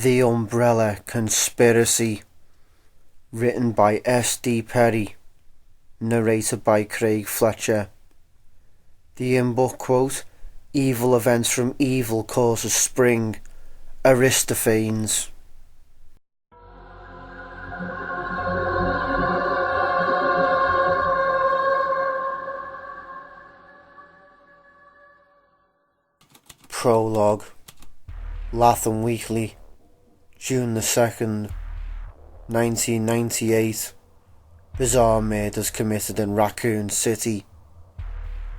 The Umbrella Conspiracy, written by S.D. Perry, narrated by Craig Fletcher. The in-book quote, "Evil events from evil causes spring, Aristophanes." Prologue. Latham Weekly, June the 2nd, 1998. Bizarre murders committed in Raccoon City.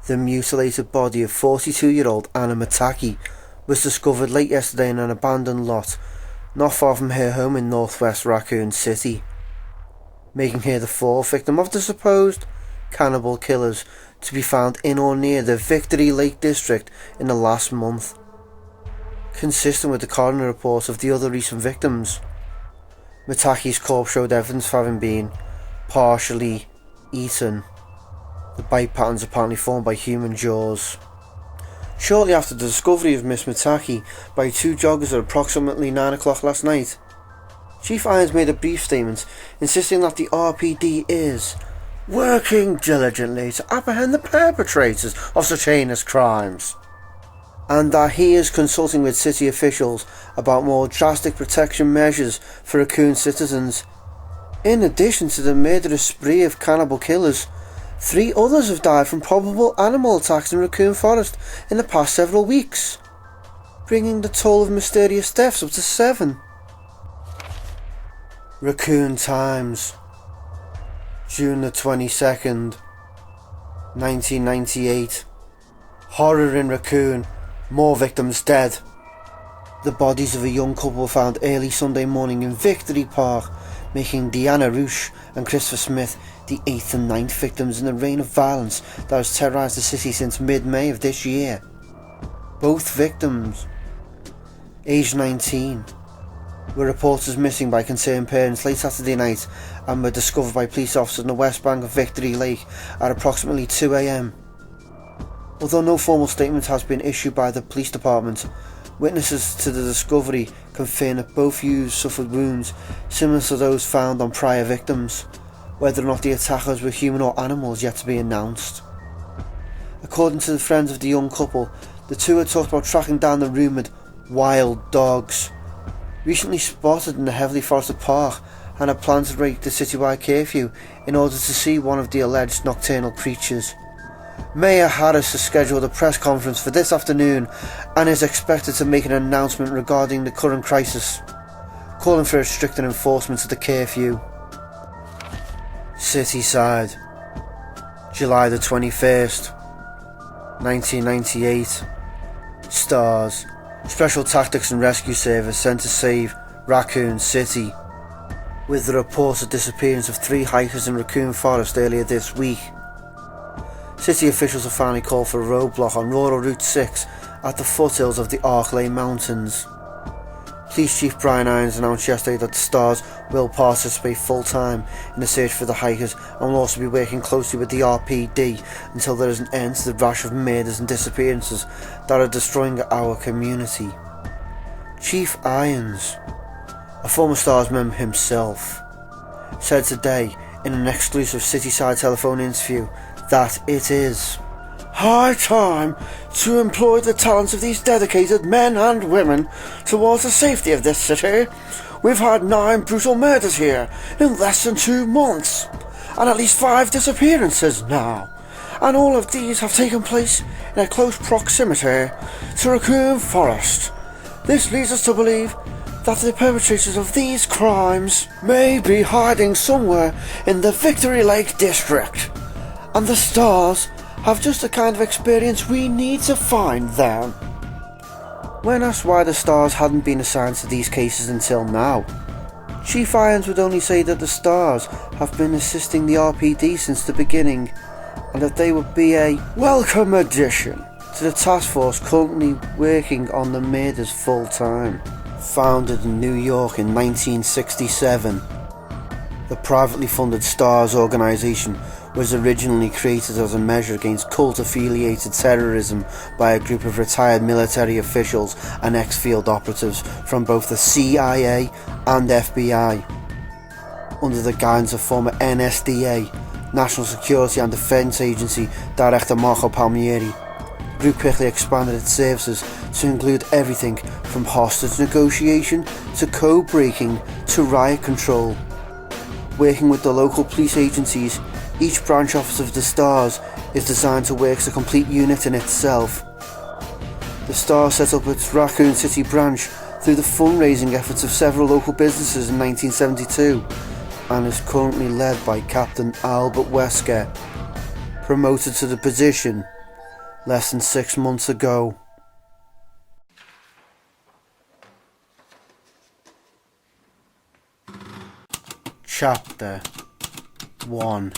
The mutilated body of 42-year-old Anna Mataki was discovered late yesterday in an abandoned lot not far from her home in northwest Raccoon City, making her the fourth victim of the supposed cannibal killers to be found in or near the Victory Lake district in the last month. Consistent with the coroner report of the other recent victims, Mataki's corpse showed evidence of having been partially eaten, the bite patterns apparently formed by human jaws. Shortly after the discovery of Miss Mataki by two joggers at approximately 9 o'clock last night, Chief Irons made a brief statement insisting that the RPD is working diligently to apprehend the perpetrators of such heinous crimes, and that he is consulting with city officials about more drastic protection measures for Raccoon citizens. In addition to the murderous spree of cannibal killers, 3 others have died from probable animal attacks in Raccoon Forest in the past several weeks, bringing the toll of mysterious deaths up to 7. Raccoon Times, June the 22nd, 1998. Horror in Raccoon, more victims dead. The bodies of a young couple were found early Sunday morning in Victory Park, making Deanna Roosh and Christopher Smith the 8th and 9th victims in the reign of violence that has terrorised the city since mid-May of this year. Both victims, aged 19, were reported as missing by concerned parents late Saturday night and were discovered by police officers on the west bank of Victory Lake at approximately 2 a.m. Although no formal statement has been issued by the police department, witnesses to the discovery confirm that both youths suffered wounds similar to those found on prior victims. Whether or not the attackers were human or animal is yet to be announced. According to the friends of the young couple, the two had talked about tracking down the rumoured wild dogs recently spotted in the heavily forested park and had planned to break the citywide curfew in order to see one of the alleged nocturnal creatures. Mayor Harris has scheduled a press conference for this afternoon and is expected to make an announcement regarding the current crisis, calling for a stricter enforcement of the curfew. Cityside, July the 21st, 1998. Stars, Special Tactics and Rescue Service sent to save Raccoon City, with the reported disappearance of 3 hikers in Raccoon Forest earlier this week. City officials have finally called for a roadblock on rural Route 6 at the foothills of the Arklay Mountains. Police Chief Brian Irons announced yesterday that the Stars will participate full-time in the search for the hikers and will also be working closely with the RPD until there is an end to the rash of murders and disappearances that are destroying our community. Chief Irons, a former Stars member himself, said today in an exclusive Cityside telephone interview that it is high time to employ the talents of these dedicated men and women towards the safety of this city. We've had 9 brutal murders here in less than 2 months, and at least 5 disappearances now, and all of these have taken place in a close proximity to Raccoon Forest. This leads us to believe that the perpetrators of these crimes may be hiding somewhere in the Victory Lake district, and the Stars have just the kind of experience we need to find them. When asked why the Stars hadn't been assigned to these cases until now, Chief Irons would only say that the Stars have been assisting the RPD since the beginning, and that they would be a welcome addition to the task force currently working on the murders full time. Founded in New York in 1967, the privately funded Stars organisation was originally created as a measure against cult-affiliated terrorism by a group of retired military officials and ex-field operatives from both the CIA and FBI. Under the guidance of former NSDA, National Security and Defence Agency Director Marco Palmieri, the group quickly expanded its services to include everything from hostage negotiation to code breaking to riot control. Working with the local police agencies, each branch office of the STARS is designed to work as a complete unit in itself. The STARS set up its Raccoon City branch through the fundraising efforts of several local businesses in 1972 and is currently led by Captain Albert Wesker, promoted to the position less than 6 months ago. Chapter 1.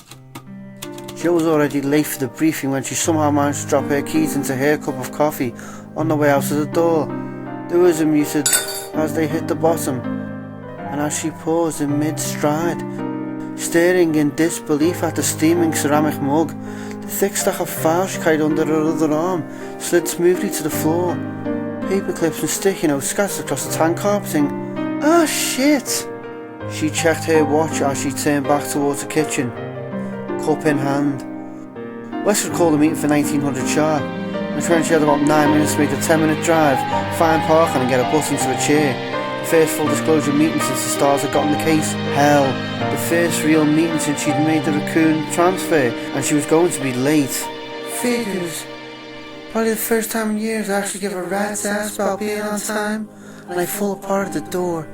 Jo was already late for the briefing when she somehow managed to drop her keys into her cup of coffee on the way out of the door. There was a muted as they hit the bottom, and as she paused in mid-stride, staring in disbelief at the steaming ceramic mug, the thick stack of files she carried under her other arm slid smoothly to the floor. Paper clips and sticky notes scattered across the tan carpeting. Ah, shit! She checked her watch as she turned back towards the kitchen, cup in hand. Wes had called a meeting for 1900 sharp, and when she had about 9 minutes to make the 10-minute drive, find parking and get a bus into a chair. The first full disclosure meeting since the STARS had gotten the case. Hell, the first real meeting since she'd made the Raccoon transfer, and she was going to be late. Figures. Probably the first time in years I actually give a rat's ass about being on time, and I fall apart at the door.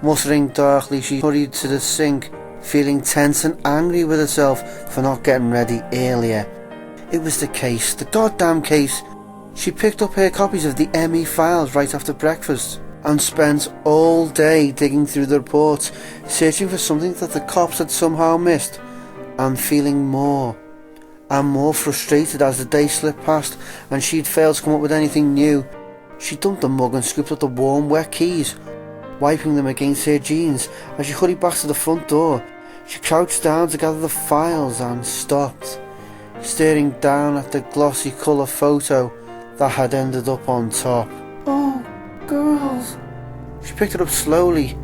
Muttering darkly, she hurried to the sink, feeling tense and angry with herself for not getting ready earlier. It was the case, the goddamn case. She picked up her copies of the ME files right after breakfast and spent all day digging through the reports, searching for something that the cops had somehow missed, and feeling more and more frustrated as the day slipped past and she'd failed to come up with anything new. She dumped the mug and scooped up the warm, wet keys, wiping them against her jeans. As she hurried back to the front door, she crouched down to gather the files and stopped, staring down at the glossy colour photo that had ended up on top. Oh, girls. She picked it up slowly,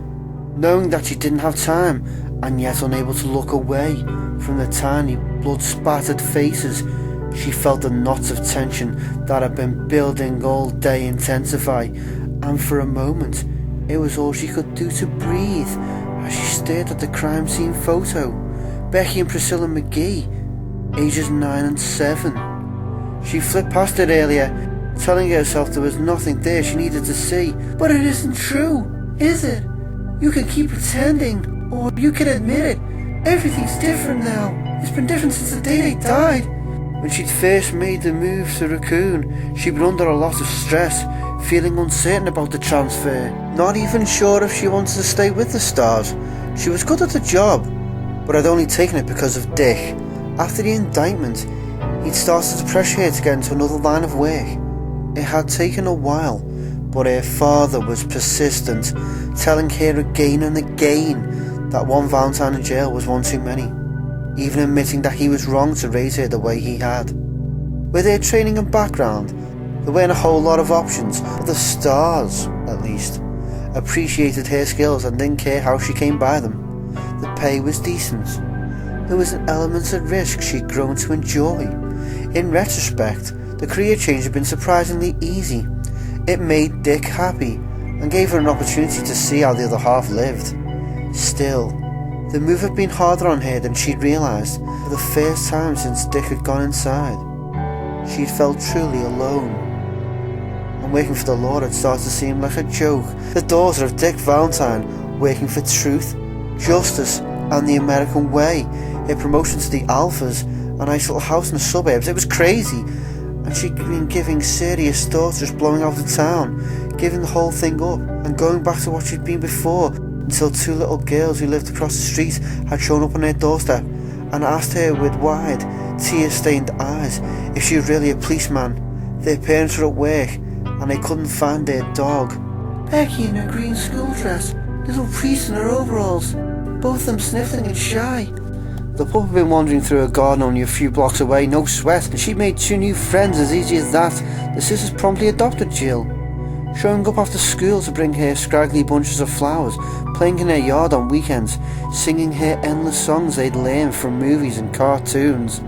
knowing that she didn't have time, and yet unable to look away from the tiny blood-spattered faces. She felt the knots of tension that had been building all day intensify, and for a moment it was all she could do to breathe as she stared at the crime scene photo. Becky and Priscilla McGee, ages 9 and 7. She flipped past it earlier, telling herself there was nothing there she needed to see. But it isn't true, is it? You can keep pretending, or you can admit it. Everything's different now. It's been different since the day they died. When she'd first made the move to Raccoon, she'd been under a lot of stress, feeling uncertain about the transfer, not even sure if she wanted to stay with the STARS. She was good at the job, but had only taken it because of Dick. After the indictment, he'd started to pressure her to get into another line of work. It had taken a while, but her father was persistent, telling her again and again that one Valentine in jail was one too many, even admitting that he was wrong to raise her the way he had. With her training and background, there weren't a whole lot of options, but the STARS, at least, appreciated her skills and didn't care how she came by them. The pay was decent. There was an element of risk she'd grown to enjoy. In retrospect, the career change had been surprisingly easy. It made Dick happy and gave her an opportunity to see how the other half lived. Still, the move had been harder on her than she'd realised. For the first time since Dick had gone inside, she'd felt truly alone. And working for the law had started to seem like a joke. The daughter of Dick Valentine, working for truth, justice and the American way. Her promotion to the Alphas, a nice little house in the suburbs. It was crazy. And she'd been giving serious thought to just blowing out of town, giving the whole thing up and going back to what she'd been before, until two little girls who lived across the street had shown up on her doorstep and asked her with wide, tear-stained eyes if she was really a policeman. Their parents were at work and they couldn't find their dog. Becky in her green school dress, little priest in her overalls, both of them sniffling and shy. The pup had been wandering through a garden only a few blocks away, no sweat, and she'd made 2 new friends as easy as that. The sisters promptly adopted Jill, showing up after school to bring her scraggly bunches of flowers, playing in her yard on weekends, singing her endless songs they'd learned from movies and cartoons.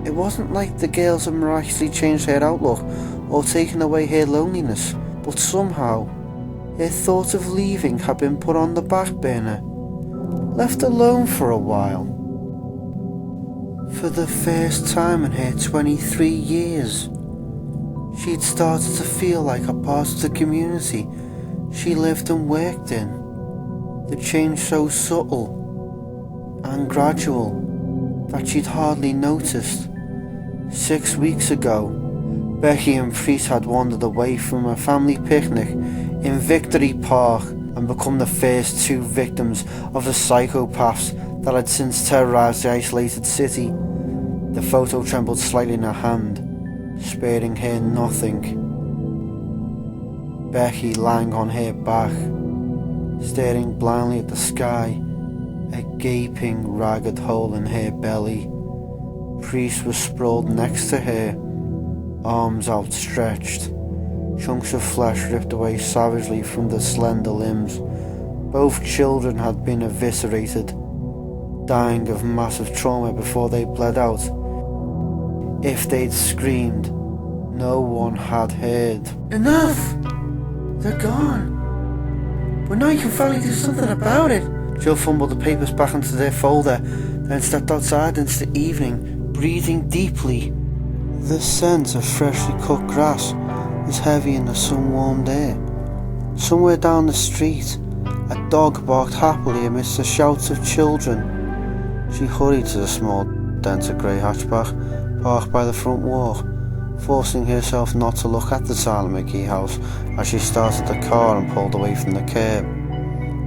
It wasn't like the girls had miraculously changed her outlook or taken away her loneliness, but somehow her thought of leaving had been put on the back burner, left alone for a while. For the first time in her 23 years, she'd started to feel like a part of the community she lived and worked in. The change so subtle and gradual that she'd hardly noticed. 6 weeks ago, Becky and Priest had wandered away from a family picnic in Victory Park and become the first 2 victims of the psychopaths that had since terrorised the isolated city. The photo trembled slightly in her hand, sparing her nothing. Becky lying on her back, staring blindly at the sky, a gaping, ragged hole in her belly. Priest was sprawled next to her, arms outstretched, chunks of flesh ripped away savagely from the slender limbs. Both children had been eviscerated, dying of massive trauma before they bled out. If they'd screamed, no one had heard. Enough! They're gone. But now you can finally do something about it. Jill fumbled the papers back into their folder, then stepped outside into the evening, breathing deeply. The scent of freshly cut grass was heavy in the sun-warmed air. Somewhere down the street, a dog barked happily amidst the shouts of children. She hurried to the small, dented grey hatchback parked by the front walk, forcing herself not to look at the silent McGee house as she started the car and pulled away from the curb.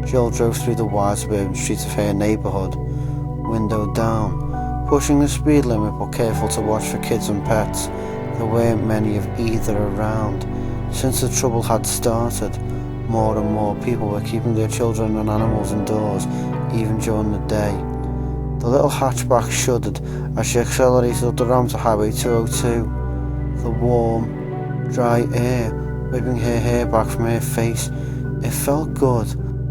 Jill drove through the wide suburban streets of her neighbourhood, window down, pushing the speed limit but careful to watch for kids and pets. There weren't many of either around. Since the trouble had started, more and more people were keeping their children and animals indoors, even during the day. The little hatchback shuddered as she accelerated up the ramp to Highway 202. The warm, dry air whipping her hair back from her face. It felt good,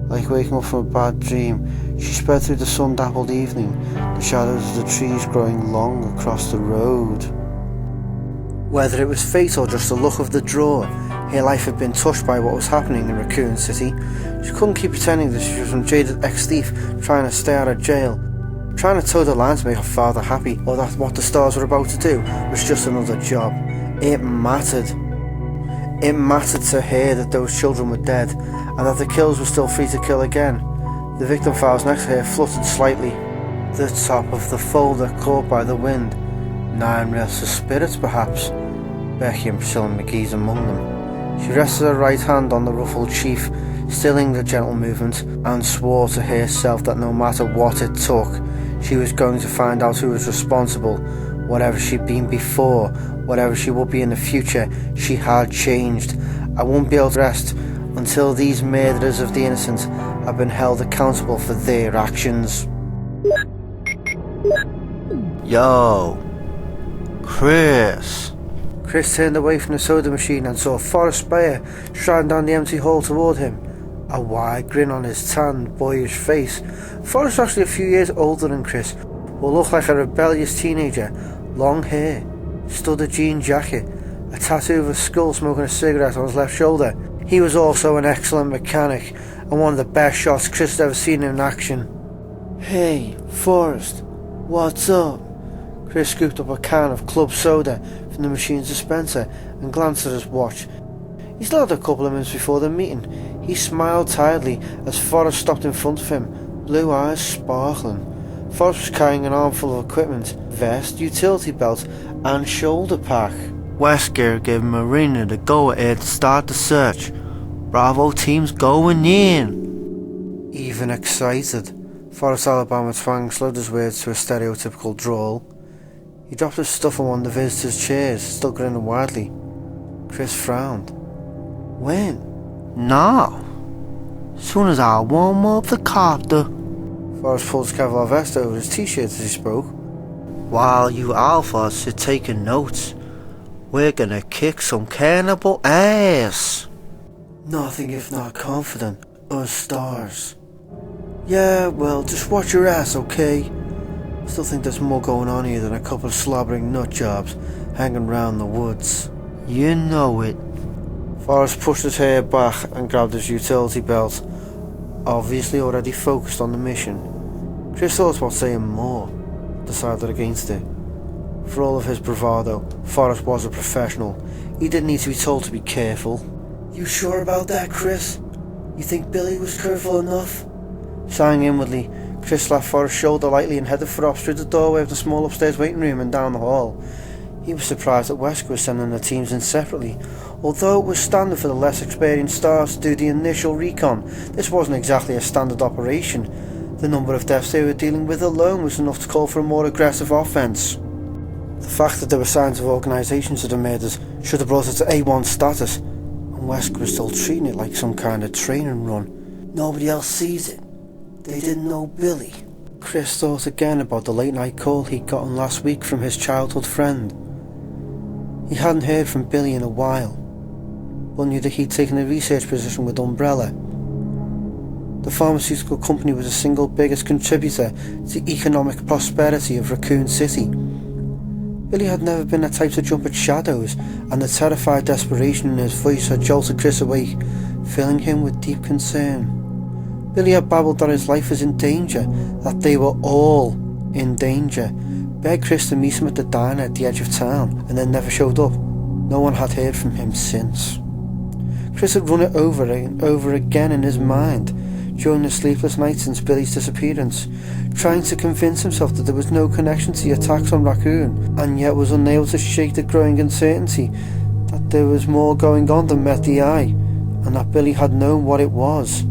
like waking up from a bad dream. She sped through the sun-dappled evening, the shadows of the trees growing long across the road. Whether it was fate or just the luck of the draw, her life had been touched by what was happening in Raccoon City. She couldn't keep pretending that she was some jaded ex-thief trying to stay out of jail, trying to toe the line to make her father happy, or that what the stars were about to do was just another job. It mattered. It mattered to her that those children were dead, and that the killers were still free to kill again. The victim files next to her fluttered slightly, the top of the folder caught by the wind. 9 restless spirits, perhaps. Becky and Priscilla McGee's among them. She rested her right hand on the ruffled sheath, stilling the gentle movement, and swore to herself that no matter what it took, she was going to find out who was responsible. Whatever she'd been before, whatever she would be in the future, she had changed. I won't be able to rest until these murderers of the innocent have been held accountable for their actions. Yo, Chris. Chris turned away from the soda machine and saw Forrest Bayer striding down the empty hall toward him, a wide grin on his tanned, boyish face. Forrest was actually a few years older than Chris, but looked like a rebellious teenager. Long hair, studded jean jacket, a tattoo of a skull smoking a cigarette on his left shoulder. He was also an excellent mechanic, and one of the best shots Chris had ever seen in action. Hey, Forrest, what's up? Chris scooped up a can of club soda from the machine's dispenser and glanced at his watch. He still had a couple of minutes before the meeting. He smiled tiredly as Forrest stopped in front of him, blue eyes sparkling. Forrest was carrying an armful of equipment, vest, utility belt and shoulder pack. Wesker gave Marina the go-ahead to start the search. Bravo team's going in. Even excited, Forrest Alabama twang slowed his words to a stereotypical drawl. He dropped his stuff on one of the visitors' chairs, still grinning widely. Chris frowned. When? Now. Soon as I warm up the copter. Forrest pulled his Kevlar vest over his t-shirt as he spoke. While you alphas are taking notes, we're gonna kick some cannibal ass. Nothing if not confident, us stars. Yeah, well, just watch your ass, okay? I still think there's more going on here than a couple of slobbering nut jobs hanging round the woods. You know it. Forrest pushed his hair back and grabbed his utility belt, obviously already focused on the mission. Chris thought about saying more, decided against it. For all of his bravado, Forrest was a professional. He didn't need to be told to be careful. You sure about that, Chris? You think Billy was careful enough? Sighing inwardly, Chris slapped Forrest's shoulder lightly and headed for off through the doorway of the small upstairs waiting room and down the hall. He was surprised that Wesker was sending the teams in separately. Although it was standard for the less experienced stars to do the initial recon, this wasn't exactly a standard operation. The number of deaths they were dealing with alone was enough to call for a more aggressive offense. The fact that there were signs of organisations of the murders should have brought it to A1 status, and Wesker was still treating it like some kind of training run. Nobody else sees it. They didn't know Billy. Chris thought again about the late night call he'd gotten last week from his childhood friend. He hadn't heard from Billy in a while, but knew that he'd taken a research position with Umbrella. The pharmaceutical company was the single biggest contributor to the economic prosperity of Raccoon City. Billy had never been the type to jump at shadows, and the terrified desperation in his voice had jolted Chris awake, filling him with deep concern. Billy had babbled that his life was in danger, that they were all in danger, begged Chris to meet him at the diner at the edge of town, and then never showed up. No one had heard from him since. Chris had run it over and over again in his mind during the sleepless nights since Billy's disappearance, trying to convince himself that there was no connection to the attacks on Raccoon, and yet was unable to shake the growing uncertainty that there was more going on than met the eye, and that Billy had known what it was.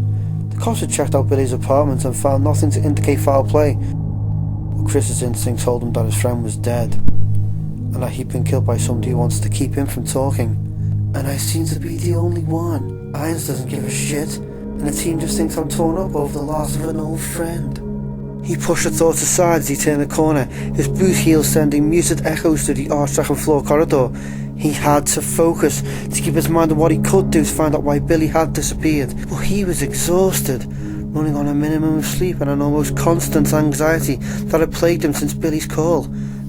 The cops had checked out Billy's apartment and found nothing to indicate foul play, but Chris's instinct told him that his friend was dead, and that he'd been killed by somebody who wants to keep him from talking. And I seem to be the only one. Irons doesn't give a shit, and the team just thinks I'm torn up over the loss of an old friend. He pushed the thoughts aside as he turned the corner, his boot heels sending muted echoes through the arch-second floor corridor. He had to focus, to keep his mind on what he could do to find out why Billy had disappeared. But he was exhausted, running on a minimum of sleep and an almost constant anxiety that had plagued him since Billy's call.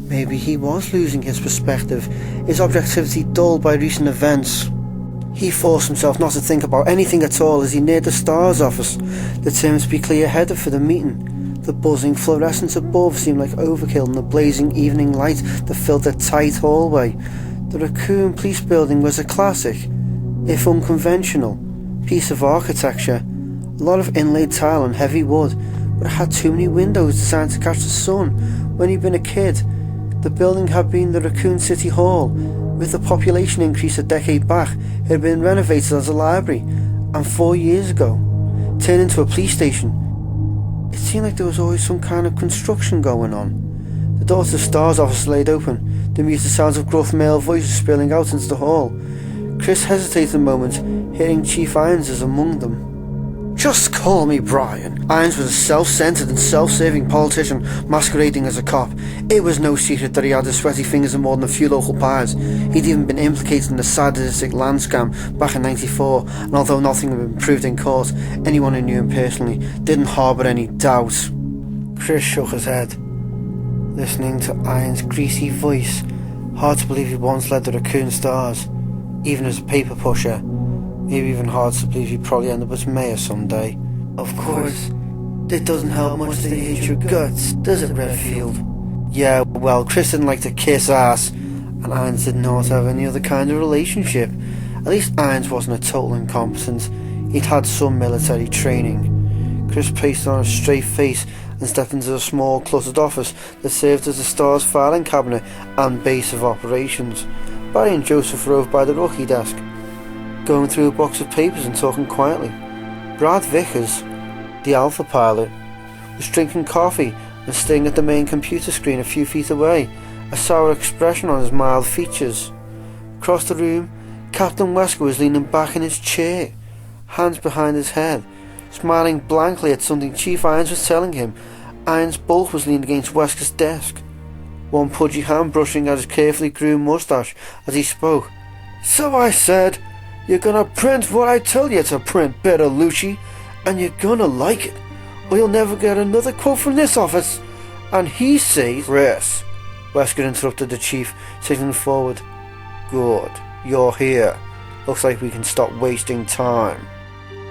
Maybe he was losing his perspective, his objectivity dulled by recent events. He forced himself not to think about anything at all as he neared the STARS office, determined to be clear-headed for the meeting. The buzzing fluorescence above seemed like overkill in the blazing evening light that filled the tight hallway. The Raccoon Police Building was a classic, if unconventional, piece of architecture. A lot of inlaid tile and heavy wood, but it had too many windows designed to catch the sun. When he'd been a kid, the building had been the Raccoon City Hall. With the population increase a decade back, it had been renovated as a library, and 4 years ago, turned into a police station. It seemed like there was always some kind of construction going on. The door to the STARS office laid open, the muted sounds of gruff male voices spilling out into the hall. Chris hesitated a moment, hearing Chief Irons as among them. Just call me Brian. Irons was a self-centered and self-serving politician masquerading as a cop. It was no secret that he had his sweaty fingers in more than a few local pies. He'd even been implicated in the sadistic land scam back in '94, and although nothing had been proved in court, anyone who knew him personally didn't harbour any doubt. Chris shook his head, listening to Irons' greasy voice. Hard to believe he once led the Raccoon Stars, even as a paper pusher. Maybe even hard to believe he'd probably end up as mayor someday. Of course, it doesn't help much that he hates your guts, does it, Redfield? Yeah, well, Chris didn't like to kiss ass, and Irons didn't know how to have any other kind of relationship. At least Irons wasn't a total incompetent. He'd had some military training. Chris pasted on a straight face and stepped into the small, cluttered office that served as the STARS filing cabinet and base of operations. Barry and Joseph rode by the rookie desk, going through a box of papers and talking quietly. Brad Vickers, the Alpha pilot, was drinking coffee and staring at the main computer screen a few feet away, a sour expression on his mild features. Across the room, Captain Wesker was leaning back in his chair, hands behind his head, smiling blankly at something Chief Irons was telling him, Iron's bulk was leaned against Wesker's desk, one pudgy hand brushing at his carefully groomed moustache as he spoke. "So I said, you're gonna print what I tell you to print, Bertolucci, and you're gonna like it, or you'll never get another quote from this office. And he says..." "Chris," Wesker interrupted the chief, sitting forward. "Good, you're here. Looks like we can stop wasting time."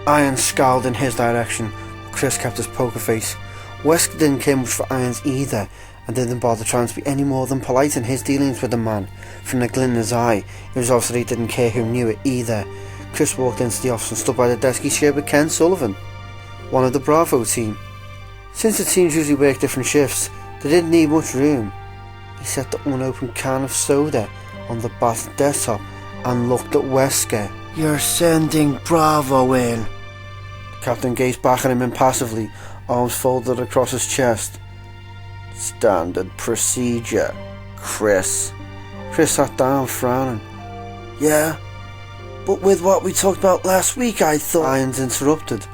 Iron scowled in his direction. Chris kept his poker face. Wesker didn't care much for Irons either, and didn't bother trying to be any more than polite in his dealings with the man. From the glint in his eye, it was obvious that he didn't care who knew it either. Chris walked into the office and stood by the desk he shared with Ken Sullivan, one of the Bravo team. Since the teams usually work different shifts, they didn't need much room. He set the unopened can of soda on the bat's desktop and looked at Wesker. "You're sending Bravo in." The captain gazed back at him impassively, arms folded across his chest. "Standard procedure, Chris." Chris sat down, frowning. "Yeah, but with what we talked about last week, I thought..." Irons interrupted.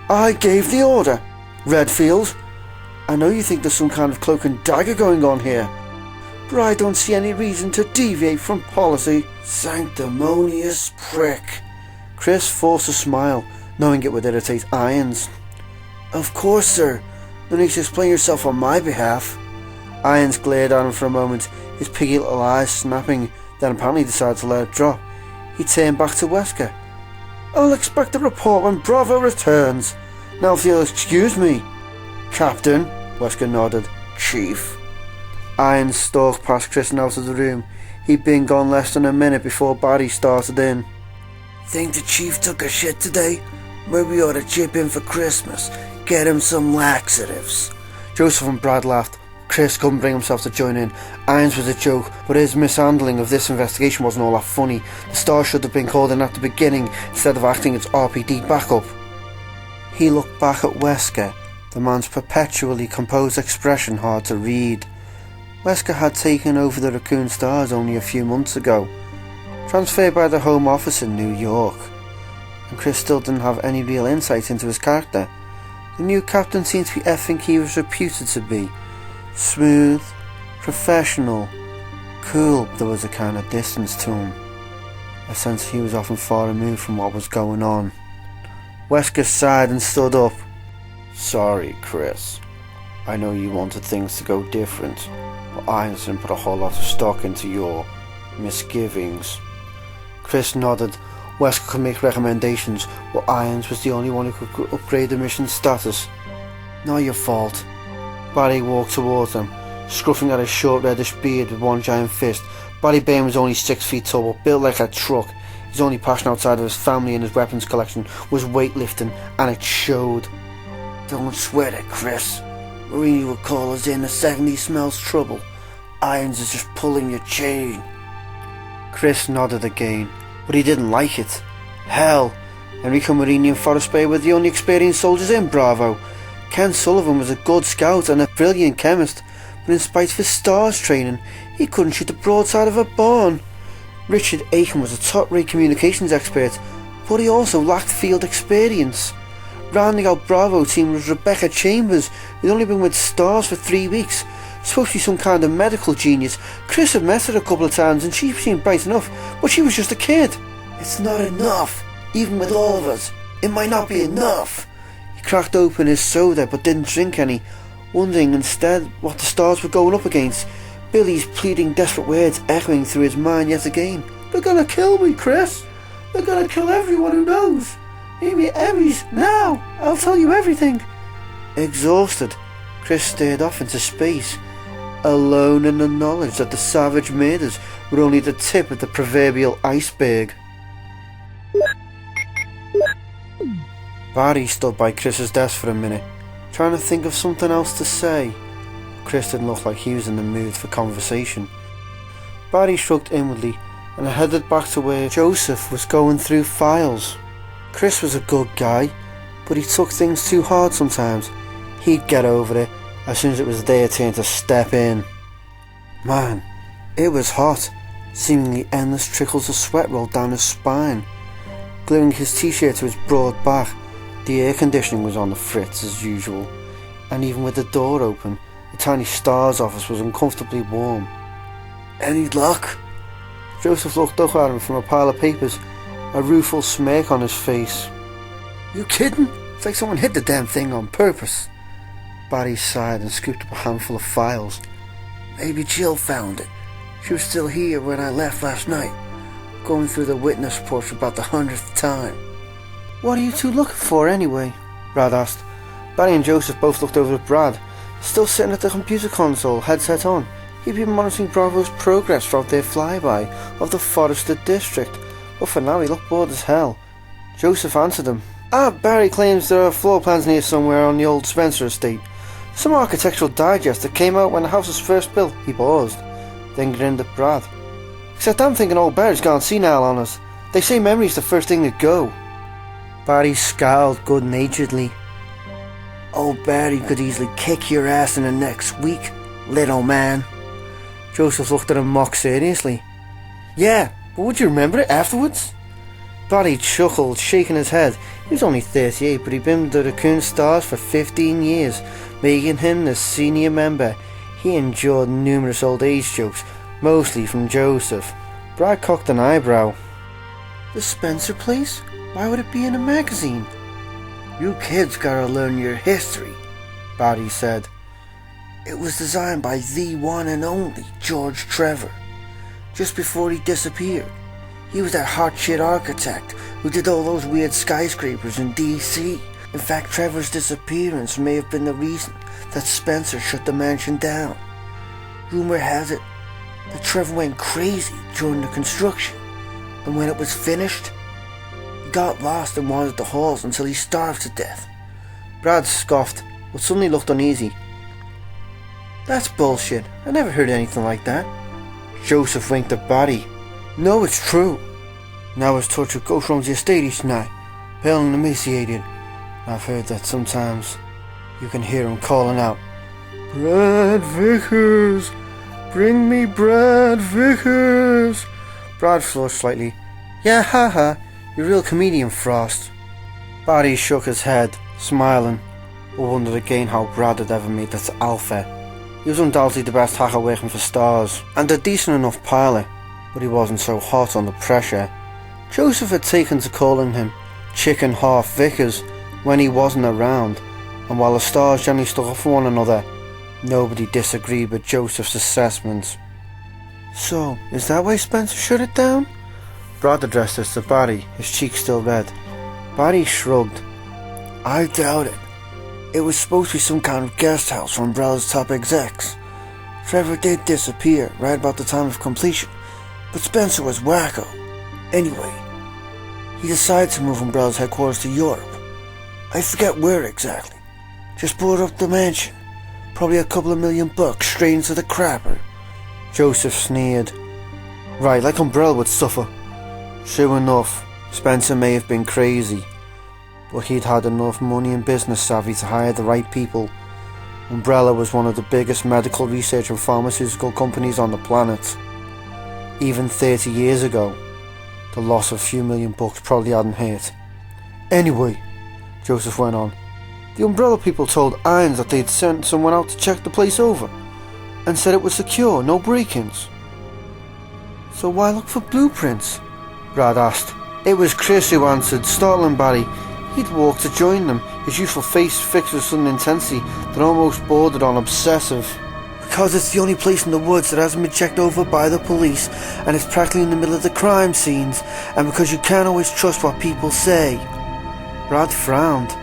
"I gave the order. Redfield, I know you think there's some kind of cloak and dagger going on here, but I don't see any reason to deviate from policy." "Sanctimonious prick." Chris forced a smile, knowing it would irritate Irons. "Of course, sir. No need to explain yourself on my behalf." Irons glared at him for a moment, his piggy little eyes snapping, then apparently decided to let it drop. He turned back to Wesker. "I'll expect a report when Bravo returns. Now if you'll excuse me." "Captain," Wesker nodded. "Chief." Irons stalked past Chris and out of the room. He'd been gone less than a minute before Barry started in. "Think the chief took a shit today? Maybe we ought to chip in for Christmas. Get him some laxatives." Joseph and Brad laughed. Chris couldn't bring himself to join in. Irons was a joke, but his mishandling of this investigation wasn't all that funny. The star should have been called in at the beginning instead of acting its RPD backup. He looked back at Wesker, the man's perpetually composed expression hard to read. Wesker had taken over the Raccoon Stars only a few months ago, transferred by the Home Office in New York, and Chris still didn't have any real insight into his character. The new captain seemed to be everything he was reputed to be. Smooth, professional, cool, but there was a kind of distance to him. A sense he was often far removed from what was going on. Wesker sighed and stood up. "Sorry, Chris. I know you wanted things to go different, but I didn't put a whole lot of stock into your misgivings." Chris nodded. Wesker could make recommendations, but Irons was the only one who could upgrade the mission status. "Not your fault." Barry walked towards him, scruffing at his short reddish beard with one giant fist. Barry Bain was only 6 feet tall, but built like a truck. His only passion outside of his family and his weapons collection was weightlifting, and it showed. "Don't sweat it, Chris. Marini will call us in the second he smells trouble. Irons is just pulling your chain." Chris nodded again, but he didn't like it. Hell, Enrico Marini and Forrest Bay were the only experienced soldiers in Bravo. Ken Sullivan was a good scout and a brilliant chemist, but in spite of his STARS training, he couldn't shoot the broadside of a barn. Richard Aiken was a top-rate communications expert, but he also lacked field experience. Rounding out Bravo team was Rebecca Chambers, who'd only been with STARS for 3 weeks. Supposed to be some kind of medical genius. Chris had met her a couple of times and she seemed bright enough, but she was just a kid. "It's not enough, even with all of us. It might not be enough." He cracked open his soda but didn't drink any, wondering instead what the stars were going up against. Billy's pleading desperate words echoing through his mind yet again. "They're gonna kill me, Chris. They're gonna kill everyone who knows. Maybe Emmys, now. I'll tell you everything." Exhausted, Chris stared off into space, alone in the knowledge that the savage murders were only the tip of the proverbial iceberg. Barry stood by Chris's desk for a minute, trying to think of something else to say. Chris didn't look like he was in the mood for conversation. Barry shrugged inwardly and headed back to where Joseph was going through files. Chris was a good guy, but he took things too hard sometimes. He'd get over it as soon as it was their turn to step in. Man, it was hot. Seemingly endless trickles of sweat rolled down his spine. Gluing his t-shirt to his broad back, the air conditioning was on the fritz as usual. and even with the door open, the tiny STARS office was uncomfortably warm. "Any luck?" Joseph looked up at him from a pile of papers, a rueful smirk on his face. "You kidding? It's like someone hid the damn thing on purpose." Barry sighed and scooped up a handful of files. "Maybe Jill found it. She was still here when I left last night, going through the witness reports for about the 100th time." "What are you two looking for anyway?" Brad asked. Barry and Joseph both looked over at Brad, still sitting at the computer console, headset on. He'd been monitoring Bravo's progress throughout their flyby of the forested district, but for now he looked bored as hell. Joseph answered him. Barry claims there are floor plans near somewhere on the old Spencer estate. Some architectural digest that came out when the house was first built." He paused, then grinned at Brad. "Except I'm thinking old Barry's gone senile on us. They say memory's the first thing to go." Barry scowled good-naturedly. "Old Barry could easily kick your ass in the next week, little man." Joseph looked at him mock seriously. "Yeah, but would you remember it afterwards?" Barry chuckled, shaking his head. He was only 38, but he'd been with the Raccoon Stars for 15 years, making him the senior member. He endured numerous old age jokes, mostly from Joseph. Brad cocked an eyebrow. "The Spencer place? Why would it be in a magazine?" "You kids gotta learn your history," Barry said. "It was designed by the one and only George Trevor, just before he disappeared. He was that hot shit architect who did all those weird skyscrapers in DC. In fact, Trevor's disappearance may have been the reason that Spencer shut the mansion down. Rumor has it that Trevor went crazy during the construction, and when it was finished, he got lost and wandered the halls until he starved to death." Brad scoffed, but suddenly looked uneasy. "That's bullshit. I never heard anything like that." Joseph winked at Barry. "No, it's true. Now his torture goes round the estate each night, pale and emaciated. I've heard that sometimes you can hear him calling out, 'Brad Vickers! Bring me Brad Vickers!'" Brad flushed slightly. "Yeah, haha, you're a real comedian, Frost." Barry shook his head, smiling, but wondered again how Brad had ever made it to Alpha. He was undoubtedly the best hacker working for Stars, and a decent enough pilot, but he wasn't so hot under pressure. Joseph had taken to calling him Chicken Half Vickers when he wasn't around, and while the Stars generally stuck up for one another, nobody disagreed with Joseph's assessment. "So, is that why Spencer shut it down?" Brad addressed this to Barry, his cheeks still red. Barry shrugged. "I doubt it. It was supposed to be some kind of guest house for Umbrella's top execs. Trevor did disappear right about the time of completion, but Spencer was wacko. Anyway, he decided to move Umbrella's headquarters to Europe. I forget where exactly. Just bought up the mansion. Probably a couple of $1,000,000 straight into the crapper." Joseph sneered. "Right, like Umbrella would suffer." Sure enough, Spencer may have been crazy, but he'd had enough money and business savvy to hire the right people. Umbrella was one of the biggest medical research and pharmaceutical companies on the planet. Even 30 years ago, the loss of a few $1,000,000 probably hadn't hurt. "Anyway," Joseph went on, "the Umbrella people told Irons that they'd sent someone out to check the place over, and said it was secure, no break-ins." "So why look for blueprints?" Brad asked. It was Chris who answered, startling Barry. He'd walked to join them, his youthful face fixed with sudden intensity that almost bordered on obsessive. "Because it's the only place in the woods that hasn't been checked over by the police, and it's practically in the middle of the crime scenes, and because you can't always trust what people say." Brad frowned.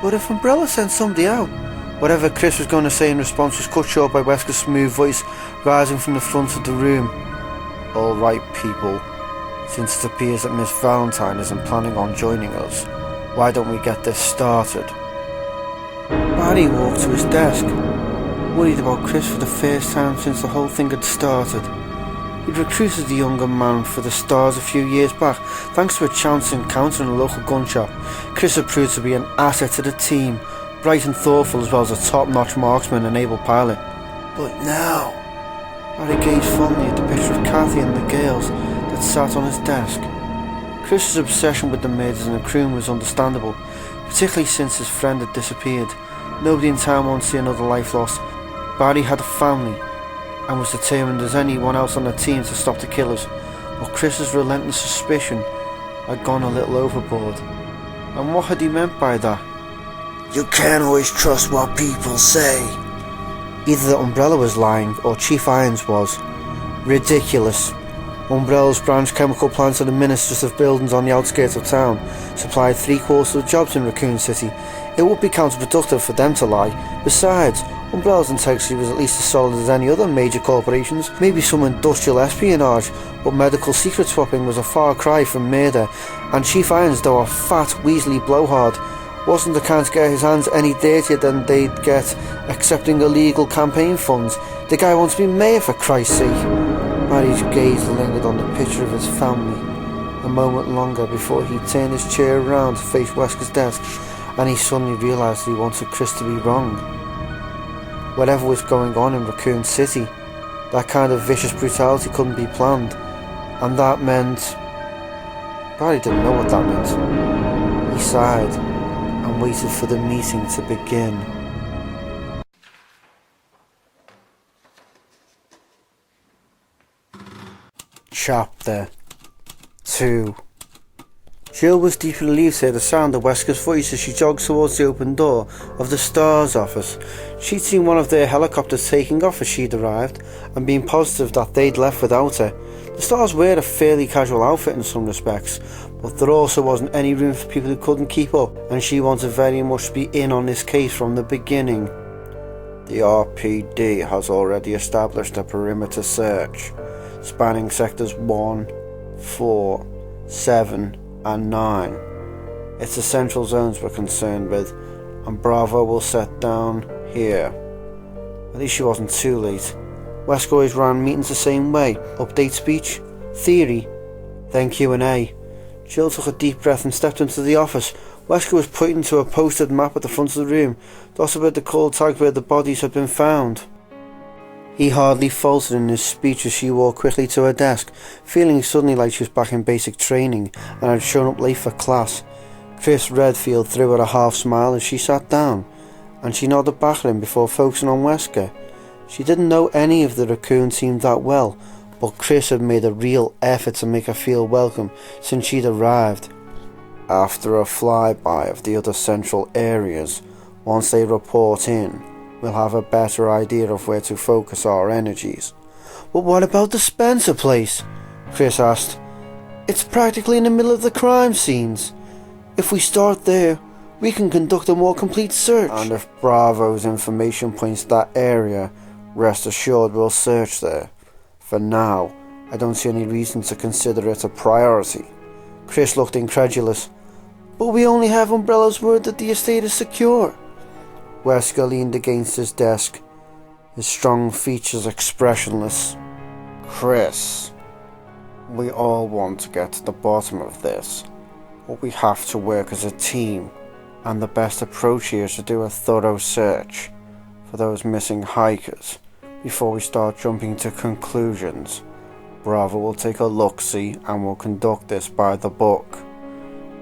"But if Umbrella sent somebody out?" Whatever Chris was going to say in response was cut short by Wesker's smooth voice rising from the front of the room. "All right, people. Since it appears that Miss Valentine isn't planning on joining us, why don't we get this started?" Barry walked to his desk, worried about Chris for the first time since the whole thing had started. He'd recruited the younger man for the Stars a few years back, thanks to a chance encounter in a local gun shop. Chris had proved to be an asset to the team, bright and thoughtful as well as a top-notch marksman and able pilot. But now, Barry gazed fondly at the picture of Kathy and the girls that sat on his desk. Chris's obsession with the murders and the crew was understandable, particularly since his friend had disappeared. Nobody in town wanted to see another life lost. Barry had a family and was determined as anyone else on the team to stop the killers, but Chris's relentless suspicion had gone a little overboard. And what had he meant by that? You can't always trust what people say. Either the Umbrella was lying or Chief Irons was. Ridiculous. Umbrella's branch chemical plants and administrative buildings on the outskirts of town supplied 3/4 of the jobs in Raccoon City. It would be counterproductive for them to lie. Besides, Umbrella's integrity was at least as solid as any other major corporations. Maybe some industrial espionage, but medical secret swapping was a far cry from murder. And Chief Irons, though a fat, weaselly blowhard, wasn't the kind to get his hands any dirtier than they'd get accepting illegal campaign funds. The guy wants to be mayor, for Christ's sake. Barry's gaze lingered on the picture of his family a moment longer before he turned his chair around to face Wesker's desk, and he suddenly realised that he wanted Chris to be wrong. Whatever was going on in Raccoon City, that kind of vicious brutality couldn't be planned, and that meant... Barry didn't know what that meant. He sighed and waited for the meeting to begin. Chapter 2. Jill was deeply relieved to hear the sound of Wesker's voice as she jogged towards the open door of the Stars office. She'd seen one of their helicopters taking off as she'd arrived, and been positive that they'd left without her. The Stars were a fairly casual outfit in some respects, but there also wasn't any room for people who couldn't keep up, and she wanted very much to be in on this case from the beginning. The RPD has already established a perimeter search, spanning sectors 1, 4, 7 and 9. It's the central zones we're concerned with, and Bravo will set down here. At least she wasn't too late. Wesker always ran meetings the same way: update speech, theory, then Q&A. Jill took a deep breath and stepped into the office. Wesker was pointing to a posted map at the front of the room, dotted with the cold tag where the bodies had been found. He hardly faltered in his speech as she walked quickly to her desk, feeling suddenly like she was back in basic training and had shown up late for class. Chris Redfield threw her a half smile as she sat down, and she nodded back at him before focusing on Wesker. She didn't know any of the Raccoon team that well, but Chris had made a real effort to make her feel welcome since she'd arrived. After a flyby of the other central areas, once they report in, we'll have a better idea of where to focus our energies. But what about the Spencer place? Chris asked. It's practically in the middle of the crime scenes. If we start there, we can conduct a more complete search. And if Bravo's information points to that area, rest assured we'll search there. For now, I don't see any reason to consider it a priority. Chris looked incredulous. But we only have Umbrella's word that the estate is secure. Wesker leaned against his desk, his strong features expressionless. Chris, we all want to get to the bottom of this, but we have to work as a team, and the best approach here is to do a thorough search for those missing hikers before we start jumping to conclusions. Bravo will take a look-see and will conduct this by the book.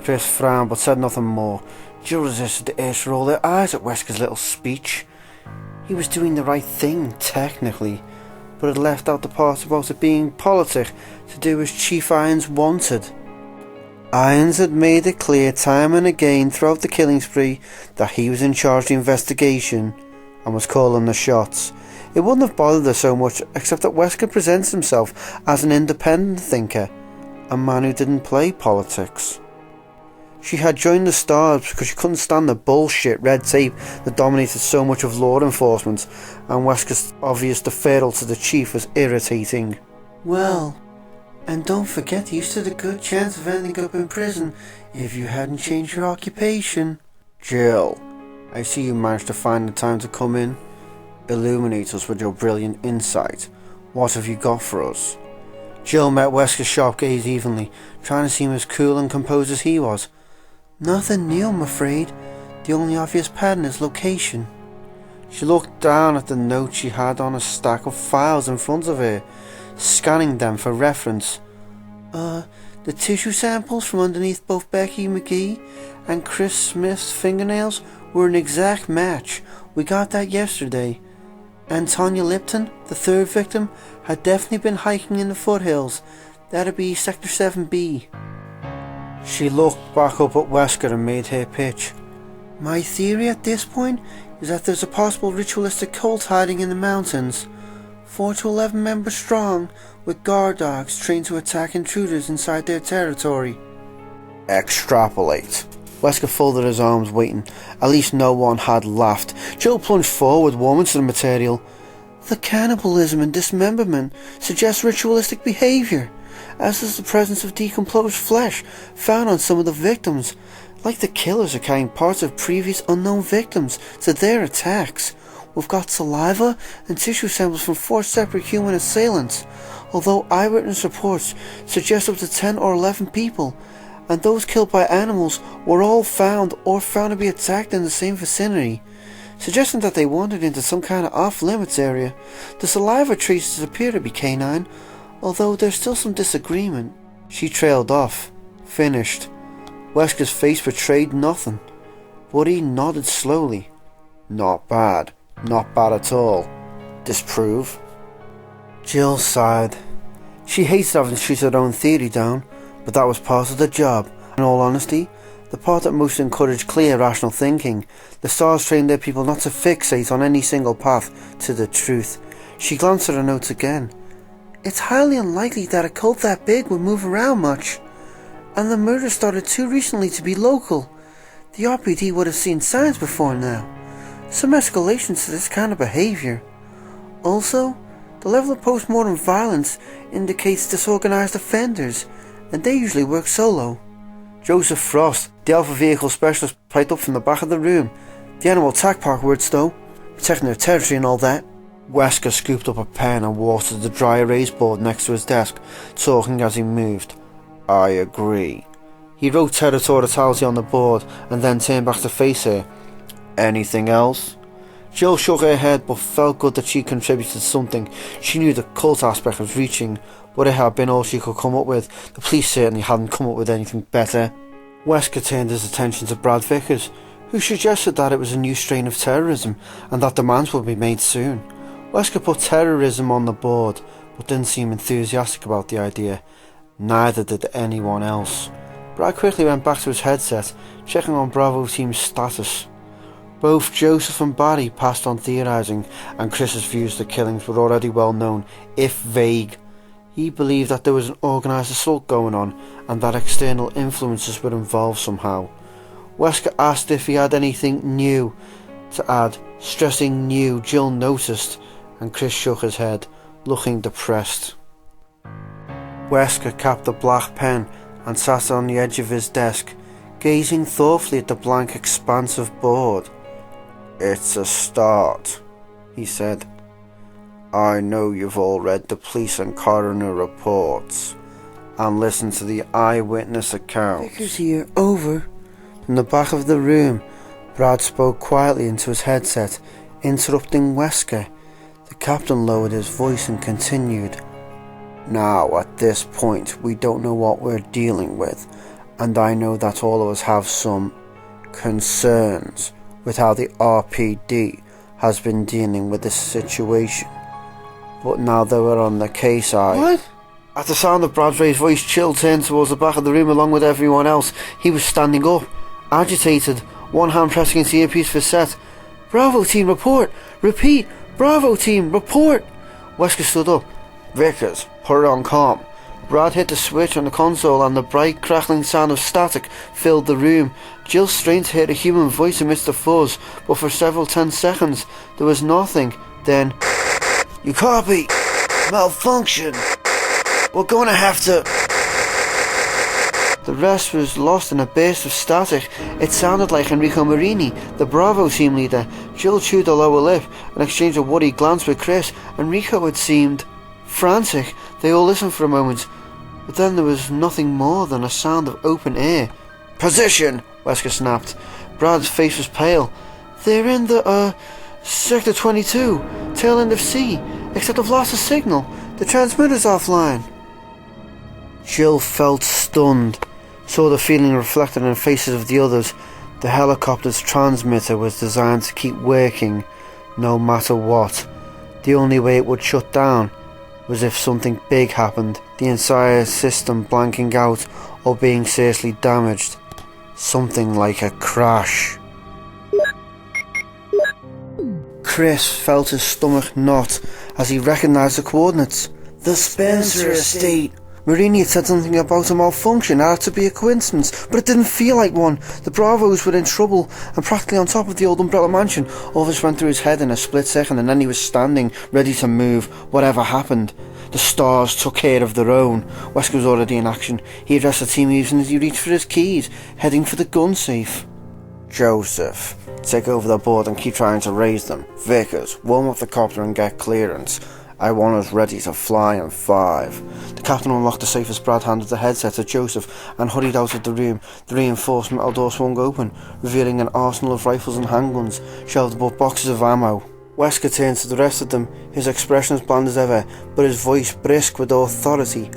Chris frowned but said nothing more. Jill resisted the urge to roll her eyes at Wesker's little speech. He was doing the right thing, technically, but had left out the part about it being politic to do as Chief Irons wanted. Irons had made it clear time and again throughout the killing spree that he was in charge of the investigation and was calling the shots. It wouldn't have bothered her so much, except that Wesker presents himself as an independent thinker, a man who didn't play politics. She had joined the Stars because she couldn't stand the bullshit red tape that dominated so much of law enforcement, and Wesker's obvious deferral to the chief was irritating. Well, and don't forget you stood a good chance of ending up in prison if you hadn't changed your occupation. Jill, I see you managed to find the time to come in. Illuminate us with your brilliant insight. What have you got for us? Jill met Wesker's sharp gaze evenly, trying to seem as cool and composed as he was. Nothing new, I'm afraid. The only obvious pattern is location. She looked down at the notes she had on a stack of files in front of her, scanning them for reference. The tissue samples from underneath both Becky McGee and Chris Smith's fingernails were an exact match. We got that yesterday. And Tonya Lipton, the third victim, had definitely been hiking in the foothills. That'd be Sector 7B. She looked back up at Wesker and made her pitch. My theory at this point is that there's a possible ritualistic cult hiding in the mountains. 4 to 11 members strong, with guard dogs trained to attack intruders inside their territory. Extrapolate. Wesker folded his arms, waiting. At least no one had laughed. Jill plunged forward, warming to the material. The cannibalism and dismemberment suggests ritualistic behaviour, as does the presence of decomposed flesh found on some of the victims, like the killers are carrying parts of previous unknown victims to their attacks. We've got saliva and tissue samples from 4 separate human assailants, although eyewitness reports suggest up to 10 or 11 people, and those killed by animals were all found to be attacked in the same vicinity, suggesting that they wandered into some kind of off-limits area. The saliva traces appear to be canine, although there's still some disagreement. She trailed off, finished. Wesker's face betrayed nothing, but he nodded slowly. Not bad. Not bad at all. Disprove? Jill sighed. She hated having to shoot her own theory down, but that was part of the job. In all honesty, the part that most encouraged clear, rational thinking. The stars trained their people not to fixate on any single path to the truth. She glanced at her notes again. It's highly unlikely that a cult that big would move around much, and the murder started too recently to be local. The RPD would have seen signs before now. Some escalation to this kind of behaviour. Also, the level of post-mortem violence indicates disorganised offenders, and they usually work solo. Joseph Frost, the Alpha Vehicle Specialist, piped up from the back of the room. The Animal Attack Park words though, protecting their territory and all that. Wesker scooped up a pen and walked to the dry erase board next to his desk, talking as he moved. I agree. He wrote territoriality on the board and then turned back to face her. Anything else? Jill shook her head, but felt good that she contributed something. She knew the cult aspect was reaching, but it had been all she could come up with. The police certainly hadn't come up with anything better. Wesker turned his attention to Brad Vickers, who suggested that it was a new strain of terrorism and that demands would be made soon. Wesker put terrorism on the board, but didn't seem enthusiastic about the idea. Neither did anyone else. Brad quickly went back to his headset, checking on Bravo Team's status. Both Joseph and Barry passed on theorising, and Chris's views of the killings were already well known, if vague. He believed that there was an organised assault going on, and that external influences were involved somehow. Wesker asked if he had anything new to add. Stressing new, Jill noticed, and Chris shook his head, looking depressed. Wesker capped the black pen and sat on the edge of his desk, gazing thoughtfully at the blank expanse of board. It's a start, he said. I know you've all read the police and coroner reports and listened to the eyewitness accounts. Vickers here, over. From the back of the room, Brad spoke quietly into his headset, interrupting Wesker. The captain lowered his voice and continued. Now, at this point, we don't know what we're dealing with, and I know that all of us have some concerns with how the RPD has been dealing with this situation. But now that we're on the case, What? At the sound of Brad's raised voice, Chill turned towards the back of the room along with everyone else. He was standing up, agitated, one hand pressing his earpiece for set. Bravo Team, report! Repeat! Bravo Team, report! Wesker stood up. Vickers, put it on calm. Brad hit the switch on the console and the bright crackling sound of static filled the room. Jill strained to hear a human voice amidst the fuzz, but for several 10 seconds there was nothing. Then, you copy! Malfunction! We're going to have to... The rest was lost in a burst of static. It sounded like Enrico Marini, the Bravo team leader. Jill chewed her lower lip and exchanged a worried glance with Chris. Enrico had seemed frantic. They all listened for a moment, but then there was nothing more than a sound of open air. Position! Wesker snapped. Brad's face was pale. They're in the, Sector 22, tail end of C, except I've lost the signal. The transmitter's offline. Jill felt stunned. stunned, saw the feeling reflected in the faces of the others. The helicopter's transmitter was designed to keep working, no matter what. The only way it would shut down was if something big happened, the entire system blanking out or being seriously damaged. Something like a crash. Chris felt his stomach knot as he recognised the coordinates. The Spencer estate. Marini had said something about a malfunction. It had to be a coincidence, but it didn't feel like one. The Bravos were in trouble and practically on top of the old Umbrella Mansion. All this went through his head in a split second, and then he was standing, ready to move, whatever happened. The stars took care of their own. Wesker was already in action. He addressed the team even as he reached for his keys, heading for the gun safe. Joseph, take over the board and keep trying to raise them. Vickers, warm up the copter and get clearance. I want us ready to fly in 5. The captain unlocked the safe as Brad handed the headset to Joseph and hurried out of the room. The reinforced metal door swung open, revealing an arsenal of rifles and handguns, shelved above boxes of ammo. Wesker turned to the rest of them, his expression as bland as ever, but his voice brisk with authority.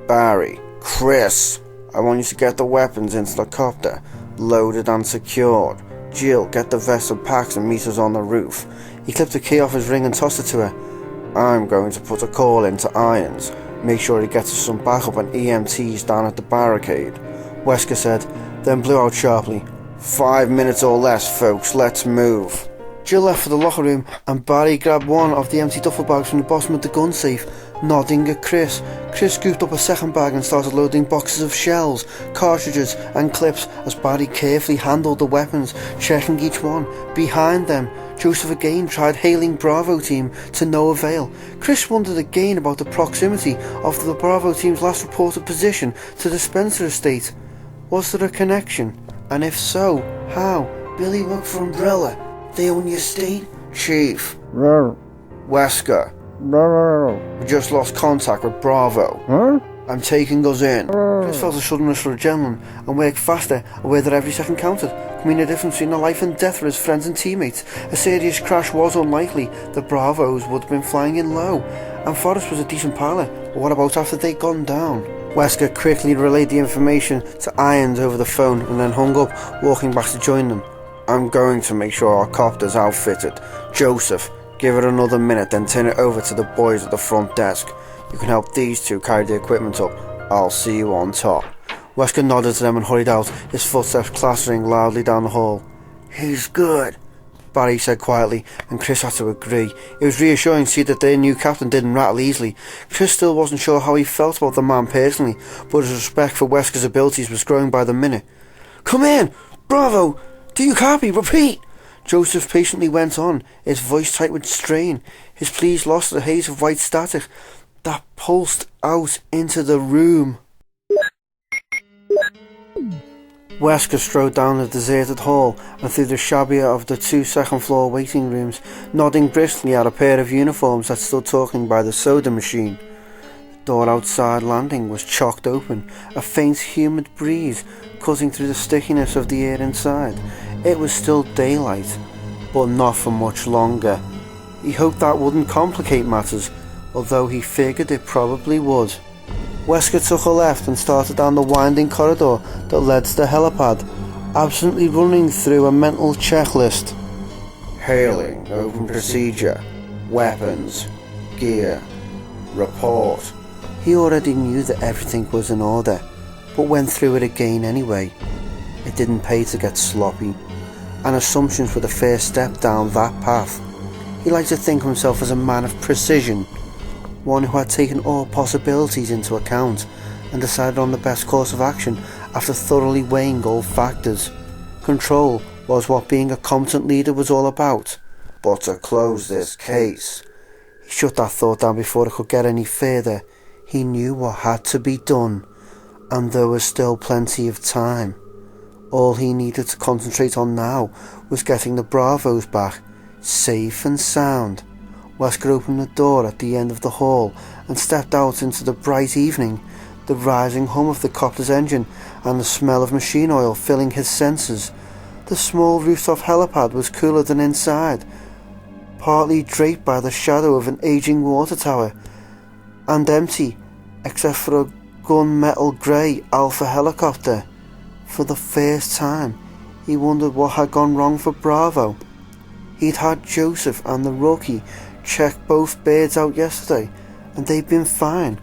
Barry, Chris, I want you to get the weapons into the copter, loaded and secured. Jill, get the vests and packs and meet us on the roof. He clipped the key off his ring and tossed it to her. I'm going to put a call into Irons. Make sure he gets us some backup and EMTs down at the barricade. Wesker said, then blew out sharply. 5 minutes or less, folks, let's move. Jill left for the locker room and Barry grabbed one of the empty duffel bags from the bottom of the gun safe, nodding at Chris. Chris scooped up a second bag and started loading boxes of shells, cartridges and clips as Barry carefully handled the weapons, checking each one. Behind them, Joseph again tried hailing Bravo team to no avail. Chris wondered again about the proximity of the Bravo team's last reported position to the Spencer estate. Was there a connection? And if so, how? Billy worked for Umbrella. They own the estate? Chief. Wesker. We just lost contact with Bravo. I'm taking us in. Chris felt a sudden rush for adrenaline and worked faster, aware that every second counted, meaning a difference between a life and death for his friends and teammates. A serious crash was unlikely. The Bravos would have been flying in low, and Forrest was a decent pilot, but what about after they'd gone down? Wesker quickly relayed the information to Irons over the phone and then hung up, walking back to join them. I'm going to make sure our copter's outfitted. Joseph, give it another minute, then turn it over to the boys at the front desk. You can help these two carry the equipment up. I'll see you on top. Wesker nodded to them and hurried out, his footsteps clattering loudly down the hall. He's good, Barry said quietly, and Chris had to agree. It was reassuring to see that their new captain didn't rattle easily. Chris still wasn't sure how he felt about the man personally, but his respect for Wesker's abilities was growing by the minute. Come in! Bravo! Do you copy? Repeat! Joseph patiently went on, his voice tight with strain. His pleas lost the haze of white static that pulsed out into the room. Wesker strode down the deserted hall and through the shabbier of the 2 second-floor waiting rooms, nodding briskly at a pair of uniforms that stood talking by the soda machine. The door outside landing was chocked open, a faint humid breeze cutting through the stickiness of the air inside. It was still daylight, but not for much longer. He hoped that wouldn't complicate matters, although he figured it probably would. Wesker took a left and started down the winding corridor that led to the helipad, absently running through a mental checklist. Hailing, open procedure, weapons, gear, report. He already knew that everything was in order, but went through it again anyway. It didn't pay to get sloppy, and assumptions were the first step down that path. He liked to think of himself as a man of precision, one who had taken all possibilities into account and decided on the best course of action after thoroughly weighing all factors. Control was what being a competent leader was all about. But to close this case, he shut that thought down before it could get any further. He knew what had to be done, and there was still plenty of time. All he needed to concentrate on now was getting the Bravos back, safe and sound. Wesker opened the door at the end of the hall and stepped out into the bright evening, the rising hum of the copter's engine and the smell of machine oil filling his senses. The small rooftop helipad was cooler than inside, partly draped by the shadow of an aging water tower, and empty, except for a gunmetal grey Alpha helicopter. For the first time, he wondered what had gone wrong for Bravo. He'd had Joseph and the rookie check both birds out yesterday, and they'd been fine.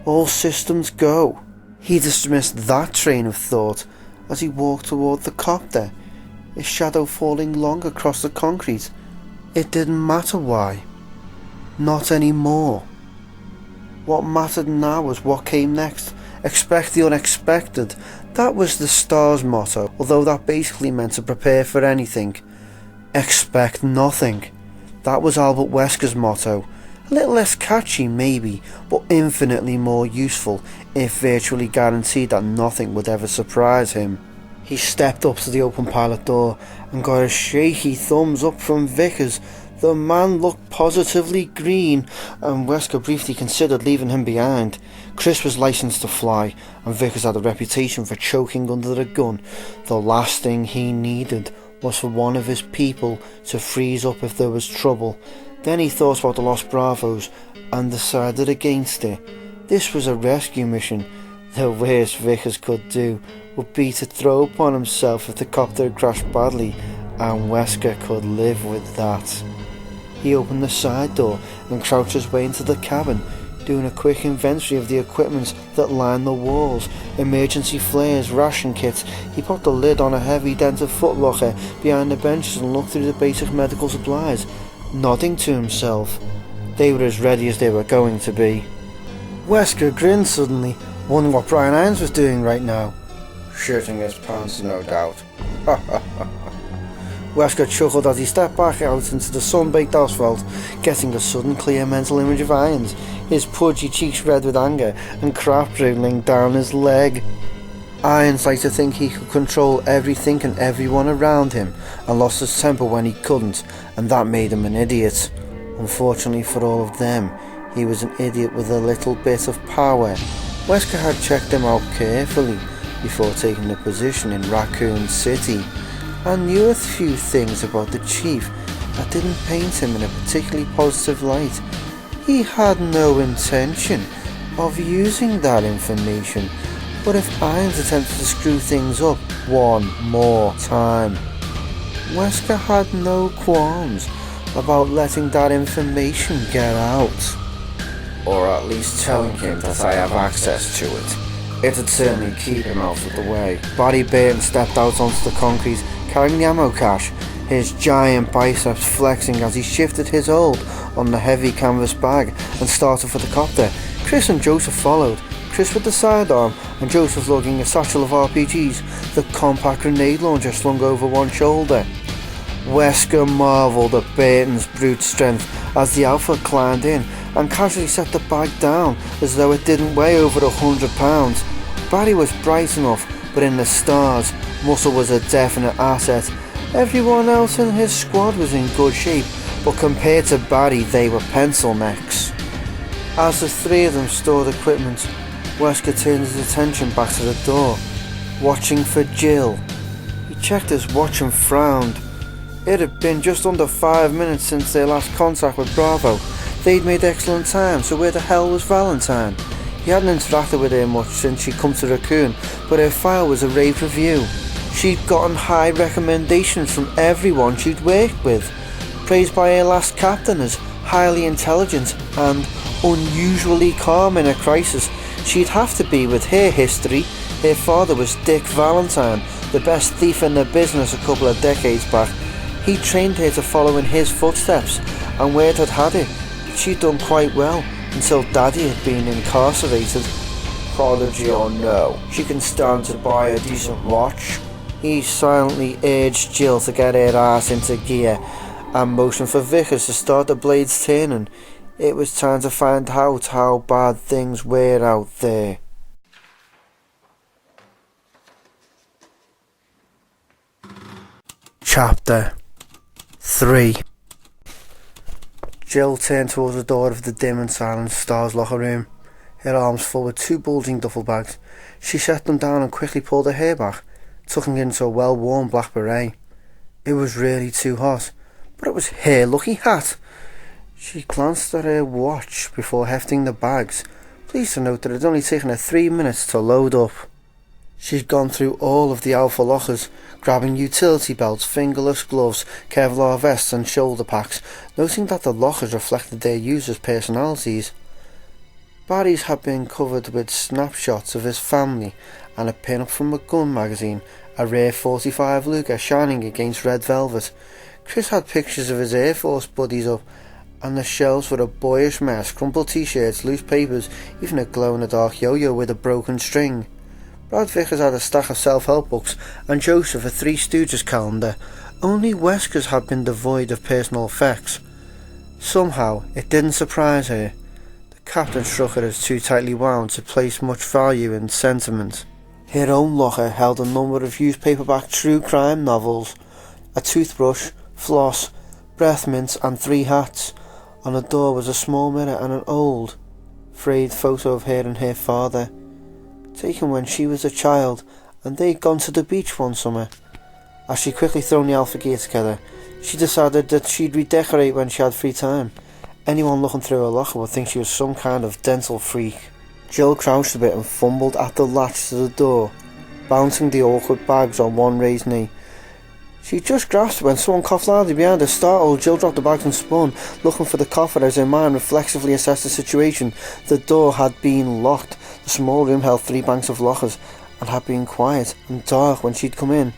All systems go. He dismissed that train of thought as he walked toward the copter, his shadow falling long across the concrete. It didn't matter why. Not anymore. What mattered now was what came next. Expect the unexpected. That was the Star's motto, although that basically meant to prepare for anything. Expect nothing. That was Albert Wesker's motto. A little less catchy maybe, but infinitely more useful if virtually guaranteed that nothing would ever surprise him. He stepped up to the open pilot door and got a shaky thumbs up from Vickers. The man looked positively green, and Wesker briefly considered leaving him behind. Chris was licensed to fly, and Vickers had a reputation for choking under the gun. The last thing he needed was for one of his people to freeze up if there was trouble. Then he thought about the lost Bravos and decided against it. This was a rescue mission. The worst Vickers could do would be to throw upon himself if the copter had crashed badly, and Wesker could live with that. He opened the side door and crouched his way into the cabin, doing a quick inventory of the equipment that lined the walls. Emergency flares, ration kits. He popped the lid on a heavy dented footlocker behind the benches and looked through the basic medical supplies, nodding to himself. They were as ready as they were going to be. Wesker grinned suddenly, wondering what Brian Irons was doing right now. Shitting his pants, no doubt. Wesker chuckled as he stepped back out into the sun-baked asphalt, getting a sudden clear mental image of Irons, his pudgy cheeks red with anger and crap dribbling down his leg. Irons liked to think he could control everything and everyone around him, and lost his temper when he couldn't, and that made him an idiot. Unfortunately for all of them, he was an idiot with a little bit of power. Wesker had checked him out carefully before taking the position in Raccoon City, and knew a few things about the chief that didn't paint him in a particularly positive light. He had no intention of using that information, but if Irons attempted to screw things up one more time, Wesker had no qualms about letting that information get out. Or at least telling him that I have access to it. It'd certainly keep him out of the way. Barry Burton stepped out onto the concrete, carrying the ammo cache, his giant biceps flexing as he shifted his hold on the heavy canvas bag and started for the copter. Chris and Joseph followed, Chris with the sidearm and Joseph lugging a satchel of RPGs, the compact grenade launcher slung over one shoulder. Wesker marvelled at Burton's brute strength as the Alpha climbed in and casually set the bag down as though it didn't weigh over 100 pounds. Barry was bright enough, but in the stars, muscle was a definite asset. Everyone else in his squad was in good shape, but compared to Barry, they were pencil necks. As the three of them stored equipment, Wesker turned his attention back to the door, watching for Jill. He checked his watch and frowned. It had been just under 5 minutes since their last contact with Bravo. They'd made excellent time, so where the hell was Valentine? He hadn't interacted with her much since she'd come to Raccoon, but her file was a rave review. She'd gotten high recommendations from everyone she'd worked with, praised by her last captain as highly intelligent and unusually calm in a crisis. She'd have to be with her history. Her father was Dick Valentine, the best thief in the business a couple of decades back. He trained her to follow in his footsteps, and word had had it that she'd done quite well until Daddy had been incarcerated. Prodigy or no, she can stand to buy a decent watch. He silently urged Jill to get her ass into gear and motioned for Vickers to start the blades turning. It was time to find out how bad things were out there. Chapter 3. Jill turned towards the door of the dim and silent Star's locker room, her arms full with 2 bulging duffel bags. She set them down and quickly pulled her hair back, tucking it into a well-worn black beret. It was really too hot, but it was her lucky hat. She glanced at her watch before hefting the bags, Please to note that it's only taken her 3 minutes to load up. She'd gone through all of the alpha lockers, grabbing utility belts, fingerless gloves, Kevlar vests and shoulder packs, noting that the lockers reflected their users' personalities. Barry's had been covered with snapshots of his family and a pin-up from a gun magazine, a rare 45 Luger shining against red velvet. Chris had pictures of his Air Force buddies up, and the shelves were a boyish mess, crumpled t-shirts, loose papers, even a glow-in-the-dark yo-yo with a broken string. Brad Vickers had a stack of self-help books, and Joseph a Three Stooges calendar. Only Wesker's had been devoid of personal effects. Somehow, it didn't surprise her. The captain struck her as too tightly wound to place much value in sentiment. Her own locker held a number of used paperback true crime novels, a toothbrush, floss, breath mints and 3 hats. On the door was a small mirror and an old, frayed photo of her and her father, taken when she was a child and they'd gone to the beach one summer. As she'd quickly thrown the alpha gear together, she decided that she'd redecorate when she had free time. Anyone looking through her locker would think she was some kind of dental freak. Jill crouched a bit and fumbled at the latch to the door, bouncing the awkward bags on one raised knee. She just grasped it when someone coughed loudly behind her. Startled, Jill dropped the bags and spun, looking for the coffer as her mind reflexively assessed the situation. The door had been locked. The small room held 3 banks of lockers and had been quiet and dark when she'd come in.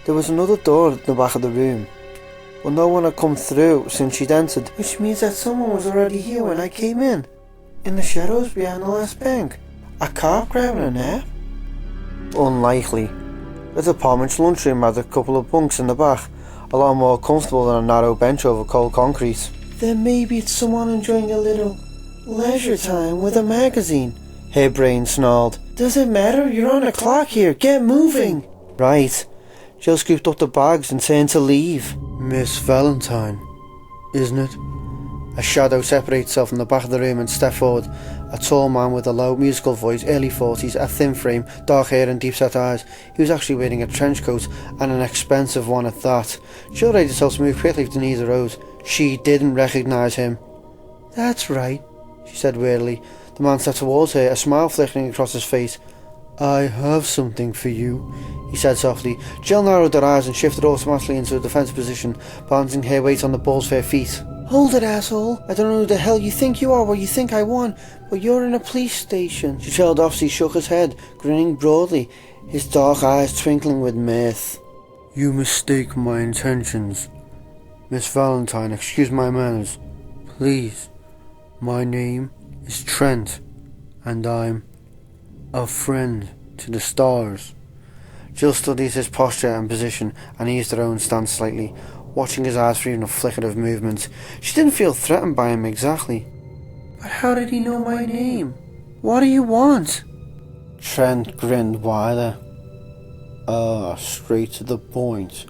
There was another door at the back of the room, but no one had come through since she'd entered, which means that someone was already here when I came in the shadows behind the last bank. A cop grabbing a nap? Unlikely. The department's lunchroom had a couple of bunks in the back, a lot more comfortable than a narrow bench over cold concrete. Then maybe it's someone enjoying a little leisure time with a magazine, her brain snarled. Does it matter? You're on a clock here. Get moving! Right. Jill scooped up the bags and turned to leave. Miss Valentine, isn't it? A shadow separated itself from the back of the room and stepped forward. A tall man with a low musical voice, early 40s, a thin frame, dark hair and deep-set eyes. He was actually wearing a trench coat, and an expensive one at that. Jill readied herself to move quickly if the need arose. She didn't recognise him. That's right, she said wearily. The man stepped towards her, a smile flickering across his face. I have something for you, he said softly. Jill narrowed her eyes and shifted automatically into a defensive position, balancing her weight on the ball's fair feet. Hold it, asshole! I don't know who the hell you think you are, what you think I want, but you're in a police station. She trailed off as he shook his head, grinning broadly, his dark eyes twinkling with mirth. You mistake my intentions. Miss Valentine, excuse my manners. Please. My name is Trent, and I'm a friend to the stars. Jill studied his posture and position, and eased her own stance slightly, watching his eyes for even a flicker of movement. She didn't feel threatened by him exactly. But how did he know my name? What do you want? Trent grinned wider. Straight to the point.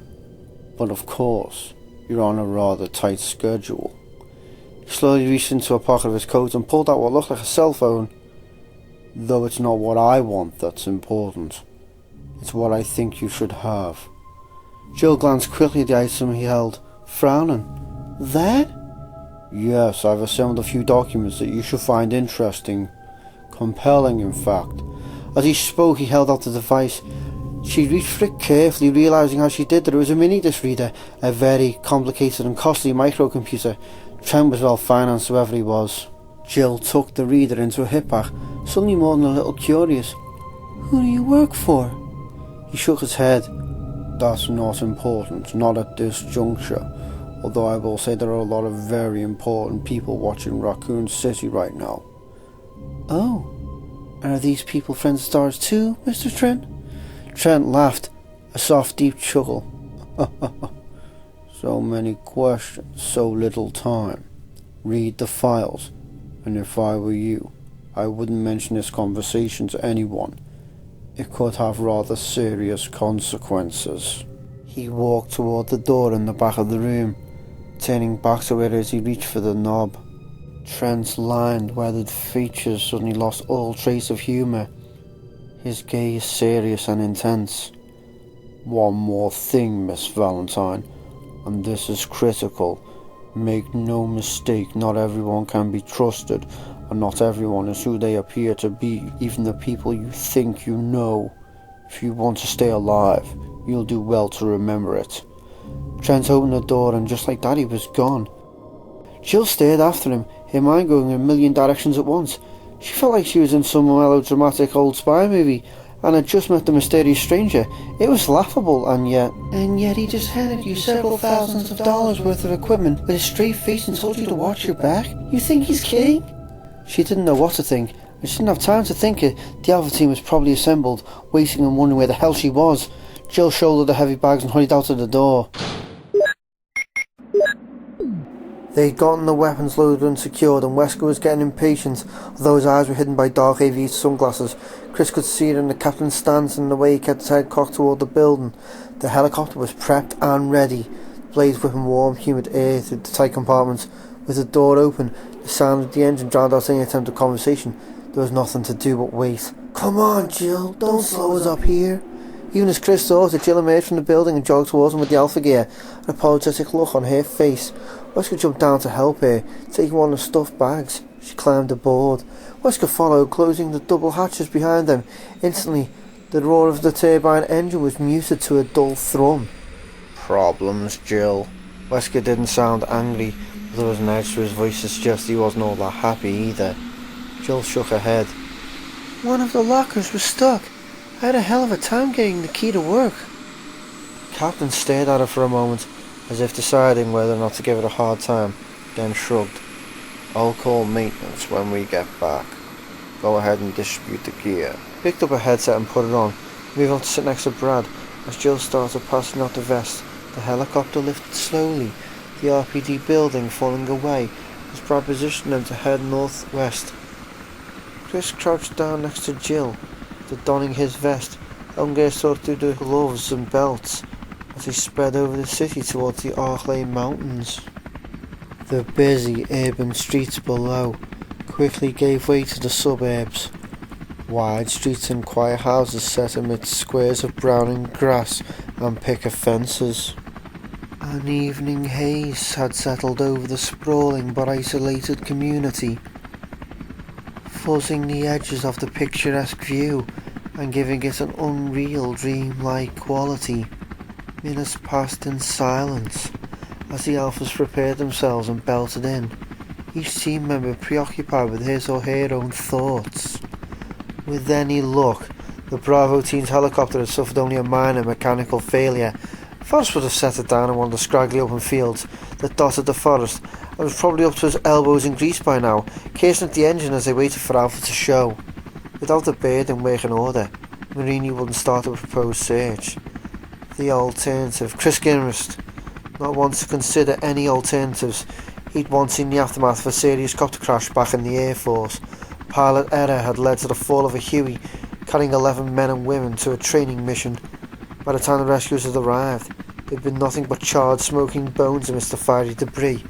But of course, you're on a rather tight schedule. He slowly reached into a pocket of his coat and pulled out what looked like a cell phone. Though it's not what I want that's important. It's what I think you should have. Jill glanced quickly at the item he held, frowning. That? Yes, I've assembled a few documents that you should find interesting. Compelling, in fact. As he spoke, he held out the device. She reached for it carefully, realising as she did that it was a mini-disc reader, a very complicated and costly microcomputer. Trent was well financed, whoever he was. Jill tucked the reader into a hip pack, suddenly more than a little curious. Who do you work for? He shook his head. That's not important, not at this juncture. Although I will say there are a lot of very important people watching Raccoon City right now. Oh, are these people friends of stars too, Mr. Trent? Trent laughed, a soft deep chuckle. So many questions, so little time. Read the files, and if I were you, I wouldn't mention this conversation to anyone. It could have rather serious consequences. He walked toward the door in the back of the room, turning back to it as he reached for the knob. Trent's lined, weathered features suddenly lost all trace of humour, his gaze serious and intense. One more thing, Miss Valentine, and this is critical. Make no mistake, not everyone can be trusted. and not everyone is who they appear to be, even the people you think you know. If you want to stay alive, you'll do well to remember it." Trent opened the door, and just like that he was gone. Jill stared after him, her mind going in a million directions at once. She felt like she was in some melodramatic old spy movie, and had just met the mysterious stranger. It was laughable, and yet he just handed you several thousands of dollars worth of equipment with a straight face and told you to watch your back? You think he's kidding? She didn't know what to think, and she didn't have time to think it. The Alpha team was probably assembled, waiting and wondering where the hell she was. Jill shouldered the heavy bags and hurried out of the door. They'd gotten the weapons loaded and secured, and Wesker was getting impatient, although his eyes were hidden by dark aviator sunglasses. Chris could see it in the captain's stance and the way he kept his head cocked toward the building. The helicopter was prepped and ready, the blades whipping warm, humid air through the tight compartments. With the door open, the sound of the engine drowned out any attempt at conversation. There was nothing to do but wait. "Come on, Jill, don't slow us up here." Even as Chris thought it, Jill emerged from the building and jogged towards him with the Alpha gear, an apologetic look on her face. Wesker jumped down to help her, taking one of the stuffed bags. She climbed aboard. Wesker followed, closing the double hatches behind them. Instantly, the roar of the turbine engine was muted to a dull thrum. "Problems, Jill?" Wesker didn't sound angry, but there was an edge to his voice to suggest he wasn't all that happy either. Jill shook her head. "One of the lockers was stuck. I had a hell of a time getting the key to work." The captain stared at her for a moment, as if deciding whether or not to give it a hard time, then shrugged. "I'll call maintenance when we get back. Go ahead and distribute the gear." He picked up a headset and put it on, moving on to sit next to Brad. As Jill started passing out the vest, the helicopter lifted slowly, the RPD building falling away as Brad positioned them to head northwest. Chris crouched down next to Jill, after donning his vest. Unger saw through the gloves and belts as he sped over the city towards the Arklay Mountains. The busy urban streets below quickly gave way to the suburbs. Wide streets and quiet houses set amidst squares of browning grass and picket fences. An evening haze had settled over the sprawling but isolated community, fuzzing the edges of the picturesque view and giving it an unreal dreamlike quality. Minutes passed in silence as the Alphas prepared themselves and belted in, each team member preoccupied with his or her own thoughts. With any luck, the Bravo team's helicopter had suffered only a minor mechanical failure. Forrest would have set it down in one of the scraggly open fields that dotted the forest, and was probably up to his elbows in grease by now, casing at the engine as they waited for Alpha to show. Without the bird in working order, Marini wouldn't start a proposed search. The alternative, Chris Ginrist, not one to consider any alternatives. He'd once seen the aftermath of a serious copter crash back in the Air Force. Pilot error had led to the fall of a Huey, carrying 11 men and women to a training mission. By the time the rescuers had arrived, there'd been nothing but charred, smoking bones amidst the fiery debris,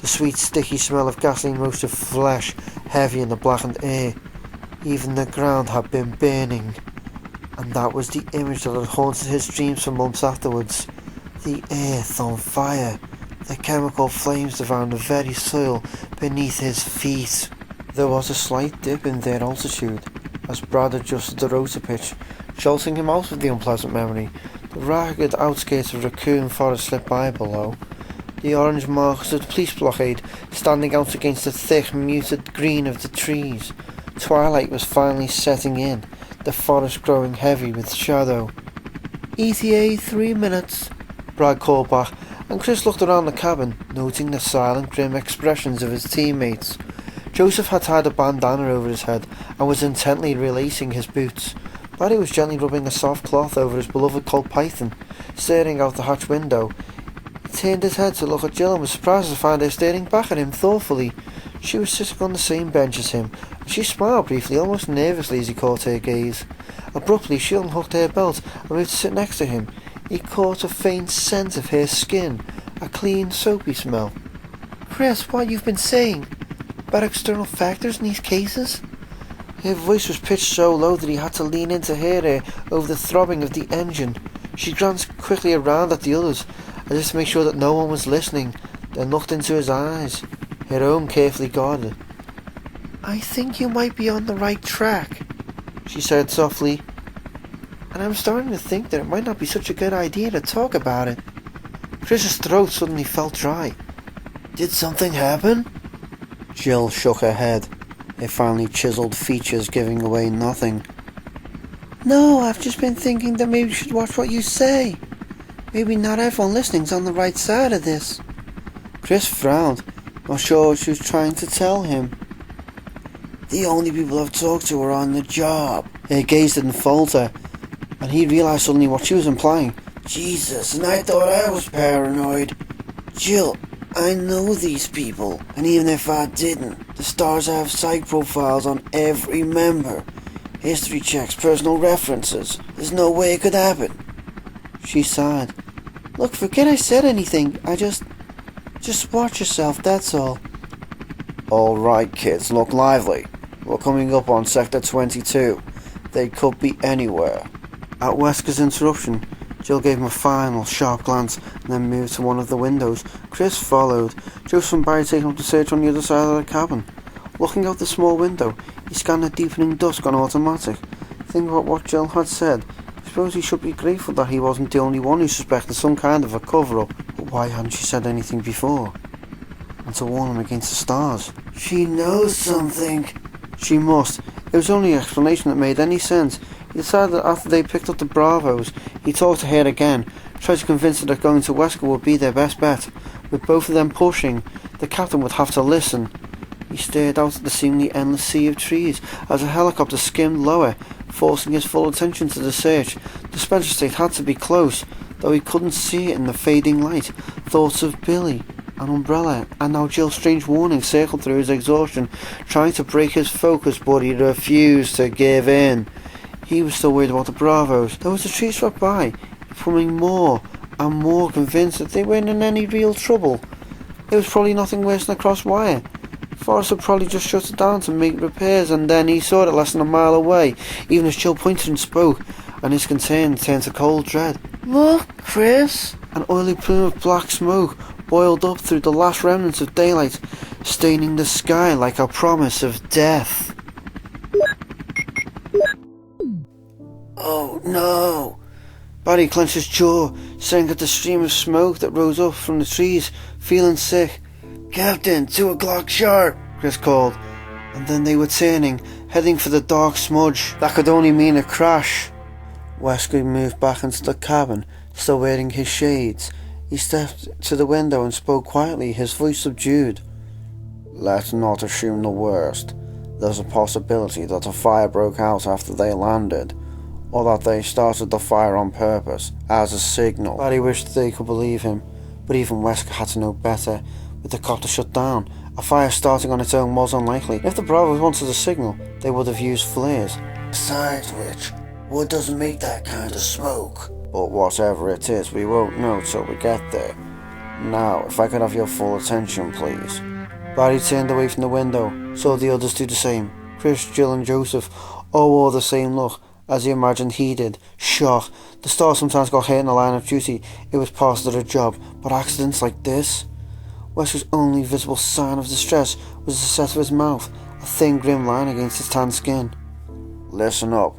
the sweet, sticky smell of gasoline-roasted flesh heavy in the blackened air. Even the ground had been burning, and that was the image that had haunted his dreams for months afterwards. The earth on fire, the chemical flames devouring the very soil beneath his feet. There was a slight dip in their altitude as Brad adjusted the rotor pitch, jolting him out of the unpleasant memory. The ragged outskirts of Raccoon forest slipped by below, the orange marks of the police blockade standing out against the thick, muted green of the trees. Twilight was finally setting in, the forest growing heavy with shadow. "ETA 3 minutes, Brad called back, and Chris looked around the cabin, noting the silent, grim expressions of his teammates. Joseph had tied a bandana over his head and was intently relacing his boots. Barry was gently rubbing a soft cloth over his beloved Colt Python, staring out the hatch window. He turned his head to look at Jill and was surprised to find her staring back at him thoughtfully. She was sitting on the same bench as him, and she smiled briefly, almost nervously as he caught her gaze. Abruptly, she unhooked her belt and moved to sit next to him. He caught a faint scent of her skin, a clean, soapy smell. "Chris, what you've been saying about external factors in these cases?" Her voice was pitched so low that he had to lean in to hear her over the throbbing of the engine. She glanced quickly around at the others, as if to make sure that no one was listening, then looked into his eyes, her own carefully guarded. I think you might be on the right track, she said softly. And I'm starting to think that it might not be such a good idea to talk about it. Chris's throat suddenly felt dry. Did something happen? Jill shook her head, her finely chiselled features giving away nothing. No, I've just been thinking that maybe you should watch what you say. Maybe not everyone listening's on the right side of this. Chris frowned, not sure what she was trying to tell him. The only people I've talked to are on the job. Her gaze didn't falter, and he realised suddenly what she was implying. Jesus, and I thought I was paranoid. Jill, I know these people, and even if I didn't, the stars have psych profiles on every member. History checks, personal references. There's no way it could happen. She sighed. Look, forget I said anything. Just watch yourself, that's all. Alright kids, look lively. We're coming up on Sector 22. They could be anywhere. At Wesker's interruption, Jill gave him a final, sharp glance and then moved to one of the windows. Chris followed, Joseph and Barry taking up the search on the other side of the cabin. Looking out the small window, he scanned the deepening dusk on automatic. Thinking about what Jill had said, I suppose he should be grateful that he wasn't the only one who suspected some kind of a cover-up. But why hadn't she said anything before? And to warn him against the stars. She knows something. She must. It was the only explanation that made any sense. He decided that after they picked up the Bravos, he talked to her again, tried to convince her that going to Wesker would be their best bet. With both of them pushing, the captain would have to listen. He stared out at the seemingly endless sea of trees as a helicopter skimmed lower, forcing his full attention to the search. The Spencer estate had to be close, though he couldn't see it in the fading light. Thoughts of Billy, an umbrella, and now Jill's strange warning circled through his exhaustion, trying to break his focus, but he refused to give in. He was still worried about the Bravos. Though as the trees swept by, becoming more and more convinced that they weren't in any real trouble. It was probably nothing worse than a crossed wire. Forrest had probably just shut it down to make repairs, and then he saw it less than a mile away, even as Jill pointed and spoke, and his concern turned to cold dread. Look, Chris! An oily plume of black smoke boiled up through the last remnants of daylight, staining the sky like a promise of death. Oh no! Barry clenched his jaw, staring at the stream of smoke that rose up from the trees, feeling sick. Captain, 2 o'clock sharp, Chris called, and then they were turning, heading for the dark smudge. That could only mean a crash. Wesker moved back into the cabin, still wearing his shades. He stepped to the window and spoke quietly, his voice subdued. Let's not assume the worst. There's a possibility that a fire broke out after they landed, or that they started the fire on purpose, as a signal. Barry wished they could believe him, but even Wesker had to know better. With the copter shut down, a fire starting on its own was unlikely. If the Bravos wanted a signal, they would have used flares. Besides which, wood doesn't make that kind of smoke. But whatever it is, we won't know till we get there. Now, if I could have your full attention, please. Barry turned away from the window, saw the others do the same. Chris, Jill and Joseph all wore the same look, as he imagined he did. Shock. The stars sometimes got hurt in the line of duty. It was part of their job. But accidents like this? Wesker's only visible sign of distress was the set of his mouth, a thin grim line against his tan skin. Listen up.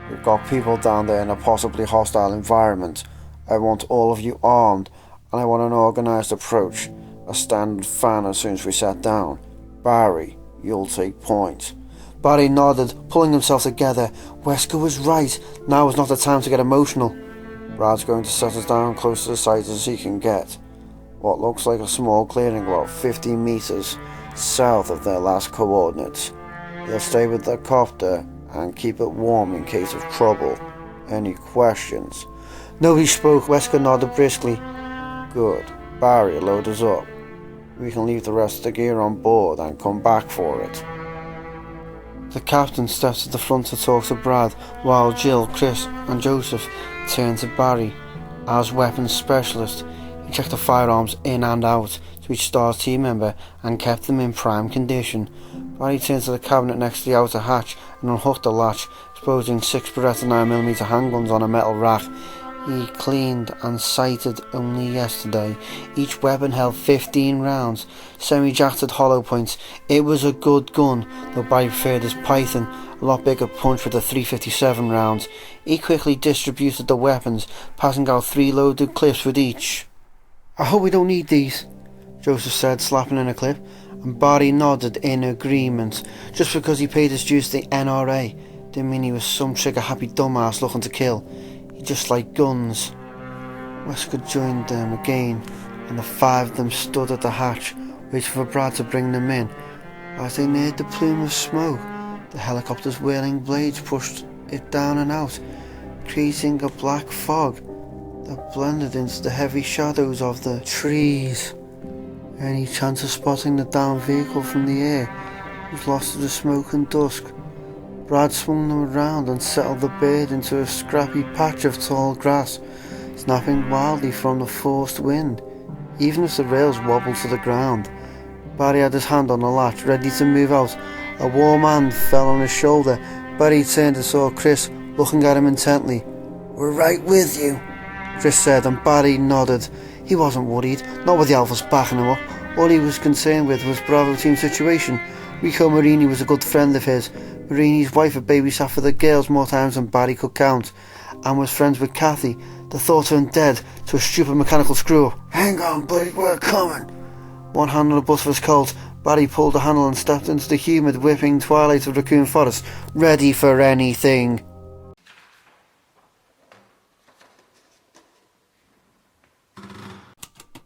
We've got people down there in a possibly hostile environment. I want all of you armed, and I want an organised approach. A standard fan as soon as we sat down. Barry, you'll take point. Barry nodded, pulling himself together. Wesker was right. Now was not the time to get emotional. Brad's going to set us down close to the site as he can get. What looks like a small clearing about 50 metres south of their last coordinates. He'll stay with the copter and keep it warm in case of trouble. Any questions? Nobody spoke. Wesker nodded briskly. Good. Barry, load us up. We can leave the rest of the gear on board and come back for it. The captain stepped to the front to talk to Brad, while Jill, Chris and Joseph turned to Barry. As weapons specialist, he checked the firearms in and out to each STARS team member and kept them in prime condition. Barry turned to the cabinet next to the outer hatch and unhooked the latch, exposing 6 Beretta 9mm handguns on a metal rack. he cleaned and sighted only yesterday. Each weapon held 15 rounds, semi-jacketed hollow points. It was a good gun, though Barry preferred his Python, a lot bigger punch with the 357 rounds. He quickly distributed the weapons, passing out 3 loaded clips with each. "I hope we don't need these," Joseph said, slapping in a clip, and Barry nodded in agreement. Just because he paid his dues to the NRA didn't mean he was some trigger-happy dumbass looking to kill. He just liked guns. Wesker joined them again, and the 5 of them stood at the hatch, waiting for Brad to bring them in. As they neared the plume of smoke, the helicopter's whirling blades pushed it down and out, creating a black fog that blended into the heavy shadows of the trees. Any chance of spotting the downed vehicle from the air was lost to the smoke and dusk. Brad swung them around and settled the bird into a scrappy patch of tall grass, snapping wildly from the forced wind, even as the rails wobbled to the ground. Barry had his hand on the latch, ready to move out. A warm hand fell on his shoulder. Barry turned and saw Chris, looking at him intently. "We're right with you," Chris said, and Barry nodded. He wasn't worried, not with the Alphas backing him up. All he was concerned with was Bravo Team's situation. Rico Marini was a good friend of his. Marini's wife had babysat for the girls more times than Barry could count, and was friends with Kathy. The thought of him dead to a stupid mechanical screw-up. "Hang on, buddy, we're coming." One hand on the butt of his Colt, Barry pulled the handle and stepped into the humid, whipping twilight of Raccoon Forest, ready for anything.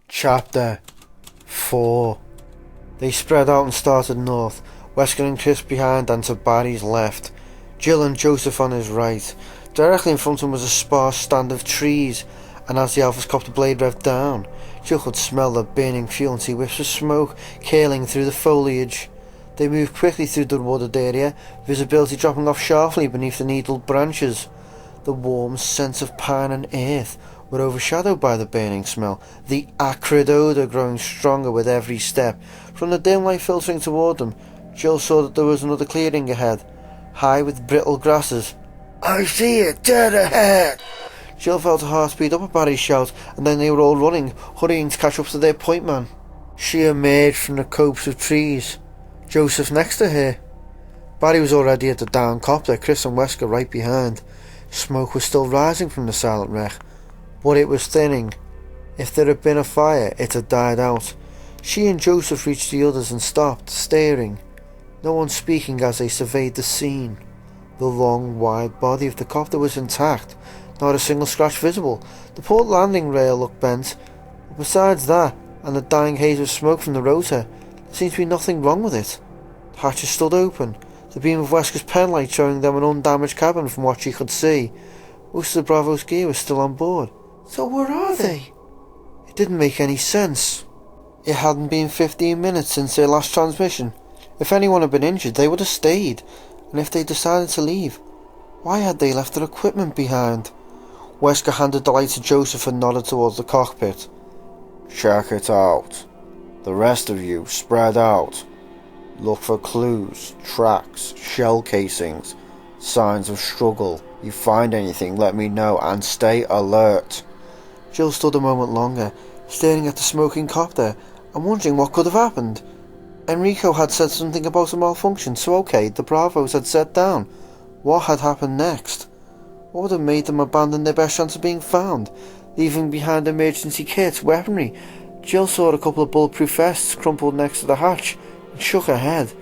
Chapter 4. They spread out and started north, Wesker and Chris behind and to Barry's left, Jill and Joseph on his right. Directly in front of him was a sparse stand of trees, and as the Alphas copped the blade revved down, Jill could smell the burning fuel and see whiffs of smoke curling through the foliage. They moved quickly through the wooded area, visibility dropping off sharply beneath the needled branches. The warm scents of pine and earth were overshadowed by the burning smell, the acrid odour growing stronger with every step. From the dim light filtering toward them, Jill saw that there was another clearing ahead, high with brittle grasses. "I see it, dead ahead!" Jill felt her heart speed up at Barry's shout, and then they were all running, hurrying to catch up to their point man. She emerged from the copse of trees, Joseph next to her. Barry was already at the down copter, Chris and Wesker right behind. Smoke was still rising from the silent wreck, but it was thinning. If there had been a fire, it had died out. She and Joseph reached the others and stopped, staring, no one speaking as they surveyed the scene. The long, wide body of the copter was intact, not a single scratch visible. The port landing rail looked bent, but besides that, and the dying haze of smoke from the rotor, there seemed to be nothing wrong with it. The hatches stood open, the beam of Wesker's penlight showing them an undamaged cabin from what she could see. Most of the Bravo's gear was still on board. So where are they? It didn't make any sense. It hadn't been 15 minutes since their last transmission. If anyone had been injured, they would have stayed, and if they decided to leave, why had they left their equipment behind? Wesker handed the light to Joseph and nodded towards the cockpit. "Check it out. The rest of you, spread out. Look for clues, tracks, shell casings, signs of struggle. You find anything, let me know, and stay alert." Jill stood a moment longer, staring at the smoking copter and wondering what could have happened. Enrico had said something about a malfunction, so okay, the Bravos had set down. What had happened next? What would have made them abandon their best chance of being found, leaving behind emergency kits, weaponry? Jill saw a couple of bulletproof vests crumpled next to the hatch and shook her head,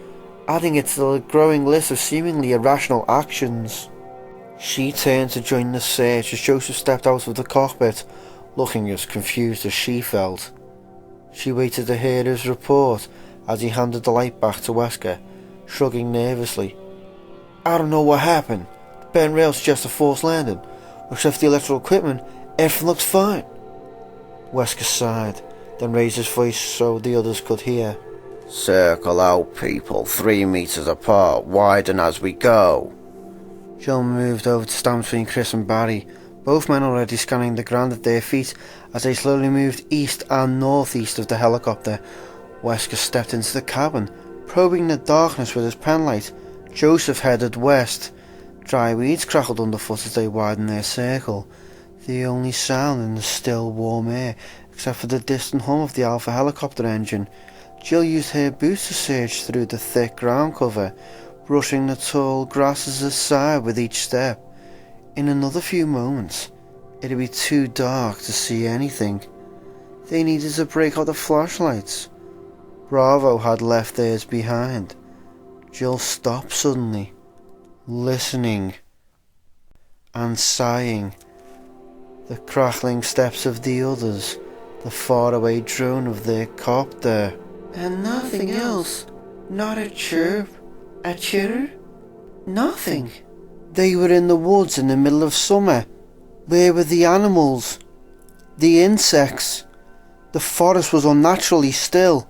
adding it to the growing list of seemingly irrational actions. She turned to join the search as Joseph stepped out of the cockpit, looking as confused as she felt. She waited to hear his report as he handed the light back to Wesker, shrugging nervously. "I don't know what happened. The bent rail suggests a forced landing. Except for the electrical equipment, everything looks fine." Wesker sighed, then raised his voice so the others could hear. "Circle out, people, 3 meters apart, widen as we go." Jill moved over to stand between Chris and Barry, both men already scanning the ground at their feet as they slowly moved east and northeast of the helicopter. Wesker stepped into the cabin, probing the darkness with his penlight. Joseph headed west. Dry weeds crackled underfoot as they widened their circle. The only sound in the still, warm air, except for the distant hum of the Alpha helicopter engine. Jill used her boots to search through the thick ground cover, brushing the tall grasses aside with each step. In another few moments, it'd be too dark to see anything. They needed to break out the flashlights. Bravo had left theirs behind. Jill stopped suddenly, listening and sighing. The crackling steps of the others, the faraway drone of their copter. And nothing else. Not a chirp, a chitter, nothing. They were in the woods in the middle of summer. Where were the animals? The insects? The forest was unnaturally still.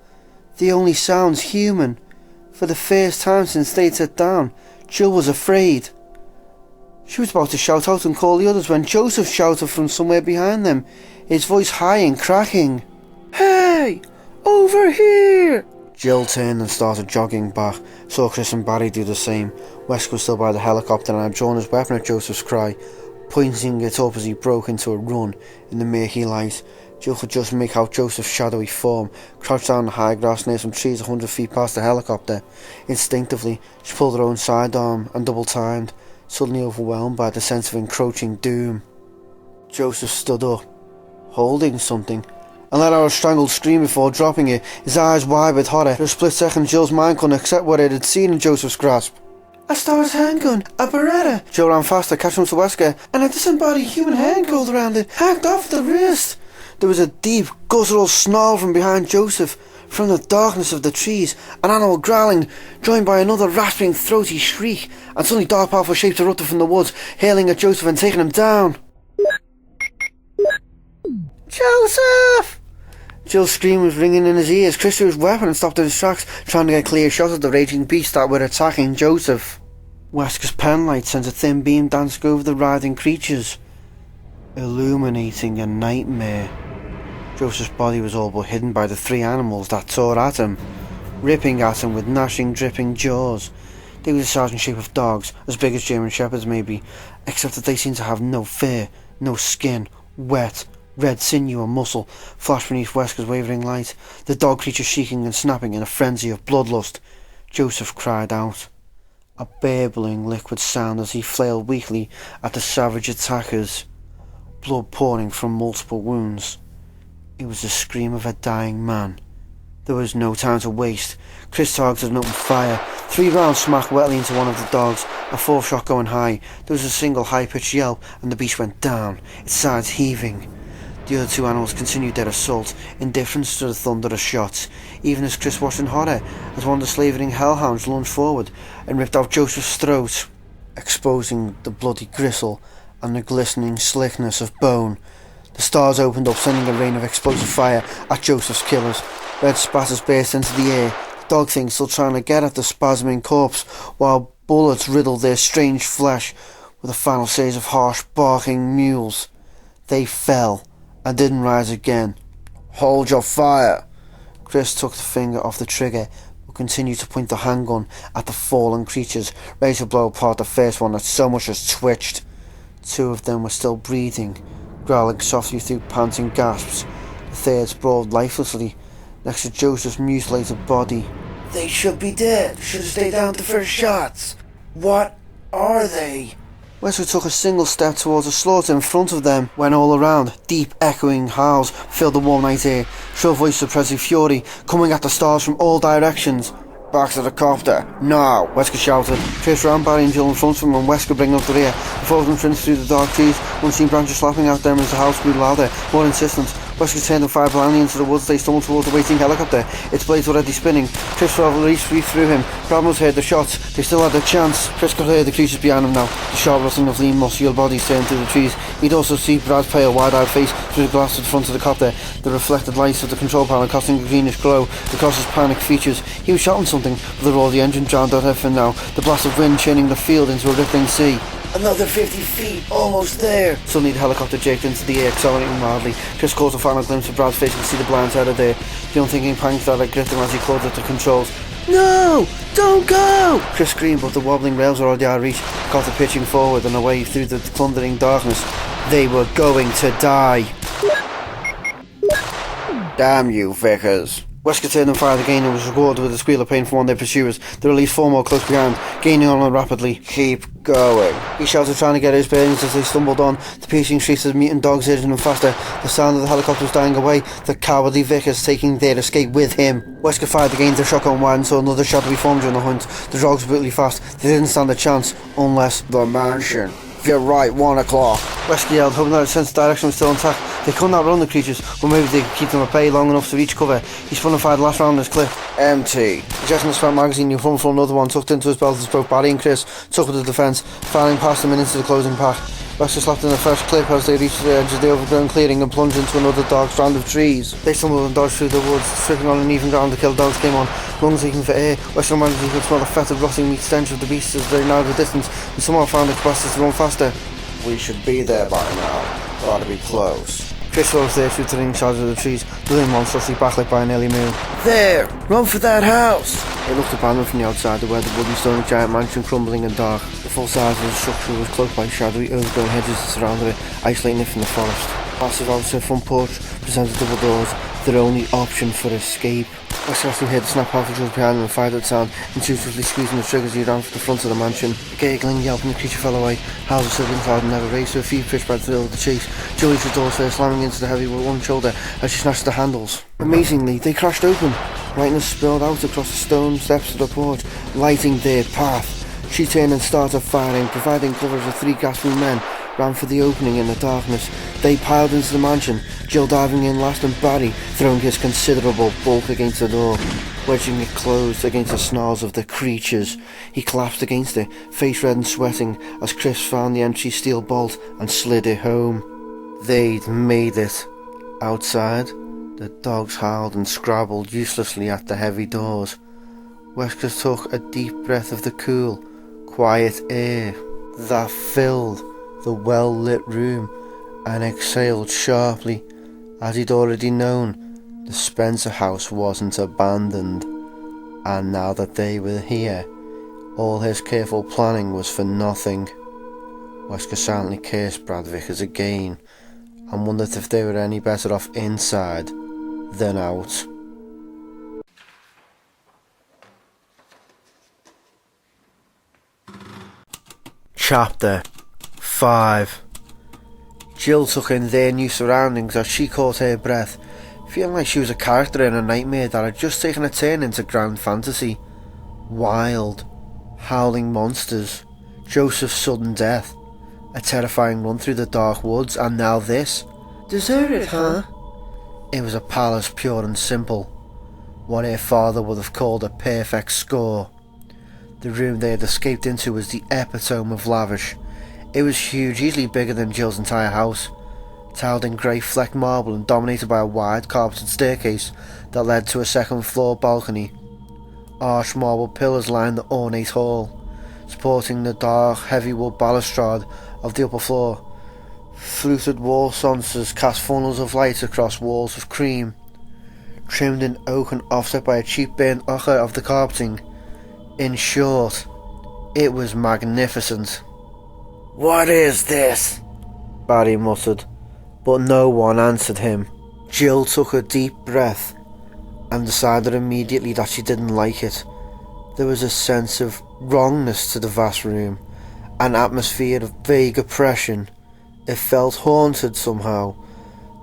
The only sounds human. For the first time since they'd sat down, Jill was afraid. She was about to shout out and call the others when Joseph shouted from somewhere behind them, his voice high and cracking. "Hey! Over here!" Jill turned and started jogging back, saw Chris and Barry do the same. Wesker was still by the helicopter and had drawn his weapon at Joseph's cry, pointing it up as he broke into a run in the murky light. Jill could just make out Joseph's shadowy form, crouched down in the high grass near some trees 100 feet past the helicopter. Instinctively, she pulled her own sidearm and double-timed, suddenly overwhelmed by the sense of encroaching doom. Joseph stood up, holding something, and let out a strangled scream before dropping it, his eyes wide with horror. For a split second, Jill's mind couldn't accept what it had seen in Joseph's grasp. "A Star's handgun, a Beretta!" Jill ran faster, catching up to Wesker, and a disembodied human hand curled around it, hacked off the wrist. There was a deep, guttural snarl from behind Joseph. From the darkness of the trees, an animal growling, joined by another rasping, throaty shriek, and suddenly dark, powerful shapes erupted from the woods, hailing at Joseph and taking him down. "Joseph!" Jill's scream was ringing in his ears. Chris threw his weapon and stopped in his tracks, trying to get clear shots of the raging beasts that were attacking Joseph. Wesker's penlight sent a thin beam dancing over the writhing creatures, illuminating a nightmare. Joseph's body was all but hidden by the three animals that tore at him, ripping at him with gnashing, dripping jaws. They were the size and shape of dogs, as big as German shepherds maybe, except that they seemed to have no fur, no skin, wet, red sinew and muscle flashed beneath Wesker's wavering light, the dog creature shrieking and snapping in a frenzy of bloodlust. Joseph cried out, a burbling liquid sound as he flailed weakly at the savage attackers, blood pouring from multiple wounds. It was the scream of a dying man. There was no time to waste. Chris targeted and opened fire. 3 rounds smacked wetly into one of the dogs, a 4th shot going high. There was a single high-pitched yelp, and the beast went down, its sides heaving. The other 2 animals continued their assault, indifferent to the thunderous shots, even as Chris watched in horror as one of the slavering hellhounds lunged forward and ripped out Joseph's throat, exposing the bloody gristle and the glistening slickness of bone. The stars opened up, sending a rain of explosive fire at Joseph's killers. Red spatters burst into the air, the dog things still trying to get at the spasming corpse, while bullets riddled their strange flesh with a final series of harsh, barking mules. They fell, and didn't rise again. "Hold your fire!" Chris took the finger off the trigger, but continued to point the handgun at the fallen creatures, ready to blow apart the first one that so much as twitched. 2 of them were still breathing, growling softly through panting gasps. The 3rd sprawled lifelessly next to Joseph's mutilated body. "They should be dead. Should have stayed down the first shots. What are they?" Wesker took a single step towards the slaughter in front of them, when all around, deep echoing howls filled the warm night air, shrill voices of Presley Fury coming at the stars from all directions. "Back to the copter, now!" Wesker shouted. Chris ran Barry and Jill in front of him and Wesker bringing up the rear. The 4 of them sprinted through the dark trees, unseen branches slapping at them as the house grew louder, more insistent. Wesker turned and fired blindly into the woods. They stumbled towards the waiting helicopter, its blades already spinning. Chris released through him. Brambles heard the shots. They still had a chance. Chris could hear the creatures behind him now, the sharp rustling of lean, muscular bodies tearing through the trees. He'd also see Brad's pale, wide-eyed face through the glass at the front of the copter, the reflected lights of the control panel casting a greenish glow across his panicked features. He was shouting something, but the roar of the engine drowned out everything now, the blast of wind churning the field into a rippling sea. "Another 50 feet, almost there!" Suddenly the helicopter jerked into the air, accelerating wildly. Chris caught a final glimpse of Brad's face and could see the blind side of there, the unthinking pangs that had gripped him as he clawed at the controls. "No! Don't go!" Chris screamed, but the wobbling rails were already out of reach, the copter pitching forward and away through the thundering darkness. They were going to die. Damn you, Vickers. Wesker turned and fired again and was rewarded with a squeal of pain from one of their pursuers. They released 4 more close behind, gaining on them rapidly. Keep going, he shouted, trying to get his bearings as they stumbled on. The piercing shrieks of the mutant dogs urging them faster. The sound of the helicopter was dying away, the cowardly Vickers taking their escape with him. Wesker fired again, their shotgun wide, and saw another shadowy form during the hunt. The dogs were brutally fast. They didn't stand a chance, unless the mansion. You're right, 1 o'clock. Wesker yelled, hoping that his sense of direction was still intact. They couldn't outrun the creatures, but maybe they could keep them at bay long enough to reach cover. He spun and fired the last round in his clip. Empty. Ejecting the scrap magazine, he flung for another one, tucked into his belt as both Barry and Chris took to the defence, firing past them and into the closing pack. Wesker slapped in the first clip as they reached the edge of the overgrown clearing and plunged into another dark strand of trees. They stumbled and dodged through the woods, stripping on uneven ground. The killed dogs came on, lungs aching for air. Wesker managed he could smell the fetid, rotting meat stench of the beasts as they narrowed the distance, and somehow found the capacity to run faster. We should be there by now. Gotta be close. Chris rose there through the ring shadows of the trees, looming monstrously backlit by an early moon. There! Run for that house! It looked abandoned from the outside, the weathered wooden stone giant mansion crumbling and dark. The full size of the structure was cloaked by shadowy overgrown hedges that surrounded it, isolating it from the forest. Massive outside front porch presented double doors, their only option for escape. Wesker heard the snap cartridges behind him and fired at the sound, intuitively squeezing the triggers he ran for the front of the mansion. A gurgling yelp and the creature fell away. Howls of sibilance loud and never raised to a few pitched by the thrill of the chase. Julie shut doors first, slamming into the heavy with one shoulder as she snatched the handles. Amazingly, they crashed open. Brightness spilled out across the stone steps of the porch, lighting their path. She turned and started firing, providing cover as the 3 gasping men ran for the opening in the darkness. They piled into the mansion, Jill diving in last and Barry throwing his considerable bulk against the door, wedging it closed against the snarls of the creatures. He collapsed against it, face red and sweating, as Chris found the empty steel bolt and slid it home. They'd made it. Outside, the dogs howled and scrabbled uselessly at the heavy doors. Wesker took a deep breath of the cool, quiet air that filled the well-lit room and exhaled sharply, as he'd already known. The Spencer house wasn't abandoned, and now that they were here, all his careful planning was for nothing. Wesker silently cursed Brad Vickers again, and wondered if they were any better off inside than out. Chapter 5. Jill took in their new surroundings as she caught her breath, feeling like she was a character in a nightmare that had just taken a turn into grand fantasy. Wild, howling monsters, Joseph's sudden death, a terrifying run through the dark woods, and now this. Deserted, huh? It was a palace pure and simple, what her father would have called a perfect score. The room they had escaped into was the epitome of lavish. It was huge, easily bigger than Jill's entire house, tiled in grey flecked marble and dominated by a wide carpeted staircase that led to a second floor balcony. Arched marble pillars lined the ornate hall, supporting the dark heavy wood balustrade of the upper floor. Fluted wall sconces cast funnels of light across walls of cream, trimmed in oak and offset by a cheap burnt ochre of the carpeting. In short, it was magnificent. "What is this?" Barry muttered, but no one answered him. Jill took a deep breath and decided immediately that she didn't like it. There was a sense of wrongness to the vast room, an atmosphere of vague oppression. It felt haunted somehow,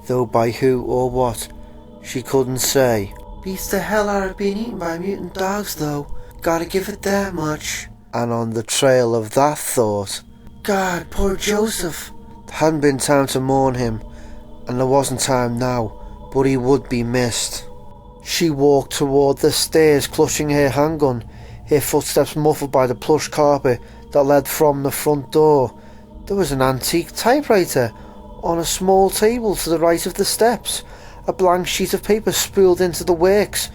though by who or what, she couldn't say. "Beats the hell out of being eaten by mutant dogs though, gotta give it that much." And on the trail of that thought, God, poor Joseph. There hadn't been time to mourn him, and there wasn't time now, but he would be missed. She walked toward the stairs, clutching her handgun, her footsteps muffled by the plush carpet that led from the front door. There was an antique typewriter on a small table to the right of the steps, a blank sheet of paper spooled into the works,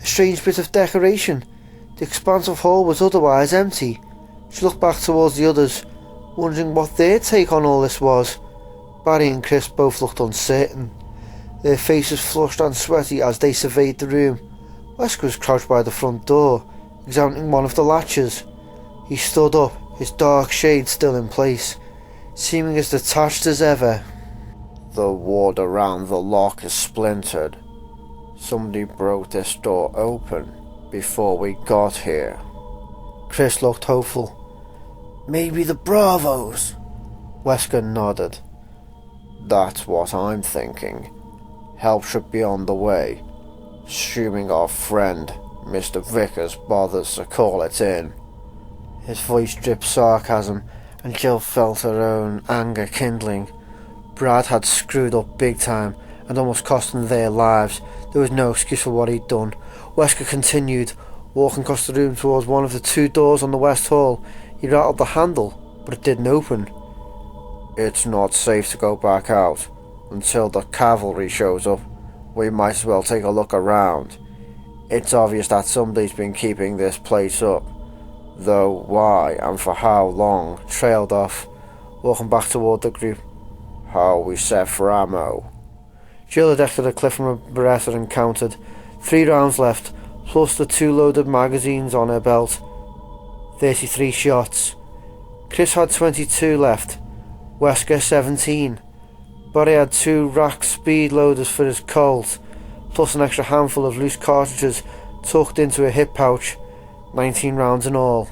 a strange bit of decoration. The expansive hall was otherwise empty. She looked back towards the others, wondering what their take on all this was. Barry and Chris both looked uncertain, their faces flushed and sweaty as they surveyed the room. Wesker was crouched by the front door, examining one of the latches. He stood up, his dark shade still in place. seeming as detached as ever. The wood around the lock is splintered. Somebody broke this door open before we got here. Chris looked hopeful. Maybe the Bravos? Wesker nodded. That's what I'm thinking. Help should be on the way, assuming our friend, Mr. Vickers, bothers to call it in. His voice dripped sarcasm, and Jill felt her own anger kindling. Brad had screwed up big time, and almost cost them their lives. There was no excuse for what he'd done. Wesker continued, walking across the room towards one of the two doors on the west hall. He rattled the handle, but it didn't open. It's not safe to go back out. Until the cavalry shows up, we might as well take a look around. It's obvious that somebody's been keeping this place up, though why and for how long. Trailed off, walking back toward the group. How are we set for ammo? Jill had exited a clip from a Beretta and counted. 3 rounds left, plus the 2 loaded magazines on her belt. 33 shots. Chris had 22 left. Wesker 17. Barry had 2 rack speed loaders for his Colt, plus an extra handful of loose cartridges tucked into a hip pouch. 19 rounds in all.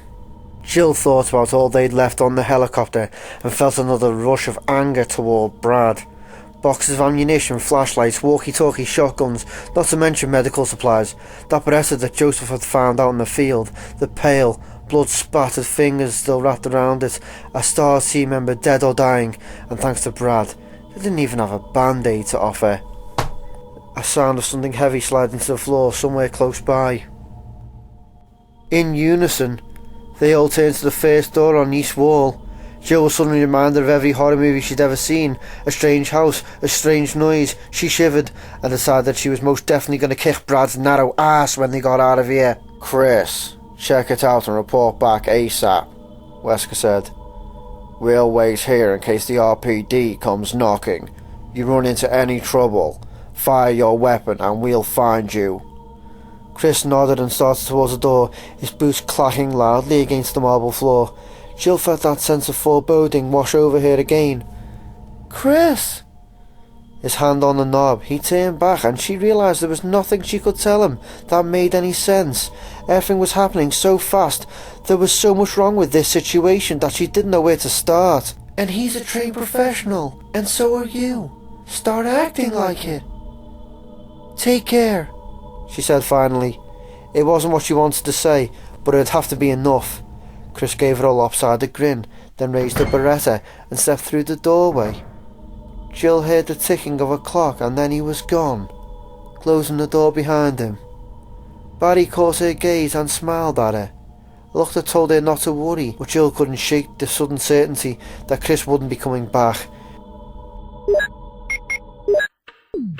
Jill thought about all they'd left on the helicopter and felt another rush of anger toward Brad. Boxes of ammunition, flashlights, walkie-talkie shotguns, not to mention medical supplies. That Beretta that Joseph had found out in the field, the pale, blood-spattered fingers still wrapped around it, a STARS team member dead or dying, and thanks to Brad, they didn't even have a band-aid to offer. A sound of something heavy sliding to the floor somewhere close by. In unison, they all turned to the first door on the east wall. Jill was suddenly reminded of every horror movie she'd ever seen. A strange house, a strange noise. She shivered and decided that she was most definitely going to kick Brad's narrow ass when they got out of here. Chris, check it out and report back ASAP, Wesker said. We'll wait here in case the RPD comes knocking. You run into any trouble, fire your weapon and we'll find you. Chris nodded and started towards the door, his boots clacking loudly against the marble floor. Jill felt that sense of foreboding wash over her again. Chris! His hand on the knob, he turned back and she realised there was nothing she could tell him that made any sense. Everything was happening so fast. There was so much wrong with this situation that she didn't know where to start. And he's a trained professional, and so are you. Start acting like it. Take care, she said finally. It wasn't what she wanted to say, but it'd have to be enough. Chris gave her a lopsided grin, then raised the Beretta and stepped through the doorway. Jill heard the ticking of a clock and then he was gone, closing the door behind him. Barry caught her gaze and smiled at her. A look that told her not to worry, but Jill couldn't shake the sudden certainty that Chris wouldn't be coming back.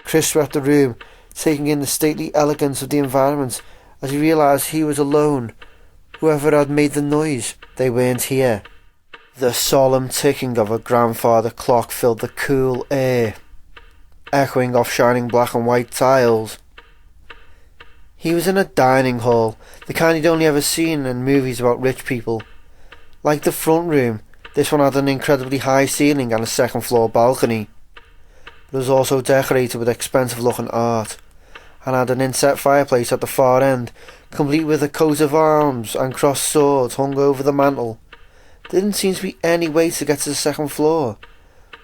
Chris swept the room, taking in the stately elegance of the environment as he realised he was alone. Whoever had made the noise, they weren't here. The solemn ticking of a grandfather clock filled the cool air, echoing off shining black and white tiles. He was in a dining hall, the kind he'd only ever seen in movies about rich people. Like the front room, this one had an incredibly high ceiling and a second floor balcony. It was also decorated with expensive looking art, and had an inset fireplace at the far end, complete with a coat of arms and crossed swords hung over the mantel. There didn't seem to be any way to get to the second floor,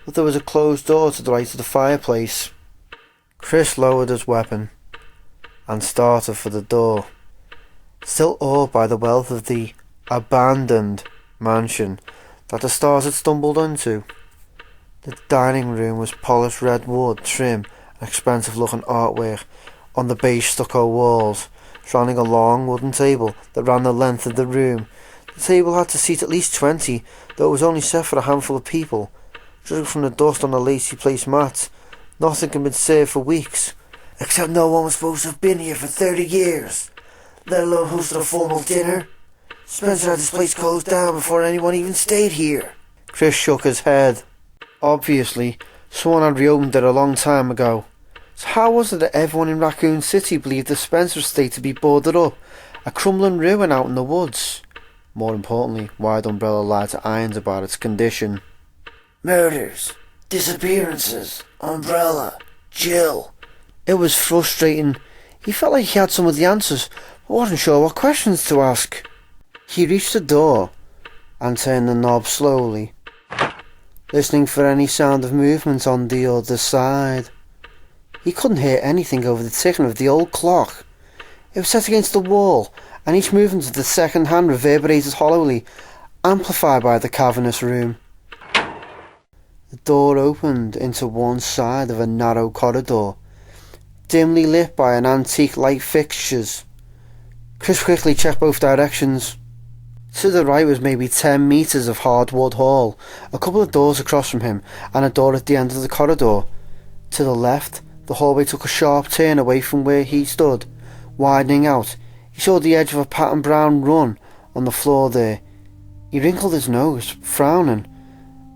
but there was a closed door to the right of the fireplace. Chris lowered his weapon and started for the door, still awed by the wealth of the abandoned mansion that the stars had stumbled into. The dining room was polished red wood trim and expensive looking artwork on the beige stucco walls, surrounding a long wooden table that ran the length of the room. The table had to seat at least 20, though it was only set for a handful of people. Judging from the dust on the lacy place mats, nothing had been served for weeks. Except no one was supposed to have been here for 30 years, let alone hosted a formal dinner. Spencer had this place closed down before anyone even stayed here. Chris shook his head. Obviously, someone had reopened it a long time ago. So how was it that everyone in Raccoon City believed the Spencer estate to be boarded up, a crumbling ruin out in the woods? More importantly, why had Umbrella lied to Irons about its condition? Murders, disappearances, umbrella, Jill. It was frustrating. He felt like he had some of the answers, but wasn't sure what questions to ask. He reached the door and turned the knob slowly, listening for any sound of movement on the other side. He couldn't hear anything over the ticking of the old clock. It was set against the wall, and each movement of the second hand reverberated hollowly, amplified by the cavernous room. The door opened into one side of a narrow corridor, dimly lit by an antique light fixtures. Chris quickly checked both directions. To the right was maybe 10 metres of hardwood hall, a couple of doors across from him, and a door at the end of the corridor. To the left, the hallway took a sharp turn away from where he stood, widening out. He saw the edge of a patterned brown run on the floor there. He wrinkled his nose, frowning.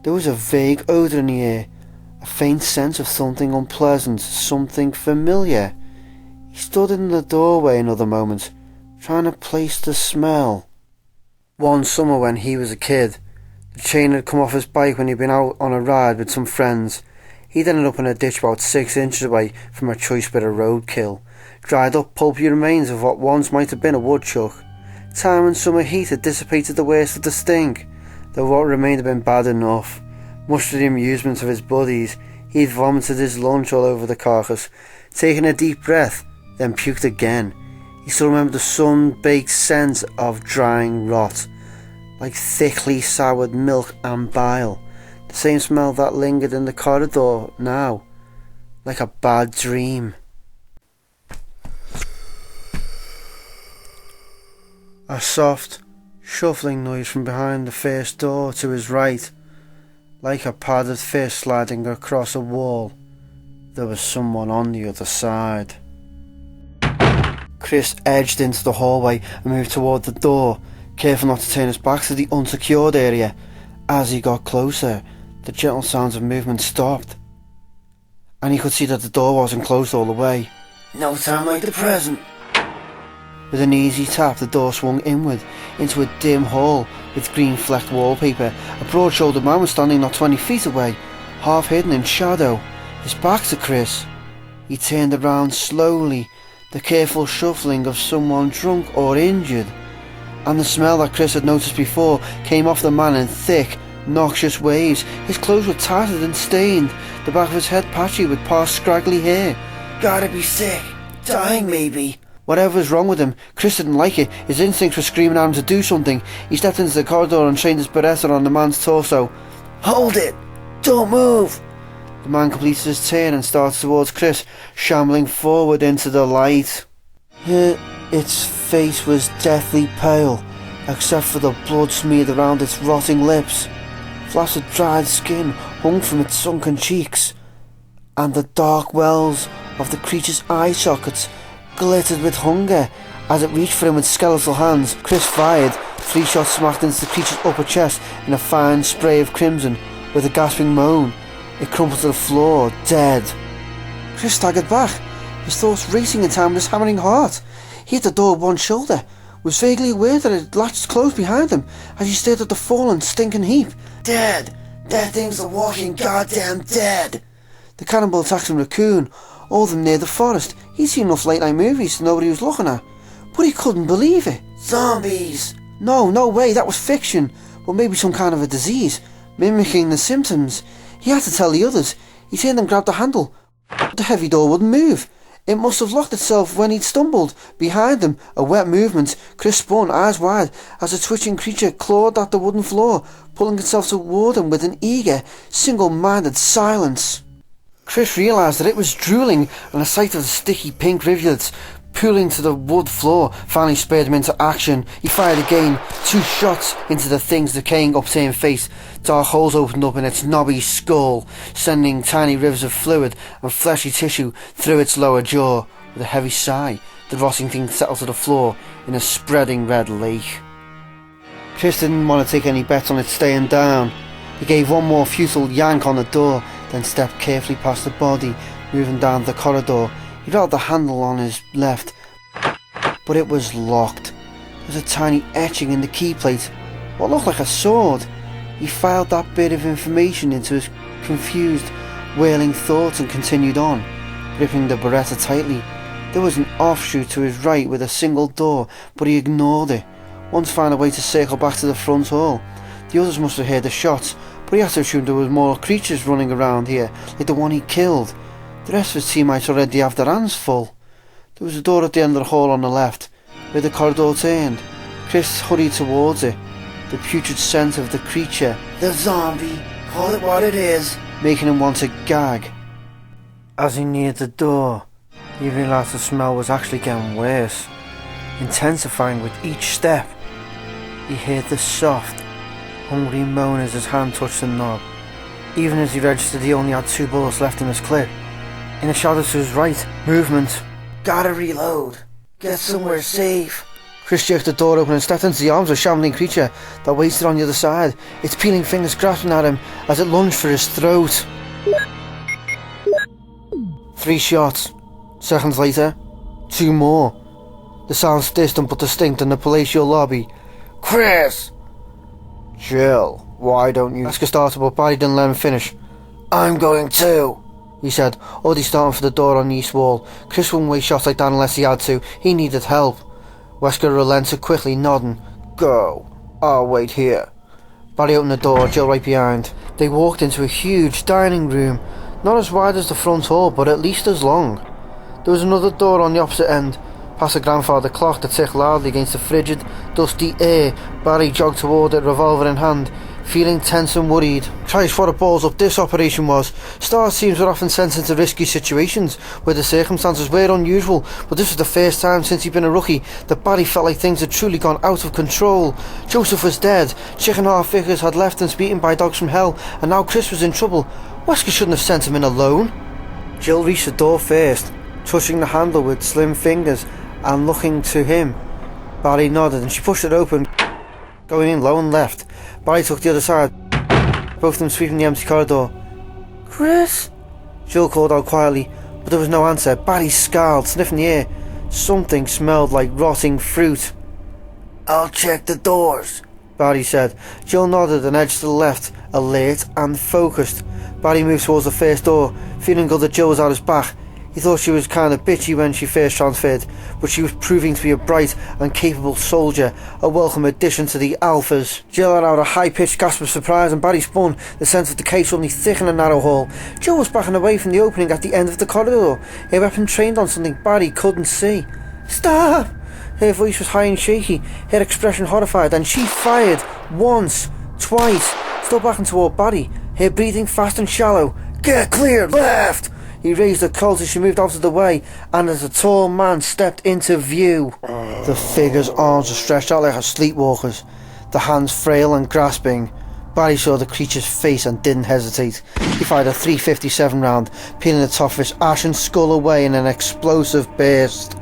There was a vague odour in the air, a faint sense of something unpleasant, something familiar. He stood in the doorway another moment, trying to place the smell. One summer when he was a kid, the chain had come off his bike when he'd been out on a ride with some friends. He'd ended up in a ditch about 6 inches away from a choice bit of roadkill, dried up pulpy remains of what once might have been a woodchuck. Time and summer heat had dissipated the worst of the stink, though what remained had been bad enough. Much to the amusement of his buddies, he'd vomited his lunch all over the carcass, taken a deep breath, then puked again. He still remembered the sun-baked scent of drying rot, like thickly soured milk and bile. The same smell that lingered in the corridor now, like a bad dream. A soft, shuffling noise from behind the first door to his right, like a padded fist sliding across a wall. There was someone on the other side. Chris edged into the hallway and moved toward the door, careful not to turn his back to the unsecured area. As he got closer, the gentle sounds of movement stopped, and he could see that the door wasn't closed all the way. No time like the present. With an easy tap, the door swung inward into a dim hall with green-flecked wallpaper. A broad-shouldered man was standing not 20 feet away, half hidden in shadow, his back to Chris. He turned around slowly, the careful shuffling of someone drunk or injured, and the smell that Chris had noticed before came off the man in thick, noxious waves. His clothes were tattered and stained, the back of his head patchy with parsed scraggly hair. Gotta be sick, dying maybe. Whatever was wrong with him, Chris didn't like it. His instincts were screaming at him to do something. He stepped into the corridor and trained his beretta on the man's torso. Hold it! Don't move! The man completed his turn and started towards Chris, shambling forward into the light. Its face was deathly pale, except for the blood smeared around its rotting lips. Flaccid dried skin hung from its sunken cheeks, and the dark wells of the creature's eye sockets glittered with hunger. As it reached for him with skeletal hands, Chris fired. 3 shots smacked into the creature's upper chest in a fine spray of crimson. With a gasping moan, it crumpled to the floor, dead. Chris staggered back, his thoughts racing in time with his hammering heart. He hit the door with one shoulder, was vaguely aware that it latched closed behind him as he stared at the fallen, stinking heap. Dead! That thing's the walking goddamn dead! The cannibal attacks from Raccoon, all of them near the forest. He'd seen enough late night movies to know what he was looking at, but he couldn't believe it. Zombies! No way, that was fiction, but maybe some kind of a disease, mimicking the symptoms. He had to tell the others. He turned and grabbed the handle, but the heavy door wouldn't move. It must have locked itself when he'd stumbled. Behind them, a wet movement. Chris spun, eyes wide, as the twitching creature clawed at the wooden floor, pulling itself toward him with an eager, single-minded silence. Chris realised that it was drooling, and the sight of the sticky pink rivulets pooling to the wood floor finally spurred him into action. He fired again, 2 shots into the thing's decaying upturned face. Dark holes opened up in its knobby skull, sending tiny rivers of fluid and fleshy tissue through its lower jaw. With a heavy sigh, the rotting thing settled to the floor in a spreading red lake. Chris didn't want to take any bets on it staying down. He gave one more futile yank on the door, then stepped carefully past the body, moving down the corridor. He felt the handle on his left, but it was locked. There was a tiny etching in the key plate, what looked like a sword. He filed that bit of information into his confused, wailing thoughts and continued on, gripping the Beretta tightly. There was an offshoot to his right with a single door, but he ignored it. Once found a way to circle back to the front hall. The others must have heard the shots, but he had to assume there was more creatures running around here, like the one he killed. The rest of his team might already have their hands full. There was a door at the end of the hall on the left, where the corridor turned. Chris hurried towards it, the putrid scent of the creature, the zombie, call it what it is, making him want to gag. As he neared the door, he realised the smell was actually getting worse, intensifying with each step. He heard the soft, hungry moan as his hand touched the knob. Even as he registered, he only had 2 bullets left in his clip. In the shadows to his right, movement. Gotta reload. Get somewhere safe. Chris jerked the door open and stepped into the arms of a shambling creature that waited on the other side, its peeling fingers grasping at him as it lunged for his throat. 3 shots. Seconds later, 2 more. The sounds distant but distinct in the palatial lobby. Chris! Jill, why don't you... Oscar started, but Barry didn't let him finish. I'm going too, he said, already starting for the door on the east wall. Chris wouldn't waste shots like that unless he had to. He needed help. Wesker relented quickly, nodding. Go. I'll wait here. Barry opened the door, Jill right behind. They walked into a huge dining room, not as wide as the front hall, but at least as long. There was another door on the opposite end, past the grandfather clock that ticked loudly against the frigid, dusty air. Barry jogged toward it, revolver in hand, feeling tense and worried. Christ, what a balls up this operation was. Star teams were often sent into risky situations where the circumstances were unusual, but this was the first time since he'd been a rookie that Barry felt like things had truly gone out of control. Joseph was dead, chicken heart figures had left him beaten by dogs from hell, and now Chris was in trouble. Wesker shouldn't have sent him in alone. Jill reached the door first, touching the handle with slim fingers and looking to him. Barry nodded and she pushed it open, going in low and left. Barry took the other side, both of them sweeping the empty corridor. Chris? Jill called out quietly, but there was no answer. Barry scowled, sniffing the air. Something smelled like rotting fruit. I'll check the doors, Barry said. Jill nodded and edged to the left, alert and focused. Barry moved towards the first door, feeling good that Jill was at his back. He thought she was kind of bitchy when she first transferred, but she was proving to be a bright and capable soldier, a welcome addition to the Alphas. Jill let out a high-pitched gasp of surprise and Barry spun, the sense of decay suddenly thick in the narrow hall. Jill was backing away from the opening at the end of the corridor, her weapon trained on something Barry couldn't see. Stop! Her voice was high and shaky, her expression horrified, and she fired once, twice, still backing toward Barry, her breathing fast and shallow. Get clear, left! He raised the Colt as she moved out of the way, and as a tall man stepped into view. The figure's arms were stretched out like a sleepwalker's, the hands frail and grasping. Barry saw the creature's face and didn't hesitate. He fired a .357 round, peeling the top of its ashen skull away in an explosive burst.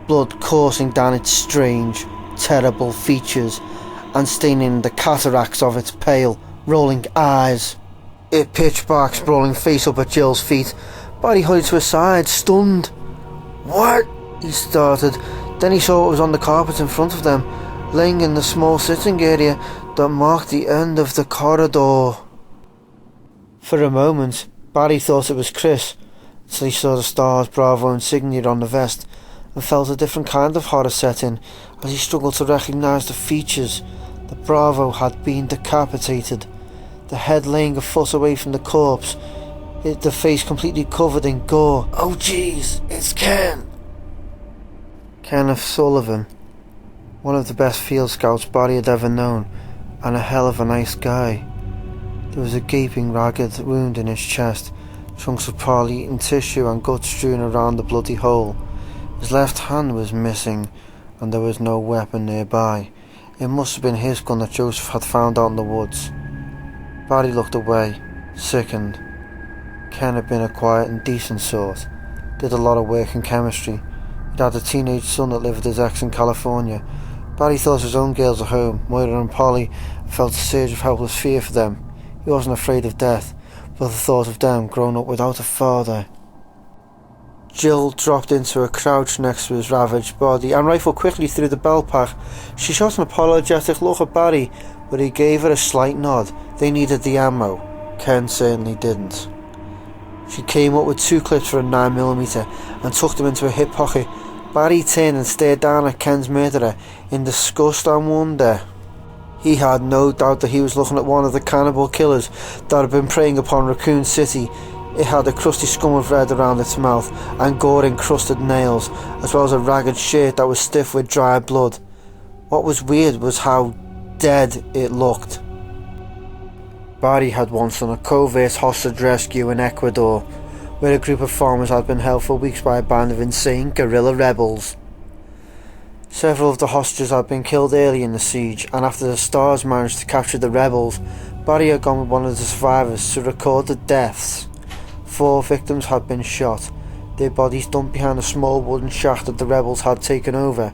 Blood coursing down its strange, terrible features and staining the cataracts of its pale, rolling eyes. It pitched back, sprawling face up at Jill's feet. Barry hurried to his side, stunned. What? He started. Then he saw what was on the carpet in front of them, laying in the small sitting area that marked the end of the corridor. For a moment, Barry thought it was Chris, until he saw the stars, Bravo insignia on the vest, and felt a different kind of horror set in as he struggled to recognise the features. The Bravo had been decapitated, the head laying a foot away from the corpse, the face completely covered in gore. Oh jeez, it's Ken! Kenneth Sullivan, one of the best field scouts Barry had ever known, and a hell of a nice guy. There was a gaping, ragged wound in his chest, chunks of poorly eaten tissue and guts strewn around the bloody hole. His left hand was missing, and there was no weapon nearby. It must have been his gun that Joseph had found out in the woods. Barry looked away, sickened. Ken had been a quiet and decent sort, did a lot of work in chemistry. He'd had a teenage son that lived with his ex in California. Barry thought his own girls at home, Moira and Polly, and felt a surge of helpless fear for them. He wasn't afraid of death, but the thought of them grown up without a father. Jill dropped into a crouch next to his ravaged body and rifled quickly through the bell pack. She shot an apologetic look at Barry, but he gave her a slight nod. They needed the ammo. Ken certainly didn't. She came up with 2 clips for a 9mm and tucked them into her hip pocket. Barry turned and stared down at Ken's murderer in disgust and wonder. He had no doubt that he was looking at one of the cannibal killers that had been preying upon Raccoon City. It had a crusty scum of red around its mouth and gore-encrusted nails, as well as a ragged shirt that was stiff with dry blood. What was weird was how dead it looked. Barry had once done a covert hostage rescue in Ecuador, where a group of farmers had been held for weeks by a band of insane guerrilla rebels. Several of the hostages had been killed early in the siege, and after the Stars managed to capture the rebels, Barry had gone with one of the survivors to record the deaths. 4 victims had been shot, their bodies dumped behind a small wooden shack that the rebels had taken over.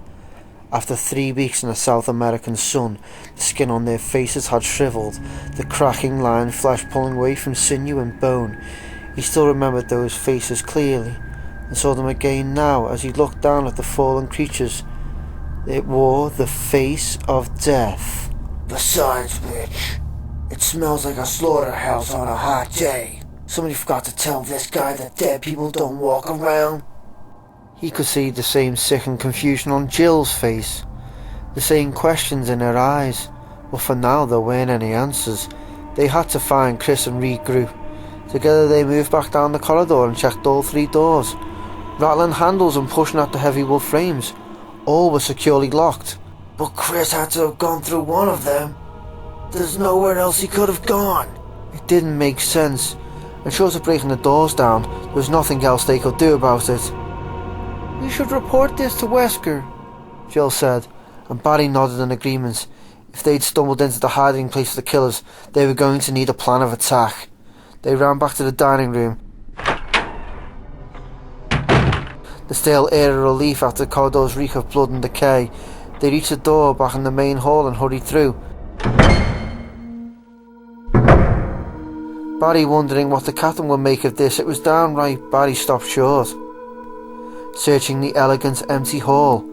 After 3 weeks in the South American sun, the skin on their faces had shriveled, the cracking lined flesh pulling away from sinew and bone. He still remembered those faces clearly, and saw them again now as he looked down at the fallen creatures. It wore the face of death. Besides which, it smells like a slaughterhouse on a hot day. Somebody forgot to tell this guy that dead people don't walk around. He could see the same sickened confusion on Jill's face, the same questions in her eyes, but for now there weren't any answers. They had to find Chris and regroup. Together they moved back down the corridor and checked all 3 doors, rattling handles and pushing at the heavy wood frames. All were securely locked. But Chris had to have gone through one of them. There's nowhere else he could have gone. It didn't make sense, and short of breaking the doors down, there was nothing else they could do about it. "We should report this to Wesker," Jill said, and Barry nodded in agreement. If they'd stumbled into the hiding place of the killers, they were going to need a plan of attack. They ran back to the dining room. The stale air of relief after the corridor's reek of blood and decay. They reached the door back in the main hall and hurried through. Barry wondering what the captain would make of this. It was downright. Barry stopped short, searching the elegant, empty hall,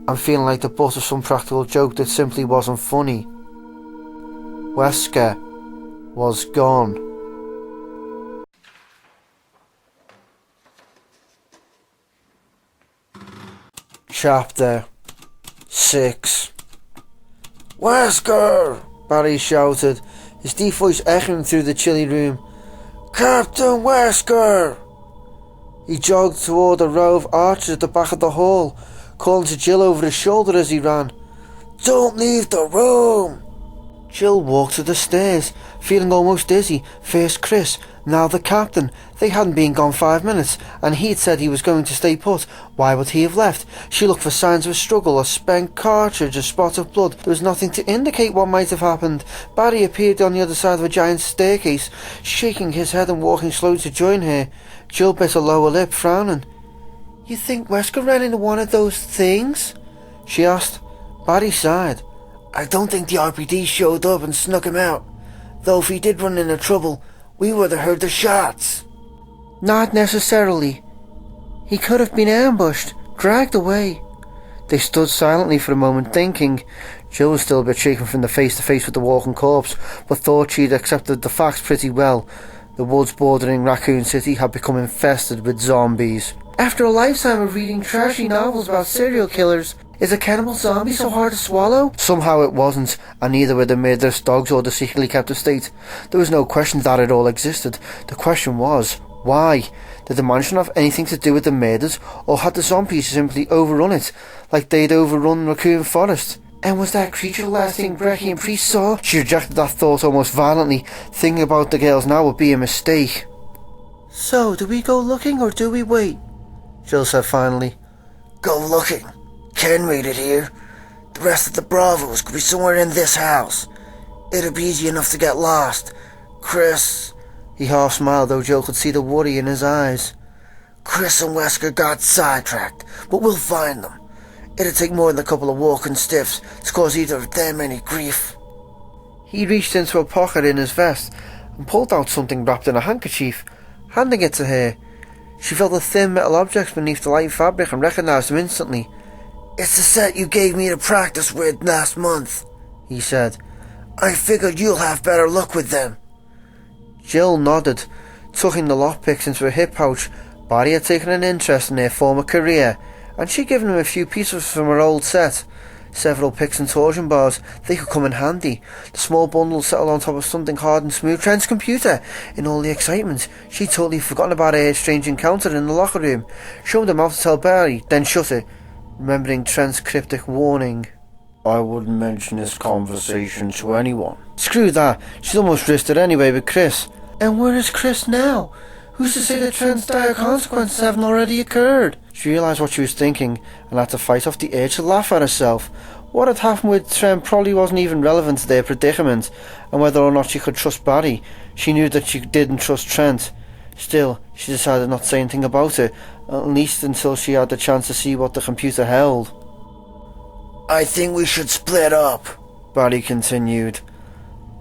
and feeling like the butt of some practical joke that simply wasn't funny. Wesker was gone. Chapter 6. "Wesker!" Barry shouted, his deep voice echoing through the chilly room. "Captain Wesker!" He jogged toward a row of archers at the back of the hall, calling to Jill over his shoulder as he ran. "Don't leave the room!" Jill walked to the stairs, feeling almost dizzy. First Chris, now the captain. They hadn't been gone 5 minutes, and he'd said he was going to stay put. Why would he have left? She looked for signs of a struggle, a spent cartridge, a spot of blood. There was nothing to indicate what might have happened. Barry appeared on the other side of a giant staircase, shaking his head and walking slowly to join her. Jill bit her lower lip, frowning. "You think Wesker ran into one of those things?" she asked. Barry sighed. "I don't think the RPD showed up and snuck him out. Though if he did run into trouble, we would have heard the shots." "Not necessarily. He could have been ambushed, dragged away." They stood silently for a moment, thinking. Jill was still a bit shaken from the face-to-face with the walking corpse, but thought she'd accepted the facts pretty well. The woods bordering Raccoon City had become infested with zombies. After a lifetime of reading trashy novels about serial killers, is a cannibal zombie so hard to swallow? Somehow it wasn't, and neither were the murderous dogs or the secretly kept estate. There was no question that it all existed. The question was, why? Did the mansion have anything to do with the murders, or had the zombies simply overrun it, like they'd overrun Raccoon Forest? And was that creature the last thing Brecky and Priest saw? She rejected that thought almost violently. Thinking about the girls now would be a mistake. "So, do we go looking or do we wait?" Jill said finally. "Go looking. Ken made it here. The rest of the Bravos could be somewhere in this house. It'd be easy enough to get lost. Chris..." He half smiled, though Jill could see the worry in his eyes. "Chris and Wesker got sidetracked, but we'll find them. It'd take more than a couple of walking stiffs to cause either of them any grief." He reached into a pocket in his vest and pulled out something wrapped in a handkerchief, handing it to her. She felt the thin metal objects beneath the light fabric and recognised them instantly. "It's the set you gave me to practice with last month," he said. I figured you'll have better luck with them. Jill nodded, tucking the lockpicks into her hip pouch. Barry had taken an interest in their former career, and she'd given him a few pieces from her old set. Several picks and torsion bars, they could come in handy. The small bundle settled on top of something hard and smooth. Trent's computer. In all the excitement, she'd totally forgotten about her strange encounter in the locker room. She opened her mouth to tell Barry, then shut it, remembering Trent's cryptic warning. I wouldn't mention this conversation to anyone. Screw that, she'd almost risked it anyway with Chris. And where is Chris now? Who's to say that Trent's dire consequences haven't already occurred? She realised what she was thinking, and had to fight off the urge to laugh at herself. What had happened with Trent probably wasn't even relevant to their predicament, and whether or not she could trust Barry, she knew that she didn't trust Trent. Still, she decided not to say anything about it, at least until she had the chance to see what the computer held. I think we should split up, Barry continued.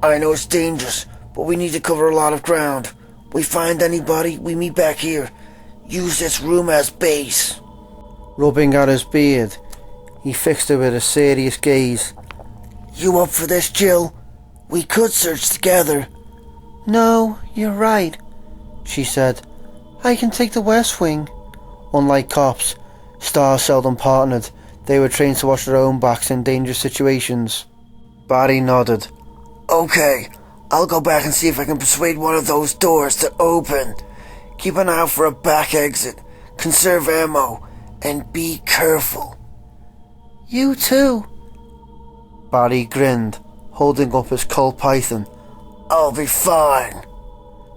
I know it's dangerous, but we need to cover a lot of ground. We find anybody, we meet back here. Use this room as base. Rubbing at his beard, he fixed her with a serious gaze. You up for this, Jill? We could search together. No, you're right, she said. I can take the West Wing. Unlike cops, stars seldom partnered. They were trained to watch their own backs in dangerous situations. Barry nodded. Okay, I'll go back and see if I can persuade one of those doors to open. Keep an eye out for a back exit. Conserve ammo. And be careful. You too. Barry grinned, holding up his Colt Python. I'll be fine.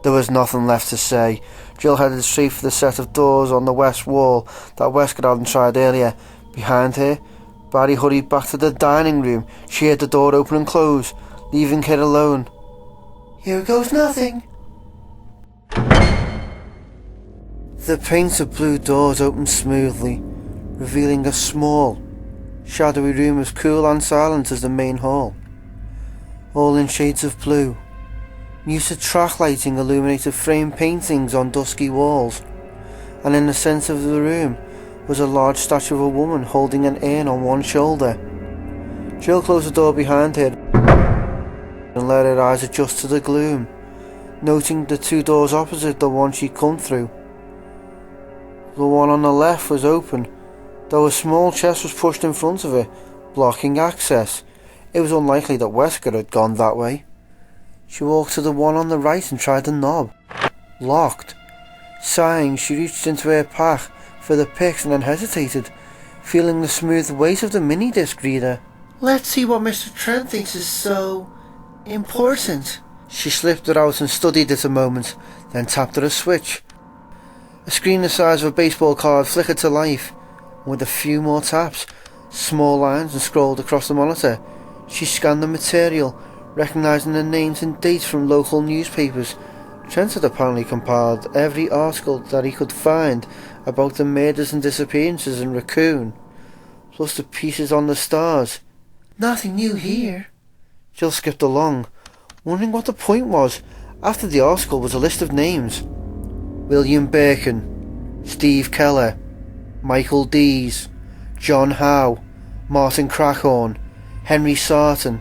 There was nothing left to say. Jill headed straight for the set of doors on the west wall that Wesker hadn't tried earlier. Behind her, Barry hurried back to the dining room. She heard the door open and close, leaving her alone. Here goes nothing. The painted blue doors opened smoothly, revealing a small, shadowy room as cool and silent as the main hall. All in shades of blue. Muted track lighting illuminated framed paintings on dusky walls, and in the centre of the room was a large statue of a woman holding an urn on one shoulder. Jill closed the door behind her and let her eyes adjust to the gloom, noting the two doors opposite the one she'd come through. The one on the left was open, though a small chest was pushed in front of her, blocking access. It was unlikely that Wesker had gone that way. She walked to the one on the right and tried the knob. Locked. Sighing, she reached into her pack for the picks and then hesitated, feeling the smooth weight of the mini-disc reader. Let's see what Mr. Trent thinks is so important. She slipped it out and studied it a moment, then tapped at a switch. A screen the size of a baseball card flickered to life, and with a few more taps, small lines and scrolled across the monitor. She scanned the material, recognising the names and dates from local newspapers. Trent had apparently compiled every article that he could find about the murders and disappearances in Raccoon, plus the pieces on the stars. Nothing new here. Jill skipped along, wondering what the point was. After the article was a list of names. William Birkin, Steve Keller, Michael Dees, John Howe, Martin Crackhorn, Henry Sarton,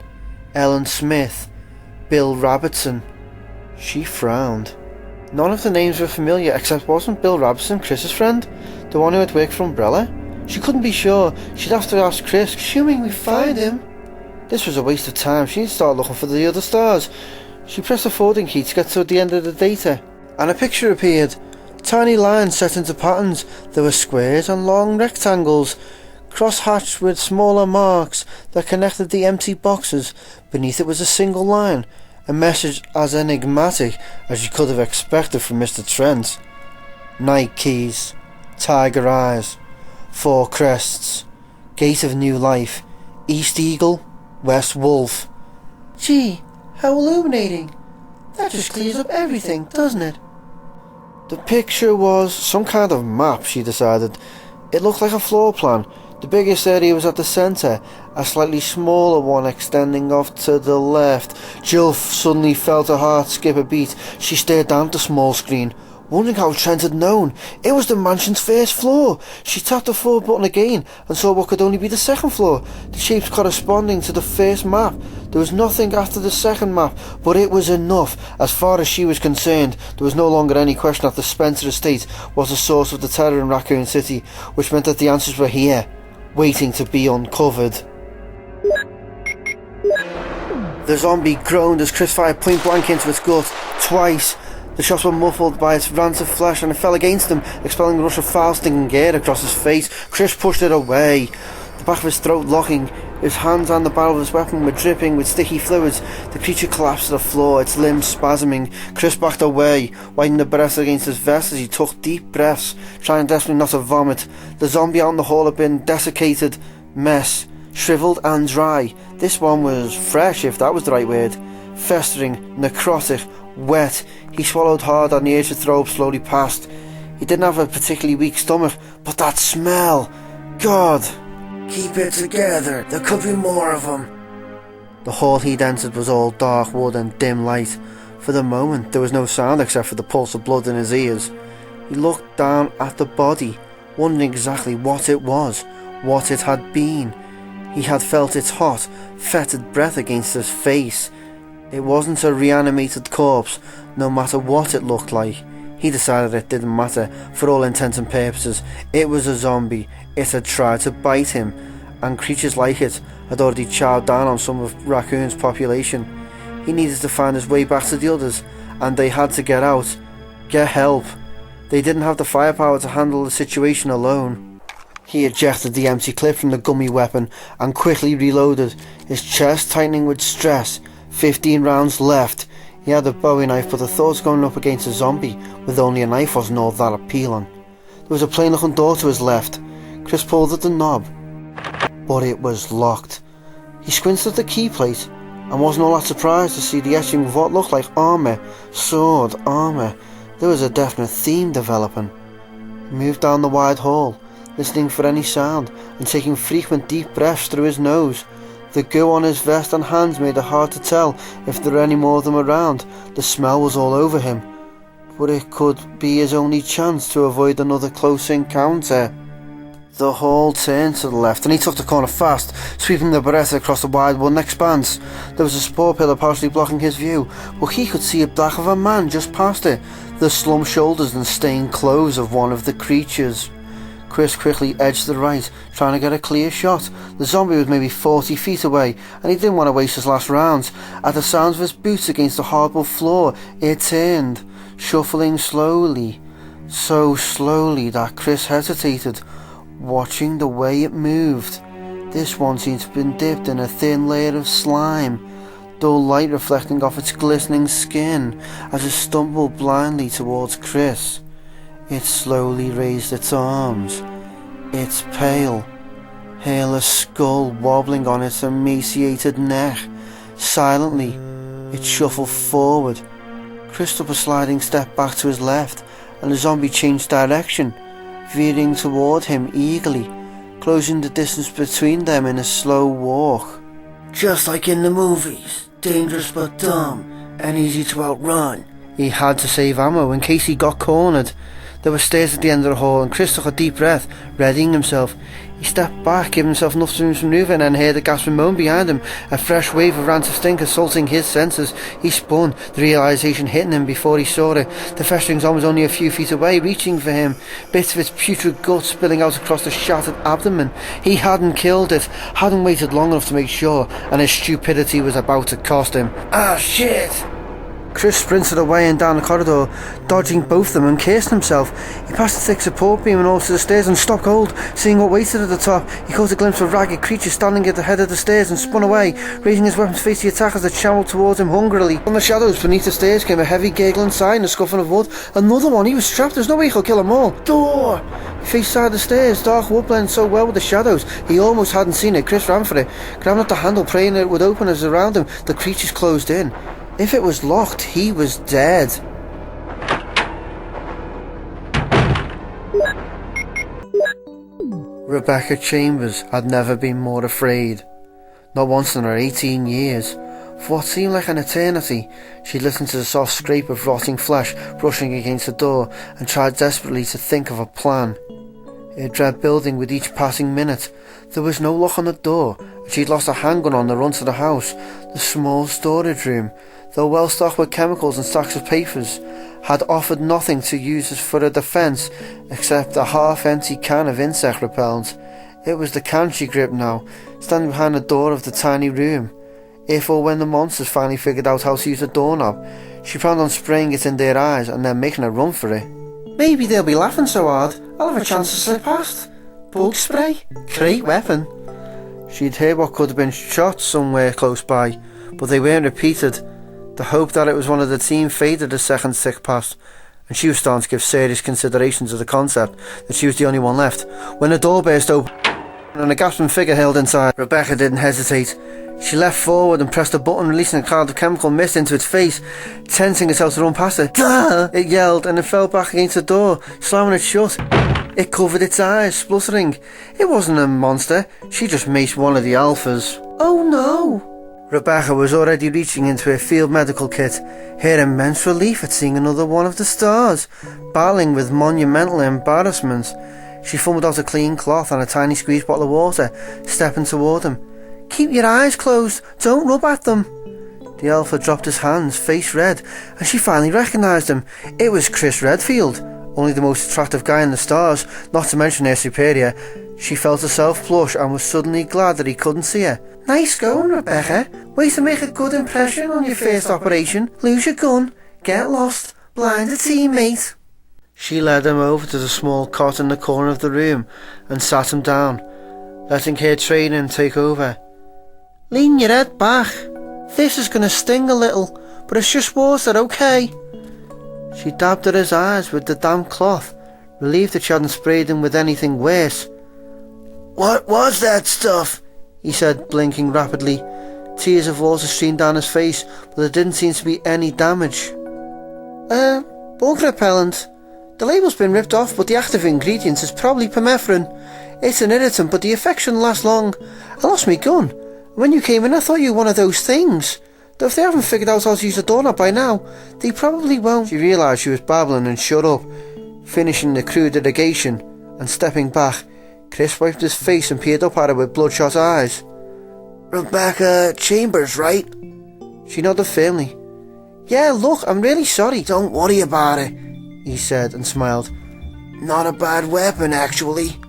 Ellen Smith, Bill Robertson. She frowned. None of the names were familiar, except wasn't Bill Robertson Chris's friend? The one who had worked for Umbrella? She couldn't be sure. She'd have to ask Chris. Assuming we find him. This was a waste of time. She'd start looking for the other stars. She pressed the forwarding key to get to the end of the data, and a picture appeared. Tiny lines set into patterns. There were squares and long rectangles, cross-hatched with smaller marks that connected the empty boxes. Beneath it was a single line, a message as enigmatic as you could have expected from Mr. Trent. Night keys, tiger eyes, 4 crests, gate of new life, East Eagle, West Wolf. Gee, how illuminating. That just clears up everything, doesn't it? The picture was some kind of map, she decided. It looked like a floor plan. The biggest area was at the centre, a slightly smaller one extending off to the left. Jill suddenly felt her heart skip a beat. She stared down at the small screen. wondering how Trent had known. It was the mansion's first floor. She tapped the floor button again and saw what could only be the second floor, the shapes corresponding to the first map. There was nothing after the second map, but it was enough. As far as she was concerned, there was no longer any question that the Spencer estate was the source of the terror in Raccoon City, which meant that the answers were here, waiting to be uncovered. The zombie groaned as Chris fired point blank into its gut, twice. The shots were muffled by its rancid flesh and it fell against him, expelling a rush of foul stinging air across his face. Chris pushed it away, the back of his throat locking. His hands and the barrel of his weapon were dripping with sticky fluids. The creature collapsed to the floor, its limbs spasming. Chris backed away, wiping the breath against his vest as he took deep breaths, trying desperately not to vomit. The zombie out in the hall had been desiccated mess, shriveled and dry. This one was fresh, if that was the right word. Festering, necrotic, wet. He swallowed hard and the urge to throw up slowly passed. He didn't have a particularly weak stomach, but that smell! God! Keep it together, there could be more of them. The hall he'd entered was all dark wood and dim light. For the moment there was no sound except for the pulse of blood in his ears. He looked down at the body, wondering exactly what it was, what it had been. He had felt its hot, fetid breath against his face. It wasn't a reanimated corpse, no matter what it looked like. He decided it didn't matter, for all intents and purposes. It was a zombie. It had tried to bite him, and creatures like it had already chowed down on some of Raccoon's population. He needed to find his way back to the others, and they had to get out, get help. They didn't have the firepower to handle the situation alone. He ejected the empty clip from the gummy weapon and quickly reloaded, his chest tightening with stress. 15 rounds left. He had a Bowie knife, but the thoughts going up against a zombie with only a knife wasn't all that appealing. There was a plain looking door to his left. Chris pulled at the knob, but it was locked. He squinted at the key plate and wasn't all that surprised to see the etching of what looked like armour, sword, armour. There was a definite theme developing. He moved down the wide hall, listening for any sound and taking frequent deep breaths through his nose. The goo on his vest and hands made it hard to tell if there were any more of them around. The smell was all over him, but it could be his only chance to avoid another close encounter. The hall turned to the left and he took the corner fast, sweeping the beretta across the wide wooden expanse. There was a support pillar partially blocking his view, but he could see a back of a man just past it, the slumped shoulders and stained clothes of one of the creatures. Chris quickly edged to the right, trying to get a clear shot. The zombie was maybe 40 feet away, and he didn't want to waste his last rounds. At the sounds of his boots against the hardwood floor, it turned, shuffling slowly. So slowly that Chris hesitated, watching the way it moved. This one seemed to have been dipped in a thin layer of slime, dull light reflecting off its glistening skin as it stumbled blindly towards Chris. It slowly raised its arms, its pale, hairless skull wobbling on its emaciated neck. Silently, it shuffled forward. Chris took a sliding step back to his left, and the zombie changed direction, veering toward him eagerly, closing the distance between them in a slow walk. Just like in the movies, dangerous but dumb, and easy to outrun. He had to save ammo in case he got cornered. There were stairs at the end of the hall, and Chris took a deep breath, readying himself. He stepped back, giving himself enough room to move, and then heard a gasping moan behind him, a fresh wave of rancid stink assaulting his senses. He spun, the realisation hitting him before he saw it. The festering zombie was only a few feet away, reaching for him, bits of its putrid gut spilling out across the shattered abdomen. He hadn't killed it, hadn't waited long enough to make sure, and his stupidity was about to cost him. Ah, shit! Chris sprinted away and down the corridor, dodging both of them and cursing himself. He passed the thick support beam and all to the stairs and stopped cold, seeing what waited at the top. He caught a glimpse of a ragged creature standing at the head of the stairs and spun away, raising his weapon to face the attackers that shambled towards him hungrily. From the shadows beneath the stairs came a heavy gurgling sigh and a scuffling of wood. Another one! He was trapped. There's no way he could kill them all. Door! He faced side the stairs. Dark wood blended so well with the shadows, he almost hadn't seen it. Chris ran for it, grabbing at the handle, praying that it would open as around him the creatures closed in. If it was locked, he was dead. Rebecca Chambers had never been more afraid. Not once in her 18 years. For what seemed like an eternity, she listened to the soft scrape of rotting flesh brushing against the door and tried desperately to think of a plan. Her dread building with each passing minute. There was no lock on the door, and she'd lost a handgun on the run to the house. The small storage room, though well stocked with chemicals and stacks of papers, had offered nothing to use as for a defence except a half-empty can of insect repellent. It was the can she gripped now, standing behind the door of the tiny room. If or when the monsters finally figured out how to use the doorknob, she planned on spraying it in their eyes and then making a run for it. Maybe they'll be laughing so hard, I'll have a chance to slip past. Bug spray? Great weapon. She'd heard what could have been shots somewhere close by, but they weren't repeated. The hope that it was one of the team faded as seconds ticked past, and she was starting to give serious consideration to the concept that she was the only one left, when the door burst open and a gasping figure held inside. Rebecca didn't hesitate. She leapt forward and pressed a button, releasing a cloud of chemical mist into its face, tensing itself to run past it. "Gah!" it yelled, and it fell back against the door, slamming it shut. It covered its eyes, spluttering. It wasn't a monster, she just maced one of the alphas. Oh no! Rebecca was already reaching into her field medical kit, her immense relief at seeing another one of the stars, battling with monumental embarrassment. She fumbled out a clean cloth and a tiny squeeze bottle of water, stepping toward him. "Keep your eyes closed, don't rub at them." The alpha dropped his hands, face red, and she finally recognised him. It was Chris Redfield, only the most attractive guy in the stars, not to mention her superior. She felt herself flush and was suddenly glad that he couldn't see her. "Nice going, Rebecca. Way to make a good impression on your first operation. Lose your gun, get lost, blind a teammate." She led him over to the small cot in the corner of the room and sat him down, letting her training take over. "Lean your head back. This is going to sting a little, but it's just water, okay?" She dabbed at his eyes with the damp cloth, relieved that she hadn't sprayed him with anything worse. "What was that stuff?" he said, blinking rapidly. Tears of water streamed down his face, but there didn't seem to be any damage. Bug repellent. The label's been ripped off, but the active ingredient is probably permethrin. It's an irritant, but the effect shouldn't last long. I lost my gun. When you came in, I thought you were one of those things. Though if they haven't figured out how to use the doorknob by now, they probably won't." She realised she was babbling and shut up, finishing the crude irrigation and stepping back. Chris wiped his face and peered up at her with bloodshot eyes. "Rebecca Chambers, right?" She nodded firmly. "Yeah, look, I'm really sorry." "Don't worry about it," he said and smiled. "Not a bad weapon, actually."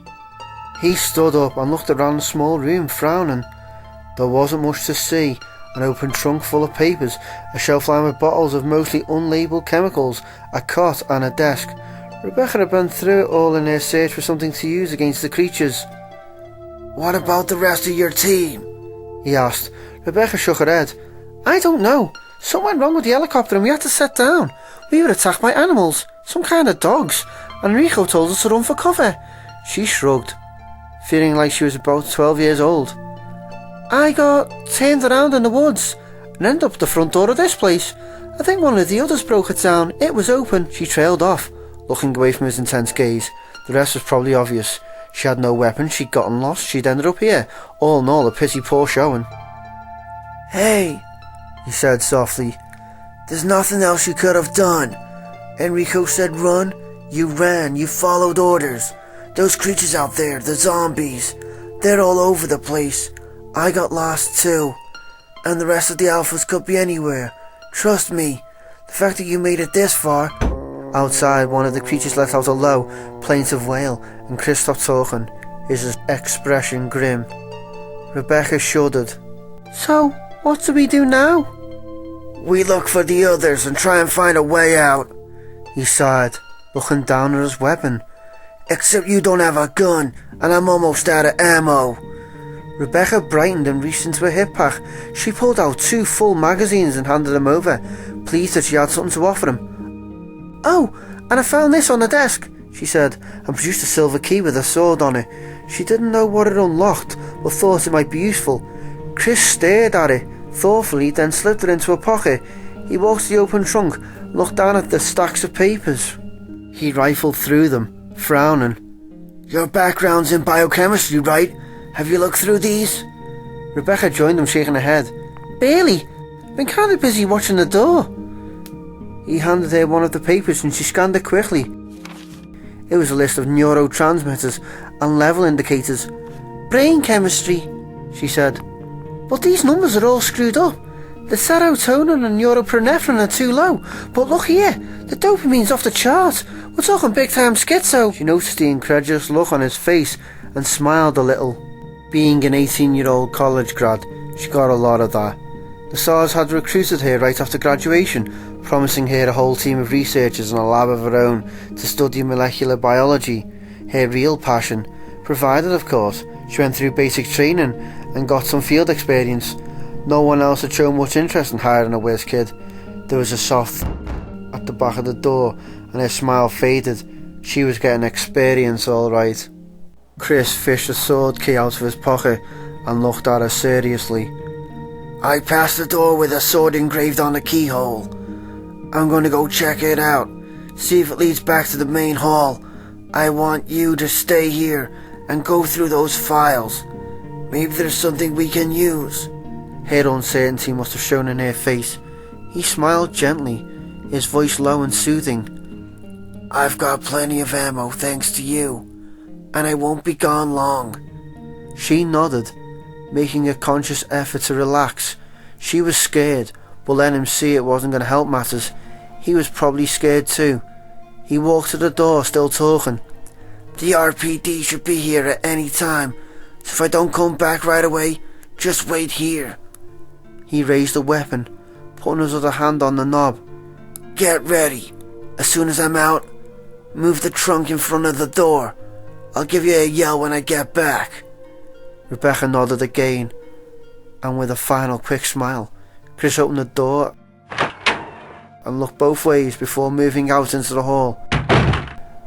He stood up and looked around the small room, frowning. There wasn't much to see. An open trunk full of papers, a shelf lined with bottles of mostly unlabelled chemicals, a cot and a desk. Rebecca had been through it all in her search for something to use against the creatures. "What about the rest of your team?" he asked. Rebecca shook her head. "I don't know. Something went wrong with the helicopter and we had to set down. We were attacked by animals, some kind of dogs, and Rico told us to run for cover." She shrugged, feeling like she was about 12 years old. "I got turned around in the woods and ended up at the front door of this place. I think one of the others broke it down. It was open." She trailed off, looking away from his intense gaze. The rest was probably obvious. She had no weapon, she'd gotten lost, she'd ended up here. All in all, a pretty poor showing. "Hey," he said softly, "there's nothing else you could have done. Enrico said run, you ran, you followed orders. Those creatures out there, the zombies, they're all over the place. I got lost too. And the rest of the alphas could be anywhere. Trust me, the fact that you made it this far." Outside, one of the creatures let out a low, plaintive wail, and Chris stopped talking, his expression grim. Rebecca shuddered. "So, what do we do now?" "We look for the others and try and find a way out," he sighed, looking down at his weapon. "Except you don't have a gun, and I'm almost out of ammo." Rebecca brightened and reached into her hip pack. She pulled out 2 full magazines and handed them over, pleased that she had something to offer him. "Oh, and I found this on the desk," she said, and produced a silver key with a sword on it. She didn't know what it unlocked, but thought it might be useful. Chris stared at it thoughtfully, then slipped it into a pocket. He walked to the open trunk, looked down at the stacks of papers. He rifled through them, frowning. "Your background's in biochemistry, right? Have you looked through these?" Rebecca joined him, shaking her head. "Barely. been kind of busy watching the door. He handed her one of the papers and she scanned it quickly. It was a list of neurotransmitters and level indicators. "Brain chemistry," she said. "But these numbers are all screwed up. The serotonin and norepinephrine are too low. But look here, the dopamine's off the chart. We're talking big time schizo." She noticed the incredulous look on his face and smiled a little. Being an 18-year-old college grad, she got a lot of that. The SARS had recruited her right after graduation, promising her a whole team of researchers and a lab of her own to study molecular biology, her real passion, provided, of course, she went through basic training and got some field experience. No one else had shown much interest in hiring a whiz kid. There was a soft at the back of the door and her smile faded. She was getting experience all right. Chris fished a sword key out of his pocket and looked at her seriously. "I passed the door with a sword engraved on the keyhole. I'm going to go check it out, see if it leads back to the main hall. I want you to stay here and go through those files. Maybe there's something we can use." Her uncertainty must have shown in her face. He smiled gently, his voice low and soothing. "I've got plenty of ammo thanks to you, and I won't be gone long." She nodded, making a conscious effort to relax. She was scared, but letting him see it wasn't going to help matters. He was probably scared too. He walked to the door, still talking. "The RPD should be here at any time, so if I don't come back right away, just wait here." He raised the weapon, putting his other hand on the knob. "Get ready. As soon as I'm out, move the trunk in front of the door. I'll give you a yell when I get back." Rebecca nodded again, and with a final quick smile, Chris opened the door and looked both ways before moving out into the hall.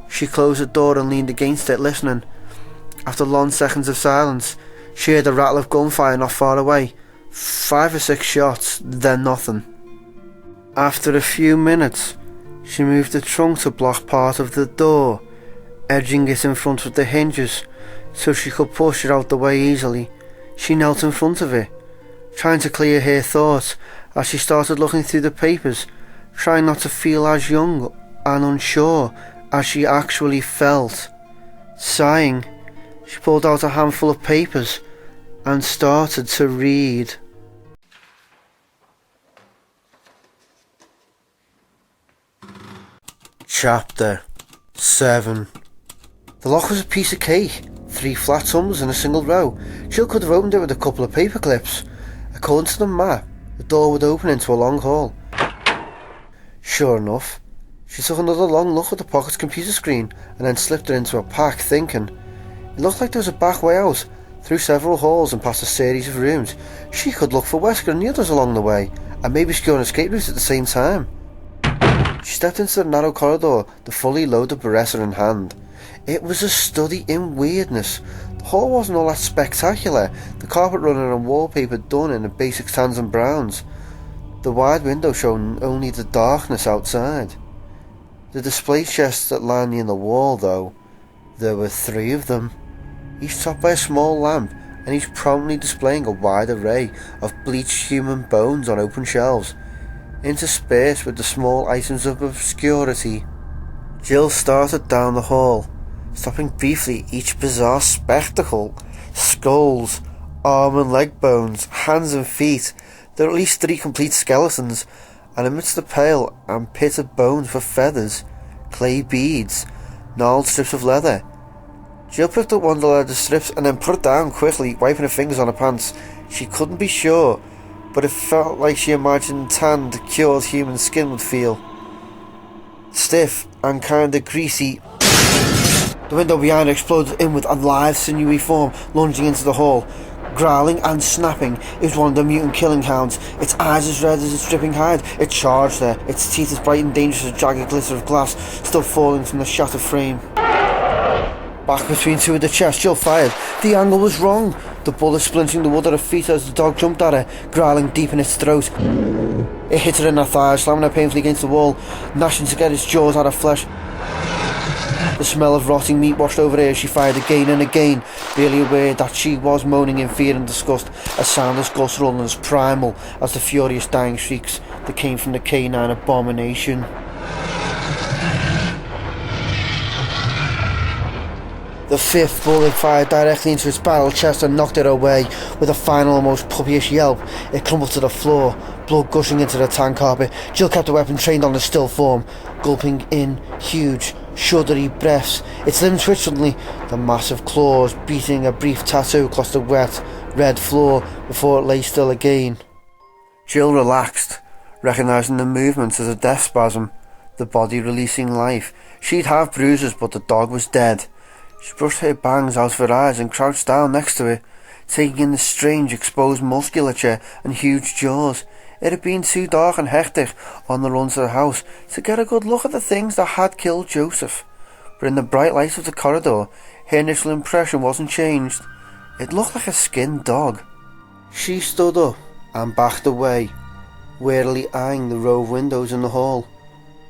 She closed the door and leaned against it, listening. After long seconds of silence, she heard the rattle of gunfire not far away. 5 or 6 shots, then nothing. After a few minutes, she moved the trunk to block part of the door, edging it in front of the hinges so she could push it out the way easily. She knelt in front of it, trying to clear her thoughts as she started looking through the papers, trying not to feel as young and unsure as she actually felt. Sighing, she pulled out a handful of papers and started to read. Chapter 7. The lock was a piece of cake, 3 flat tumblers in a single row. Jill could have opened it with a couple of paper clips. According to the map, the door would open into a long hall. Sure enough, she took another long look at the pocket's computer screen and then slipped it into a pack, thinking. It looked like there was a back way out, through several halls and past a series of rooms. She could look for Wesker and the others along the way, and maybe secure an escape route at the same time. She stepped into the narrow corridor, the fully loaded Beretta in hand. It was a study in weirdness. The hall wasn't all that spectacular, the carpet running and wallpaper done in the basic tans and browns. The wide window showing only the darkness outside. The display chests that lined near the wall, though, there were 3 of them, each topped by a small lamp, and each prominently displaying a wide array of bleached human bones on open shelves, interspersed with the small items of obscurity. Jill started down the hall, stopping briefly at each bizarre spectacle. Skulls, arm and leg bones, hands and feet. There were at least 3 complete skeletons, and amidst the pale and pitted bones were feathers, clay beads, gnarled strips of leather. Jill picked up one of the leather strips and then put it down quickly, wiping her fingers on her pants. She couldn't be sure, but it felt like she imagined tanned, cured human skin would feel. Stiff and kinda greasy. The window behind her exploded inward and lithe, sinewy form lunging into the hall. Growling and snapping, it was one of the mutant killing hounds, its eyes as red as its dripping hide. It charged her, its teeth as bright and dangerous as jagged glitter of glass, still falling from the shattered frame. Back between 2 of the chests, Jill fired. The angle was wrong. The bullet splintering the wood at her feet as the dog jumped at her, growling deep in its throat. It hit her in her thighs, slamming her painfully against the wall, gnashing to get its jaws out of flesh. The smell of rotting meat washed over her as she fired again and again, barely aware that she was moaning in fear and disgust, as soundless guttural and as primal as the furious dying shrieks that came from the canine abomination. The fifth bullet fired directly into its barrel chest and knocked it away. With a final, almost puppyish yelp, it crumbled to the floor, blood gushing into the tan carpet. Jill kept the weapon trained on the still form, gulping in huge, shuddery breaths. Its limbs twitched suddenly, the massive claws beating a brief tattoo across the wet, red floor before it lay still again. Jill relaxed, recognising the movements as a death spasm, the body releasing life. She'd have bruises, but the dog was dead. She brushed her bangs out of her eyes and crouched down next to it, taking in the strange exposed musculature and huge jaws. It had been too dark and hectic on the run to the house to get a good look at the things that had killed Joseph, but in the bright light of the corridor, her initial impression wasn't changed. It looked like a skinned dog. She stood up and backed away, warily eyeing the row of windows in the hall.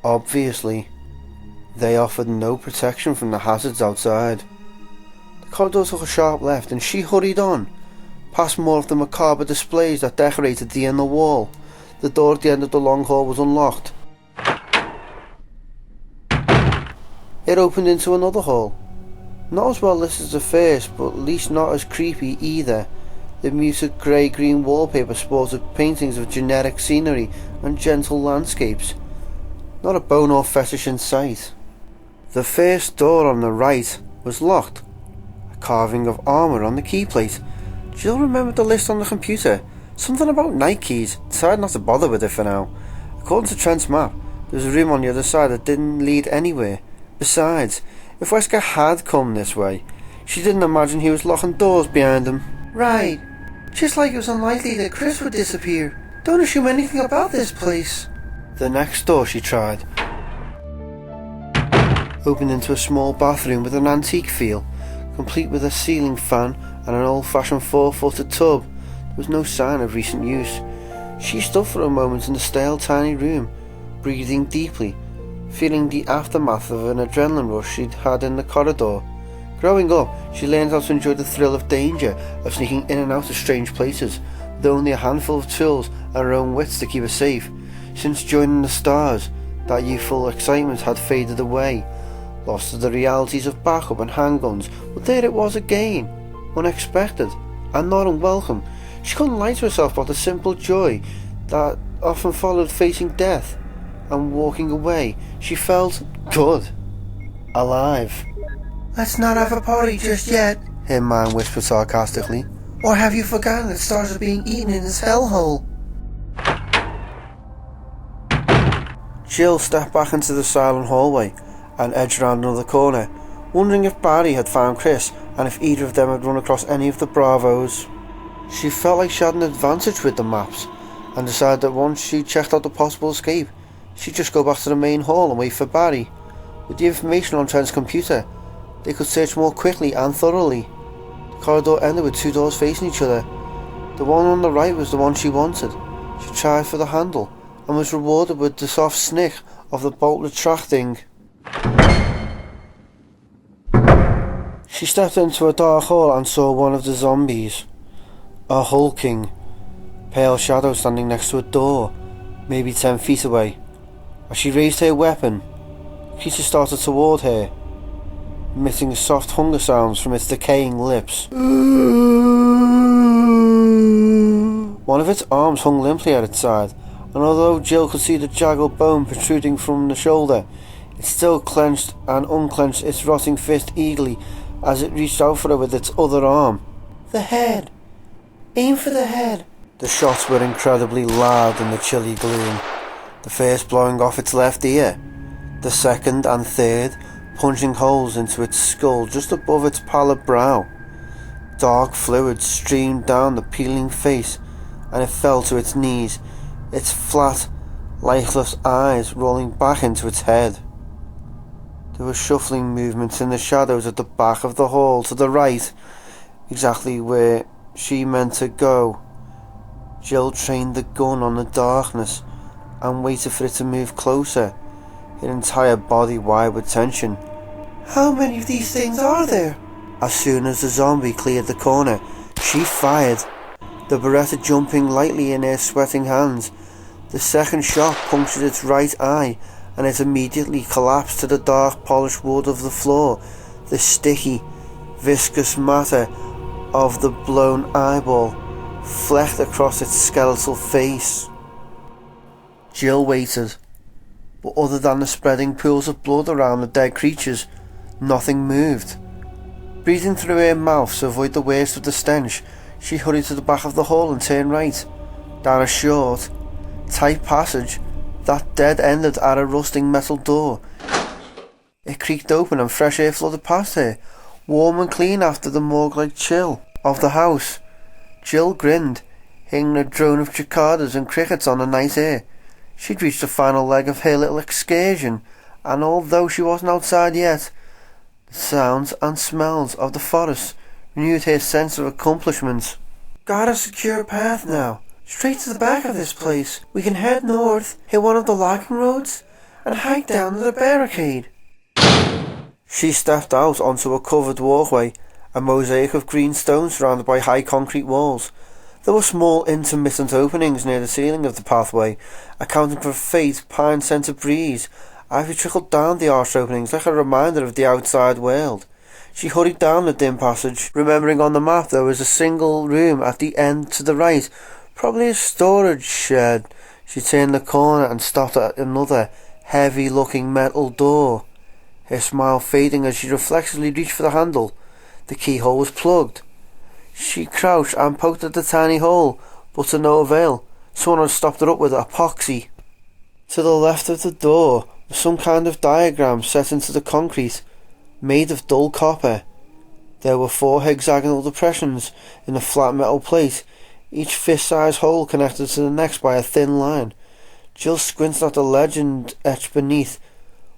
Obviously, they offered no protection from the hazards outside. The corridor took a sharp left and she hurried on, past more of the macabre displays that decorated the inner wall. The door at the end of the long hall was unlocked. It opened into another hall. Not as well lit as the first, but at least not as creepy either. The muted grey-green wallpaper sported paintings of generic scenery and gentle landscapes. Not a bone or fetish in sight. The first door on the right was locked, a carving of armour on the key plate. Jill remembered the list on the computer, something about night keys, decided not to bother with it for now. According to Trent's map, there was a room on the other side that didn't lead anywhere. Besides, if Wesker had come this way, she didn't imagine he was locking doors behind him. Right, just like it was unlikely that Chris would disappear. Don't assume anything about this place. The next door she tried opened into a small bathroom with an antique feel, complete with a ceiling fan and an old-fashioned 4-footed tub. There was no sign of recent use. She stood for a moment in the stale tiny room, breathing deeply, feeling the aftermath of an adrenaline rush she'd had in the corridor. Growing up, she learned how to enjoy the thrill of danger, of sneaking in and out of strange places, with only a handful of tools and her own wits to keep her safe. Since joining the stars, that youthful excitement had faded away, lost to the realities of backup and handguns, but there it was again, unexpected and not unwelcome. She couldn't lie to herself about the simple joy that often followed facing death and walking away. She felt good, alive. Let's not have a party just yet, her man whispered sarcastically. Or have you forgotten that stars are being eaten in this hellhole? Jill stepped back into the silent hallway and edged around another corner, wondering if Barry had found Chris and if either of them had run across any of the Bravos. She felt like she had an advantage with the maps, and decided that once she checked out the possible escape, she'd just go back to the main hall and wait for Barry. With the information on Trent's computer, they could search more quickly and thoroughly. The corridor ended with two doors facing each other. The one on the right was the one she wanted. She tried for the handle, and was rewarded with the soft snick of the bolt retracting. She stepped into a dark hall and saw one of the zombies. A hulking, pale shadow standing next to a door, maybe 10 feet away. As she raised her weapon, the creature started toward her, emitting soft hunger sounds from its decaying lips. One of its arms hung limply at its side, and although Jill could see the jagged bone protruding from the shoulder, it still clenched and unclenched its rotting fist eagerly as it reached out for her with its other arm. The head! Aim for the head! The shots were incredibly loud in the chilly gloom, the first blowing off its left ear, the second and third punching holes into its skull just above its pallid brow. Dark fluid streamed down the peeling face, and it fell to its knees, its flat, lifeless eyes rolling back into its head. There were shuffling movements in the shadows at the back of the hall to the right, exactly where she meant to go. Jill trained the gun on the darkness and waited for it to move closer, her entire body wide with tension. How many of these things are there? As soon as the zombie cleared the corner, she fired, the Beretta jumping lightly in her sweating hands. The second shot punctured its right eye, and it immediately collapsed to the dark polished wood of the floor. The sticky, viscous matter of the blown eyeball flecked across its skeletal face. Jill waited, but other than the spreading pools of blood around the dead creatures, nothing moved. Breathing through her mouth to avoid the worst of the stench, she hurried to the back of the hall and turned right, down a short, tight passage that dead-ended at a rusting metal door. It creaked open and fresh air flooded past her, warm and clean after the morgue-like chill of the house. Jill grinned, hearing a drone of cicadas and crickets on the night air. She'd reached the final leg of her little excursion, and although she wasn't outside yet, the sounds and smells of the forest renewed her sense of accomplishment. Got a secure path now. Straight to the back of this place. We can head north, hit one of the logging roads, and hike down to the barricade. She stepped out onto a covered walkway, a mosaic of green stone surrounded by high concrete walls. There were small intermittent openings near the ceiling of the pathway, accounting for a faint pine-scented breeze. Ivy trickled down the arched openings like a reminder of the outside world. She hurried down the dim passage, remembering on the map there was a single room at the end to the right, probably a storage shed. She turned the corner and stopped at another heavy-looking metal door, her smile fading as she reflexively reached for the handle. The keyhole was plugged. She crouched and poked at the tiny hole, but to no avail. Someone had stopped it up with epoxy. To the left of the door was some kind of diagram set into the concrete, made of dull copper. There were 4 hexagonal depressions in the flat metal plate, each fist-sized hole connected to the next by a thin line. Jill squinted at the legend etched beneath,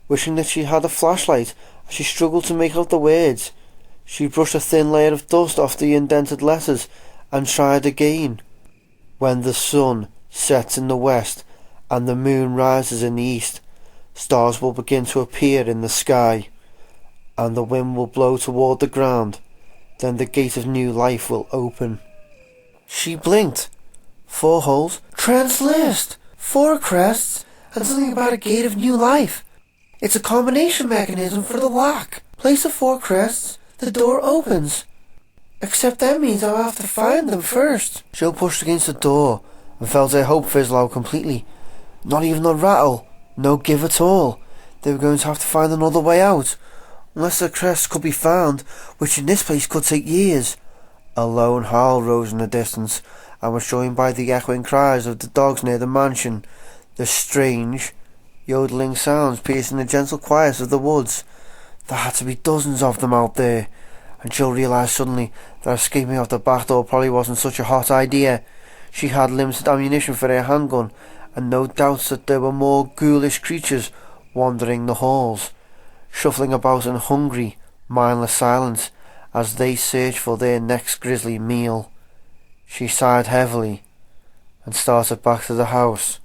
wishing that she had a flashlight as she struggled to make out the words. She brushed a thin layer of dust off the indented letters and tried again. When the sun sets in the west and the moon rises in the east, stars will begin to appear in the sky, and the wind will blow toward the ground. Then the gate of new life will open. She blinked. 4 holes. Translist! 4 crests, and something about a gate of new life. It's a combination mechanism for the lock. Place the 4 crests, the door opens. Except that means I'll have to find them first. Jill pushed against the door and felt her hope fizzle out completely. Not even a rattle. No give at all. They were going to have to find another way out. Unless the crests could be found, which in this place could take years. A lone howl rose in the distance, and was joined by the echoing cries of the dogs near the mansion, the strange, yodeling sounds piercing the gentle quiet of the woods. There had to be dozens of them out there, and Jill realised suddenly that escaping out the back door probably wasn't such a hot idea. She had limited ammunition for her handgun, and no doubts that there were more ghoulish creatures wandering the halls, shuffling about in hungry, mindless silence as they searched for their next grisly meal. She sighed heavily and started back to the house,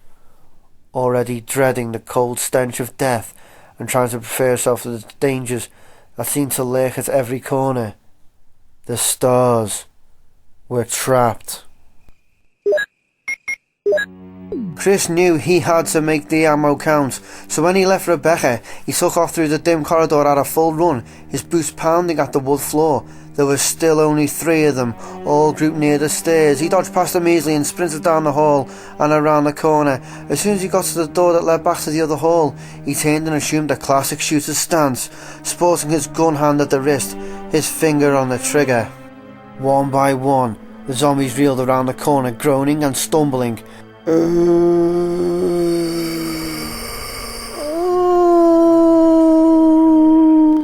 already dreading the cold stench of death and trying to prepare herself for the dangers that seemed to lurk at every corner. The stars were trapped. Chris knew he had to make the ammo count, so when he left Rebecca, he took off through the dim corridor at a full run, his boots pounding at the wood floor. There were still only 3 of them, all grouped near the stairs. He dodged past them easily and sprinted down the hall and around the corner. As soon as he got to the door that led back to the other hall, he turned and assumed a classic shooter's stance, sporting his gun hand at the wrist, his finger on the trigger. One by one, the zombies reeled around the corner, groaning and stumbling.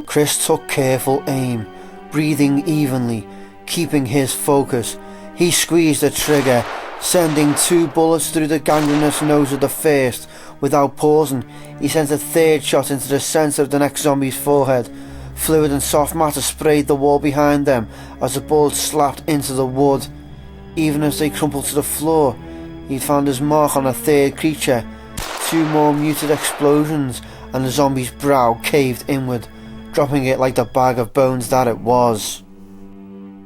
Chris took careful aim, breathing evenly, keeping his focus. He squeezed the trigger, sending 2 bullets through the gangrenous nose of the first. Without pausing, he sent a 3rd shot into the centre of the next zombie's forehead. Fluid and soft matter sprayed the wall behind them as the bullets slapped into the wood. Even as they crumpled to the floor, he'd found his mark on a 3rd creature. 2 more muted explosions, and the zombie's brow caved inward, dropping it like the bag of bones that it was.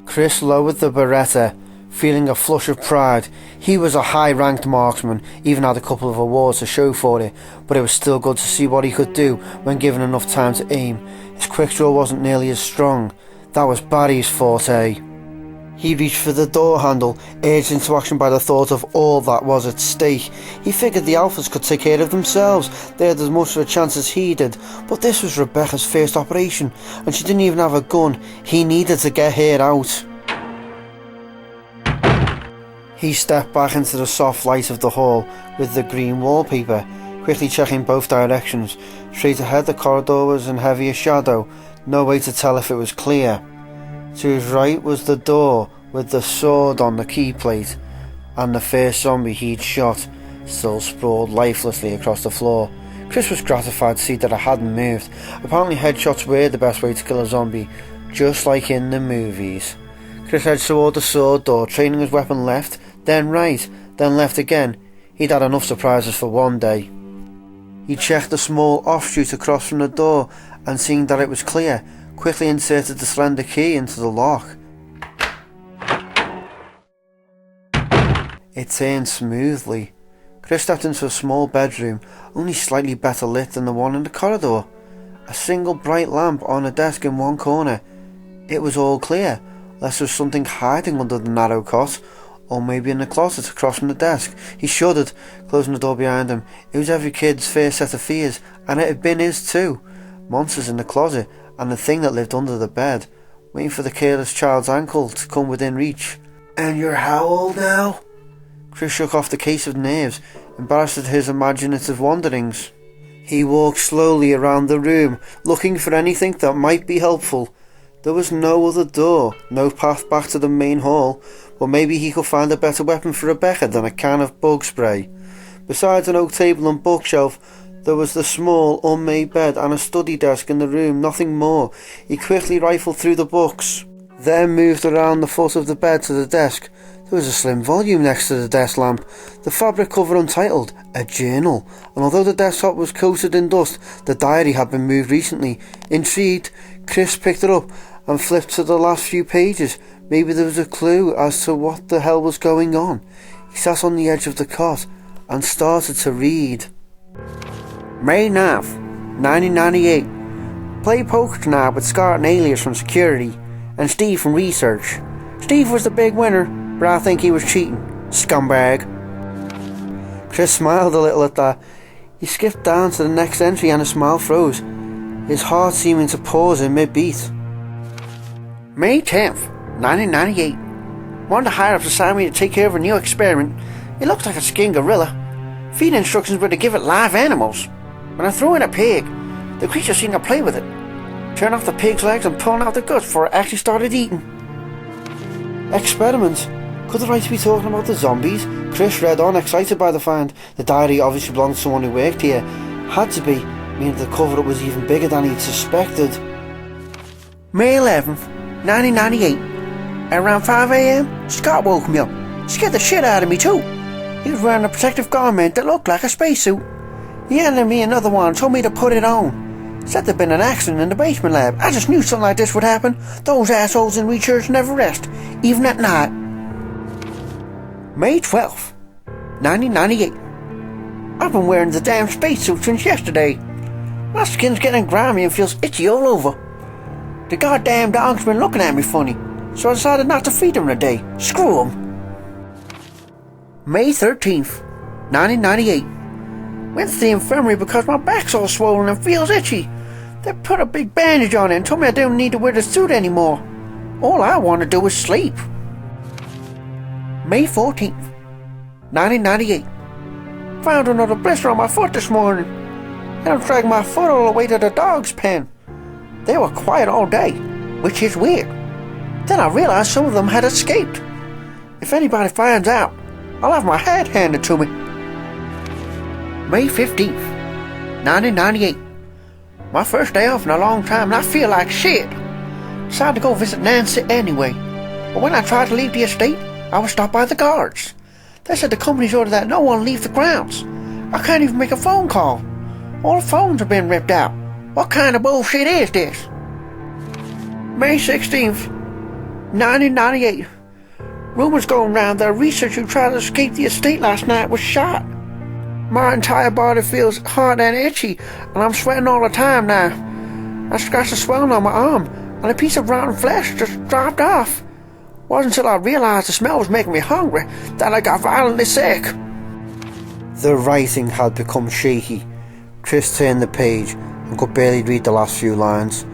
Chris lowered the Beretta, feeling a flush of pride. He was a high-ranked marksman, even had a couple of awards to show for it, but it was still good to see what he could do when given enough time to aim. His quick draw wasn't nearly as strong. That was Barry's forte. He reached for the door handle, urged into action by the thought of all that was at stake. He figured the Alphas could take care of themselves. They had as much of a chance as he did. But this was Rebecca's first operation, and she didn't even have a gun. He needed to get her out. He stepped back into the soft light of the hall with the green wallpaper, quickly checking both directions. Straight ahead the corridor was in heavier shadow, no way to tell if it was clear. To his right was the door with the sword on the key plate, and the first zombie he'd shot still sprawled lifelessly across the floor. Chris was gratified to see that it hadn't moved. Apparently headshots were the best way to kill a zombie, just like in the movies. Chris edged toward the sword door, training his weapon left, then right, then left again. He'd had enough surprises for one day. He checked the small offshoot across from the door, and seeing that it was clear, quickly inserted the slender key into the lock. It turned smoothly. Chris stepped into a small bedroom, only slightly better lit than the one in the corridor. A single bright lamp on a desk in one corner. It was all clear, unless there was something hiding under the narrow cot, or maybe in the closet across from the desk. He shuddered, closing the door behind him. It was every kid's first set of fears, and it had been his too. Monsters in the closet, and the thing that lived under the bed, waiting for the careless child's ankle to come within reach. "And you're how old now?" Chris shook off the case of nerves, embarrassed at his imaginative wanderings. He walked slowly around the room, looking for anything that might be helpful. There was no other door, no path back to the main hall, but maybe he could find a better weapon for Rebecca than a can of bug spray. Besides an oak table and bookshelf, there was the small, unmade bed and a study desk in the room, nothing more. He quickly rifled through the books, then moved around the foot of the bed to the desk. There was a slim volume next to the desk lamp, the fabric cover untitled, a journal, and although the desktop was coated in dust, the diary had been moved recently. Intrigued, Chris picked it up and flipped to the last few pages. Maybe there was a clue as to what the hell was going on. He sat on the edge of the cot and started to read. May 9th, 1998. Play poker tonight with Scott and Alias from security, and Steve from research. Steve was the big winner, but I think he was cheating. Scumbag. Chris smiled a little at that. He skipped down to the next entry and his smile froze, his heart seeming to pause in mid-beat. May 10th, 1998. One of the higher-ups assigned me to take care of a new experiment. It looked like a skinned gorilla. Feed instructions were to give it live animals. When I threw in a pig, the creature seemed to play with it, turn off the pig's legs and pulling out the guts before it actually started eating. Experiment? Could the writer be talking about the zombies? Chris read on, excited by the find. The diary obviously belonged to someone who worked here. Had to be, meaning the cover-up was even bigger than he'd suspected. May 11th, 1998. At around 5 a.m, Scott woke me up. Scared the shit out of me too. He was wearing a protective garment that looked like a spacesuit. He handed me another one and told me to put it on. Said there'd been an accident in the basement lab. I just knew something like this would happen. Those assholes in research never rest, even at night. May 12th, 1998. I've been wearing the damn spacesuit since yesterday. My skin's getting grimy and feels itchy all over. The goddamn dog's been looking at me funny, so I decided not to feed him today. Screw him. May 13th, 1998. Went to the infirmary because my back's all swollen and feels itchy. They put a big bandage on it and told me I didn't need to wear the suit anymore. All I want to do is sleep. May 14th, 1998. Found another blister on my foot this morning, and I'm dragging my foot all the way to the dog's pen. They were quiet all day, which is weird. Then I realized some of them had escaped. If anybody finds out, I'll have my head handed to me. May 15th, 1998. My first day off in a long time and I feel like shit. Decided to go visit Nancy anyway. But when I tried to leave the estate, I was stopped by the guards. They said the company's ordered that no one leave the grounds. I can't even make a phone call. All the phones have been ripped out. What kind of bullshit is this? May 16th, 1998. Rumors going round that a researcher who tried to escape the estate last night was shot. My entire body feels hot and itchy, and I'm sweating all the time now. I scratched a swelling on my arm, and a piece of rotten flesh just dropped off. Wasn't until I realised the smell was making me hungry that I got violently sick. The writing had become shaky. Chris turned the page and could barely read the last few lines.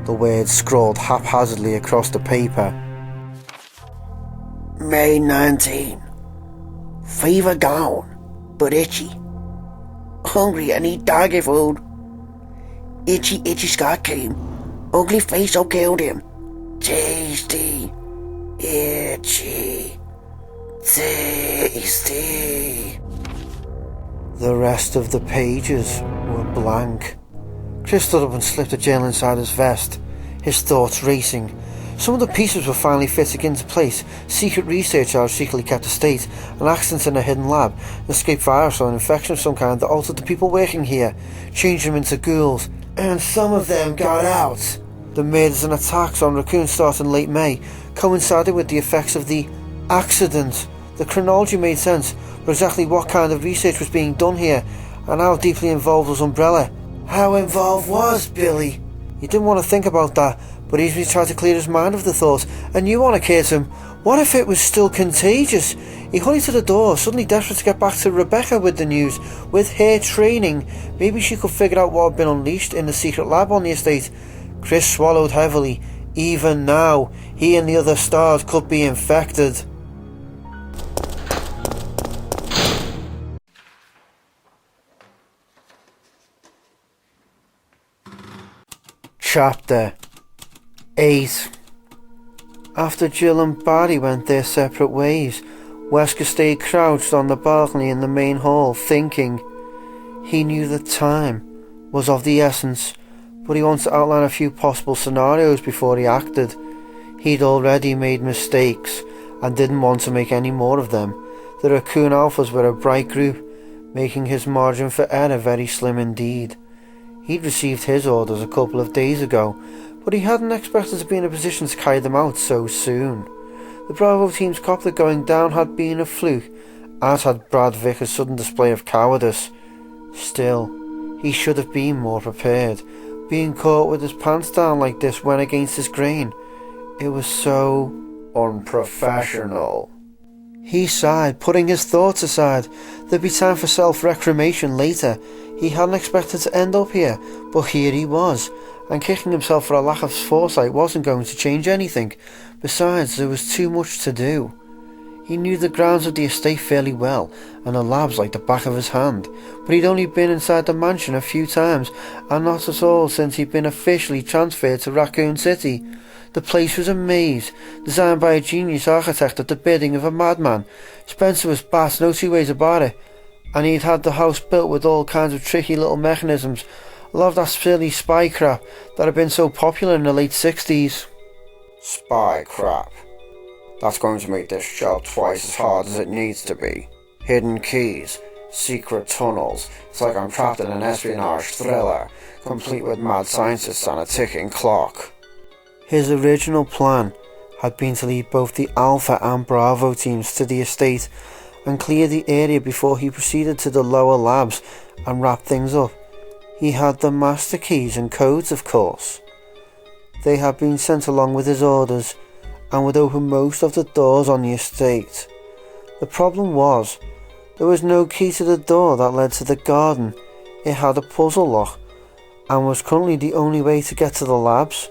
The words scrawled haphazardly across the paper. May 19. Fever gone, but itchy. Hungry and eat doggy food. Itchy Scott came. Ugly face so killed him. Tasty. Itchy. Tasty. The rest of the pages were blank. Chris stood up and slipped the journal inside his vest, his thoughts racing. Some of the pieces were finally fitting into place. Secret research out of secretly kept estate, an accident in a hidden lab, an escaped virus or an infection of some kind that altered the people working here, changed them into ghouls, and some of them got out. The murders and attacks on Raccoon started in late May, coincided with the effects of the accident. The chronology made sense, but exactly what kind of research was being done here, and how deeply involved was Umbrella? How involved was Billy? He didn't want to think about that, but easily tried to clear his mind of the thought. A new one occurred to him. What if it was still contagious? He hurried to the door, suddenly desperate to get back to Rebecca with the news. With her training, maybe she could figure out what had been unleashed in the secret lab on the estate. Chris swallowed heavily. Even now, he and the other stars could be infected. Chapter 8. After Jill and Barry went their separate ways, Wesker stayed crouched on the balcony in the main hall, thinking. He knew that time was of the essence, but he wanted to outline a few possible scenarios before he acted. He'd already made mistakes, and didn't want to make any more of them. The Raccoon Alphas were a bright group, making his margin for error very slim indeed. He'd received his orders a couple of days ago, but he hadn't expected to be in a position to carry them out so soon. The Bravo team's copter going down had been a fluke, as had Brad Vickers' sudden display of cowardice. Still, he should have been more prepared. Being caught with his pants down like this went against his grain. It was so unprofessional. He sighed, putting his thoughts aside. There'd be time for self-reclamation later. He hadn't expected to end up here, but here he was, and kicking himself for a lack of foresight wasn't going to change anything. Besides, there was too much to do. He knew the grounds of the estate fairly well, and the labs like the back of his hand, but he'd only been inside the mansion a few times, and not at all since he'd been officially transferred to Raccoon City. The place was a maze, designed by a genius architect at the bidding of a madman. Spencer was Bat, no two ways about it, and he'd had the house built with all kinds of tricky little mechanisms. A lot of that silly spy crap that had been so popular in the late 60s. Spy crap. That's going to make this job twice as hard as it needs to be. Hidden keys, secret tunnels. It's like I'm trapped in an espionage thriller, complete with mad scientists and a ticking clock. His original plan had been to lead both the Alpha and Bravo teams to the estate and clear the area before he proceeded to the lower labs and wrap things up. He had the master keys and codes, of course. They had been sent along with his orders and would open most of the doors on the estate. The problem was, there was no key to the door that led to the garden. It had a puzzle lock and was currently the only way to get to the labs,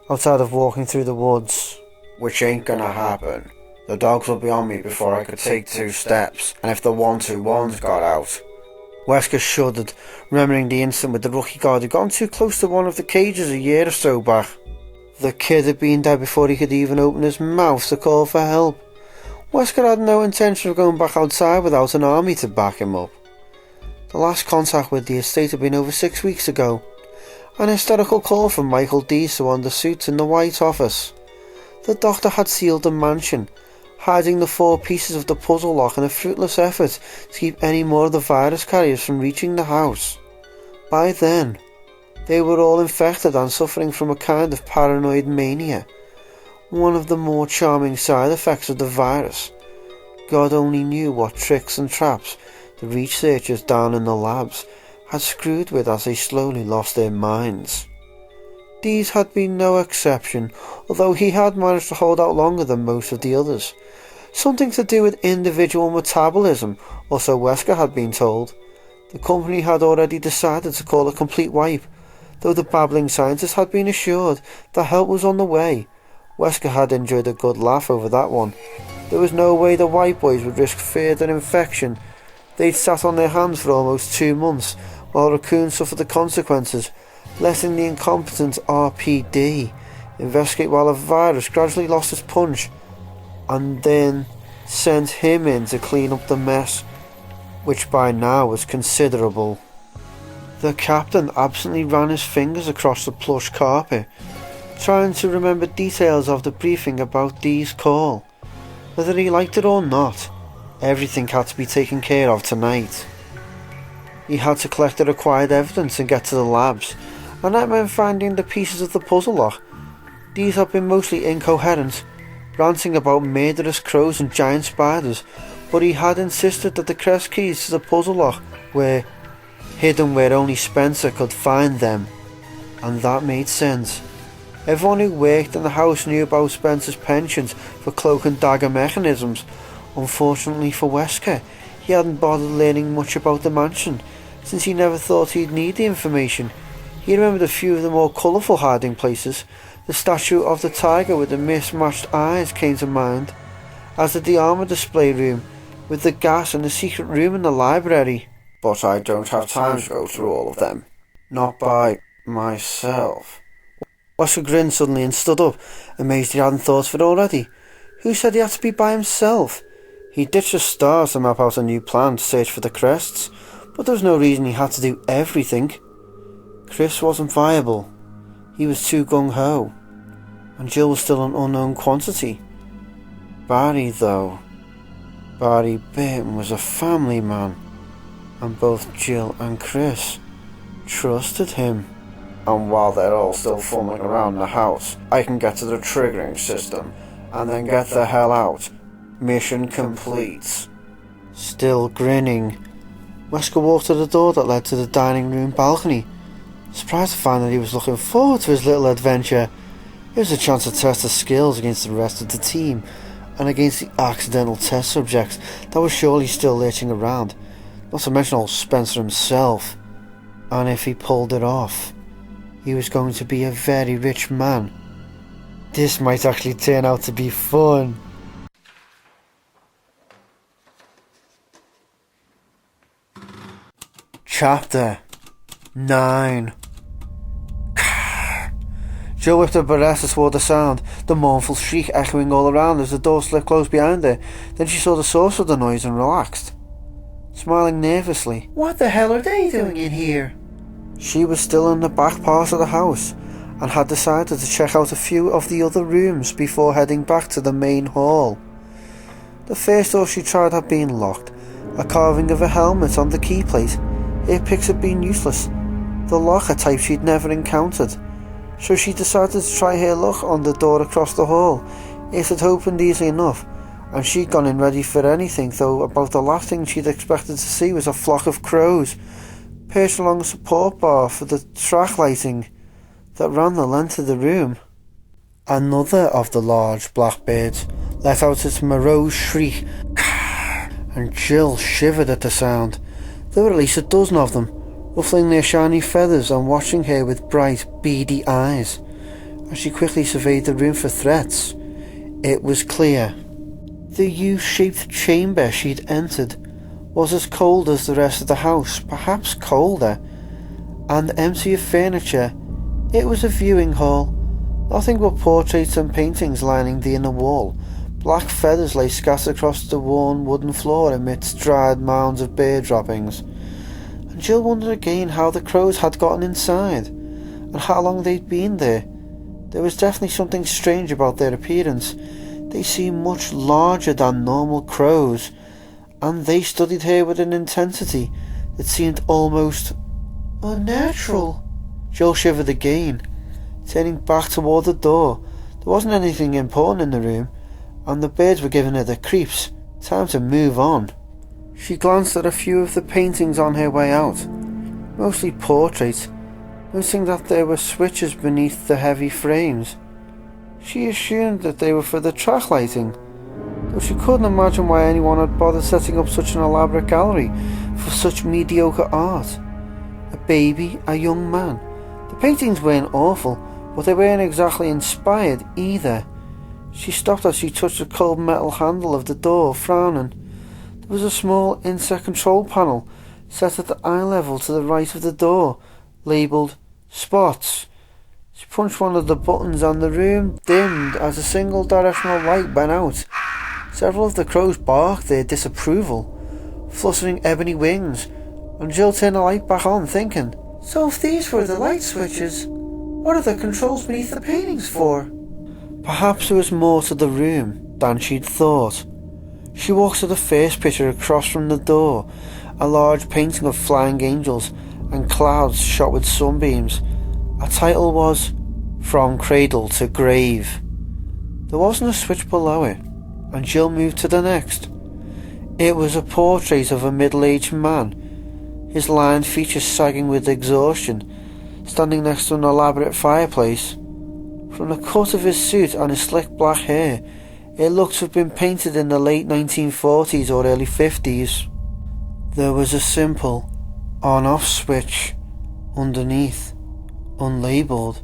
outside of walking through the woods. Which ain't gonna happen. The dogs will be on me before I could take 2 steps, and if the 121s got out. Wesker shuddered, remembering the incident with the rookie guard who'd gone too close to one of the cages a year or so back. The kid had been dead before he could even open his mouth to call for help. Wesker had no intention of going back outside without an army to back him up. The last contact with the estate had been over 6 weeks ago. An hysterical call from Michael Deeso on the suits in the White Office. The doctor had sealed the mansion, hiding the 4 pieces of the puzzle lock in a fruitless effort to keep any more of the virus carriers from reaching the house. By then, They were all infected and suffering from a kind of paranoid mania, one of the more charming side effects of the virus. God only knew what tricks and traps the researchers down in the labs had screwed with as they slowly lost their minds. Dees had been no exception, although he had managed to hold out longer than most of the others. Something to do with individual metabolism, or so Wesker had been told. The company had already decided to call a complete wipe, though the babbling scientist had been assured that help was on the way. Wesker had enjoyed a good laugh over that one. There was no way the White Boys would risk further infection. They'd sat on their hands for almost 2 months, while Raccoon suffered the consequences, letting the incompetent RPD investigate while the virus gradually lost its punch, and then sent him in to clean up the mess, which by now was considerable. The captain absently ran his fingers across the plush carpet, trying to remember details of the briefing about Dee's call. Whether he liked it or not, everything had to be taken care of tonight. He had to collect the required evidence and get to the labs, and that meant finding the pieces of the puzzle lock. These had been mostly incoherent, ranting about murderous crows and giant spiders, but he had insisted that the crest keys to the puzzle lock were hidden where only Spencer could find them, and that made sense. Everyone who worked in the house knew about Spencer's penchant for cloak and dagger mechanisms. Unfortunately for Wesker, he hadn't bothered learning much about the mansion, since he never thought he'd need the information. He remembered a few of the more colourful hiding places. The statue of the tiger with the mismatched eyes came to mind, as did the armour display room, with the gas and the secret room in the library. But I don't have time to go through all of them. Not by myself. Wesker grinned suddenly and stood up, amazed he hadn't thought of it already. Who said he had to be by himself? He ditched the stars to map out a new plan to search for the crests, but there was no reason he had to do everything. Chris wasn't viable. He was too gung-ho, and Jill was still an unknown quantity. Barry, though. Barry Burton was a family man, and both Jill and Chris trusted him. And while they're all still fumbling around the house, I can get to the triggering system, and then get the hell out. Mission complete. Still grinning, Wesker walked to the door that led to the dining room balcony, surprised to find that he was looking forward to his little adventure. It was a chance to test his skills against the rest of the team, and against the accidental test subjects that were surely still lurching around, not to mention old Spencer himself. And if he pulled it off, he was going to be a very rich man. This might actually turn out to be fun. Chapter 9. Jill whipped her Beretta toward the sound, the mournful shriek echoing all around as the door slipped closed behind her. Then she saw the source of the noise and relaxed, smiling nervously. What the hell are they doing in here? She was still in the back part of the house, and had decided to check out a few of the other rooms before heading back to the main hall. The first door she tried had been locked, a carving of a helmet on the key plate. Her picks had been useless, the lock a type she'd never encountered, so she decided to try her luck on the door across the hall. It had opened easily enough, and she'd gone in ready for anything, though about the last thing she'd expected to see was a flock of crows perched along a support bar for the track lighting that ran the length of the room. Another of the large blackbirds let out its morose shriek, and Jill shivered at the sound. There were at least a dozen of them, ruffling their shiny feathers and watching her with bright, beady eyes. As she quickly surveyed the room for threats, it was clear. The U-shaped chamber she'd entered was as cold as the rest of the house, perhaps colder, and empty of furniture. It was a viewing hall, nothing but portraits and paintings lining the inner wall. Black feathers lay scattered across the worn wooden floor amidst dried mounds of bird droppings. And Jill wondered again how the crows had gotten inside, and how long they'd been there. There was definitely something strange about their appearance. They seemed much larger than normal crows, and they studied her with an intensity that seemed almost unnatural. Jill shivered again. Turning back toward the door, there wasn't anything important in the room, and the birds were giving her the creeps. Time to move on. She glanced at a few of the paintings on her way out, mostly portraits, noticing that there were switches beneath the heavy frames. She assumed that they were for the track lighting, though she couldn't imagine why anyone had bothered setting up such an elaborate gallery for such mediocre art. A baby, a young man. The paintings weren't awful, but they weren't exactly inspired either. She stopped as she touched the cold metal handle of the door, frowning. There was a small insect control panel set at the eye level to the right of the door, labelled Spots. She punched one of the buttons and the room dimmed as a single directional light went out. Several of the crows barked their disapproval, fluttering ebony wings, and Jill turned the light back on, thinking, so if these were the light switches, what are the controls beneath the paintings for? Perhaps there was more to the room than she'd thought. She walked to the first picture across from the door, a large painting of flying angels and clouds shot with sunbeams. A title was From Cradle to Grave. There wasn't a switch below it, and Jill moved to the next. It was a portrait of a middle-aged man, his lined features sagging with exhaustion, standing next to an elaborate fireplace. From the cut of his suit and his slick black hair, it looked to have been painted in the late 1940s or early 50s. There was a simple on-off switch underneath, unlabelled.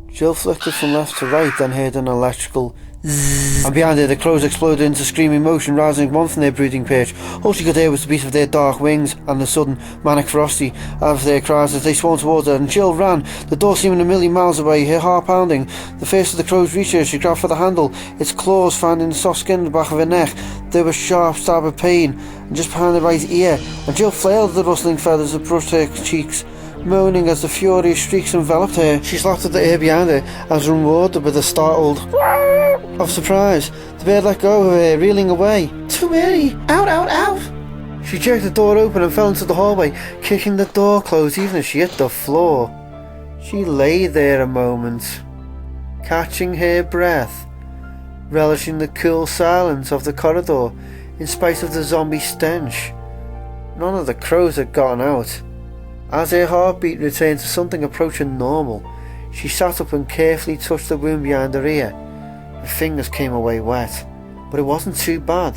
Jill flicked it from left to right, then heard an electrical zzz, and behind her the crows exploded into screaming motion, rousing one from their brooding perch. All she could hear was the beat of their dark wings and the sudden manic ferocity of their cries as they swarmed towards her, and Jill ran, the door seeming a million miles away, her heart pounding. The first of the crows reached her. She grabbed for the handle, its claws finding the soft skin in the back of her neck. There was a sharp stab of pain, and just behind the right ear, and Jill flailed at the rustling feathers that brushed her cheeks, moaning as the furious streaks enveloped her. She slapped at the air behind her as rewarded with a startled of surprise. The bird let go of her, reeling away. Too early! Out, out, out! She jerked the door open and fell into the hallway, kicking the door closed even as she hit the floor. She lay there a moment, catching her breath, relishing the cool silence of the corridor in spite of the zombie stench. None of the crows had gotten out. As her heartbeat returned to something approaching normal, she sat up and carefully touched the wound behind her ear. Her fingers came away wet, but it wasn't too bad.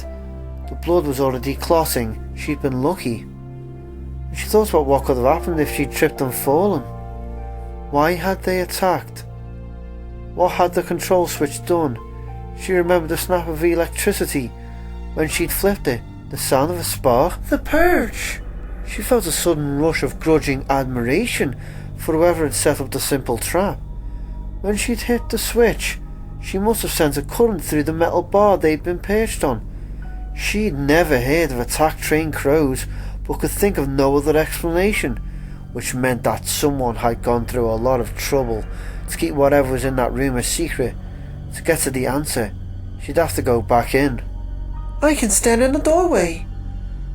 The blood was already clotting. She'd been lucky. And she thought about what could have happened if she'd tripped and fallen. Why had they attacked? What had the control switch done? She remembered the snap of electricity when she'd flipped it, the sound of a spark. The perch! She felt a sudden rush of grudging admiration for whoever had set up the simple trap. When she'd hit the switch, she must have sent a current through the metal bar they'd been perched on. She'd never heard of attack-trained crows, but could think of no other explanation, which meant that someone had gone through a lot of trouble to keep whatever was in that room a secret. To get to the answer, she'd have to go back in. I can stand in the doorway.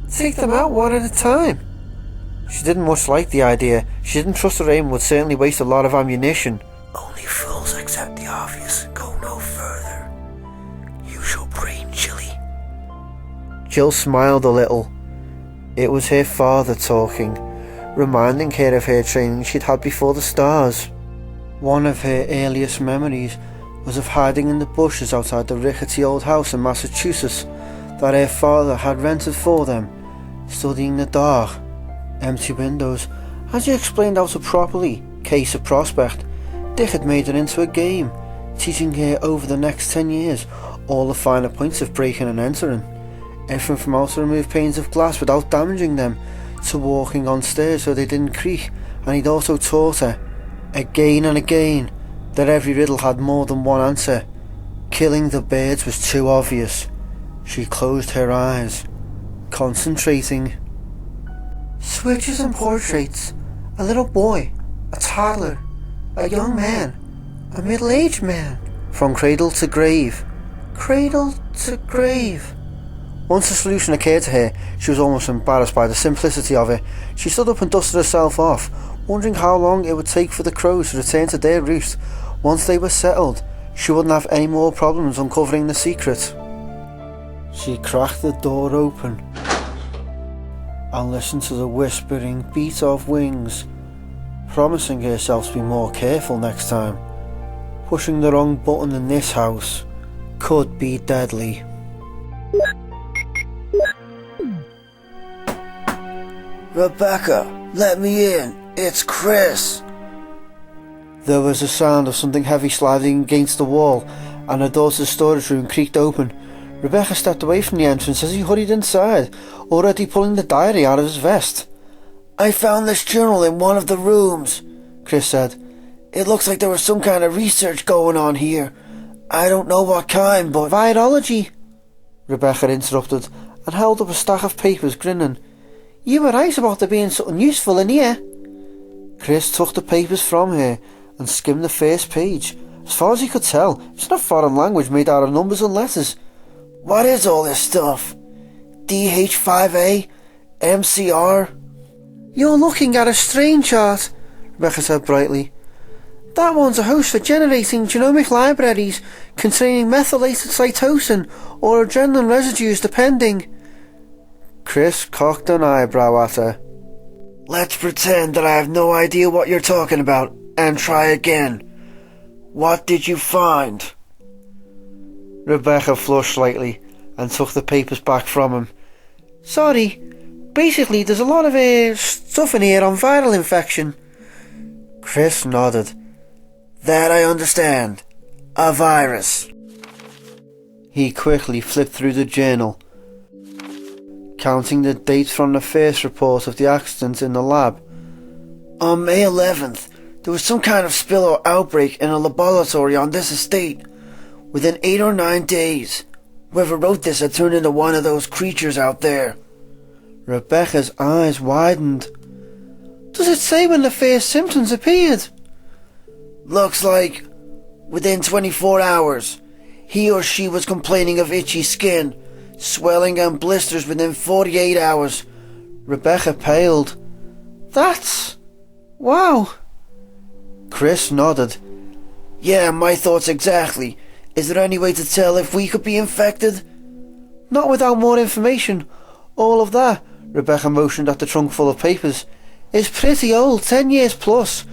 Take them out one at a time. She didn't much like the idea. She didn't trust her aim would certainly waste a lot of ammunition. Only fools accept the obvious. Go no further. Use your brain, Jilly. Jill smiled a little. It was her father talking, reminding her of her training she'd had before the stars. One of her earliest memories was of hiding in the bushes outside the rickety old house in Massachusetts that her father had rented for them, studying the dark, empty windows. As he explained how to properly case a prospect, Dick had made it into a game, teaching her over the next 10 years all the finer points of breaking and entering, everything from how to remove panes of glass without damaging them, to walking on stairs so they didn't creak. And he'd also taught her, again and again, that every riddle had more than one answer. Killing the birds was too obvious. She closed her eyes, concentrating. Switches and portraits. A little boy, a toddler, a young man, a middle-aged man. From cradle to grave. Cradle to grave. Once the solution occurred to her, she was almost embarrassed by the simplicity of it. She stood up and dusted herself off, wondering how long it would take for the crows to return to their roost. Once they were settled, she wouldn't have any more problems uncovering the secret. She cracked the door open and listened to the whispering beat of wings, promising herself to be more careful next time. Pushing the wrong button in this house could be deadly. Rebecca, let me in. It's Chris. There was a sound of something heavy sliding against the wall, and her daughter's storage room creaked open. Rebecca stepped away from the entrance as he hurried inside, already pulling the diary out of his vest. I found this journal in one of the rooms, Chris said. It looks like there was some kind of research going on here. I don't know what kind, but... Virology, Rebecca interrupted, and held up a stack of papers, grinning. You were right about there being something useful in here. Chris took the papers from her and skimmed the first page. As far as he could tell, it's not foreign language made out of numbers and letters. What is all this stuff? DH5A? MCR? You're looking at a strain chart, Rebecca said brightly. That one's a host for generating genomic libraries containing methylated cytosine or adrenaline residues depending. Chris cocked an eyebrow at her. Let's pretend that I have no idea what you're talking about and try again. What did you find? Rebecca flushed slightly and took the papers back from him. Sorry, basically there's a lot of stuff in here on viral infection. Chris nodded. That I understand. A virus. He quickly flipped through the journal, counting the dates from the first report of the accident in the lab. On May 11th, there was some kind of spill or outbreak in a laboratory on this estate. Within 8 or 9 days, whoever wrote this had turned into one of those creatures out there. Rebecca's eyes widened. Does it say when the first symptoms appeared? Looks like within 24 hours, he or she was complaining of itchy skin, swelling and blisters within 48 hours. Rebecca paled. That's... wow. Chris nodded. Yeah, my thoughts exactly. Is there any way to tell if we could be infected? Not without more information. All of that, Rebecca motioned at the trunk full of papers, is pretty old, 10 years plus,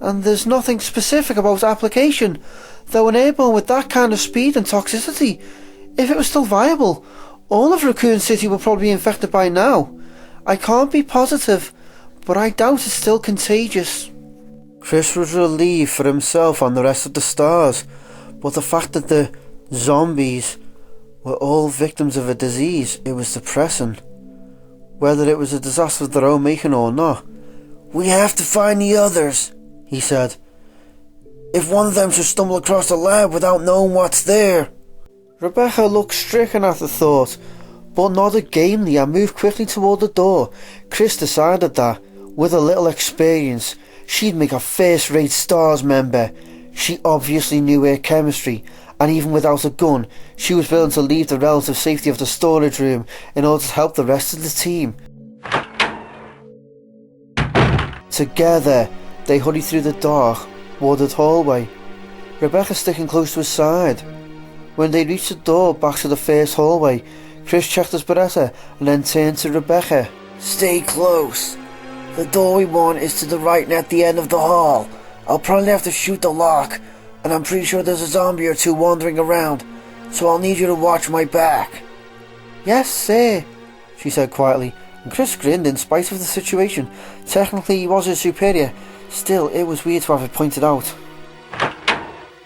and there's nothing specific about application, though an airborne with that kind of speed and toxicity, if it was still viable, all of Raccoon City will probably be infected by now. I can't be positive, but I doubt it's still contagious. Chris was relieved for himself and the rest of the stars, but the fact that the zombies were all victims of a disease, it was depressing. Whether it was a disaster of their own making or not. We have to find the others, he said. If one of them should stumble across the lab without knowing what's there. Rebecca looked stricken at the thought, but nodded gamely and moved quickly toward the door. Chris decided that, with a little experience, she'd make a first-rate STARS member. She obviously knew her chemistry, and even without a gun, she was willing to leave the relative safety of the storage room in order to help the rest of the team. Together, they hurried through the dark, wooded hallway, Rebecca sticking close to his side. When they reached the door back to the first hallway, Chris checked his Beretta and then turned to Rebecca. Stay close. The door we want is to the right and at the end of the hall. I'll probably have to shoot the lock, and I'm pretty sure there's a zombie or two wandering around, so I'll need you to watch my back. Yes, sir, she said quietly, and Chris grinned in spite of the situation. Technically he was his superior, still it was weird to have it pointed out.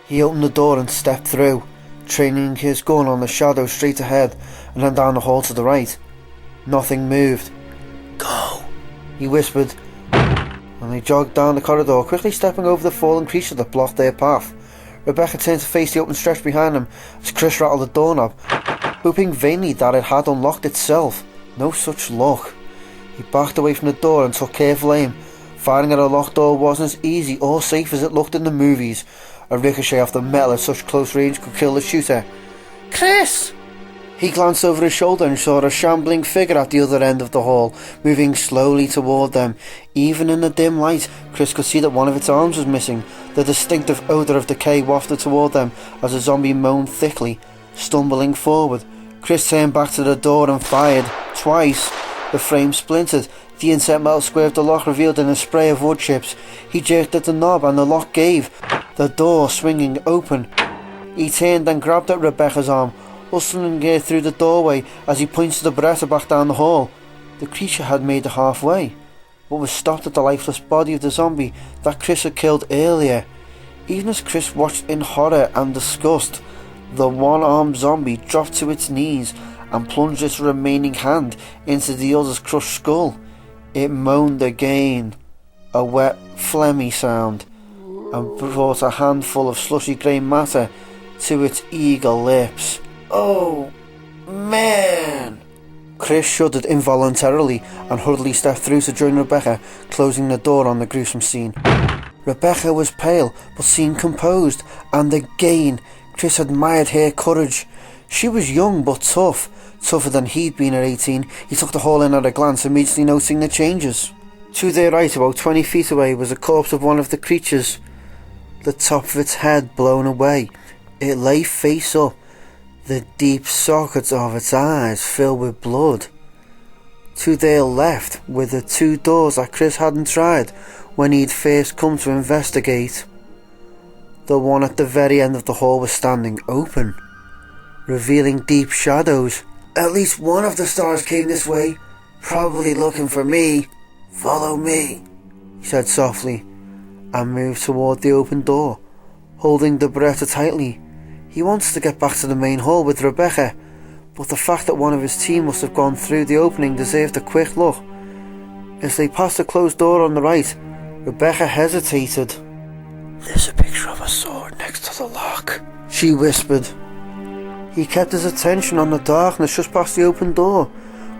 He opened the door and stepped through, training his gun on the shadow straight ahead and then down the hall to the right. Nothing moved. Go, he whispered, and they jogged down the corridor, quickly stepping over the fallen creature that blocked their path. Rebecca turned to face the open stretch behind them as Chris rattled the doorknob, hoping vainly that it had unlocked itself. No such luck. He backed away from the door and took careful aim. Firing at a locked door wasn't as easy or safe as it looked in the movies. A ricochet off the metal at such close range could kill the shooter. Chris! He glanced over his shoulder and saw a shambling figure at the other end of the hall, moving slowly toward them. Even in the dim light, Chris could see that one of its arms was missing. The distinctive odour of decay wafted toward them as the zombie moaned thickly. Stumbling forward, Chris turned back to the door and fired. Twice. The frame splintered. The inset metal square of the lock revealed in a spray of wood chips. He jerked at the knob and the lock gave, the door swinging open. He turned and grabbed at Rebecca's arm, hustling her through the doorway as he pointed the Beretta back down the hall. The creature had made it halfway, but was stopped at the lifeless body of the zombie that Chris had killed earlier. Even as Chris watched in horror and disgust, the one-armed zombie dropped to its knees and plunged its remaining hand into the other's crushed skull. It moaned again, a wet, phlegmy sound, and brought a handful of slushy grey matter to its eager lips. Oh, man! Chris shuddered involuntarily and hurriedly stepped through to join Rebecca, closing the door on the gruesome scene. Rebecca was pale, but seemed composed, and again Chris admired her courage. She was young but tough, tougher than he'd been at 18. He took the whole in at a glance, immediately noticing the changes. To their right, about 20 feet away, was the corpse of one of the creatures, the top of its head blown away. It lay face up, the deep sockets of its eyes filled with blood. To their left were the two doors that Chris hadn't tried when he'd first come to investigate. The one at the very end of the hall was standing open, revealing deep shadows. At least one of the stars came this way, probably looking for me. Follow me, he said softly, and moved toward the open door, holding the Beretta tightly. He wanted to get back to the main hall with Rebecca, but the fact that one of his team must have gone through the opening deserved a quick look. As they passed the closed door on the right, Rebecca hesitated. "There's a picture of a sword next to the lock," she whispered. He kept his attention on the darkness just past the open door,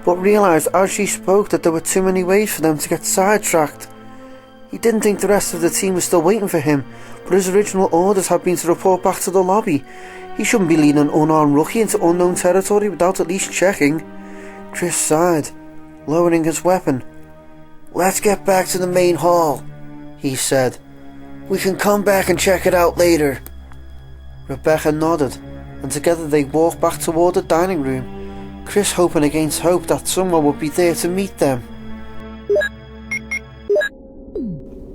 but realised as she spoke that there were too many ways for them to get sidetracked. He didn't think the rest of the team was still waiting for him, but his original orders had been to report back to the lobby. He shouldn't be leading an unarmed rookie into unknown territory without at least checking. Chris sighed, lowering his weapon. "Let's get back to the main hall," he said. "We can come back and check it out later." Rebecca nodded, and together they walked back toward the dining room, Chris hoping against hope that someone would be there to meet them.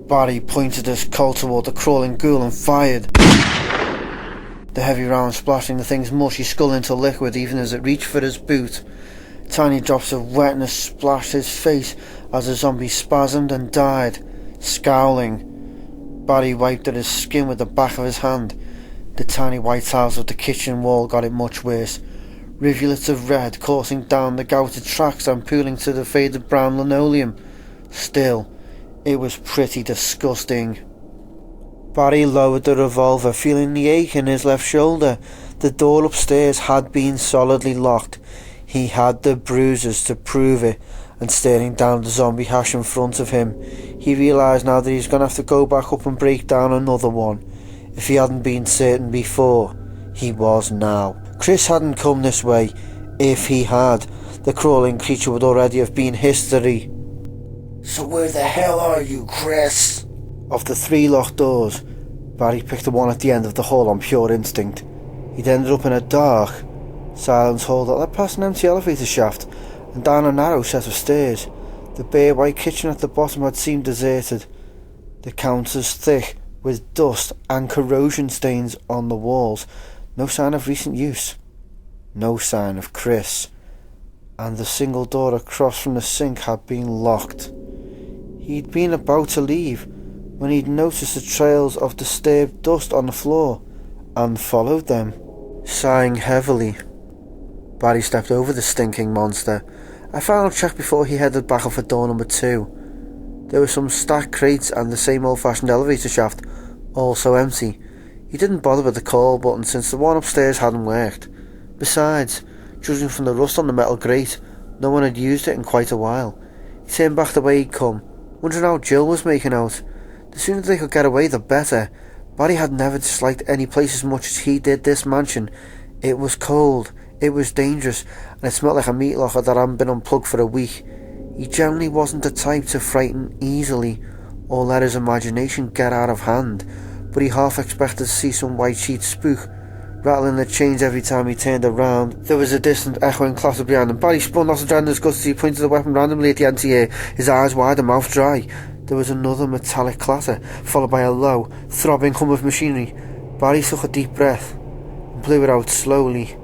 Barry pointed his Colt toward the crawling ghoul and fired, the heavy round splashing the thing's mushy skull into liquid even as it reached for his boot. Tiny drops of wetness splashed his face as the zombie spasmed and died, scowling. Barry wiped at his skin with the back of his hand. The tiny white tiles of the kitchen wall got it much worse, rivulets of red coursing down the gouted tracks and pooling to the faded brown linoleum. Still, it was pretty disgusting. Barry lowered the revolver, feeling the ache in his left shoulder. The door upstairs had been solidly locked. He had the bruises to prove it, and staring down the zombie hash in front of him, he realised now that he was going to have to go back up and break down another one. If he hadn't been certain before, he was now. Chris hadn't come this way. If he had, the crawling creature would already have been history. "So where the hell are you, Chris?" Of the three locked doors, Barry picked the one at the end of the hall on pure instinct. He'd ended up in a dark, silent hall that led past an empty elevator shaft and down a narrow set of stairs. The bare white kitchen at the bottom had seemed deserted, the counters thick with dust and corrosion stains on the walls. No sign of recent use. No sign of Chris. And the single door across from the sink had been locked. He'd been about to leave when he'd noticed the trails of disturbed dust on the floor and followed them. Sighing heavily, Barry stepped over the stinking monster. A final check before he headed back up for door number 2. There were some stacked crates and the same old-fashioned elevator shaft, also empty. He didn't bother with the call button since the one upstairs hadn't worked. Besides, judging from the rust on the metal grate, no one had used it in quite a while. He turned back the way he'd come, wondering how Jill was making out. The sooner they could get away, the better. Barry had never disliked any place as much as he did this mansion. It was cold, It was dangerous, and it smelled like a meat locker that hadn't been unplugged for a week. He generally wasn't the type to frighten easily, or let his imagination get out of hand, but he half expected to see some white sheet spook, rattling the chains every time he turned around. There was a distant echoing clatter behind him. Barry spun off the adrenaline's guts as he pointed the weapon randomly at the empty air, his eyes wide and mouth dry. There was another metallic clatter, followed by a low, throbbing hum of machinery. Barry took a deep breath and blew it out slowly,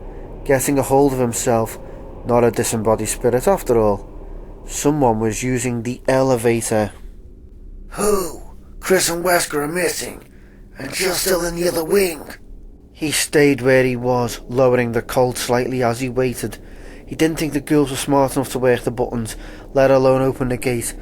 getting a hold of himself. Not a disembodied spirit after all. Someone was using the elevator. Who? Chris and Wesker are missing, and Jill's still in the other wing. He stayed where he was, lowering the Colt slightly as he waited. He didn't think the girls were smart enough to work the buttons, let alone open the gate,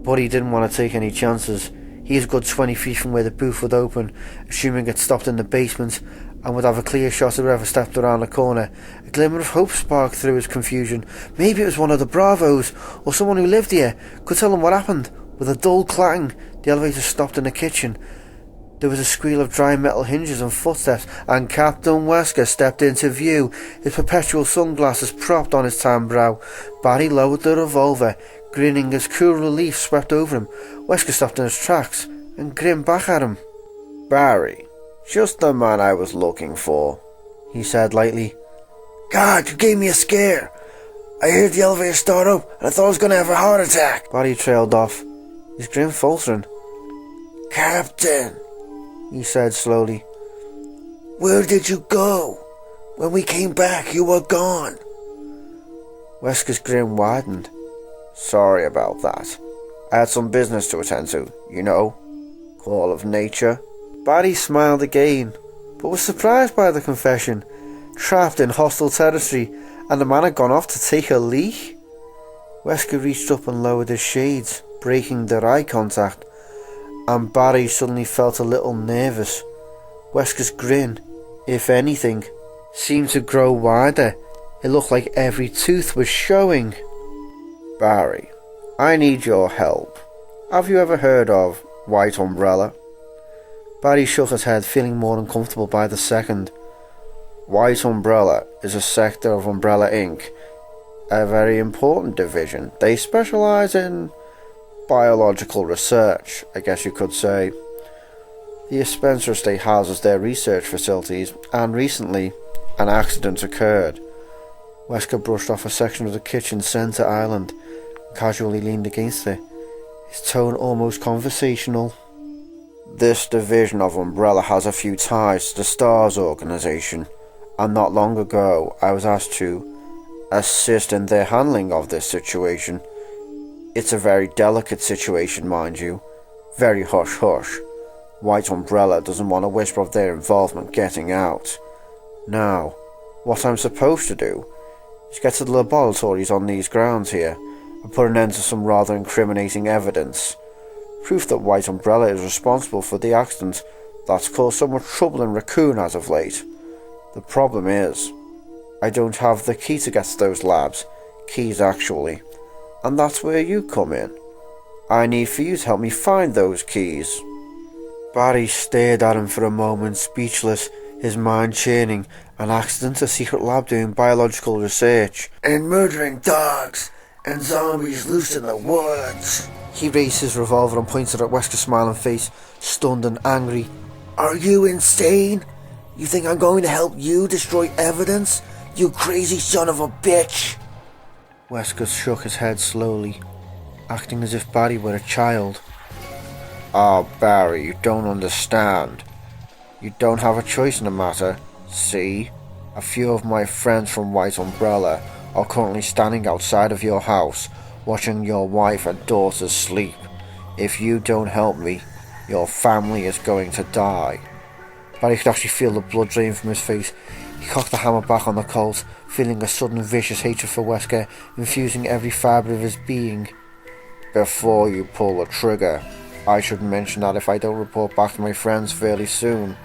but he didn't want to take any chances. He was a good 20 feet from where the booth would open, assuming it stopped in the basement, and would have a clear shot of whoever stepped around the corner. A glimmer of hope sparked through his confusion. Maybe it was one of the Bravos, or someone who lived here, could tell him what happened. With a dull clang, the elevator stopped in the kitchen. There was a squeal of dry metal hinges and footsteps, and Captain Wesker stepped into view, his perpetual sunglasses propped on his tan brow. Barry lowered the revolver, grinning as cool relief swept over him. Wesker stopped in his tracks and grinned back at him. Barry, just the man I was looking for, he said lightly. God, you gave me a scare. I heard the elevator start up, and I thought I was going to have a heart attack. Barry trailed off, his grin faltering. Captain, he said slowly. Where did you go? When we came back, you were gone. Wesker's grin widened. Sorry about that. I had some business to attend to, you know. Call of nature. Barry smiled again, but was surprised by the confession. Trapped in hostile territory, and the man had gone off to take a leak? Wesker reached up and lowered his shades, breaking their eye contact, and Barry suddenly felt a little nervous. Wesker's grin, if anything, seemed to grow wider. It looked like every tooth was showing. Barry, I need your help. Have you ever heard of White Umbrella? Barry shook his head, feeling more uncomfortable by the second. White Umbrella is a sector of Umbrella Inc., a very important division. They specialise in biological research, I guess you could say. The Spencer estate houses their research facilities, and recently an accident occurred. Wesker brushed off a section of the kitchen centre island and casually leaned against it, his tone almost conversational. This division of Umbrella has a few ties to the STARS organisation, and not long ago I was asked to assist in their handling of this situation. It's a very delicate situation, mind you. Very hush-hush. White Umbrella doesn't want a whisper of their involvement getting out. Now, what I'm supposed to do is get to the laboratories on these grounds here and put an end to some rather incriminating evidence. Proof that White Umbrella is responsible for the accident that's caused so much trouble in Raccoon as of late. The problem is, I don't have the key to get to those labs. Keys, actually. And that's where you come in. I need for you to help me find those keys. Barry stared at him for a moment, speechless, his mind churning. An accident, a secret lab doing biological research. And murdering dogs, and zombies loose in the woods. He raised his revolver and pointed at Wesker's smiling face, stunned and angry. Are you insane? You think I'm going to help you destroy evidence? You crazy son of a bitch! Wesker shook his head slowly, acting as if Barry were a child. Oh, Barry, you don't understand. You don't have a choice in the matter. See? A few of my friends from White Umbrella are currently standing outside of your house, watching your wife and daughters sleep. If you don't help me, your family is going to die. Barry could actually feel the blood drain from his face. He cocked the hammer back on the Colt, feeling a sudden vicious hatred for Wesker, infusing every fibre of his being. Before you pull the trigger, I should mention that if I don't report back to my friends fairly soon,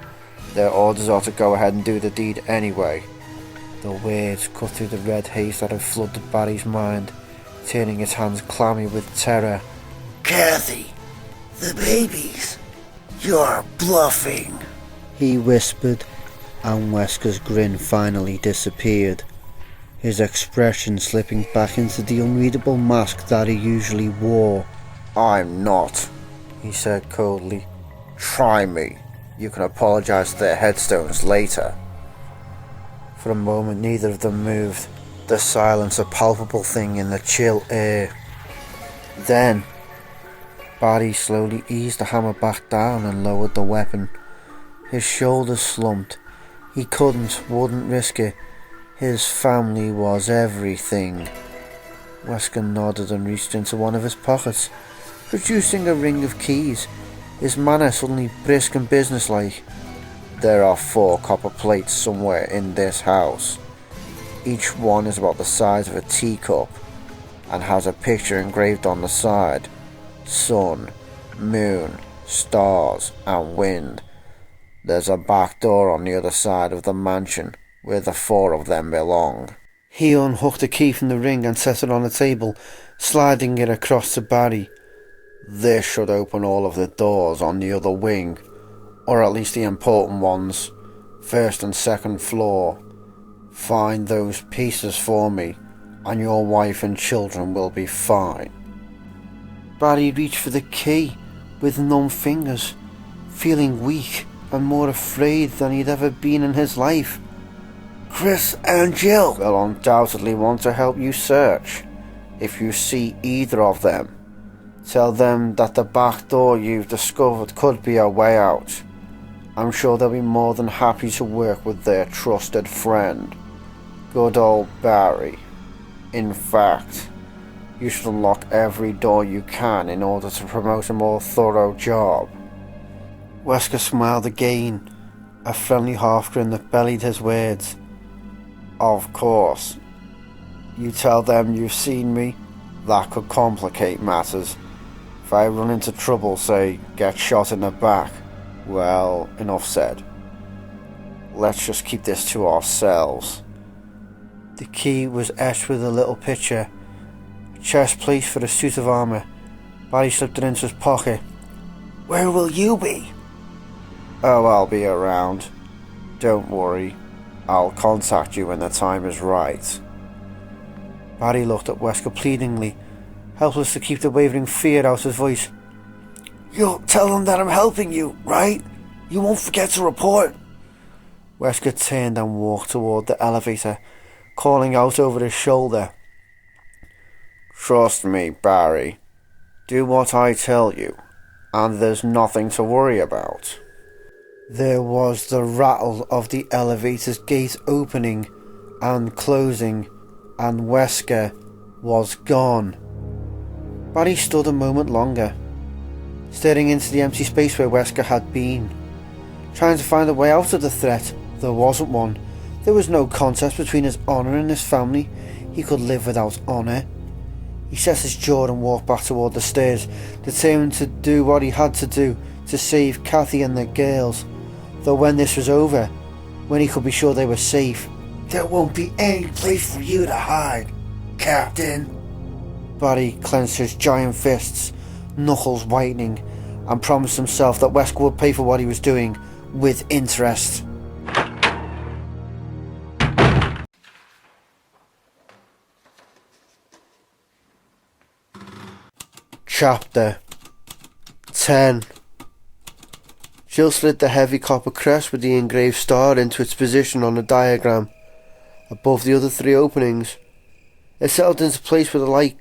their orders are to go ahead and do the deed anyway. The words cut through the red haze that had flooded Barry's mind, turning his hands clammy with terror. Kathy, the babies, you're bluffing, he whispered, and Wesker's grin finally disappeared. his expression slipping back into the unreadable mask that he usually wore. "I'm not," he said coldly. "Try me. You can apologize to their headstones later." For a moment neither of them moved, the silence a palpable thing in the chill air. Then Barry slowly eased the hammer back down and lowered the weapon. His shoulders slumped. He wouldn't risk it. His family was everything. Wesker nodded and reached into one of his pockets, producing a ring of keys, his manner suddenly brisk and businesslike. "There are 4 copper plates somewhere in this house. Each one is about the size of a teacup and has a picture engraved on the side. Sun, moon, stars, and wind. There's a back door on the other side of the mansion where the 4 of them belong." He unhooked a key from the ring and set it on the table, sliding it across to Barry. "This should open all of the doors on the other wing, or at least the important ones, 1st and 2nd floor. Find those pieces for me, and your wife and children will be fine." Barry reached for the key with numb fingers, feeling weak and more afraid than he'd ever been in his life. "Chris and Jill will undoubtedly want to help you search. If you see either of them, tell them that the back door you've discovered could be a way out. I'm sure they'll be more than happy to work with their trusted friend. Good old Barry. In fact, you should unlock every door you can in order to promote a more thorough job." Wesker smiled again, a friendly half-grin that belied his words. "Of course. You tell them you've seen me. That could complicate matters. If I run into trouble, say, get shot in the back, well, enough said. Let's just keep this to ourselves." The key was etched with a little picture, a chest plate for a suit of armour. Barry slipped it into his pocket. "Where will you be?" "Oh, I'll be around. Don't worry. I'll contact you when the time is right." Barry looked at Wesker pleadingly, helpless to keep the wavering fear out of his voice. "You'll tell them that I'm helping you, right? You won't forget to report." Wesker turned and walked toward the elevator, calling out over his shoulder. "Trust me, Barry. Do what I tell you, and there's nothing to worry about." There was the rattle of the elevator's gate opening and closing, and Wesker was gone. Barry stood a moment longer, staring into the empty space where Wesker had been, trying to find a way out of the threat. There wasn't one. There was no contest between his honour and his family. He could live without honour. He set his jaw and walked back toward the stairs, determined to do what he had to do to save Kathy and the girls. Though when this was over, when he could be sure they were safe, "There won't be any place for you to hide, Captain." Barry clenched his giant fists, knuckles whitening, and promised himself that Wesker would pay for what he was doing with interest. Chapter 10. Jill slid the heavy copper crest with the engraved star into its position on the diagram, above the other 3 openings. It settled into place with a light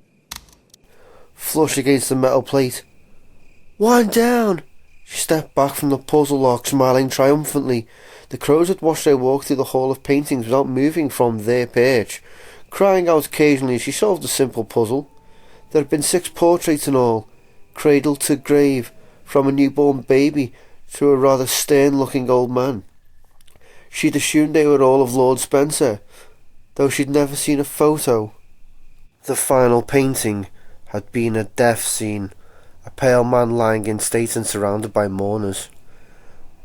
flush against the metal plate. "One down!" She stepped back from the puzzle log, smiling triumphantly. The crows had watched her walk through the hall of paintings without moving from their perch, crying out occasionally as she solved a simple puzzle. There had been 6 portraits in all, cradle to grave, from a newborn baby to a rather stern-looking old man. She'd assumed they were all of Lord Spencer, though she'd never seen a photo. The final painting had been a death scene, a pale man lying in state and surrounded by mourners.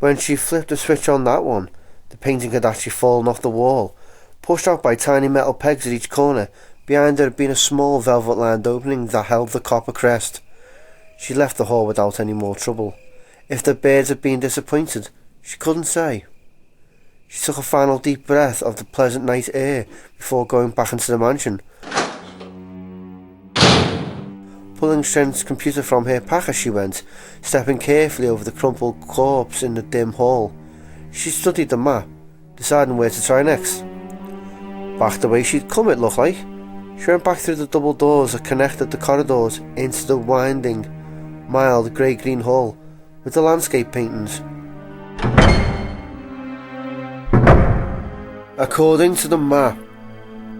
When she flipped the switch on that one, the painting had actually fallen off the wall, pushed out by tiny metal pegs at each corner. Behind her had been a small velvet-lined opening that held the copper crest. She left the hall without any more trouble. If the birds had been disappointed, she couldn't say. She took a final deep breath of the pleasant night air before going back into the mansion. Pulling Strength's computer from her pack as she went, stepping carefully over the crumpled corpse in the dim hall. She studied the map, deciding where to try next. Back the way she'd come, it looked like. She went back through the double doors that connected the corridors into the winding, mild grey-green hall with the landscape paintings. According to the map,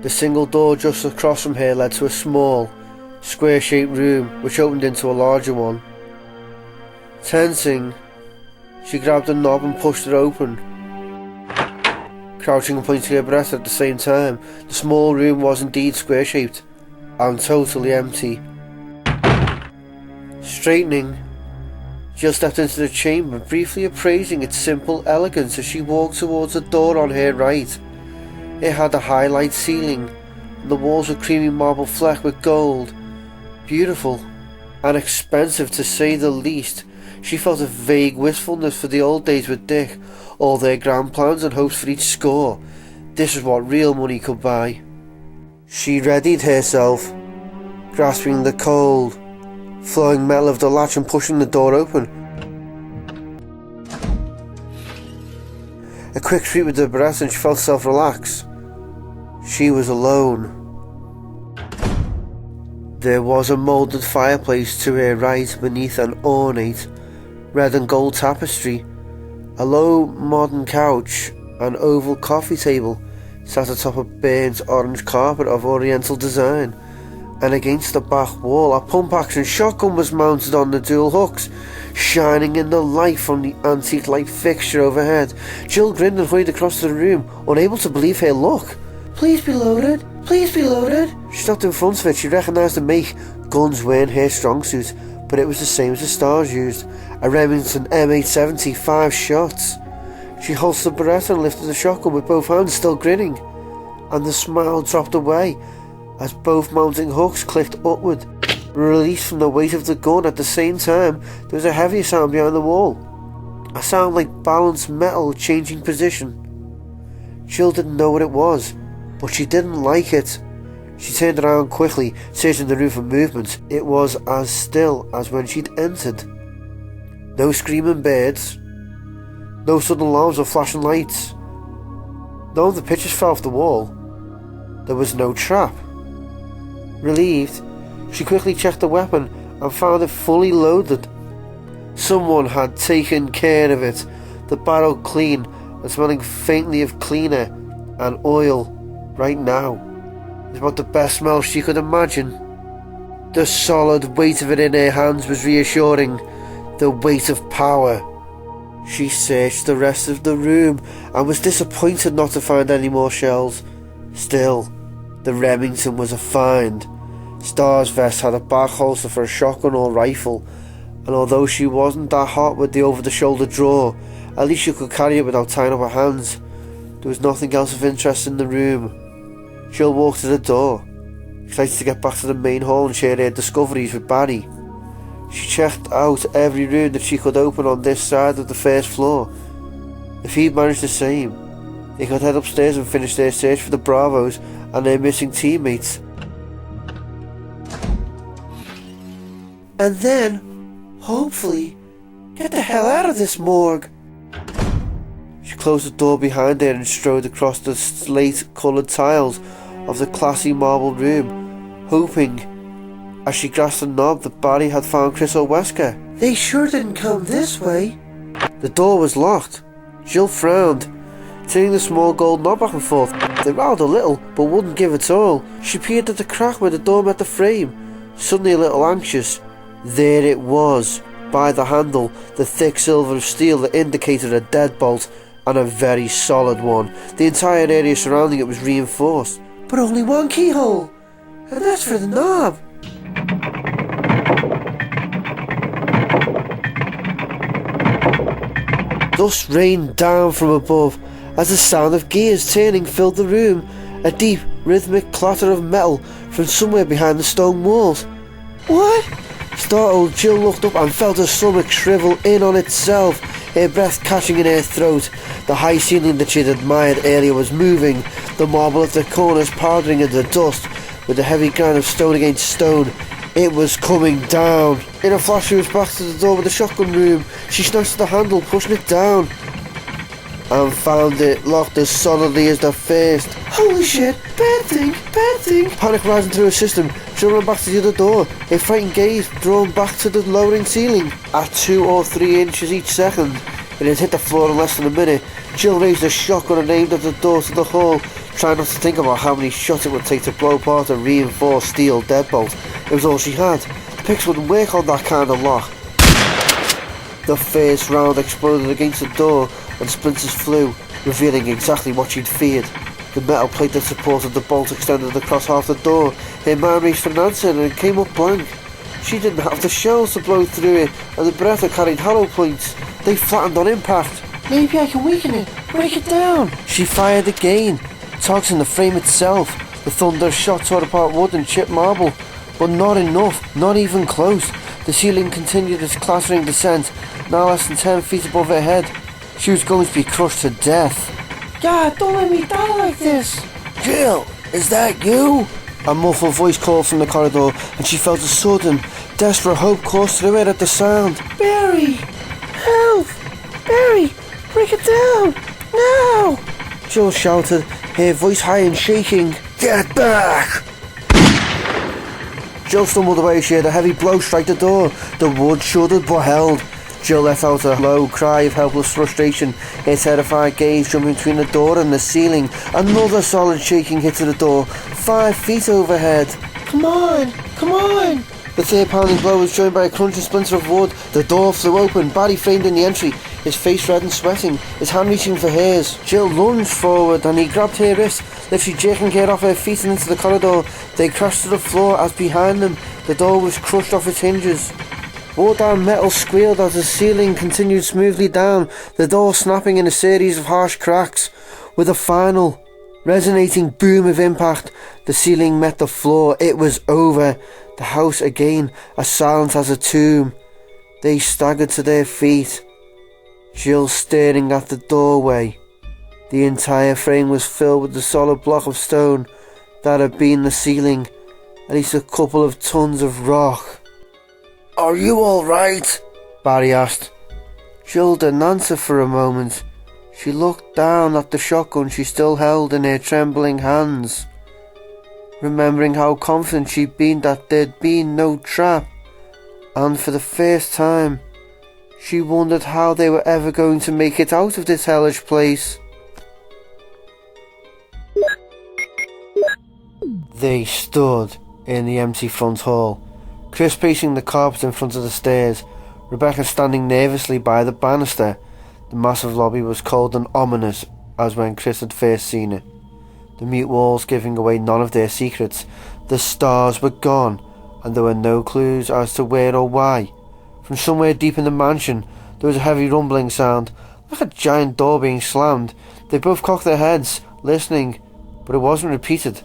the single door just across from her led to a small, square-shaped room which opened into a larger one. Tensing, she grabbed a knob and pushed it open. Crouching and pointing her breath at the same time, the small room was indeed square-shaped and totally empty. Straightening, Jill stepped into the chamber, briefly appraising its simple elegance as she walked towards the door on her right. It had a highlight ceiling, and the walls were creamy marble flecked with gold. Beautiful and expensive to say the least. She felt a vague wistfulness for the old days with Dick, all their grand plans and hopes for each score. This was what real money could buy. She readied herself, grasping the cold, flowing metal of the latch and pushing the door open. A quick sweep with her breath and she felt herself relax. She was alone. There was a moulded fireplace to her right beneath an ornate red and gold tapestry. A low modern couch, an oval coffee table, sat atop a burnt orange carpet of oriental design, and against the back wall a pump-action shotgun was mounted on the dual hooks, shining in the light from the antique light fixture overhead. Jill grinned and hurried across the room, unable to believe her luck. "Please be loaded! Please be loaded!" She stopped in front of it. She recognised the make. Guns weren't her strong suit, but it was the same as the stars used. A Remington M870, 5 shots. She holstered the Beretta and lifted the shotgun with both hands, still grinning. And the smile dropped away as both mounting hooks clicked upward, released from the weight of the gun. At the same time, there was a heavier sound behind the wall. A sound like balanced metal changing position. Jill didn't know what it was, but she didn't like it. She turned around quickly, searching the room for movement. It was as still as when she'd entered. No screaming birds, no sudden alarms or flashing lights. None of the pictures fell off the wall. There was no trap. Relieved, she quickly checked the weapon and found it fully loaded. Someone had taken care of it, the barrel clean and smelling faintly of cleaner and oil right now. It was about the best smell she could imagine. The solid weight of it in her hands was reassuring, the weight of power. She searched the rest of the room and was disappointed not to find any more shells. Still, the Remington was a find. Star's vest had a back holster for a shotgun or rifle, and although she wasn't that hot with the over-the-shoulder drawer, at least she could carry it without tying up her hands. There was nothing else of interest in the room. Jill walked to the door, excited to get back to the main hall and share her discoveries with Barry. She checked out every room that she could open on this side of the first floor. If he'd managed the same, they could head upstairs and finish their search for the Bravos and their missing teammates. And then, hopefully, get the hell out of this morgue. She closed the door behind her and strode across the slate-coloured tiles of the classy marble room, hoping, as she grasped the knob, that Barry had found Chris or Wesker. They sure didn't come this way. The door was locked. Jill frowned, turning the small gold knob back and forth. They rattled a little, but wouldn't give at all. She peered at the crack where the door met the frame, suddenly a little anxious. There it was, by the handle, the thick silver of steel that indicated a deadbolt, and a very solid one. The entire area surrounding it was reinforced. But only one keyhole, and that's for the knob. Dust rained down from above as the sound of gears turning filled the room, a deep, rhythmic clatter of metal from somewhere behind the stone walls. What? Startled, Jill looked up and felt her stomach shrivel in on itself. her breath catching in her throat. The high ceiling that she'd admired earlier was moving, the marble of the corners powdering into dust, with the heavy grind of stone against stone. It was coming down. In a flash, she was back to the door of the shotgun room. She snatched at the handle, pushing it down, and found it locked as solidly as the first. Holy shit! Bad thing! Bad thing! Panic rising through her system, she ran back to the other door, her frightened gaze drawn back to the lowering ceiling. At 2 or 3 inches each second, it had hit the floor in less than a minute. Jill raised a shotgun and aimed at the door to the hall, trying not to think about how many shots it would take to blow apart a reinforced steel deadbolt. It was all she had. The picks wouldn't work on that kind of lock. The first round exploded against the door and splinters flew, revealing exactly what she'd feared. The metal plate that supported the bolt extended across half the door. Her mind raced for an answer and it came up blank. She didn't have the shells to blow through it, and the Beretta carried hollow points. They flattened on impact. Maybe I can weaken it, break it down. She fired again, targeting the frame itself. The thunder shot tore apart wood and chipped marble, but not enough, not even close. The ceiling continued its clattering descent, now less than 10 feet above her head. She was going to be crushed to death. God, don't let me die like this. Jill, is that you? A muffled voice called from the corridor, and she felt a sudden, desperate hope course through it at the sound. Barry! Help! Barry! Break it down! Now! Jill shouted, her voice high and shaking. Get back! Jill stumbled away. She heard a heavy blow strike the door. The wood shuddered but held. Jill let out a low cry of helpless frustration, her terrified gaze jumping between the door and the ceiling. Another solid shaking hit to the door, 5 feet overhead. Come on! Come on! The third pounding blow was joined by a crunching splinter of wood. The door flew open, Barry framed in the entry, his face red and sweating, his hand reaching for hers. Jill lunged forward and he grabbed her wrist, literally jerking her off her feet and into the corridor. They crashed to the floor as behind them, the door was crushed off its hinges. Wore down metal squealed as the ceiling continued smoothly down, the door snapping in a series of harsh cracks. With a final, resonating boom of impact, the ceiling met the floor. It was over. The house again, as silent as a tomb. They staggered to their feet, Jill staring at the doorway. The entire frame was filled with the solid block of stone that had been the ceiling, at least a couple of tons of rock. Are you alright? Barry asked. Jill didn't answer for a moment. She looked down at the shotgun she still held in her trembling hands, remembering how confident she'd been that there'd been no trap, and for the first time, she wondered how they were ever going to make it out of this hellish place. They stood in the empty front hall, Chris pacing the carpet in front of the stairs, Rebecca standing nervously by the banister. The massive lobby was cold and ominous as when Chris had first seen it, the mute walls giving away none of their secrets. The stars were gone, and there were no clues as to where or why. From somewhere deep in the mansion, there was a heavy rumbling sound, like a giant door being slammed. They both cocked their heads, listening, but it wasn't repeated.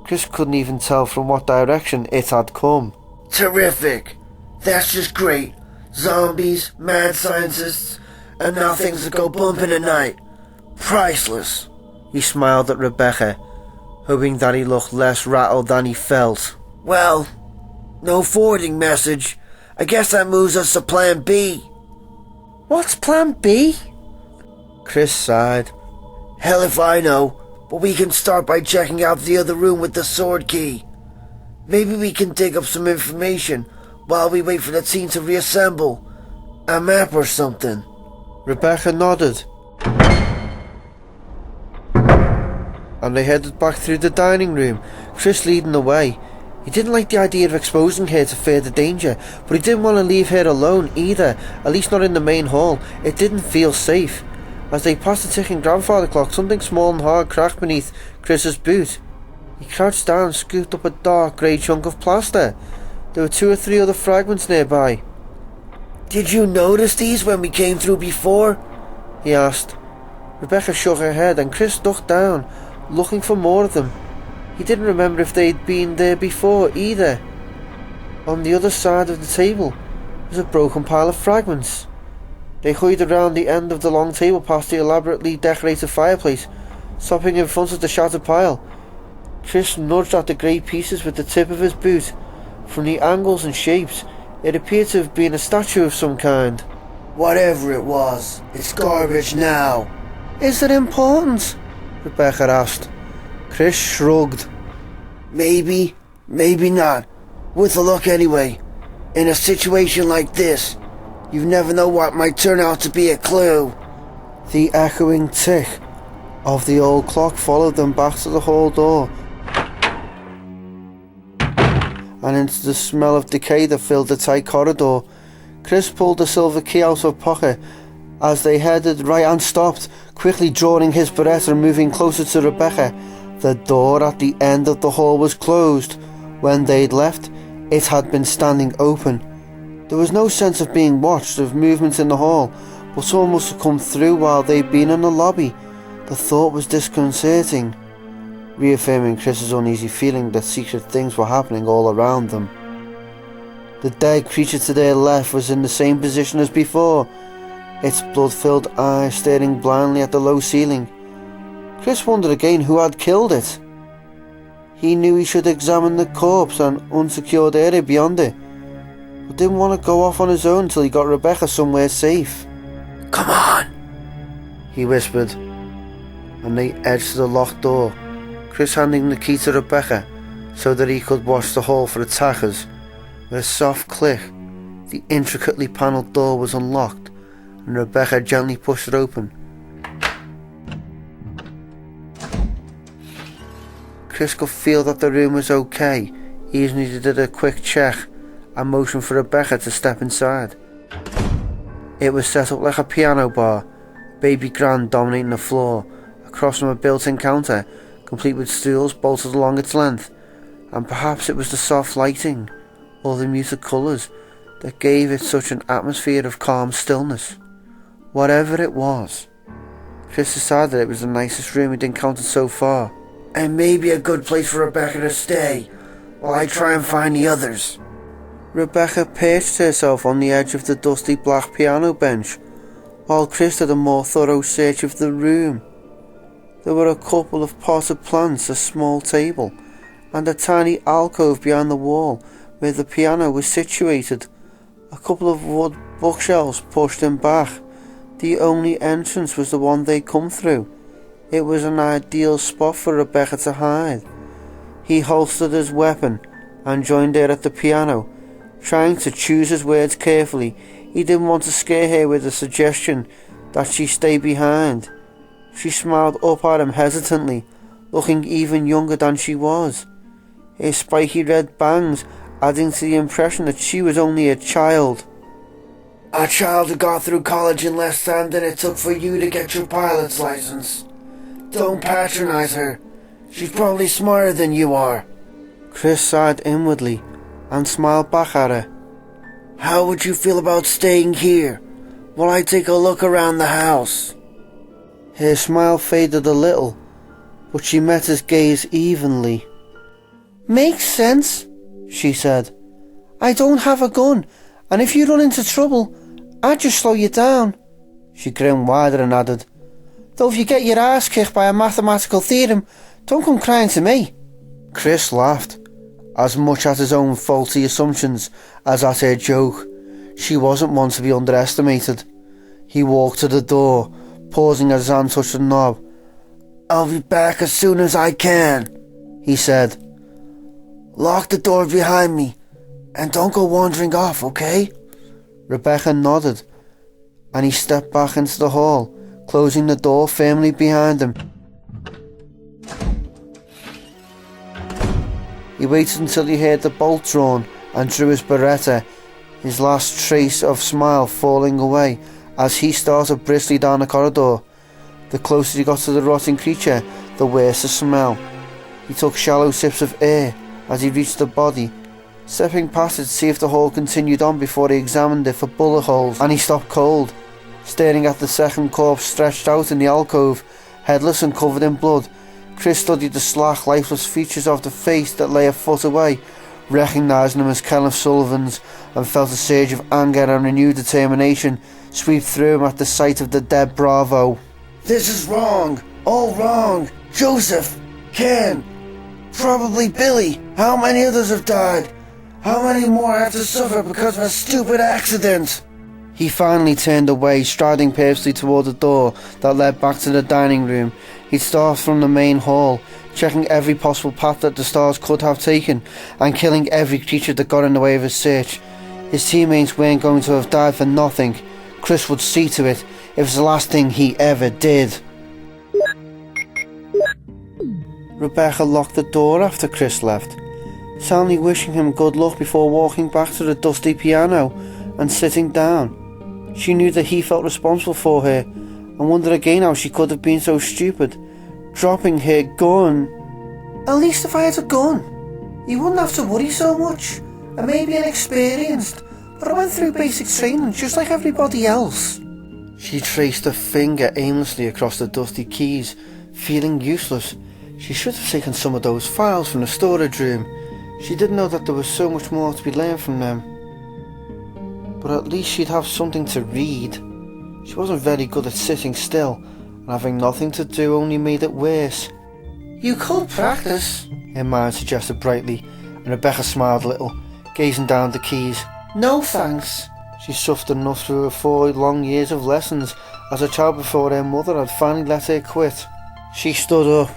Chris couldn't even tell from what direction it had come. Terrific! That's just great. Zombies, mad scientists, and now things that go bump in the night. Priceless. He smiled at Rebecca, hoping that he looked less rattled than he felt. Well, no forwarding message. I guess that moves us to Plan B. What's Plan B? Chris sighed. Hell if I know, but we can start by checking out the other room with the sword key. Maybe we can dig up some information while we wait for the team to reassemble. A map or something. Rebecca nodded, and they headed back through the dining room, Chris leading the way. He didn't like the idea of exposing her to further danger, but he didn't want to leave her alone either, at least not in the main hall. It didn't feel safe. As they passed the ticking grandfather clock, something small and hard cracked beneath Chris's boot. He crouched down and scooped up a dark grey chunk of plaster. There were 2 or 3 other fragments nearby. Did you notice these when we came through before? He asked. Rebecca shook her head and Chris ducked down, looking for more of them. He didn't remember if they'd been there before either. On the other side of the table was a broken pile of fragments. They hurried around the end of the long table past the elaborately decorated fireplace, stopping in front of the shattered pile. Chris nudged at the grey pieces with the tip of his boot. From the angles and shapes, it appeared to have been a statue of some kind. Whatever it was, it's garbage now. Is it important? Rebecca asked. Chris shrugged. Maybe, maybe not. Worth a look anyway. In a situation like this, you never know what might turn out to be a clue. The echoing tick of the old clock followed them back to the hall door and into the smell of decay that filled the tight corridor. Chris pulled the silver key out of his pocket as they headed right and stopped, quickly drawing his Beretta and moving closer to Rebecca. The door at the end of the hall was closed. When they'd left, it had been standing open. There was no sense of being watched, of movement in the hall, but someone must have come through while they'd been in the lobby. The thought was disconcerting, reaffirming Chris's uneasy feeling that secret things were happening all around them. The dead creature to their left was in the same position as before, its blood-filled eyes staring blindly at the low ceiling. Chris wondered again who had killed it. He knew he should examine the corpse and unsecured area beyond it, but didn't want to go off on his own until he got Rebecca somewhere safe. Come on, he whispered, and they edged to the locked door, Chris handing the key to Rebecca so that he could watch the hall for attackers. With a soft click, the intricately panelled door was unlocked, and Rebecca gently pushed it open. Chris could feel that the room was okay, even as he did a quick check and motioned for Rebecca to step inside. It was set up like a piano bar, baby grand dominating the floor, across from a built-in counter, complete with stools bolted along its length, and perhaps it was the soft lighting, or the muted colours, that gave it such an atmosphere of calm stillness. Whatever it was, Chris decided it was the nicest room he'd encountered so far. And maybe a good place for Rebecca to stay, while I try and find the others. Rebecca perched herself on the edge of the dusty black piano bench, while Chris did a more thorough search of the room. There were a couple of potted plants, a small table, and a tiny alcove behind the wall where the piano was situated. A couple of wood bookshelves pushed him back. The only entrance was the one they'd come through. It was an ideal spot for Rebecca to hide. He holstered his weapon and joined her at the piano, trying to choose his words carefully. He didn't want to scare her with the suggestion that she stay behind. She smiled up at him hesitantly, looking even younger than she was, her spiky red bangs adding to the impression that she was only a child. A child who got through college in less time than it took for you to get your pilot's license. Don't patronize her. She's probably smarter than you are. Chris sighed inwardly and smiled back at her. How would you feel about staying here while I take a look around the house? Her smile faded a little, but she met his gaze evenly. Makes sense, she said. I don't have a gun, and if you run into trouble, I'd just slow you down. She grinned wider and added, though if you get your ass kicked by a mathematical theorem, don't come crying to me. Chris laughed, as much at his own faulty assumptions as at her joke. She wasn't one to be underestimated. He walked to the door, pausing as his hand touched the knob. I'll be back as soon as I can, he said. Lock the door behind me, and don't go wandering off, okay? Rebecca nodded, and he stepped back into the hall, closing the door firmly behind him. He waited until he heard the bolt drawn and drew his Beretta, his last trace of smile falling away as he started briskly down the corridor. The closer he got to the rotting creature, the worse the smell. He took shallow sips of air as he reached the body, stepping past it to see if the hole continued on before he examined it for bullet holes, and he stopped cold, staring at the second corpse stretched out in the alcove, headless and covered in blood. Chris studied the slack, lifeless features of the face that lay a foot away, recognising him as Kenneth Sullivan's, and felt a surge of anger and renewed determination sweep through him at the sight of the dead Bravo. This is wrong! All wrong! Joseph! Ken! Probably Billy! How many others have died? How many more have to suffer because of a stupid accident? He finally turned away, striding purposely toward the door that led back to the dining room. He'd start from the main hall, checking every possible path that the stars could have taken, and killing every creature that got in the way of his search. His teammates weren't going to have died for nothing. Chris would see to it. It was the last thing he ever did. Rebecca locked the door after Chris left, soundly wishing him good luck before walking back to the dusty piano and sitting down. She knew that he felt responsible for her, and wondered again how she could have been so stupid, dropping her gun. At least if I had a gun, you wouldn't have to worry so much. I may be inexperienced, but I went through basic training just like everybody else. She traced a finger aimlessly across the dusty keys, feeling useless. She should have taken some of those files from the storage room. She didn't know that there was so much more to be learned from them. But at least she'd have something to read. She wasn't very good at sitting still, and having nothing to do only made it worse. You could practice, her mind suggested brightly, and Rebecca smiled a little, gazing down at the keys. No thanks. She suffered enough through her 4 long years of lessons as a child before her mother had finally let her quit. She stood up,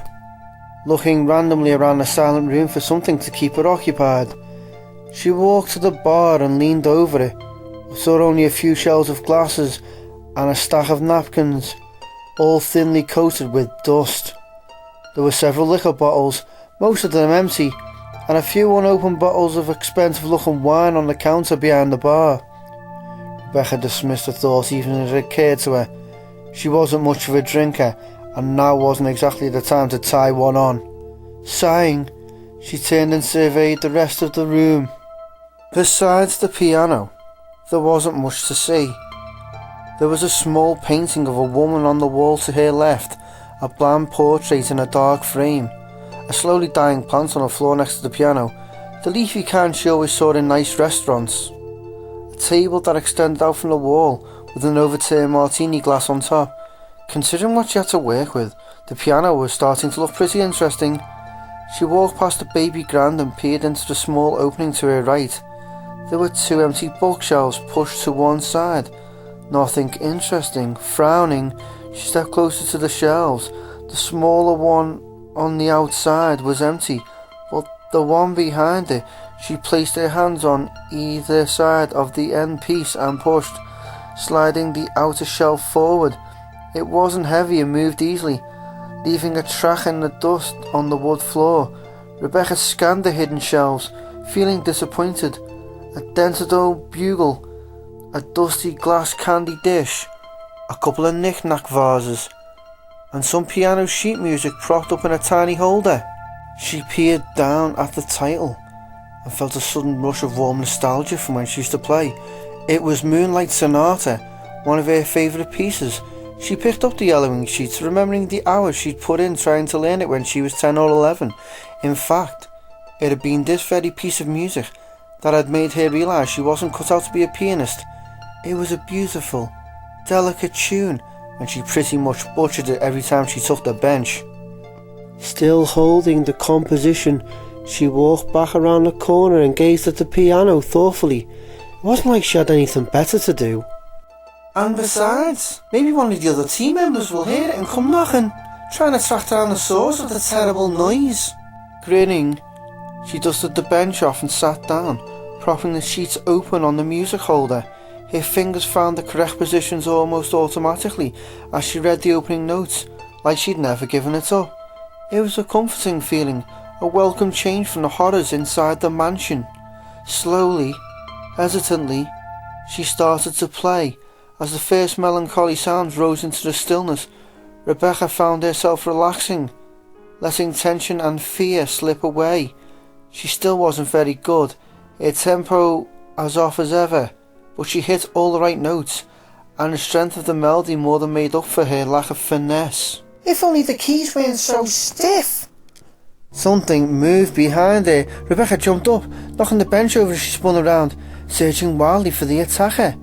looking randomly around the silent room for something to keep her occupied. She walked to the bar and leaned over it, saw only a few shelves of glasses and a stack of napkins, all thinly coated with dust. There were several liquor bottles, most of them empty, and a few unopened bottles of expensive-looking wine on the counter behind the bar. Rebecca dismissed the thought even as it occurred to her. She wasn't much of a drinker, and now wasn't exactly the time to tie one on. Sighing, she turned and surveyed the rest of the room. Besides the piano, there wasn't much to see. There was a small painting of a woman on the wall to her left, a bland portrait in a dark frame, a slowly dying plant on the floor next to the piano, the leafy kind she always saw in nice restaurants, a table that extended out from the wall with an overturned martini glass on top. Considering what she had to work with, the piano was starting to look pretty interesting. She walked past the baby grand and peered into the small opening to her right. There were 2 empty bookshelves pushed to one side. Nothing interesting. Frowning, she stepped closer to the shelves. The smaller one on the outside was empty, but the one behind it, she placed her hands on either side of the end piece and pushed, sliding the outer shelf forward. It wasn't heavy and moved easily, leaving a track in the dust on the wood floor. Rebecca scanned the hidden shelves, feeling disappointed. A dented old bugle, a dusty glass candy dish, a couple of knick-knack vases, and some piano sheet music propped up in a tiny holder. She peered down at the title and felt a sudden rush of warm nostalgia from when she used to play. It was Moonlight Sonata, one of her favourite pieces. She picked up the yellowing sheets, remembering the hours she'd put in trying to learn it when she was 10 or 11. In fact, it had been this very piece of music that had made her realise she wasn't cut out to be a pianist. It was a beautiful, delicate tune, and she pretty much butchered it every time she took the bench. Still holding the composition, she walked back around the corner and gazed at the piano thoughtfully. It wasn't like she had anything better to do. And besides, maybe one of the other team members will hear it and come knocking, trying to track down the source of the terrible noise. Grinning, she dusted the bench off and sat down, propping the sheets open on the music holder. Her fingers found the correct positions almost automatically as she read the opening notes, like she'd never given it up. It was a comforting feeling, a welcome change from the horrors inside the mansion. Slowly, hesitantly, she started to play. As the first melancholy sounds rose into the stillness, Rebecca found herself relaxing, letting tension and fear slip away. She still wasn't very good, her tempo as off as ever, but she hit all the right notes, and the strength of the melody more than made up for her lack of finesse. If only the keys weren't so stiff. Something moved behind her. Rebecca jumped up, knocking the bench over as she spun around, searching wildly for the attacker.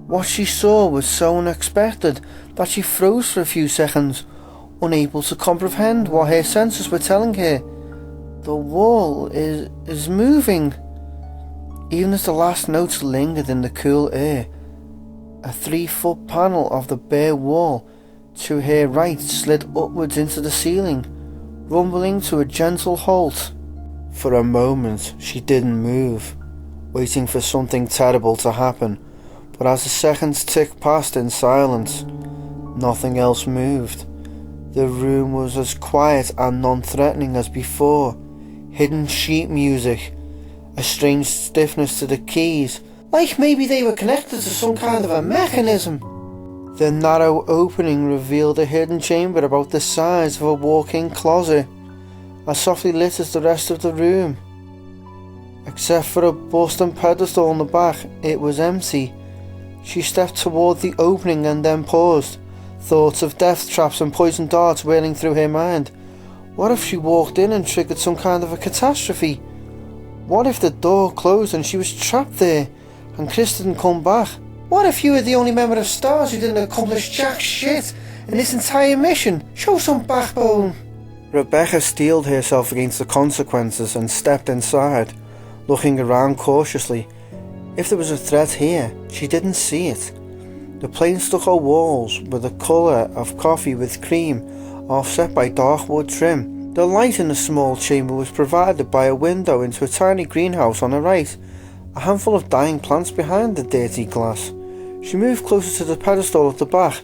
What she saw was so unexpected that she froze for a few seconds, unable to comprehend what her senses were telling her. The wall is moving. Even as the last notes lingered in the cool air, a 3-foot panel of the bare wall to her right slid upwards into the ceiling, rumbling to a gentle halt. For a moment she didn't move, waiting for something terrible to happen, but as the seconds ticked past in silence, nothing else moved. The room was as quiet and non-threatening as before. Hidden sheet music, a strange stiffness to the keys, like maybe they were connected to some kind of a mechanism. The narrow opening revealed a hidden chamber about the size of a walk-in closet, as softly lit as the rest of the room. Except for a bust and pedestal on the back, it was empty. She stepped toward the opening and then paused, thoughts of death traps and poison darts whirling through her mind. What if she walked in and triggered some kind of a catastrophe? What if the door closed and she was trapped there, and Chris didn't come back? What if you were the only member of STARS who didn't accomplish jack shit in this entire mission? Show some backbone! Rebecca steeled herself against the consequences and stepped inside, looking around cautiously. If there was a threat here, she didn't see it. The plain stucco walls were the colour of coffee with cream, offset by dark wood trim. The light in the small chamber was provided by a window into a tiny greenhouse on the right, a handful of dying plants behind the dirty glass. She moved closer to the pedestal at the back,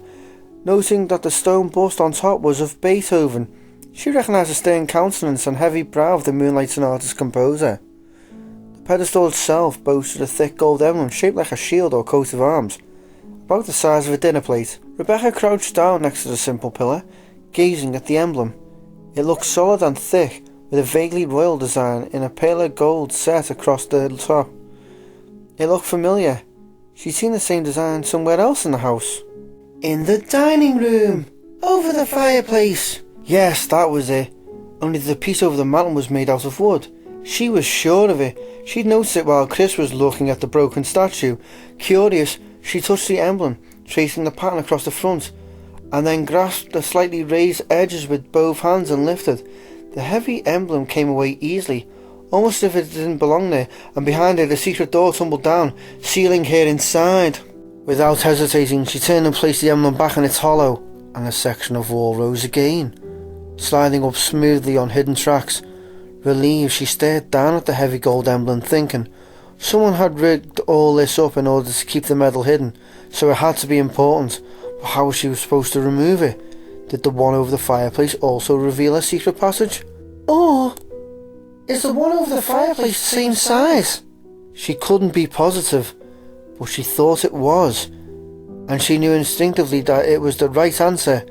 noting that the stone bust on top was of Beethoven. She recognised the stern countenance and heavy brow of the Moonlight Sonata's composer. The pedestal itself boasted a thick gold emblem shaped like a shield or coat of arms, about the size of a dinner plate. Rebecca crouched down next to the simple pillar, gazing at the emblem. It looked solid and thick, with a vaguely royal design in a paler gold set across the top. It looked familiar. She'd seen the same design somewhere else in the house. In the dining room! Over the fireplace! Yes, that was it. Only the piece over the mantel was made out of wood. She was sure of it. She'd noticed it while Chris was looking at the broken statue. Curious, she touched the emblem, tracing the pattern across the front, and then grasped the slightly raised edges with both hands and lifted. The heavy emblem came away easily, almost as if it didn't belong there, and behind her the secret door tumbled down, sealing her inside. Without hesitating, she turned and placed the emblem back in its hollow, and a section of wall rose again, sliding up smoothly on hidden tracks. Relieved, she stared down at the heavy gold emblem, thinking, someone had rigged all this up in order to keep the medal hidden, so it had to be important. But how was she supposed to remove it? Did the one over the fireplace also reveal a secret passage? Or is the one over the fireplace the same size? She couldn't be positive, but she thought it was, and she knew instinctively that it was the right answer.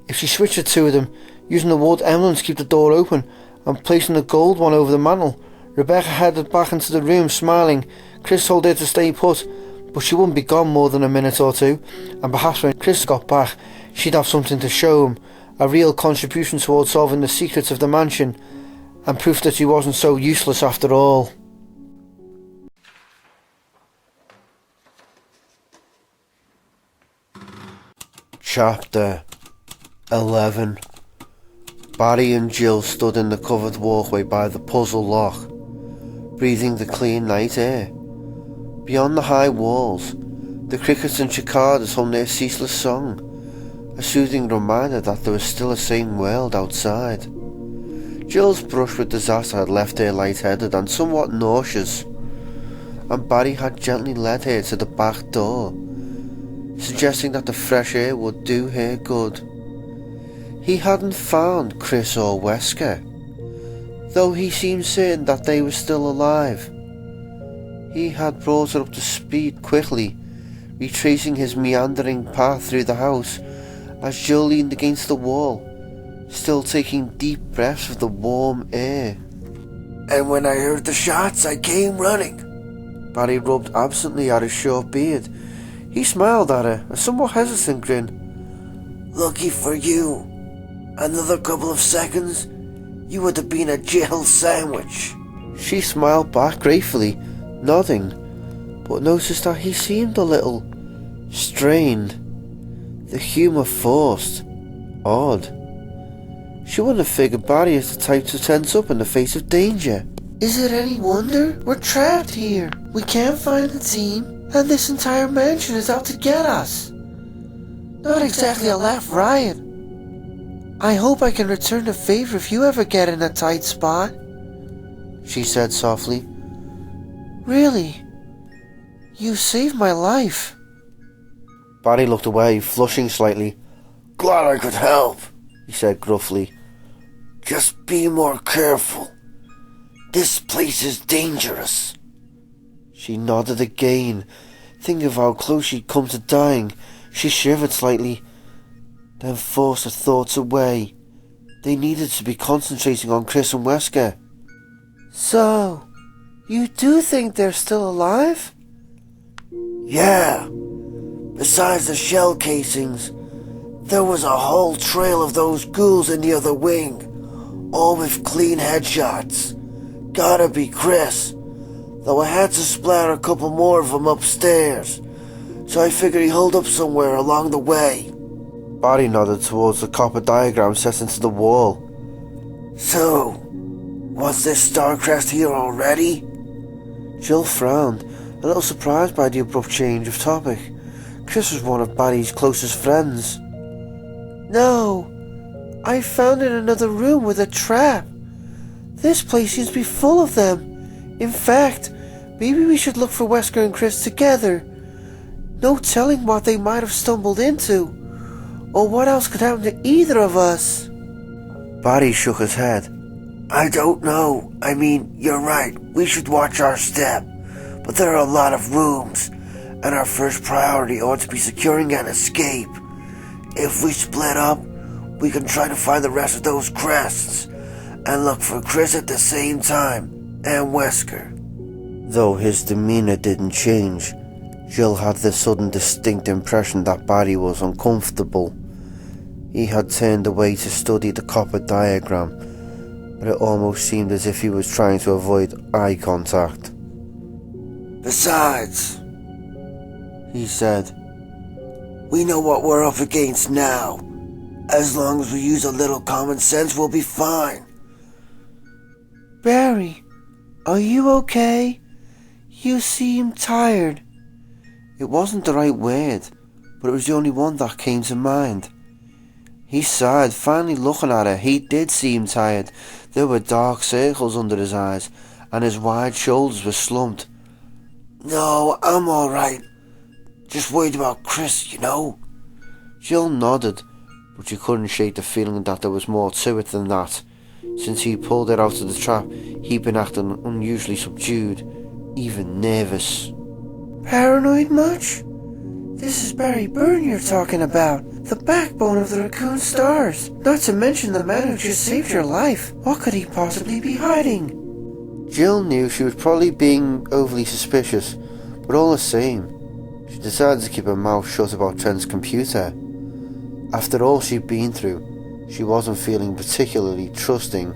If she switched the two of them, using the wood emblem to keep the door open, and placing the gold one over the mantel, Rebecca headed back into the room, smiling. Chris told her to stay put, but she wouldn't be gone more than a minute or two, and perhaps when Chris got back, she'd have something to show him, a real contribution towards solving the secrets of the mansion, and proof that she wasn't so useless after all. Chapter 11. Barry and Jill stood in the covered walkway by the puzzle lock, breathing the clean night air. Beyond the high walls, the crickets and cicadas hummed their ceaseless song, a soothing reminder that there was still a sane world outside. Jill's brush with disaster had left her lightheaded and somewhat nauseous, and Barry had gently led her to the back door, suggesting that the fresh air would do her good. He hadn't found Chris or Wesker, though he seemed certain that they were still alive. He had brought her up to speed quickly, retracing his meandering path through the house as Jill leaned against the wall, still taking deep breaths of the warm air. And when I heard the shots, I came running. Barry rubbed absently at his short beard. He smiled at her, a somewhat hesitant grin. Lucky for you. Another couple of seconds, you would have been a Jill sandwich. She smiled back gratefully, nodding, but noticed that he seemed a little Strained. The humour forced. Odd. She wouldn't have figured Barry is the type to tense up in the face of danger. Is it any wonder? We're trapped here. We can't find the team, and this entire mansion is out to get us. Not exactly a laugh riot. I hope I can return the favor if you ever get in a tight spot, she said softly. Really, you saved my life. Barry looked away, flushing slightly. Glad I could help, he said gruffly. Just be more careful. This place is dangerous. She nodded again. Thinking of how close she'd come to dying, she shivered slightly, then forced her thoughts away. They needed to be concentrating on Chris and Wesker. So, you do think they're still alive? Yeah. Besides the shell casings, there was a whole trail of those ghouls in the other wing, all with clean headshots. Gotta be Chris, though I had to splatter a couple more of them upstairs, so I figured he holed up somewhere along the way. Barry nodded towards the copper diagram set into the wall. So, was this Starcrest here already? Jill frowned, a little surprised by the abrupt change of topic. Chris was one of Barry's closest friends. No, I found it in another room with a trap. This place seems to be full of them. In fact, maybe we should look for Wesker and Chris together. No telling what they might have stumbled into, or what else could happen to either of us. Barry shook his head. I don't know. I mean, you're right. We should watch our step. But there are a lot of rooms, and our first priority ought to be securing an escape. If we split up, we can try to find the rest of those crests, and look for Chris at the same time, and Wesker. Though his demeanour didn't change, Jill had the sudden distinct impression that Barry was uncomfortable. He had turned away to study the copper diagram, but it almost seemed as if he was trying to avoid eye contact. Besides, he said, we know what we're up against now. As long as we use a little common sense, we'll be fine. Barry, are you okay? You seem tired. It wasn't the right word, but it was the only one that came to mind. He sighed, finally looking at her. He did seem tired. There were dark circles under his eyes, and his wide shoulders were slumped. No, I'm alright. Just worried about Chris, you know. Jill nodded, but she couldn't shake the feeling that there was more to it than that. Since he pulled her out of the trap, he'd been acting unusually subdued, even nervous. Paranoid much? This is Barry Byrne you're talking about, the backbone of the Raccoon Stars, not to mention the man who just saved your life. What could he possibly be hiding? Jill knew she was probably being overly suspicious, but all the same, she decided to keep her mouth shut about Trent's computer. After all she'd been through, she wasn't feeling particularly trusting,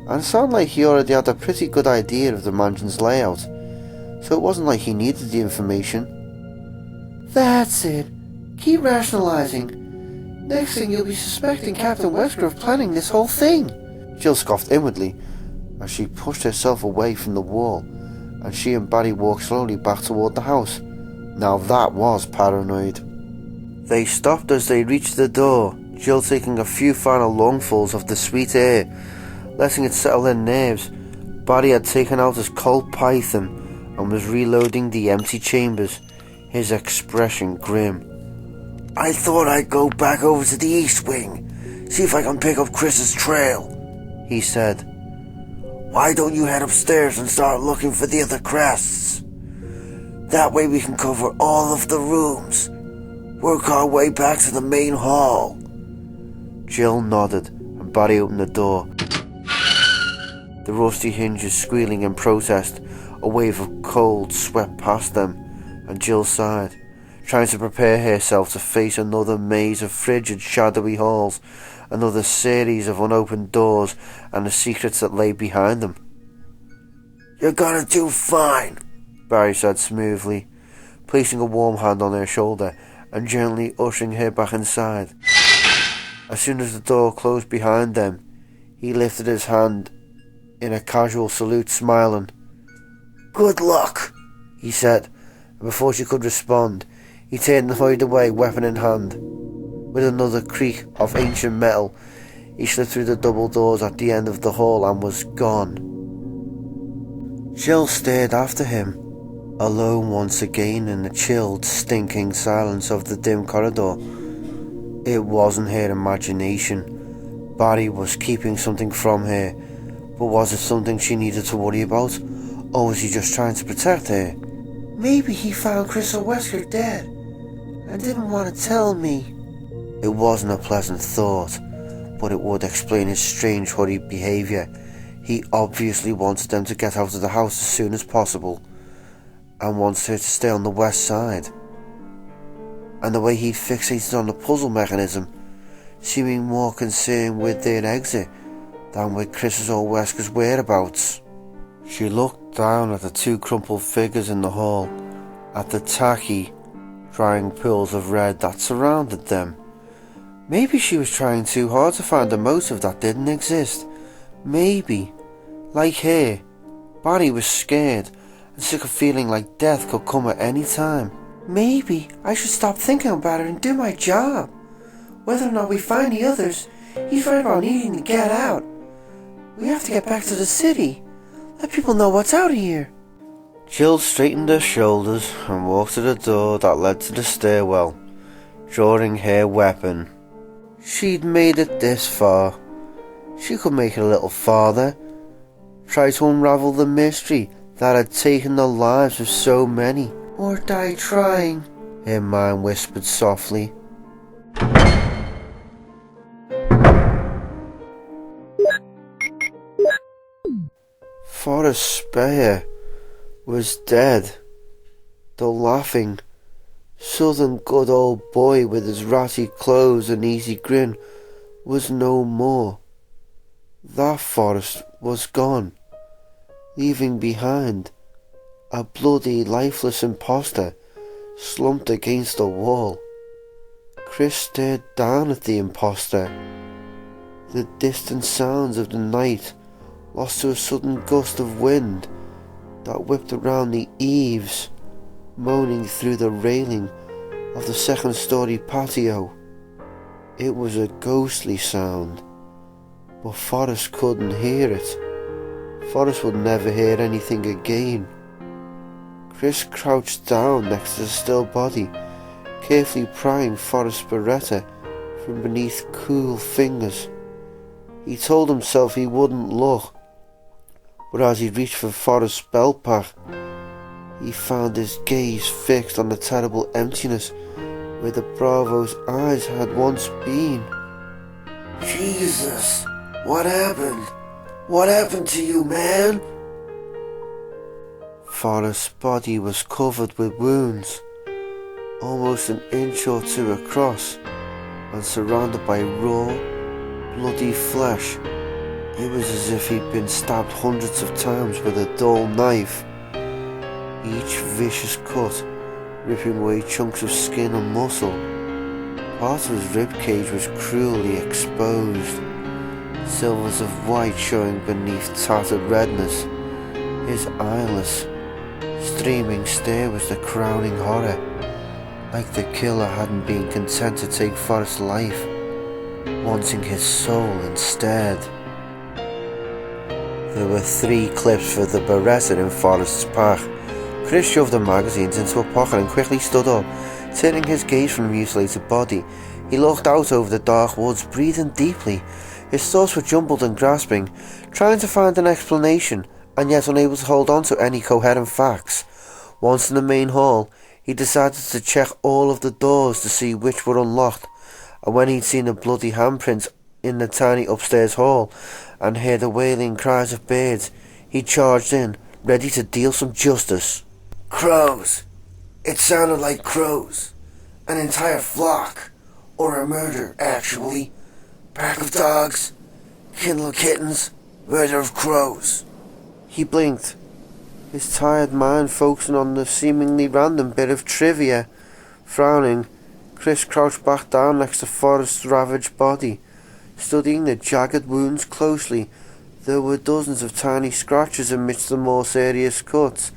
and it sounded like he already had a pretty good idea of the mansion's layout, so it wasn't like he needed the information. That's it. Keep rationalizing. Next thing you'll be suspecting Captain Wesker of planning this whole thing. Jill scoffed inwardly as she pushed herself away from the wall, and she and Barry walked slowly back toward the house. Now that was paranoid. They stopped as they reached the door, Jill taking a few final lungfuls of the sweet air, letting it settle their nerves. Barry had taken out his Colt Python and was reloading the empty chambers, his expression grim. I thought I'd go back over to the East Wing, see if I can pick up Chris's trail, he said. Why don't you head upstairs and start looking for the other crests? That way we can cover all of the rooms, work our way back to the main hall. Jill nodded, and Barry opened the door. The rusty hinges squealing in protest, a wave of cold swept past them, and Jill sighed, trying to prepare herself to face another maze of frigid, shadowy halls, another series of unopened doors, and the secrets that lay behind them. You're gonna do fine, Barry said smoothly, placing a warm hand on her shoulder and gently ushering her back inside. As soon as the door closed behind them, he lifted his hand in a casual salute, smiling. "Good luck," he said, and before she could respond, he turned and hurried away, weapon in hand. With another creak of ancient metal, he slid through the double doors at the end of the hall and was gone. Jill stared after him, alone once again in the chilled, stinking silence of the dim corridor. It wasn't her imagination. Barry was keeping something from her, but was it something she needed to worry about, or was he just trying to protect her? Maybe he found Crystal Wesker dead and didn't want to tell me. It wasn't a pleasant thought, but it would explain his strange, hurried behaviour. He obviously wanted them to get out of the house as soon as possible, and wanted her to stay on the west side. And the way he'd fixated on the puzzle mechanism, seeming more concerned with their exit than with Chris's or Wesker's whereabouts. She looked down at the two crumpled figures in the hall, at the tacky, drying pools of red that surrounded them. Maybe she was trying too hard to find a motive that didn't exist. Maybe, like her, Barry was scared and sick of feeling like death could come at any time. Maybe I should stop thinking about it and do my job. Whether or not we find the others, he's right about needing to get out. We have to get back to the city. Let people know what's out here. Jill straightened her shoulders and walked to the door that led to the stairwell, drawing her weapon. She'd made it this far. She could make it a little farther, try to unravel the mystery that had taken the lives of so many. Or die trying, her mind whispered softly. Forrest Speyer was dead. The laughing, southern good old boy with his ratty clothes and easy grin was no more. That Forrest was gone, leaving behind a bloody, lifeless imposter slumped against the wall. Chris stared down at the imposter. The distant sounds of the night lost to a sudden gust of wind that whipped around the eaves, moaning through the railing of the second-story patio. It was a ghostly sound, but Forrest couldn't hear it. Forrest would never hear anything again. Chris crouched down next to the still body, carefully prying Forrest's beretta from beneath cool fingers. He told himself he wouldn't look, but as he reached for Forrest's belt pack, he found his gaze fixed on the terrible emptiness where the Bravo's eyes had once been. Jesus, what happened? What happened to you, man? Forrest's body was covered with wounds, almost an inch or two across, and surrounded by raw, bloody flesh. It was as if he'd been stabbed hundreds of times with a dull knife, each vicious cut ripping away chunks of skin and muscle. Part of his ribcage was cruelly exposed, silvers of white showing beneath tattered redness. His eyeless, streaming stare was the crowning horror, like the killer hadn't been content to take Forrest's life, wanting his soul instead. There were 3 clips for the Beretta in Forrest's pack. Chris shoved the magazines into a pocket and quickly stood up, turning his gaze from the mutilated body. He looked out over the dark woods, breathing deeply. His thoughts were jumbled and grasping, trying to find an explanation, and yet unable to hold on to any coherent facts. Once in the main hall, he decided to check all of the doors to see which were unlocked, and when he'd seen the bloody handprints in the tiny upstairs hall and heard the wailing cries of birds, he charged in, ready to deal some justice. Crows! It sounded like crows. An entire flock. Or a murder, actually. Pack of dogs, kennel kittens, murder of crows. He blinked, his tired mind focusing on the seemingly random bit of trivia. Frowning, Chris crouched back down next to Forrest's ravaged body, studying the jagged wounds closely. There were dozens of tiny scratches amidst the more serious cuts,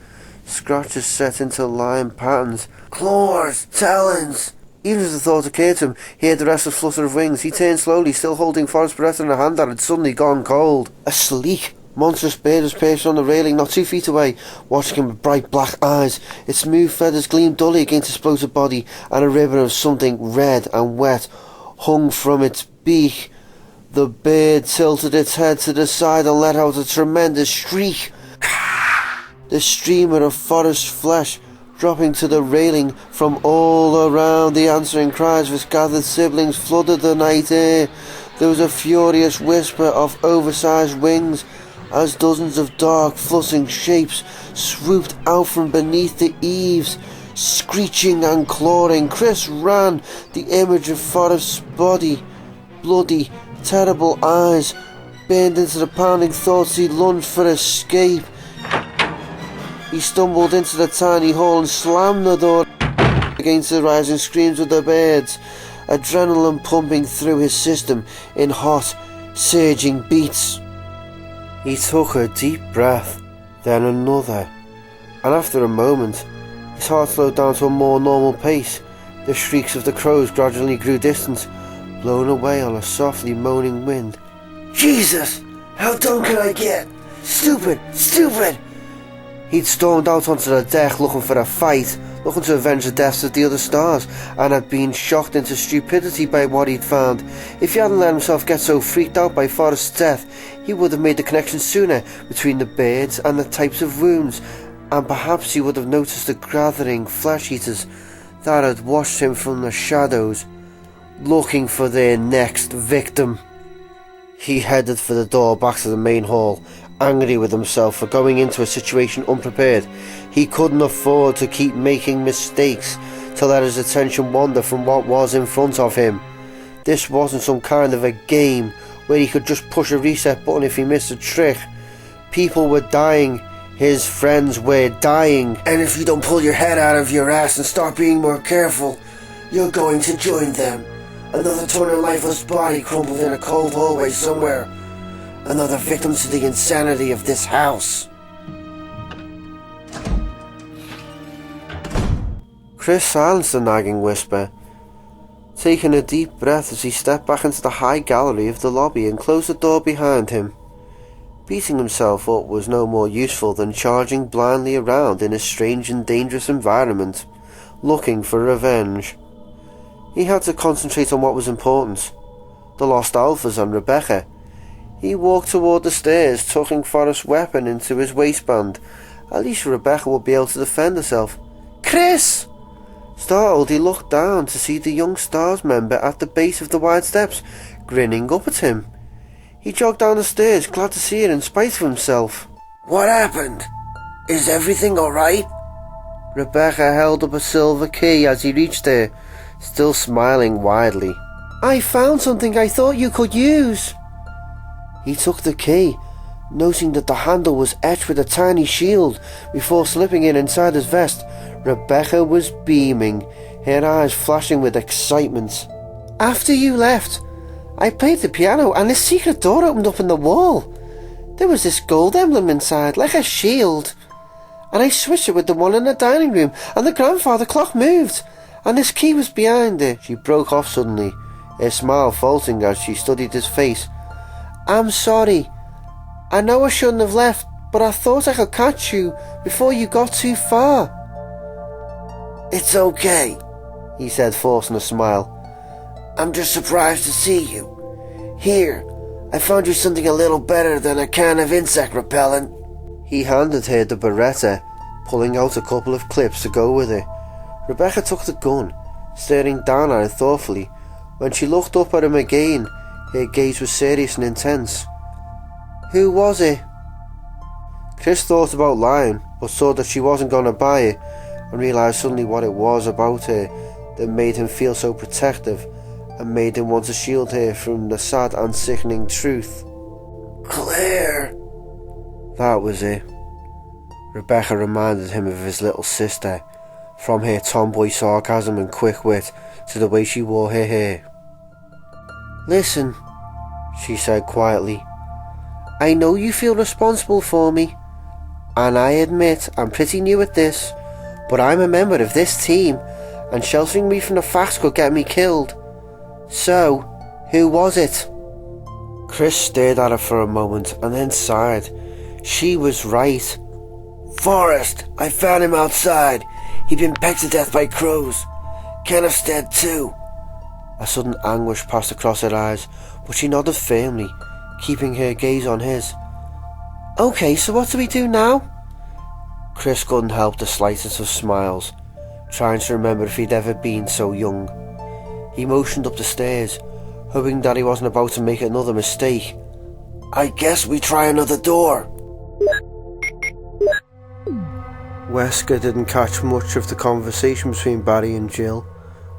scratches set into line patterns. Claws! Talons! Even as the thought occurred to him, he heard the restless flutter of wings. He turned slowly, still holding Forrest's beretta in a hand that had suddenly gone cold. A sleek, monstrous bird was perched on the railing not 2 feet away, watching him with bright black eyes. Its smooth feathers gleamed dully against its bloated body, and a ribbon of something red and wet hung from its beak. The bird tilted its head to the side and let out a tremendous shriek. The streamer of Forrest's flesh dropping to the railing from all around. The answering cries of his gathered siblings flooded the night air. There was a furious whisper of oversized wings as dozens of dark, fluttering shapes swooped out from beneath the eaves, screeching and clawing. Chris ran, the image of Forrest's body, bloody, terrible eyes burned into the pounding thoughts. He lunged for escape. He stumbled into the tiny hall and slammed the door against the rising screams of the birds, adrenaline pumping through his system in hot, surging beats. He took a deep breath, then another, and after a moment, his heart slowed down to a more normal pace. The shrieks of the crows gradually grew distant, blown away on a softly moaning wind. Jesus! How dumb can I get? Stupid! Stupid! He'd stormed out onto the deck looking for a fight, looking to avenge the deaths of the other stars, and had been shocked into stupidity by what he'd found. If he hadn't let himself get so freaked out by Forrest's death, he would have made the connection sooner between the birds and the types of wounds, and perhaps he would have noticed the gathering flesh-eaters that had watched him from the shadows, looking for their next victim. He headed for the door back to the main hall, angry with himself for going into a situation unprepared. He couldn't afford to keep making mistakes, to let his attention wander from what was in front of him. This wasn't some kind of a game where he could just push a reset button if he missed a trick. People were dying. His friends were dying. And if you don't pull your head out of your ass and start being more careful, you're going to join them. Another torn and lifeless body crumpled in a cold hallway somewhere. Another victim to the insanity of this house. Chris silenced the nagging whisper, taking a deep breath as he stepped back into the high gallery of the lobby and closed the door behind him. Beating himself up was no more useful than charging blindly around in a strange and dangerous environment, looking for revenge. He had to concentrate on what was important, the lost alphas and Rebecca. He walked toward the stairs, tucking Forrest's weapon into his waistband. At least Rebecca would be able to defend herself. "Chris!" Startled, he looked down to see the young STARS member at the base of the wide steps, grinning up at him. He jogged down the stairs, glad to see her in spite of himself. What happened? Is everything alright? Rebecca held up a silver key as he reached her, still smiling widely. "I found something I thought you could use." He took the key, noting that the handle was etched with a tiny shield, before slipping it inside his vest. Rebecca was beaming, her eyes flashing with excitement. "After you left, I played the piano and this secret door opened up in the wall. There was this gold emblem inside, like a shield. And I switched it with the one in the dining room, and the grandfather clock moved, and this key was behind it." She broke off suddenly, her smile faltering as she studied his face. "I'm sorry. I know I shouldn't have left, but I thought I could catch you before you got too far." "It's okay," he said, forcing a smile. "I'm just surprised to see you. Here, I found you something a little better than a can of insect repellent." He handed her the beretta, pulling out a couple of clips to go with it. Rebecca took the gun, staring down at it thoughtfully. When she looked up at him again, her gaze was serious and intense. "Who was it?" Chris thought about lying, but saw that she wasn't going to buy it, and realised suddenly what it was about her that made him feel so protective and made him want to shield her from the sad and sickening truth. "Claire." That was it. Rebecca reminded him of his little sister, from her tomboy sarcasm and quick wit to the way she wore her hair. "Listen," she said quietly, "I know you feel responsible for me, and I admit I'm pretty new at this, but I'm a member of this team, and sheltering me from the facts could get me killed. So, who was it?" Chris stared at her for a moment and then sighed. She was right. "Forrest! I found him outside. He'd been pecked to death by crows. Kenneth's dead too." A sudden anguish passed across her eyes, but she nodded firmly, keeping her gaze on his. "Okay, so what do we do now?" Chris couldn't help the slightest of smiles, trying to remember if he'd ever been so young. He motioned up the stairs, hoping that he wasn't about to make another mistake. "I guess we try another door." Wesker didn't catch much of the conversation between Barry and Jill,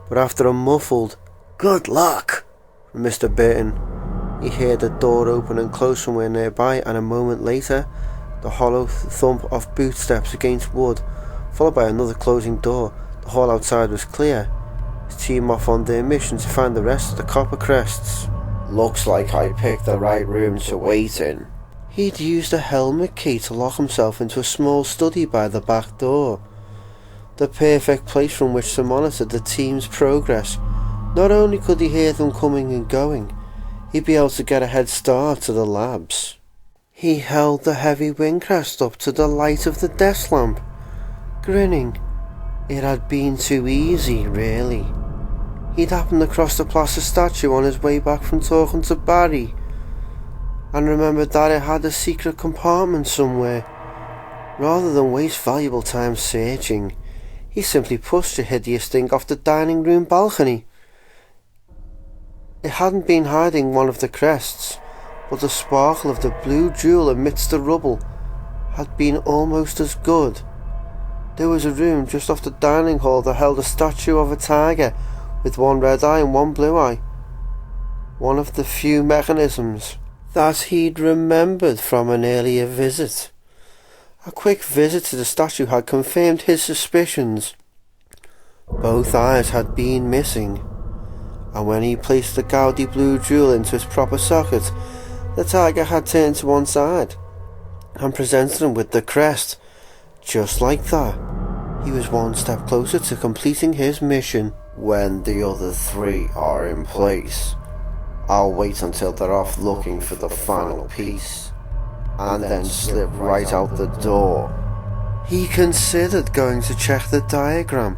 but after a muffled "good luck" from Mr. Burton, he heard the door open and close somewhere nearby, and a moment later the hollow thump of bootsteps against wood, followed by another closing door. The hall outside was clear, his team off on their mission to find the rest of the Copper Crests. "Looks like I picked the right room to wait in." He'd used a helmet key to lock himself into a small study by the back door, the perfect place from which to monitor the team's progress. Not only could he hear them coming and going, he'd be able to get a head start to the labs. He held the heavy wingcrest up to the light of the desk lamp, grinning. It had been too easy, really. He'd happened across the plaster statue on his way back from talking to Barry, and remembered that it had a secret compartment somewhere. Rather than waste valuable time searching, he simply pushed the hideous thing off the dining room balcony. It hadn't been hiding one of the crests, but the sparkle of the blue jewel amidst the rubble had been almost as good. There was a room just off the dining hall that held a statue of a tiger with one red eye and one blue eye. One of the few mechanisms that he'd remembered from an earlier visit. A quick visit to the statue had confirmed his suspicions. Both eyes had been missing, and when he placed the gaudy blue jewel into its proper socket, the tiger had turned to one side and presented him with the crest. Just like that, he was one step closer to completing his mission. "When the other three are in place, I'll wait until they're off looking for the final piece, and then slip right out the door." He considered going to check the diagram,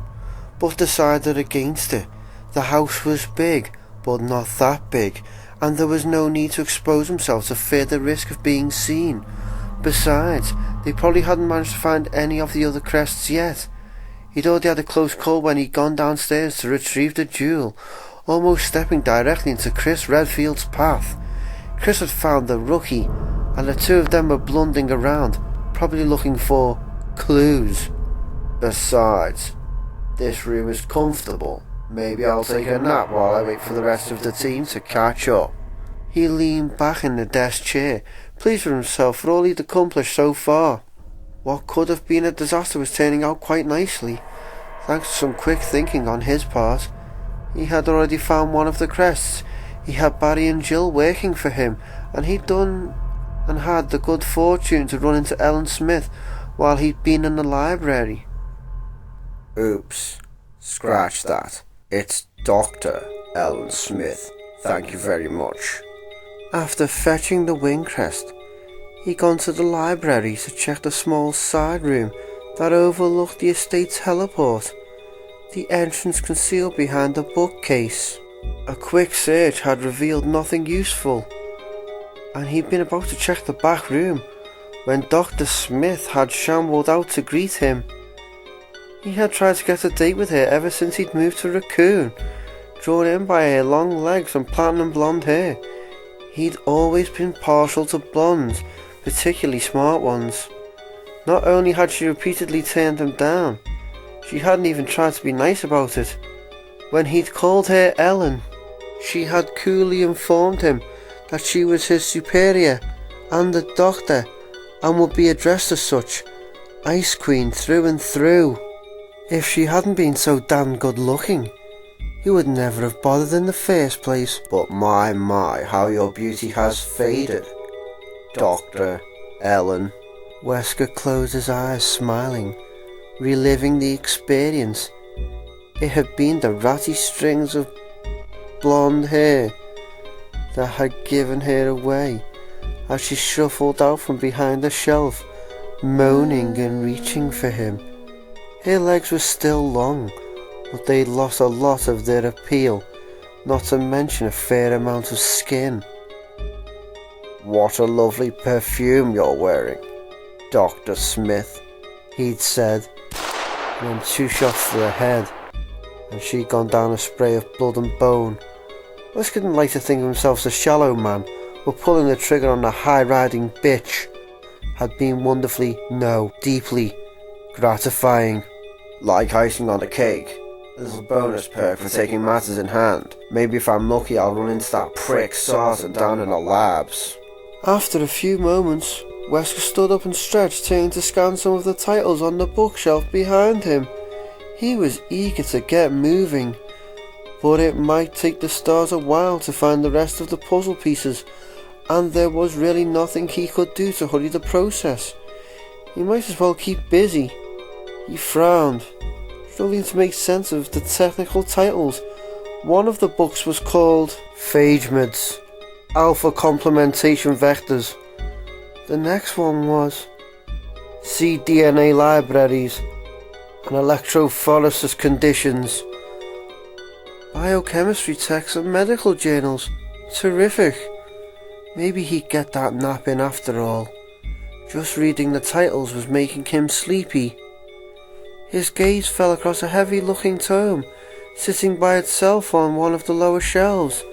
but decided against it. The house was big, but not that big, and there was no need to expose himself to further risk of being seen. Besides, they probably hadn't managed to find any of the other crests yet. He'd already had a close call when he'd gone downstairs to retrieve the jewel, almost stepping directly into Chris Redfield's path. Chris had found the rookie, and the two of them were blundering around, probably looking for clues. "Besides, this room is comfortable. Maybe I'll take a nap while I wait for the rest of the team to catch up." He leaned back in the desk chair, pleased with himself for all he'd accomplished so far. What could have been a disaster was turning out quite nicely, thanks to some quick thinking on his part. He had already found one of the crests. He had Barry and Jill working for him, and he'd done and had the good fortune to run into Ellen Smith while he'd been in the library. "Oops, scratch that. It's Dr. Ellen Smith. Thank you very much." After fetching the wing crest, he'd gone to the library to check the small side room that overlooked the estate's heliport, the entrance concealed behind a bookcase. A quick search had revealed nothing useful, and he'd been about to check the back room when Dr. Smith had shambled out to greet him. He had tried to get a date with her ever since he'd moved to Raccoon, drawn in by her long legs and platinum blonde hair. He'd always been partial to blondes, particularly smart ones. Not only had she repeatedly turned him down, she hadn't even tried to be nice about it. When he'd called her Ellen, she had coolly informed him that she was his superior and a doctor, and would be addressed as such, Ice Queen through and through. If she hadn't been so damn good looking, He would never have bothered in the first place. But my, how your beauty has faded, Dr. Ellen. Wesker closed his eyes, smiling, reliving the experience. It had been the ratty strings of blonde hair that had given her away as she shuffled out from behind the shelf, moaning and reaching for him. Her legs were still long, but they'd lost a lot of their appeal, not to mention a fair amount of skin. What a lovely perfume you're wearing, Dr. Smith, he'd said, and then 2 shots to her head, and she'd gone down a spray of blood and bone. Wesker didn't like to think of himself as a shallow man, but pulling the trigger on the high-riding bitch had been wonderfully, no, deeply gratifying. Like icing on a cake. A little bonus perk for taking matters in hand. Maybe if I'm lucky I'll run into that prick Sarton down in the labs. After a few moments, Wesker stood up and stretched, turning to scan some of the titles on the bookshelf behind him. He was eager to get moving, but it might take the stars a while to find the rest of the puzzle pieces, and there was really nothing he could do to hurry the process. He might as well keep busy. He frowned, struggling to make sense of the technical titles. One of the books was called Phagemids, Alpha Complementation Vectors. The next one was cDNA Libraries and Electrophoresis Conditions. Biochemistry texts and medical journals. Terrific. Maybe he'd get that nap in after all. Just reading the titles was making him sleepy. His gaze fell across a heavy-looking tome, sitting by itself on one of the lower shelves,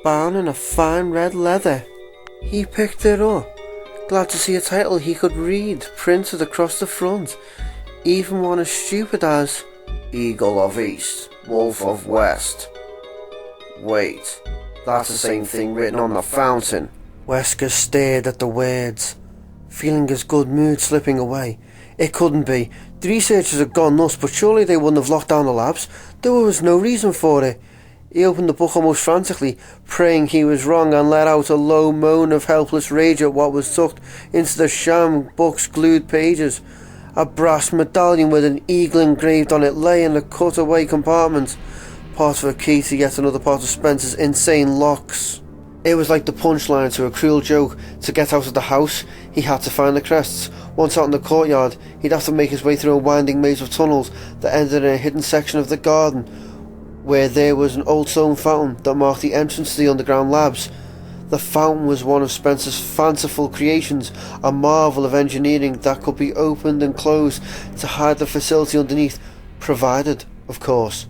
bound in a fine red leather. He picked it up, glad to see a title he could read printed across the front, even one as stupid as Eagle of East, Wolf of West. Wait, that's the same thing written on the fountain. Wesker stared at the words, feeling his good mood slipping away. It couldn't be. The researchers had gone nuts, but surely they wouldn't have locked down the labs. There was no reason for it. He opened the book almost frantically, praying he was wrong, and let out a low moan of helpless rage at what was tucked into the sham book's glued pages. A brass medallion with an eagle engraved on it lay in the cut-away compartment, part of a key to yet another part of Spencer's insane locks. It was like the punchline to a cruel joke. To get out of the house, he had to find the crests. Once out in the courtyard, he'd have to make his way through a winding maze of tunnels that ended in a hidden section of the garden, where there was an old stone fountain that marked the entrance to the underground labs. The fountain was one of Spencer's fanciful creations, a marvel of engineering that could be opened and closed to hide the facility underneath, provided, of course,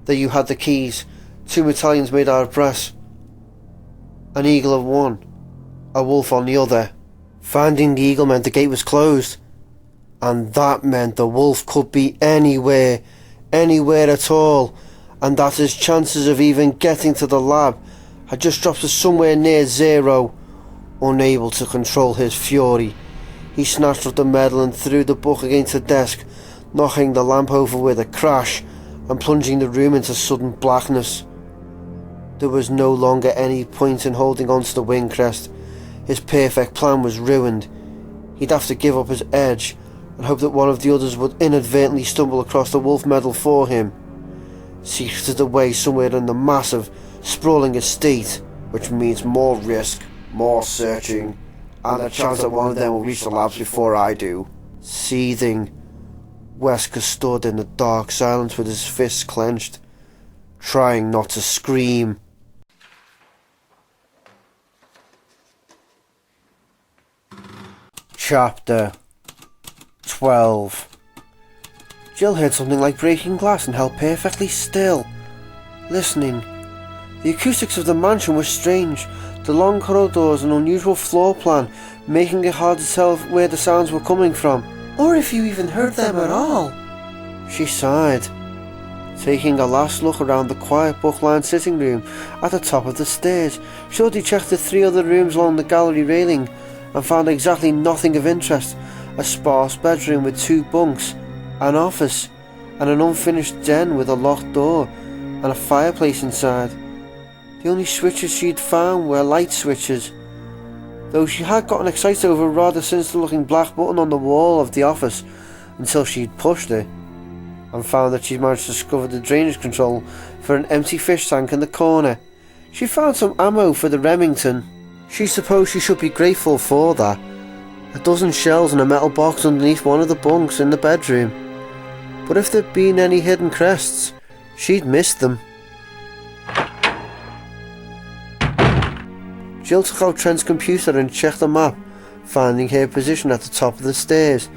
that you had the keys. 2 medallions made out of brass. An eagle on one, a wolf on the other. Finding the eagle meant the gate was closed, and that meant the wolf could be anywhere at all, and that his chances of even getting to the lab had just dropped to somewhere near zero. Unable to control his fury, he snatched up the medal and threw the book against the desk, knocking the lamp over with a crash and plunging the room into sudden blackness. There was no longer any point in holding on to the wing crest. His perfect plan was ruined. He'd have to give up his edge and hope that one of the others would inadvertently stumble across the wolf medal for him, secreted away somewhere in the massive, sprawling estate, which means more risk, more searching, and a chance that one of them will reach the labs before I do. Seething, Wesker stood in the dark silence with his fists clenched, trying not to scream. Chapter 12. Jill heard something like breaking glass and held perfectly still, listening. The acoustics of the mansion were strange, the long corridors and unusual floor plan making it hard to tell where the sounds were coming from, or if you even heard them at all. She sighed, taking a last look around the quiet book-lined sitting room at the top of the stairs. Shorty checked the 3 other rooms along the gallery railing and found exactly nothing of interest. A sparse bedroom with 2 bunks, an office, and an unfinished den with a locked door. and a fireplace inside. The only switches she'd found were light switches, though she had gotten excited over a rather sinister looking black button on the wall of the office until she'd pushed it and found that she'd managed to discover the drainage control for an empty fish tank in the corner. She found some ammo for the Remington. She supposed she should be grateful for that. A dozen shells in a metal box underneath one of the bunks in the bedroom. But if there'd been any hidden crests, she'd missed them. Jill took out Trent's computer and checked the map, finding her position at the top of the stairs.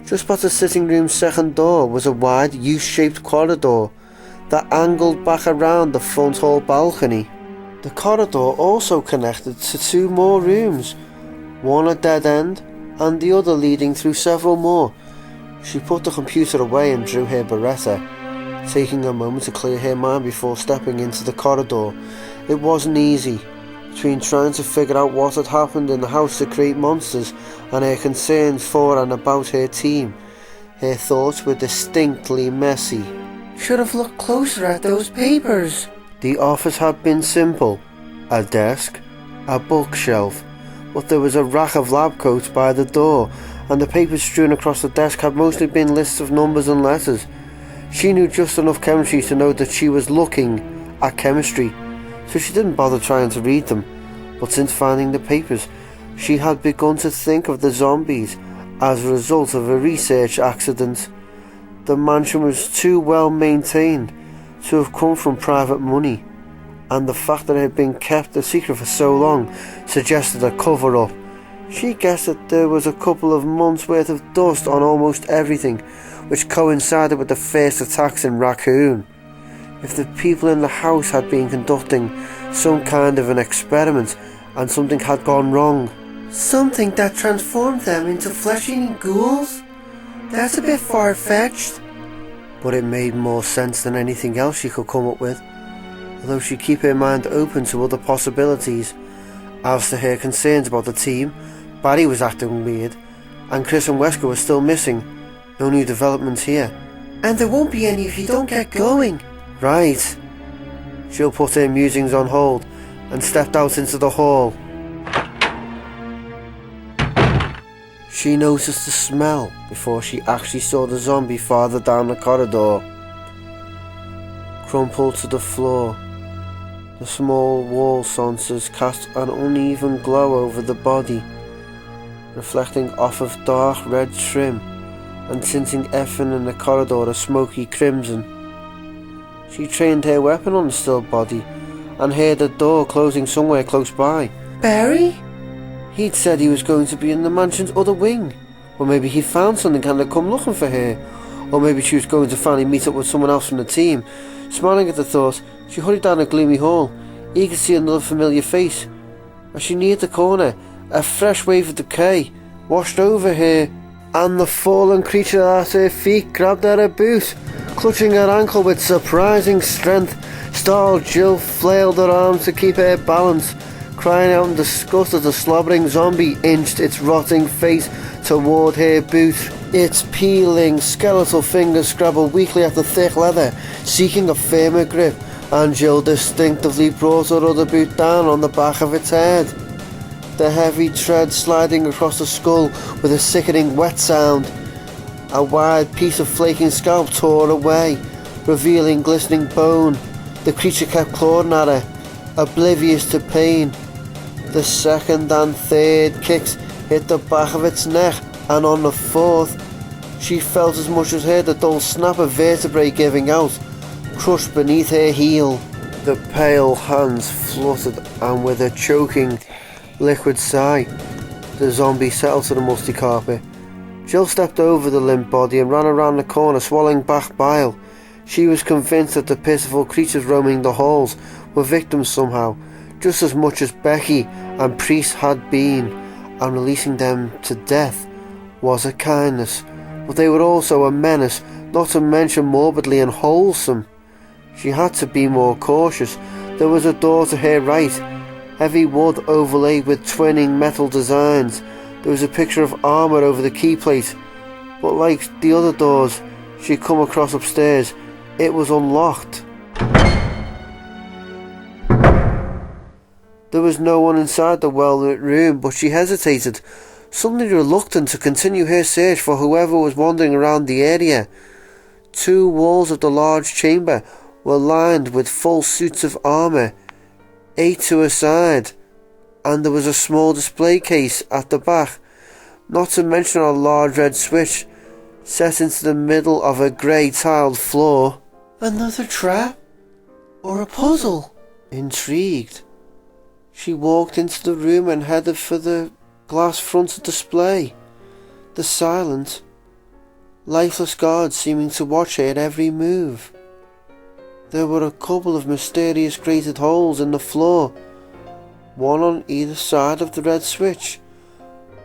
Just past the sitting room's second door was a wide U-shaped corridor that angled back around the front hall balcony. The corridor also connected to two more rooms, one a dead end and the other leading through several more. She put the computer away and drew her Beretta, taking a moment to clear her mind before stepping into the corridor. It wasn't easy, between trying to figure out what had happened in the house to create monsters and her concerns for and about her team. Her thoughts were distinctly messy. Should have looked closer at those papers. The office had been simple. A desk, a bookshelf, but there was a rack of lab coats by the door, and the papers strewn across the desk had mostly been lists of numbers and letters. She knew just enough chemistry to know that she was looking at chemistry, so she didn't bother trying to read them. But since finding the papers, she had begun to think of the zombies as a result of a research accident. The mansion was too well maintained to have come from private money, and the fact that it had been kept a secret for so long suggested a cover-up. She guessed that there was a couple of months' worth of dust on almost everything, which coincided with the first attacks in Raccoon. If the people in the house had been conducting some kind of an experiment and something had gone wrong. Something that transformed them into flesh-eating ghouls? That's a bit far-fetched. But it made more sense than anything else she could come up with, although she'd keep her mind open to other possibilities. As to her concerns about the team, Barry was acting weird, and Chris and Wesker were still missing. No new developments here. And there won't be any if you don't get going. Right. Jill put her musings on hold and stepped out into the hall. She noticed the smell before she actually saw the zombie farther down the corridor. Crumpled to the floor, the small wall sconces cast an uneven glow over the body, reflecting off of dark red trim and tinting everything in the corridor a smoky crimson. She trained her weapon on the still body and heard a door closing somewhere close by. Barry? He'd said he was going to be in the mansion's other wing. Or maybe he'd found something and had come looking for her. Or maybe she was going to finally meet up with someone else from the team. Smiling at the thought, she hurried down a gloomy hall, eager to see another familiar face. As she neared the corner, a fresh wave of decay washed over her, and the fallen creature at her feet grabbed at her boot. Clutching her ankle with surprising strength, startled Jill flailed her arms to keep her balance, crying out in disgust as the slobbering zombie inched its rotting face toward her boot. Its peeling, skeletal fingers scrabbled weakly at the thick leather, seeking a firmer grip, and Jill distinctively brought her other boot down on the back of its head. The heavy tread sliding across the skull with a sickening wet sound. A wide piece of flaking scalp tore away, revealing glistening bone. The creature kept clawing at her, oblivious to pain. The second and third kicks hit the back of its neck, and on the fourth, she felt as much as heard the dull snap of vertebrae giving out, crushed beneath her heel. The pale hands fluttered, and with a choking, liquid sigh, the zombie settled to the musty carpet. Jill stepped over the limp body and ran around the corner, swallowing back bile. She was convinced that the pitiful creatures roaming the halls were victims somehow, just as much as Becky and Priest had been, and releasing them to death was a kindness, but they were also a menace, not to mention morbidly unwholesome. She had to be more cautious. There was a door to her right, heavy wood overlaid with twinning metal designs. There was a picture of armour over the key plate, but like the other doors she'd come across upstairs, it was unlocked. There was no one inside the well-lit room, but she hesitated, suddenly reluctant to continue her search for whoever was wandering around the area. 2 walls of the large chamber were lined with full suits of armour, 8 to a side, and there was a small display case at the back, not to mention a large red switch set into the middle of a grey tiled floor. Another trap? Or a puzzle? Intrigued, she walked into the room and headed for the glass-fronted display, the silent, lifeless guards seeming to watch her at every move. There were a couple of mysterious grated holes in the floor, one on either side of the red switch,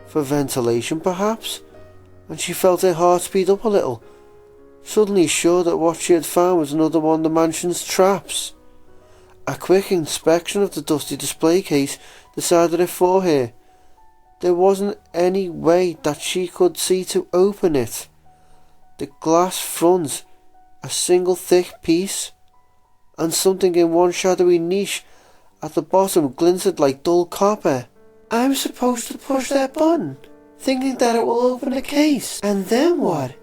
for ventilation perhaps, and she felt her heart speed up a little, suddenly sure that what she had found was another one of the mansion's traps. A quick inspection of the dusty display case decided it for her. There wasn't any way that she could see to open it. The glass front, a single thick piece, and something in one shadowy niche at the bottom glinted like dull copper. I'm supposed to push that button, thinking that it will open the case, and then what?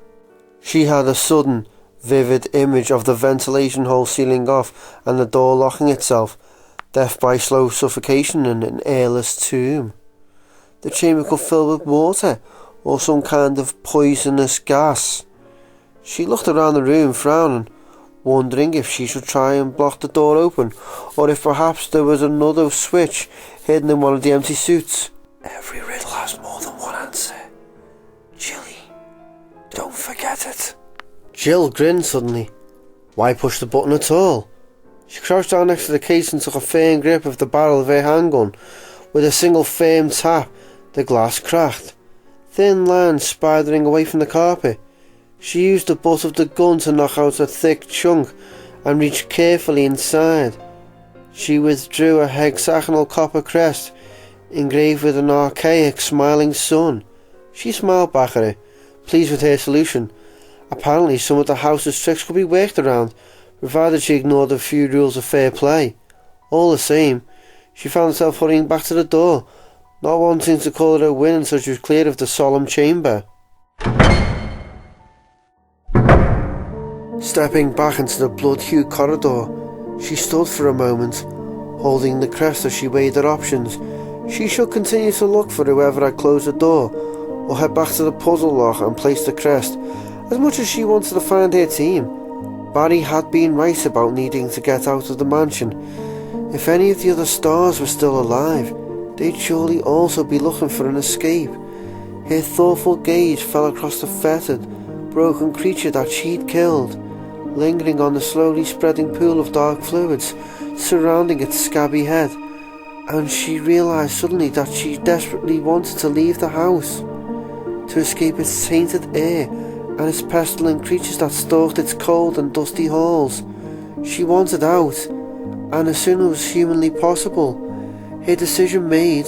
She had a sudden, vivid image of the ventilation hole sealing off and the door locking itself, death by slow suffocation in an airless tomb. The chamber could fill with water, or some kind of poisonous gas. She looked around the room, frowning, wondering if she should try and block the door open, or if perhaps there was another switch hidden in one of the empty suits. Every riddle has more than one answer. Jilly, don't forget it. Jill grinned suddenly. Why push the button at all? She crouched down next to the case and took a firm grip of the barrel of her handgun. With a single firm tap, the glass cracked, thin lines spidering away from the carpet. She used the butt of the gun to knock out a thick chunk and reached carefully inside. She withdrew a hexagonal copper crest engraved with an archaic smiling sun. She smiled back at her, pleased with her solution. Apparently some of the house's tricks could be worked around, provided she ignored a few rules of fair play. All the same, she found herself hurrying back to the door, not wanting to call it a win until she was clear of the solemn chamber. Stepping back into the blood-hued corridor, she stood for a moment, holding the crest as she weighed her options. She should continue to look for whoever had closed the door, or head back to the puzzle lock and place the crest. As much as she wanted to find her team, Barry had been right about needing to get out of the mansion. If any of the other stars were still alive, they'd surely also be looking for an escape. Her thoughtful gaze fell across the fettered, broken creature that she'd killed, lingering on the slowly spreading pool of dark fluids surrounding its scabby head, and she realised suddenly that she desperately wanted to leave the house, to escape its tainted air and its pestilent creatures that stalked its cold and dusty halls. She wanted out, and as soon as was humanly possible. Her decision made,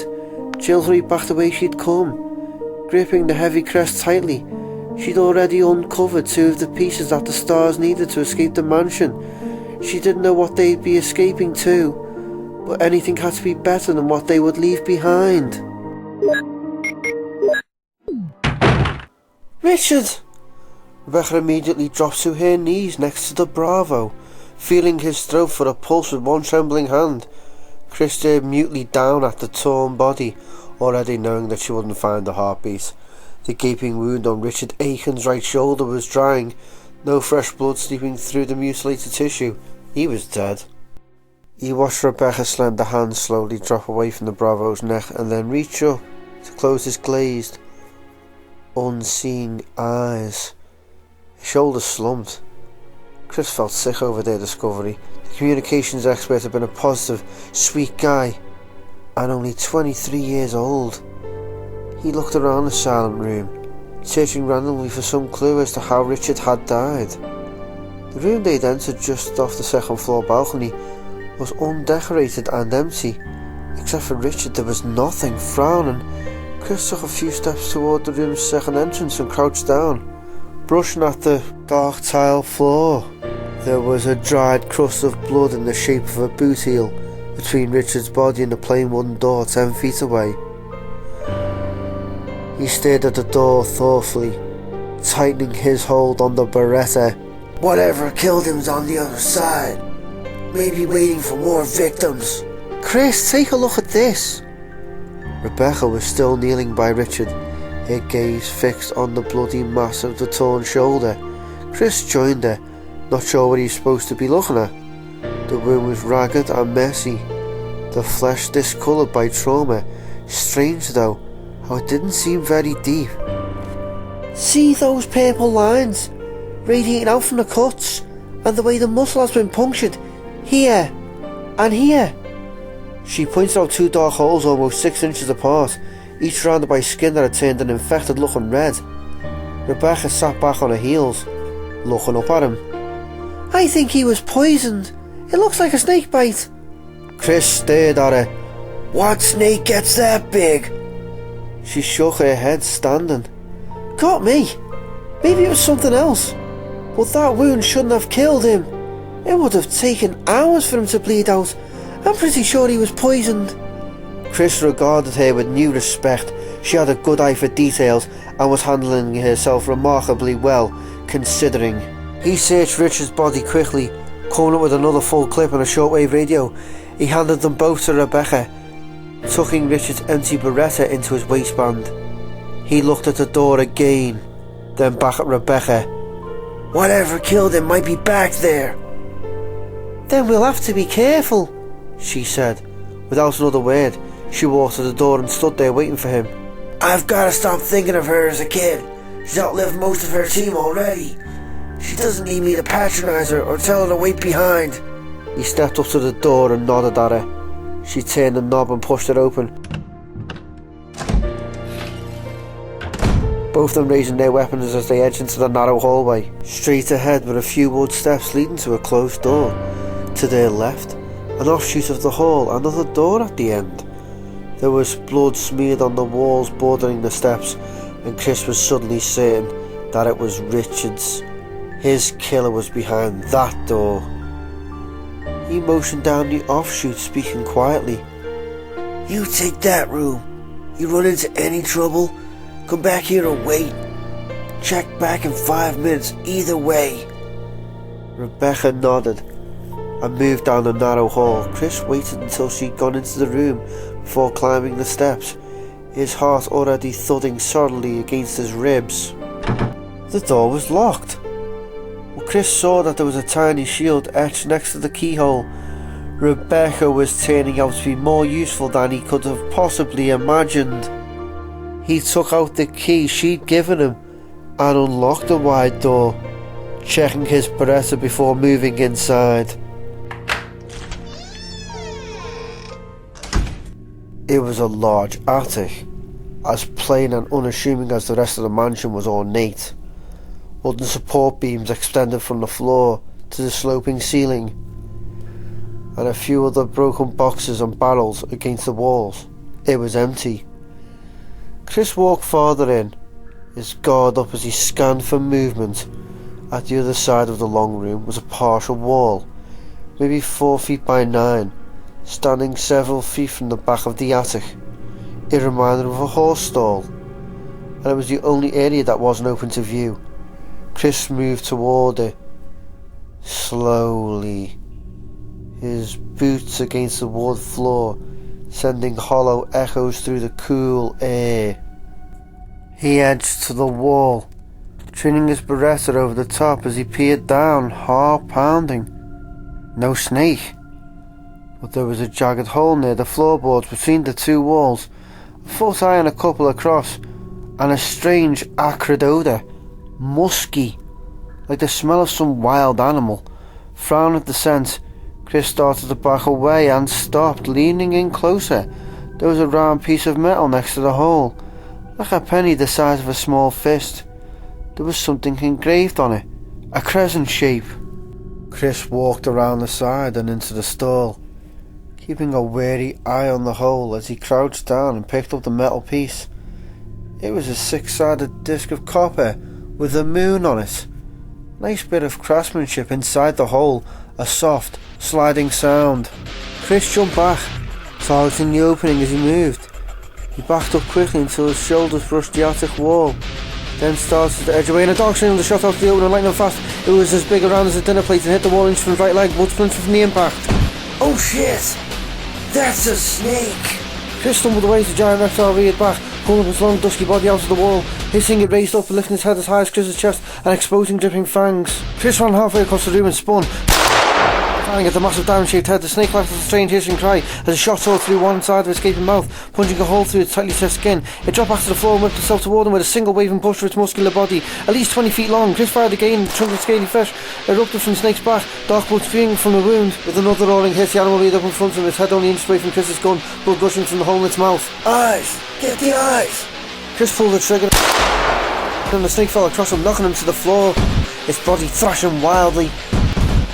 Jill hurried back the way she'd come, gripping the heavy crest tightly. She'd already uncovered 2 of the pieces that the stars needed to escape the mansion. She didn't know what they'd be escaping to, but anything had to be better than what they would leave behind. Richard! Rebecca immediately dropped to her knees next to the Bravo, feeling his throat for a pulse with one trembling hand. Chris stared mutely down at the torn body, already knowing that she wouldn't find the heartbeat. The gaping wound on Richard Aiken's right shoulder was drying, no fresh blood seeping through the mutilated tissue. He was dead. He watched Rebecca's slender hand slowly drop away from the Bravo's neck and then reach up to close his glazed, unseeing eyes. His shoulders slumped. Chris felt sick over their discovery. The communications expert had been a positive, sweet guy, and only 23 years old. He looked around the silent room, searching randomly for some clue as to how Richard had died. The room they'd entered just off the second floor balcony was undecorated and empty. Except for Richard, there was nothing. Frowning, Chris took a few steps toward the room's second entrance and crouched down, brushing at the dark tile floor. There was a dried crust of blood in the shape of a boot heel, between Richard's body and the plain wooden door 10 feet away. He stared at the door thoughtfully, tightening his hold on the Beretta. Whatever killed him's on the other side. Maybe waiting for more victims. Chris, take a look at this. Rebecca was still kneeling by Richard, her gaze fixed on the bloody mass of the torn shoulder. Chris joined her, not sure what he was supposed to be looking at. The wound was ragged and messy, the flesh discoloured by trauma. Strange though, how it didn't seem very deep. See those purple lines radiating out from the cuts, and the way the muscle has been punctured, here and here. She pointed out 2 dark holes almost 6 inches apart, each surrounded by skin that had turned an infected looking red. Rebecca sat back on her heels, looking up at him. I think he was poisoned. It looks like a snake bite. Chris stared at her. What snake gets that big? She shook her head, standing. Got me. Maybe it was something else. But that wound shouldn't have killed him. It would have taken hours for him to bleed out. I'm pretty sure he was poisoned. Chris regarded her with new respect. She had a good eye for details and was handling herself remarkably well, considering. He searched Richard's body quickly, coming up with another full clip on a shortwave radio. He handed them both to Rebecca, tucking Richard's empty Beretta into his waistband. He looked at the door again, then back at Rebecca. Whatever killed him might be back there. Then we'll have to be careful, she said. Without another word, she walked to the door and stood there waiting for him. I've got to stop thinking of her as a kid. She's outlived most of her team already. She doesn't need me to patronise her or tell her to wait behind. He stepped up to the door and nodded at her. She turned the knob and pushed it open. Both of them raising their weapons as they edged into the narrow hallway. Straight ahead were a few wood steps leading to a closed door. To their left, an offshoot of the hall, another door at the end. There was blood smeared on the walls bordering the steps, and Chris was suddenly certain that it was Richard's. His killer was behind that door. He motioned down the offshoot, speaking quietly. You take that room. You run into any trouble, come back here or wait. Check back in 5 minutes either way. Rebecca nodded and moved down the narrow hall. Chris waited until she'd gone into the room before climbing the steps, his heart already thudding solidly against his ribs. The door was locked. But Chris saw that there was a tiny shield etched next to the keyhole. Rebecca was turning out to be more useful than he could have possibly imagined. He took out the key she'd given him and unlocked the wide door, checking his Beretta before moving inside. It was a large attic, as plain and unassuming as the rest of the mansion was ornate. Wooden support beams extended from the floor to the sloping ceiling, and a few other broken boxes and barrels against the walls. It was empty. Chris walked farther in, his guard up as he scanned for movement. At the other side of the long room was a partial wall, maybe 4 feet by 9, standing several feet from the back of the attic. It reminded him of a horse stall, and it was the only area that wasn't open to view. Chris moved toward it, slowly, his boots against the wood floor, sending hollow echoes through the cool air. He edged to the wall, trimming his Beretta over the top as he peered down, heart pounding. No snake, but there was a jagged hole near the floorboards between the two walls, a foot high and a couple across, and a strange acrid odour, musky, like the smell of some wild animal. Frowning at the scent, Chris started to back away and stopped, leaning in closer. There was a round piece of metal next to the hole, like a penny the size of a small fist. There was something engraved on it, a crescent shape. Chris walked around the side and into the stall, keeping a wary eye on the hole as he crouched down and picked up the metal piece. It was a 6-sided disc of copper with a moon on it. Nice bit of craftsmanship inside the hole, a soft, sliding sound. Chris jumped back, targeting the opening as he moved. He backed up quickly until his shoulders brushed the attic wall, then started to edge away in a dark signal that shot out the open and lightning fast. It was as big around as a dinner plate and hit the wall inch from his right leg, blood splintered from the impact. Oh shit! That's a snake! Chris stumbled away as the giant reptile reared back, pulling his long dusky body out of the wall. Hissing, it raised up, lifting his head as high as Chris's chest and exposing dripping fangs. Chris ran halfway across the room and spun. Firing at the massive diamond-shaped head, the snake let out a strange hissing cry as a shot tore through one side of its gaping mouth, punching a hole through its tightly set skin. It dropped back to the floor and whipped itself toward him with a single waving push for its muscular body. At least 20 feet long, Chris fired again, and a chunk of scaly flesh erupted from the snake's back, dark blood spewing from the wound. With another roaring hiss, the animal reared up in front of him, its head only inches away from Chris's gun, blood gushing from the hole in its mouth. Eyes! Get the eyes! Chris pulled the trigger, and the snake fell across him, knocking him to the floor, its body thrashing wildly.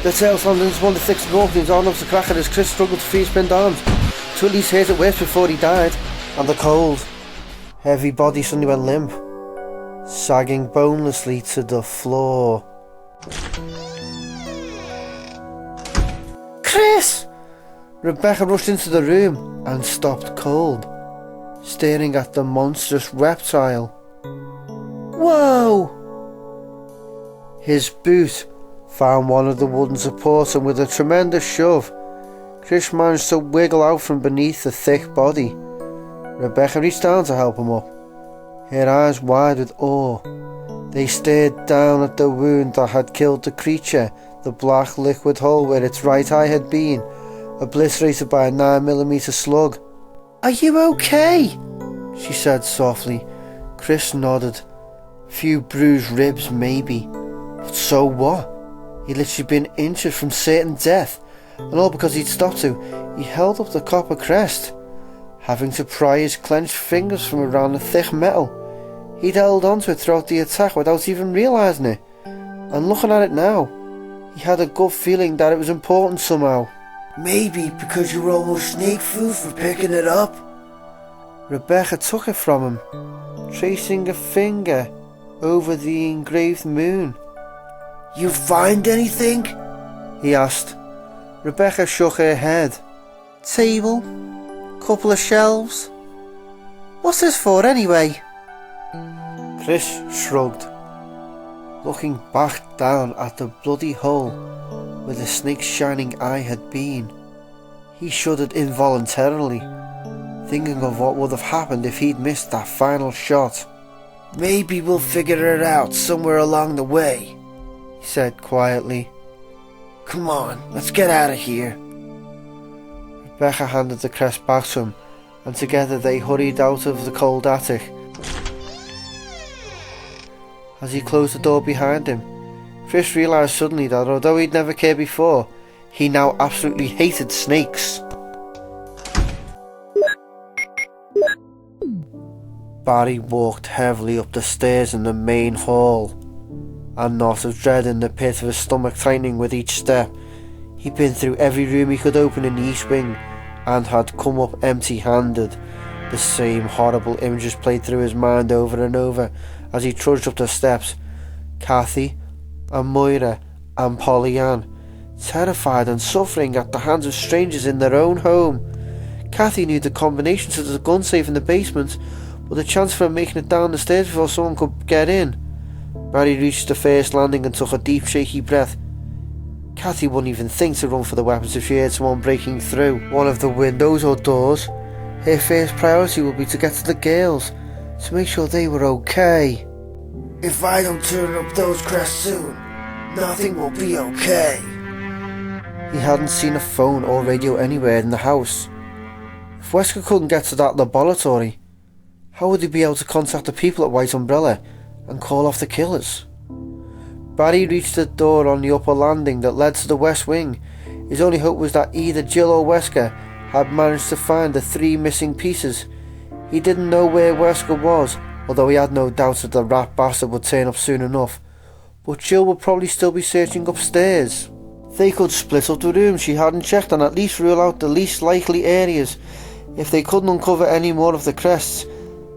The tail slammed into one of the thick scorpions, arm up to crack it as Chris struggled to free his pinned arms, to at least hit it worse before he died. And the cold, heavy body suddenly went limp, sagging bonelessly to the floor. Chris! Rebecca rushed into the room and stopped cold, staring at the monstrous reptile. Whoa! His boot found one of the wooden supports, and with a tremendous shove, Chris managed to wiggle out from beneath the thick body. Rebecca reached down to help him up, her eyes wide with awe. They stared down at the wound that had killed the creature, the black liquid hole where its right eye had been, obliterated by a 9mm slug. "Are you okay?" she said softly. Chris nodded. Few bruised ribs maybe, but so what? He'd literally been injured from certain death, and all because he'd stopped to. He held up the copper crest, having to pry his clenched fingers from around the thick metal. He'd held onto it throughout the attack without even realising it, and looking at it now, he had a gut feeling that it was important somehow. Maybe because you were almost snake food for picking it up. Rebecca took it from him, tracing a finger over the engraved moon. You find anything? He asked. Rebecca shook her head. Table, couple of shelves. What's this for anyway? Chris shrugged, looking back down at the bloody hole where the snake's shining eye had been. He shuddered involuntarily, thinking of what would have happened if he'd missed that final shot. Maybe we'll figure it out somewhere along the way, he said quietly. Come on, let's get out of here. Rebecca handed the crest back to him, and together they hurried out of the cold attic. As he closed the door behind him, Chris realised suddenly that although he'd never cared before, he now absolutely hated snakes. Barry walked heavily up the stairs in the main hall, a knot of dread in the pit of his stomach tightening with each step. He'd been through every room he could open in the East Wing, and had come up empty-handed. The same horrible images played through his mind over and over as he trudged up the steps. Kathy and Moira and Pollyann, terrified and suffering at the hands of strangers in their own home. Kathy knew the combination to the gun safe in the basement, but the chance for him making it down the stairs before someone could get in. Barry reached the first landing and took a deep shaky breath. Kathy wouldn't even think to run for the weapons if she heard someone breaking through one of the windows or doors. Her first priority would be to get to the girls, to make sure they were okay. If I don't turn up those crests soon, nothing will be okay. He hadn't seen a phone or radio anywhere in the house. If Wesker couldn't get to that laboratory, how would he be able to contact the people at White Umbrella and call off the killers? Barry reached the door on the upper landing that led to the West Wing. His only hope was that either Jill or Wesker had managed to find the 3 missing pieces. He didn't know where Wesker was, although he had no doubt that the rat bastard would turn up soon enough. But Jill would probably still be searching upstairs. They could split up the rooms she hadn't checked and at least rule out the least likely areas. If they couldn't uncover any more of the crests,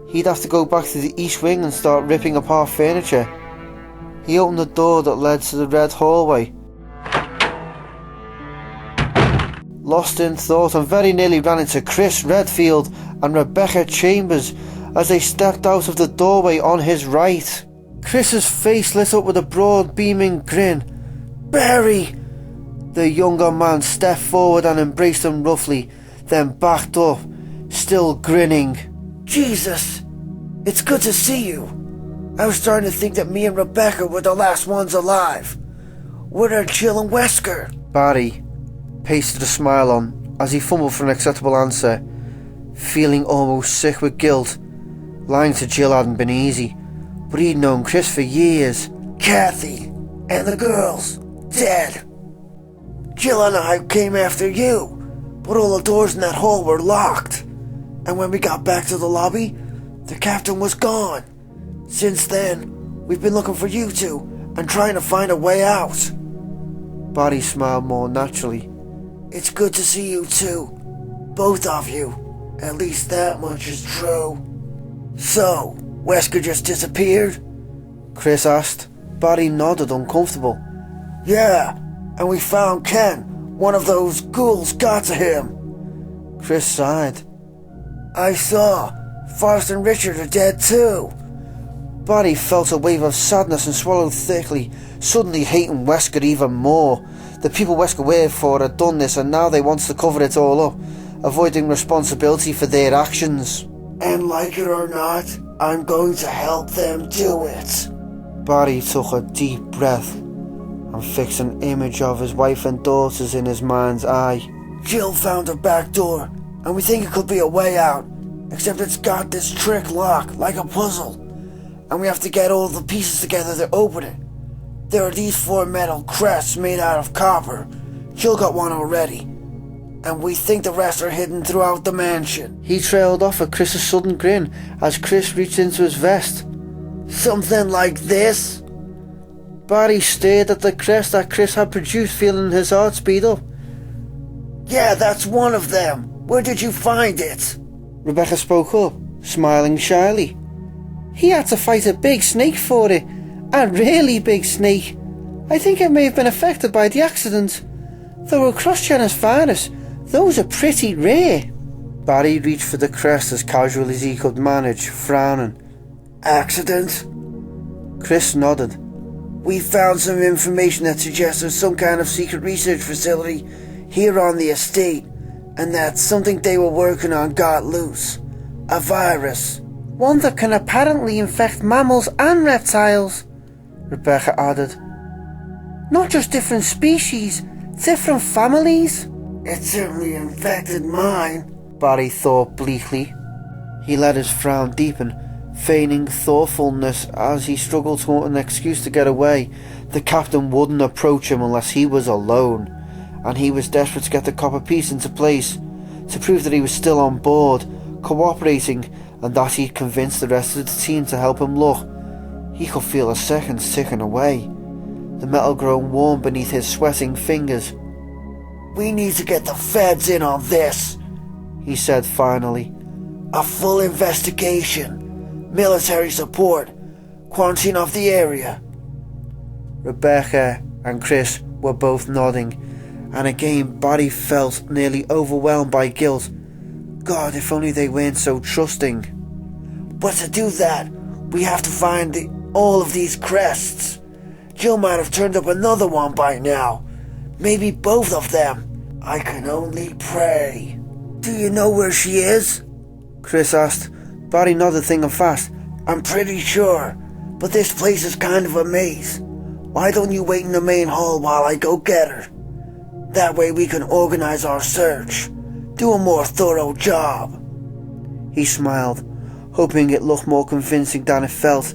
he'd have to go back to the East Wing and start ripping apart furniture. He opened the door that led to the red hallway. lost in thought, and very nearly ran into Chris Redfield and Rebecca Chambers as they stepped out of the doorway on his right. Chris's face lit up with a broad, beaming grin. "Barry!" The younger man stepped forward and embraced him roughly, then backed up, still grinning. "Jesus, it's good to see you. I was starting to think that me and Rebecca were the last ones alive. Where are Jill and Wesker?" Barry pasted a smile on as he fumbled for an acceptable answer, feeling almost sick with guilt. Lying to Jill hadn't been easy, but he'd known Chris for years. "Kathy and the girls, dead. Jill and I came after you, but all the doors in that hall were locked. And when we got back to the lobby, the captain was gone. Since then, we've been looking for you two and trying to find a way out." Barry smiled more naturally. "It's good to see you too. Both of you. At least that much is true." "So, Wesker just disappeared?" Chris asked. Barry nodded, uncomfortable. "Yeah, and we found Ken. One of those ghouls got to him." Chris sighed. "I saw. Forrest and Richard are dead too." Barry felt a wave of sadness and swallowed thickly, suddenly hating Wesker even more. The people Wesker worked for had done this, and now they wanted to cover it all up, avoiding responsibility for their actions. "And like it or not, I'm going to help them do it." Barry took a deep breath and fixed an image of his wife and daughters in his mind's eye. "Jill found a back door, and we think it could be a way out, except it's got this trick lock, like a puzzle, and we have to get all the pieces together to open it. There are these 4 metal crests made out of copper. Jill got one already, and we think the rest are hidden throughout the mansion." He trailed off at Chris's sudden grin as Chris reached into his vest. "Something like this?" Barry stared at the crest that Chris had produced, feeling his heart speed up. "Yeah, that's one of them. Where did you find it?" Rebecca spoke up, smiling shyly. "He had to fight a big snake for it. A really big snake. I think it may have been affected by the accident. Though across Jenna's fairness, those are pretty rare." Barry reached for the crest as casually as he could manage, frowning. "Accident?" Chris nodded. "We found some information that suggests there's some kind of secret research facility here on the estate, and that something they were working on got loose. A virus. One that can apparently infect mammals and reptiles," Rebecca added. "Not just different species, different families." "It certainly infected mine," Barry thought bleakly. He let his frown deepen, feigning thoughtfulness as he struggled to want an excuse to get away. The captain wouldn't approach him unless he was alone, and he was desperate to get the copper piece into place, to prove that he was still on board, cooperating, and that he'd convinced the rest of the team to help him look. He could feel the seconds ticking away, the metal growing warm beneath his sweating fingers. "We need to get the feds in on this," he said finally. "A full investigation, military support, quarantine of the area." Rebecca and Chris were both nodding, and again Barry felt nearly overwhelmed by guilt. God, if only they weren't so trusting. "But to do that, we have to find all of these crests. Jill might have turned up another one by now. Maybe both of them. I can only pray." "Do you know where she is?" Chris asked. Barry nodded, thinking fast. "I'm pretty sure, but this place is kind of a maze. Why don't you wait in the main hall while I go get her? That way we can organize our search, do a more thorough job." He smiled, hoping it looked more convincing than it felt.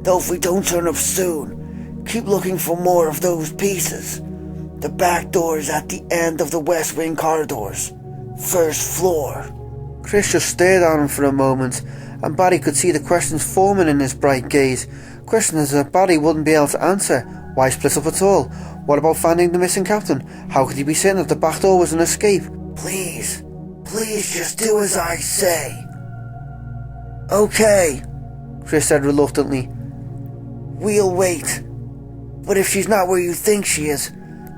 "Though if we don't turn up soon, keep looking for more of those pieces. The back door is at the end of the west wing corridors. First floor." Chris just stared at him for a moment, and Barry could see the questions forming in his bright gaze. Questions that Barry wouldn't be able to answer. Why split up at all? What about finding the missing captain? How could he be certain that the back door was an escape? Please just do as I say." "Okay," Chris said reluctantly. "We'll wait. But if she's not where you think she is,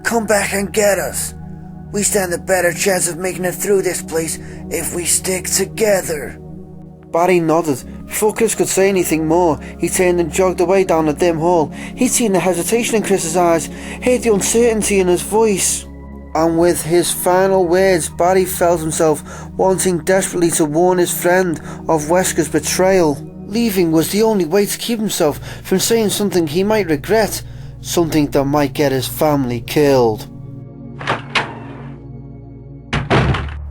come back and get us. We stand a better chance of making it through this place if we stick together. Barry nodded. Before Chris could say anything more, he turned and jogged away down the dim hall. He'd seen the hesitation in Chris's eyes, heard the uncertainty in his voice. And with his final words, Barry felt himself wanting desperately to warn his friend of Wesker's betrayal. Leaving was the only way to keep himself from saying something he might regret, something that might get his family killed.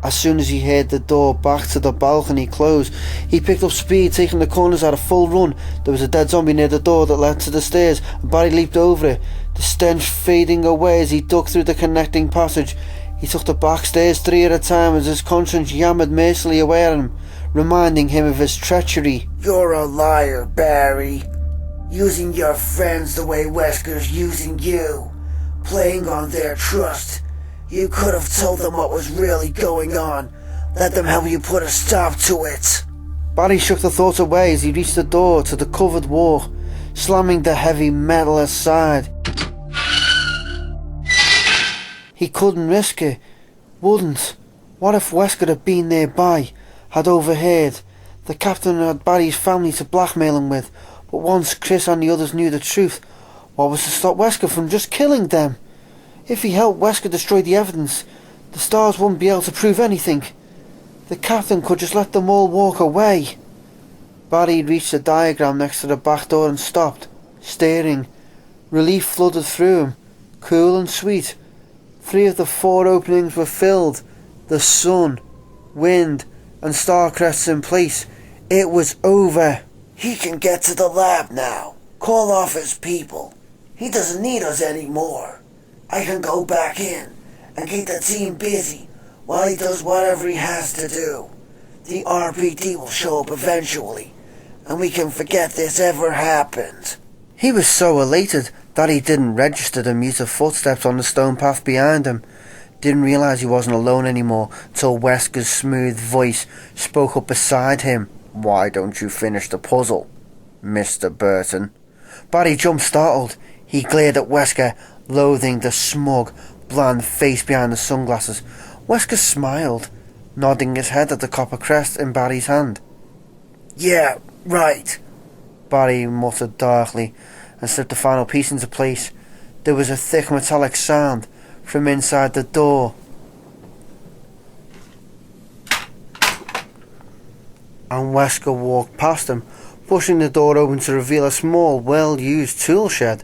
As soon as he heard the door back to the balcony close, he picked up speed, taking the corners at a full run. There was a dead zombie near the door that led to the stairs, and Barry leaped over it, the stench fading away as he ducked through the connecting passage. He took the back stairs 3 at a time as his conscience yammered mercilessly away at him, reminding him of his treachery. You're a liar, Barry. Using your friends the way Wesker's using you. Playing on their trust. You could have told them what was really going on. Let them help you put a stop to it. Barry shook the thoughts away as he reached the door to the covered walk, slamming the heavy metal aside. He couldn't risk it. Wouldn't. What if Wesker had been nearby, had overheard? The captain had Barry's family to blackmail him with, but once Chris and the others knew the truth, what was to stop Wesker from just killing them? If he helped Wesker destroy the evidence, the stars wouldn't be able to prove anything. The captain could just let them all walk away. Barry reached the diagram next to the back door and stopped, staring. Relief flooded through him, cool and sweet. 3 of the 4 openings were filled. The sun, wind, and star crests in place. It was over. He can get to the lab now. Call off his people. He doesn't need us anymore. I can go back in and keep the team busy while he does whatever he has to do. The RPD will show up eventually, and we can forget this ever happened. He was so elated that he didn't register the muted footsteps on the stone path behind him. Didn't realise he wasn't alone anymore till Wesker's smooth voice spoke up beside him. Why don't you finish the puzzle, Mr. Burton? Barry jumped startled. He glared at Wesker, loathing the smug, bland face behind the sunglasses. Wesker smiled, nodding his head at the copper crest in Barry's hand. Yeah, right, Barry muttered darkly and slipped the final piece into place. There was a thick metallic sound from inside the door. And Wesker walked past him, pushing the door open to reveal a small, well-used tool shed.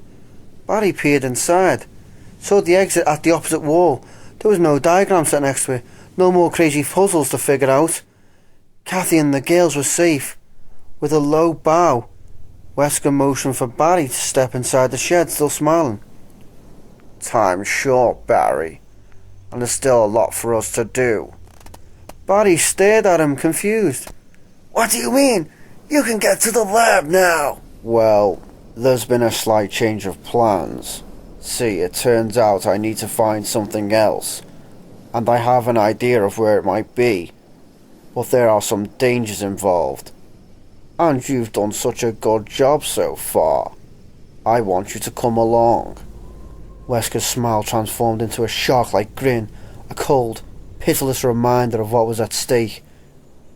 Barry peered inside, saw the exit at the opposite wall. There was no diagram set next to it, no more crazy puzzles to figure out. Kathy and the girls were safe. With a low bow, Wesker motioned for Barry to step inside the shed, still smiling. Time's short, Barry, and there's still a lot for us to do. Barry stared at him, confused. What do you mean? You can get to the lab now. Well, there's been a slight change of plans. See, it turns out I need to find something else, and I have an idea of where it might be, but there are some dangers involved. And you've done such a good job so far. I want you to come along. Wesker's smile transformed into a shark-like grin, a cold, pitiless reminder of what was at stake.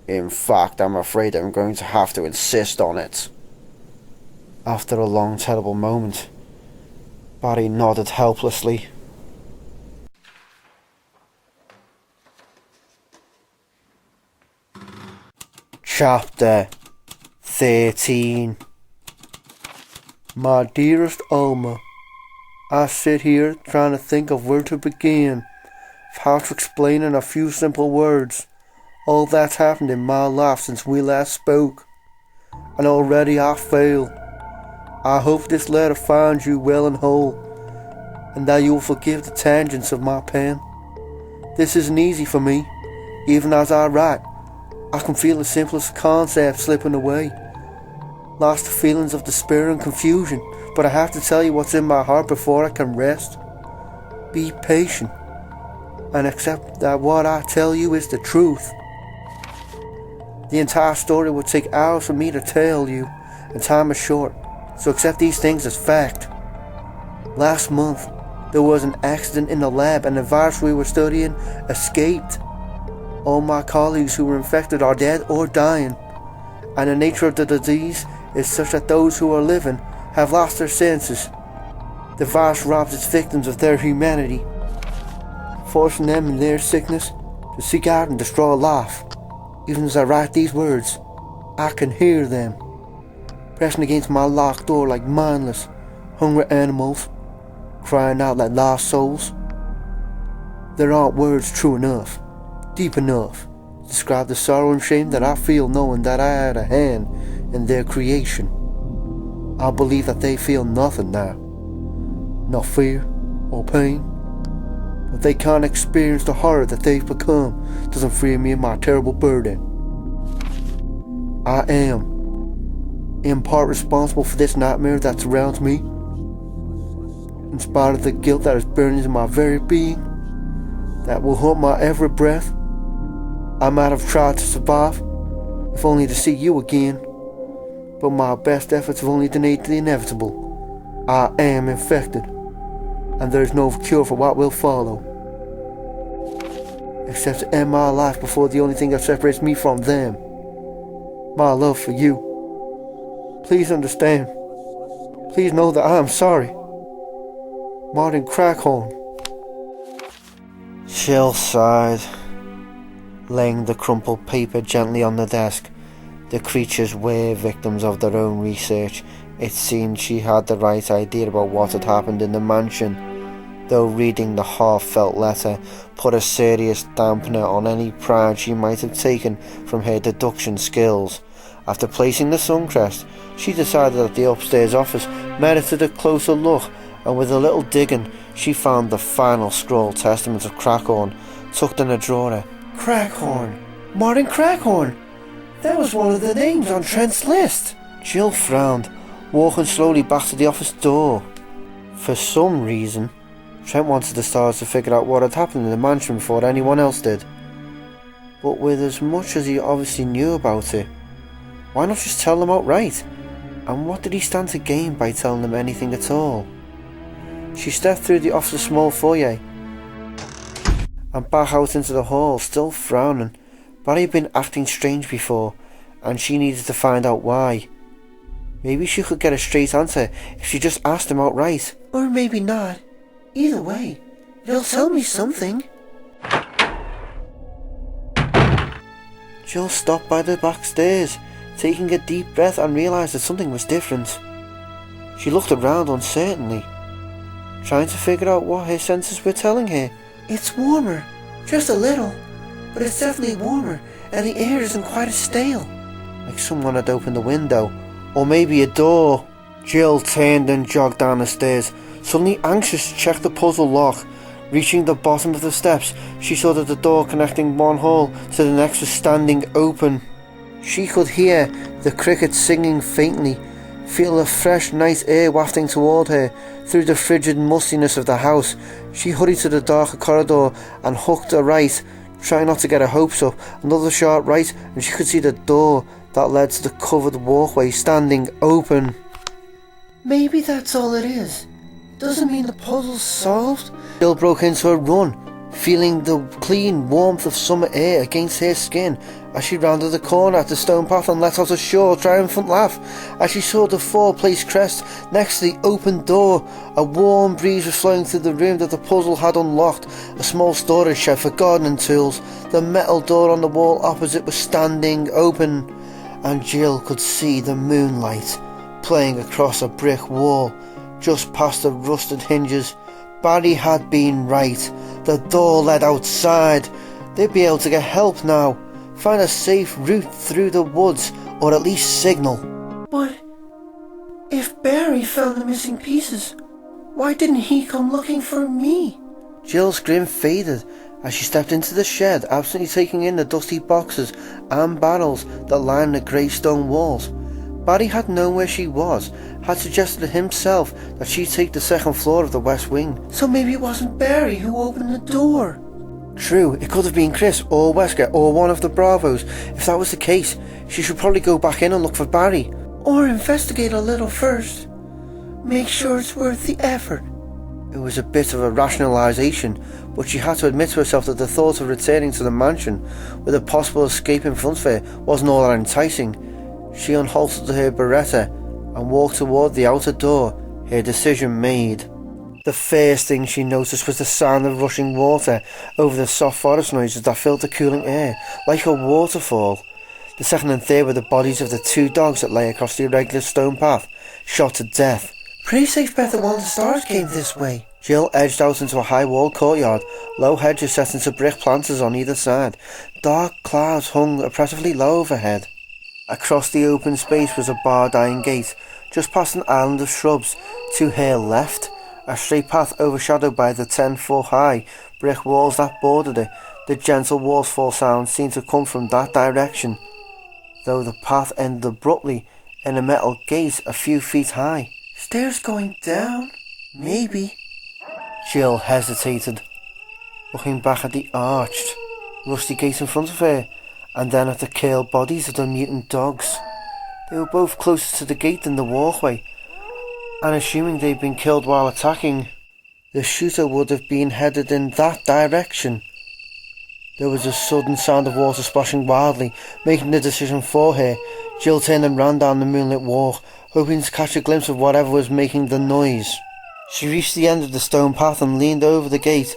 In fact, I'm afraid I'm going to have to insist on it. After a long, terrible moment, Barry nodded helplessly. Chapter 13. My dearest Alma, I sit here trying to think of where to begin, of how to explain in a few simple words all that's happened in my life since we last spoke, and already I fail. I hope this letter finds you well and whole, and that you will forgive the tangents of my pen. This isn't easy for me. Even as I write, I can feel the simplest concept slipping away. Lost the feelings of despair and confusion, but I have to tell you what's in my heart before I can rest. Be patient, and accept that what I tell you is the truth. The entire story would take hours for me to tell you, and time is short, so accept these things as fact. Last month, There was an accident in the lab and the virus we were studying escaped. All my colleagues who were infected are dead or dying, and the nature of the disease is such that those who are living have lost their senses. The virus robs its victims of their humanity, forcing them in their sickness to seek out and destroy life. Even as I write these words, I can hear them, pressing against my locked door like mindless, hungry animals, crying out like lost souls. There aren't words true enough, deep enough, to describe the sorrow and shame that I feel knowing that I had a hand in their creation. I believe that they feel nothing now, not fear or pain, but they can't experience the horror that they've become. Doesn't free me of my terrible burden. I am, in part, responsible for this nightmare that surrounds me. In spite of the guilt that is burning into my very being, that will haunt my every breath, I might have tried to survive, if only to see you again, but my best efforts have only delayed the inevitable. I am infected, and there is no cure for what will follow, except to end my life before the only thing that separates me from them, my love for you. Please understand. Please know that I am sorry. Martin Crackhorn. Jill sighed, laying the crumpled paper gently on the desk. The creatures were victims of their own research. It seemed she had the right idea about what had happened in the mansion, though reading the half-felt letter put a serious dampener on any pride she might have taken from her deduction skills. After placing the suncrest, she decided that the upstairs office merited a closer look, and with a little digging, she found the final scroll testament of Crackhorn tucked in a drawer. Crackhorn. Martin Crackhorn. That was one of the names on Trent's list. Jill frowned, walking slowly back to the office door. For some reason, Trent wanted the stars to figure out what had happened in the mansion before anyone else did. But with as much as he obviously knew about it, why not just tell them outright? And what did he stand to gain by telling them anything at all? She stepped through the office's small foyer and back out into the hall, still frowning. Barry had been acting strange before, and she needed to find out why. Maybe she could get a straight answer if she just asked him outright. Or maybe not. Either way, it'll tell me something. Jill stopped by the back stairs, taking a deep breath, and realised that something was different. She looked around uncertainly, trying to figure out what her senses were telling her. It's warmer, just a little, but it's definitely warmer, and the air isn't quite as stale. Like someone had opened a window, or maybe a door. Jill turned and jogged down the stairs, suddenly anxious to check the puzzle lock. Reaching the bottom of the steps, she saw that the door connecting one hall to the next was standing open. She could hear the crickets singing faintly, feel the fresh night air wafting toward her through the frigid mustiness of the house. She hurried to the darker corridor and hooked a right, trying not to get her hopes up. Another sharp right, and she could see the door that led to the covered walkway standing open. Maybe that's all it is. Doesn't mean the puzzle's solved. Jill broke into a run, feeling the clean warmth of summer air against her skin as she rounded the corner at the stone path and let out a short, triumphant laugh as she saw the four-place crest next to the open door. A warm breeze was flowing through the room that the puzzle had unlocked, a small storage shed for gardening tools. The metal door on the wall opposite was standing open, and Jill could see the moonlight playing across a brick wall just past the rusted hinges. Barry had been right. The door led outside. They'd be able to get help now, find a safe route through the woods, or at least signal. But if Barry found the missing pieces, why didn't he come looking for me? Jill's grin faded as she stepped into the shed, absently taking in the dusty boxes and barrels that lined the grey stone walls. Barry had known where she was, had suggested himself that she take the second floor of the west wing. So maybe it wasn't Barry who opened the door. True, it could have been Chris or Wesker or one of the Bravos. If that was the case, she should probably go back in and look for Barry. Or investigate a little first. Make sure it's worth the effort. It was a bit of a rationalisation, but she had to admit to herself that the thought of returning to the mansion with a possible escape in front of her wasn't all that enticing. She unholstered her Beretta and walked toward the outer door, her decision made. The first thing she noticed was the sound of rushing water over the soft forest noises that filled the cooling air, like a waterfall. The second and third were the bodies of the 2 dogs that lay across the irregular stone path, shot to death. Pretty safe bet that one of the stars came this way. Jill edged out into a high-walled courtyard, low hedges set into brick planters on either side. Dark clouds hung oppressively low overhead. Across the open space was a barred iron gate, just past an island of shrubs. To her left, a straight path overshadowed by the 10-foot-high brick walls that bordered it. The gentle waterfall sound seemed to come from that direction, though the path ended abruptly in a metal gate a few feet high. Stairs going down? Maybe. Jill hesitated, looking back at the arched, rusty gate in front of her, and then at the curled bodies of the mutant dogs. They were both closer to the gate than the walkway, and assuming they'd been killed while attacking, the shooter would have been headed in that direction. There was a sudden sound of water splashing wildly, making the decision for her. Jill turned and ran down the moonlit walk, hoping to catch a glimpse of whatever was making the noise. She reached the end of the stone path and leaned over the gate,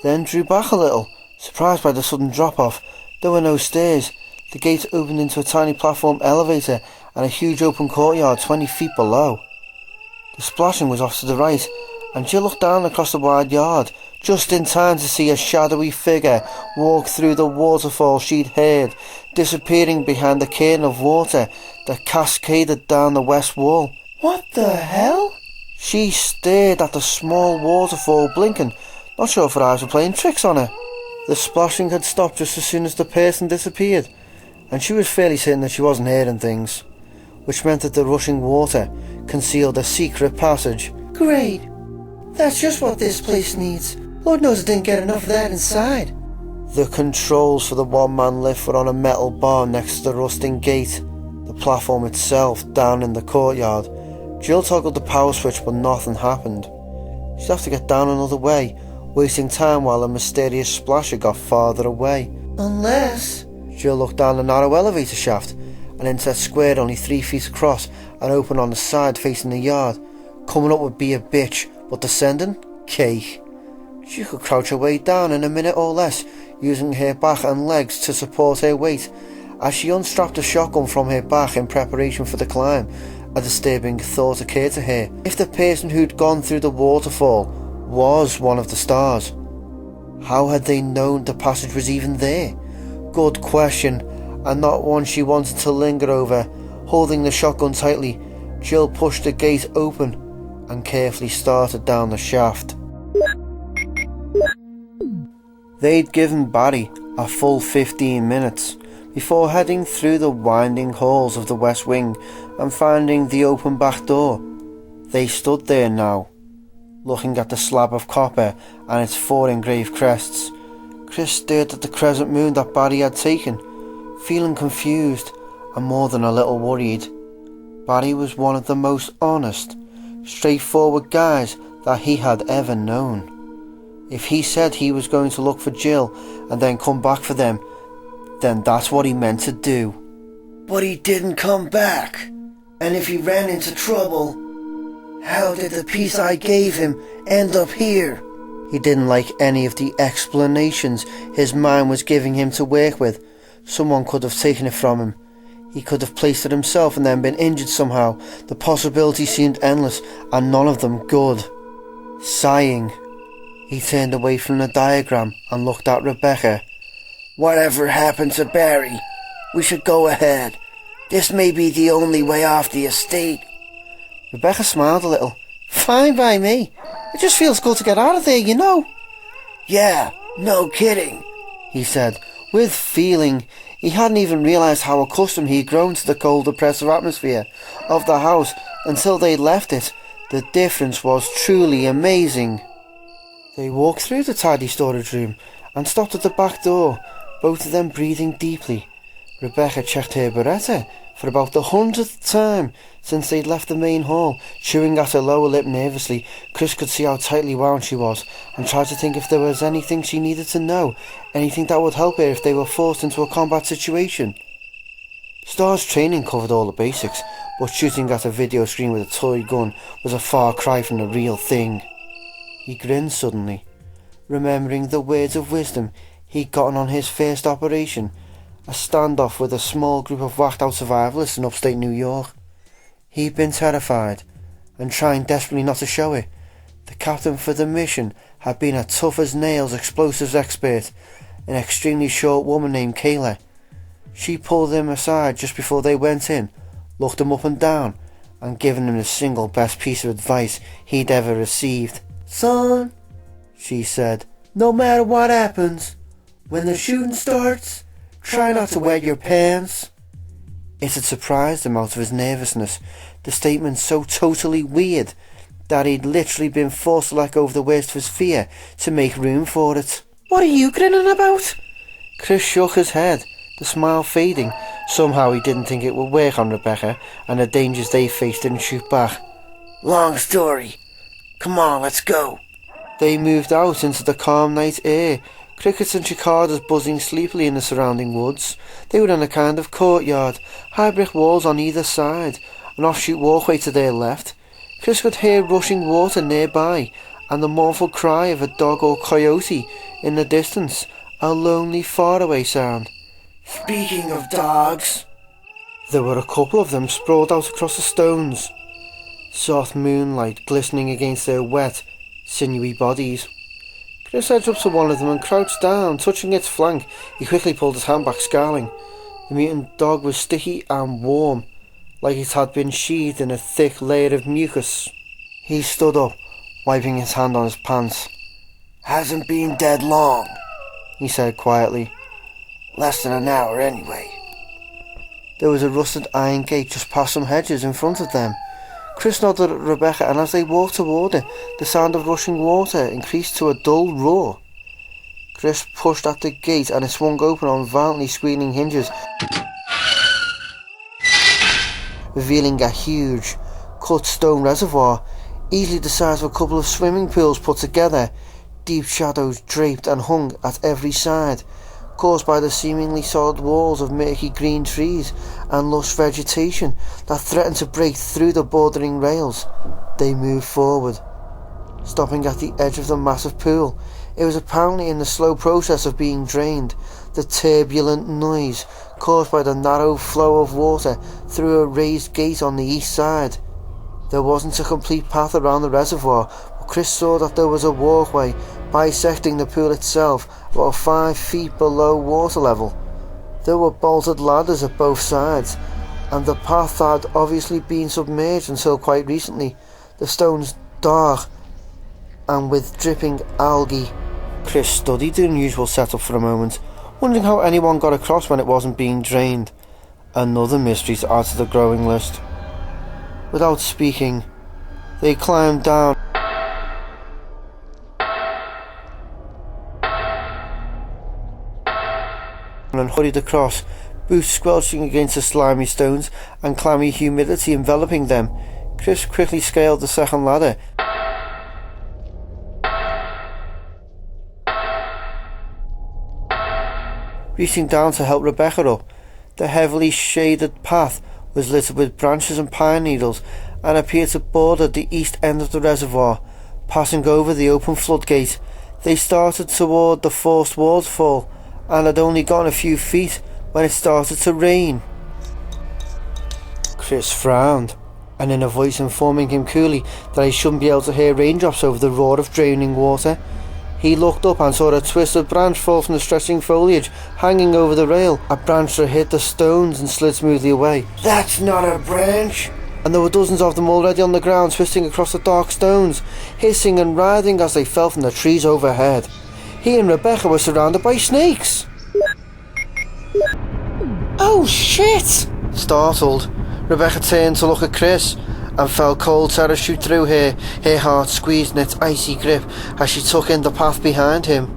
then drew back a little, surprised by the sudden drop-off. There were no stairs. The gate opened into a tiny platform elevator and a huge open courtyard 20 feet below. The splashing was off to the right, and Jill looked down across the wide yard, just in time to see a shadowy figure walk through the waterfall she'd heard, disappearing behind the curtain of water that cascaded down the west wall. What the hell? She stared at the small waterfall, blinking, not sure if her eyes were playing tricks on her. The splashing had stopped just as soon as the person disappeared, and she was fairly certain that she wasn't hearing things, which meant that the rushing water concealed a secret passage. Great! That's just what this place needs. Lord knows I didn't get enough of that inside. The controls for the one-man lift were on a metal bar next to the rusting gate. The platform itself, down in the courtyard. Jill toggled the power switch, but nothing happened. She'd have to get down another way, wasting time while the mysterious splasher got farther away. Unless... Jill looked down the narrow elevator shaft, and into that square only 3 feet across and open on the side facing the yard. Coming up would be a bitch, but descending? Cake. She could crouch her way down in a minute or less, using her back and legs to support her weight. As she unstrapped a shotgun from her back in preparation for the climb, a disturbing thought occurred to her. If the person who'd gone through the waterfall was one of the stars, how had they known the passage was even there? Good question, and not one she wanted to linger over. Holding the shotgun tightly, Jill pushed the gate open and carefully started down the shaft. They'd given Barry a full 15 minutes before heading through the winding halls of the West Wing and finding the open back door. They stood there now, looking at the slab of copper and its 4 engraved crests. Chris stared at the crescent moon that Barry had taken, feeling confused and more than a little worried. Barry was one of the most honest, straightforward guys that he had ever known. If he said he was going to look for Jill and then come back for them, then that's what he meant to do. But he didn't come back. And if he ran into trouble, how did the piece I gave him end up here? He didn't like any of the explanations his mind was giving him to work with. Someone could have taken it from him. He could have placed it himself and then been injured somehow. The possibilities seemed endless, and none of them good. Sighing, he turned away from the diagram and looked at Rebecca. Whatever happened to Barry, we should go ahead. This may be the only way off the estate. Rebecca smiled a little. Fine by me. It just feels good to get out of there, you know. Yeah, no kidding, he said, with feeling. He hadn't even realised how accustomed he'd grown to the cold, oppressive atmosphere of the house until they'd left it. The difference was truly amazing. They walked through the tidy storage room and stopped at the back door, both of them breathing deeply. Rebecca checked her Beretta, For about the 100th time since they'd left the main hall. Chewing at her lower lip nervously, Chris could see how tightly wound she was, and tried to think if there was anything she needed to know, anything that would help her if they were forced into a combat situation. Star's training covered all the basics, but shooting at a video screen with a toy gun was a far cry from the real thing. He grinned suddenly, remembering the words of wisdom he'd gotten on his first operation, a standoff with a small group of whacked out survivalists in upstate New York. He'd been terrified, and trying desperately not to show it. The captain for the mission had been a tough-as-nails explosives expert, an extremely short woman named Kayla. She pulled him aside just before they went in, looked him up and down, and given him the single best piece of advice he'd ever received. "Son," she said, "no matter what happens, when the shooting starts, try not to wet your pants." It had surprised him out of his nervousness, the statement so totally weird that he'd literally been forced to let go of the worst of his fear to make room for it. "What are you grinning about?" Chris shook his head, the smile fading. Somehow he didn't think it would work on Rebecca, and the dangers they faced didn't shoot back. "Long story. Come on, let's go." They moved out into the calm night air, crickets and cicadas buzzing sleepily in the surrounding woods. They were in a kind of courtyard, high brick walls on either side, an offshoot walkway to their left. Chris could hear rushing water nearby, and the mournful cry of a dog or coyote in the distance, a lonely faraway sound. "Speaking of dogs," there were a couple of them sprawled out across the stones, soft moonlight glistening against their wet, sinewy bodies. Chris edged up to one of them and crouched down, touching its flank. He quickly pulled his hand back, scowling. The mutant dog was sticky and warm, like it had been sheathed in a thick layer of mucus. He stood up, wiping his hand on his pants. "Hasn't been dead long," he said quietly. "Less than an hour anyway." There was a rusted iron gate just past some hedges in front of them. Chris nodded at Rebecca, and as they walked toward it, the sound of rushing water increased to a dull roar. Chris pushed at the gate and it swung open on violently squealing hinges, revealing a huge, cut stone reservoir, easily the size of a couple of swimming pools put together. Deep shadows draped and hung at every side, caused by the seemingly solid walls of murky green trees and lush vegetation that threatened to break through the bordering rails. They moved forward, stopping at the edge of the massive pool. It was apparently in the slow process of being drained, the turbulent noise caused by the narrow flow of water through a raised gate on the east side. There wasn't a complete path around the reservoir, but Chris saw that there was a walkway bisecting the pool itself about 5 feet below water level. There were bolted ladders at both sides, and the path had obviously been submerged until quite recently, the stones dark and with dripping algae. Chris studied the unusual setup for a moment, wondering how anyone got across when it wasn't being drained. Another mystery to add to the growing list. Without speaking, they climbed down and hurried across, boots squelching against the slimy stones and clammy humidity enveloping them. Chris quickly scaled the second ladder, reaching down to help Rebecca up. The heavily shaded path was littered with branches and pine needles and appeared to border the east end of the reservoir. Passing over the open floodgate, they started toward the forced waterfall and had only gone a few feet when it started to rain. Chris frowned, and in a voice informing him coolly that he shouldn't be able to hear raindrops over the roar of draining water, he looked up and saw a twisted branch fall from the stretching foliage hanging over the rail, a branch that hit the stones and slid smoothly away. "That's not a branch!" And there were dozens of them already on the ground, twisting across the dark stones, hissing and writhing as they fell from the trees overhead. He and Rebecca were surrounded by snakes. "Oh shit!" Startled, Rebecca turned to look at Chris and felt cold terror shoot through her. Her heart squeezed in its icy grip as she took in the path behind him.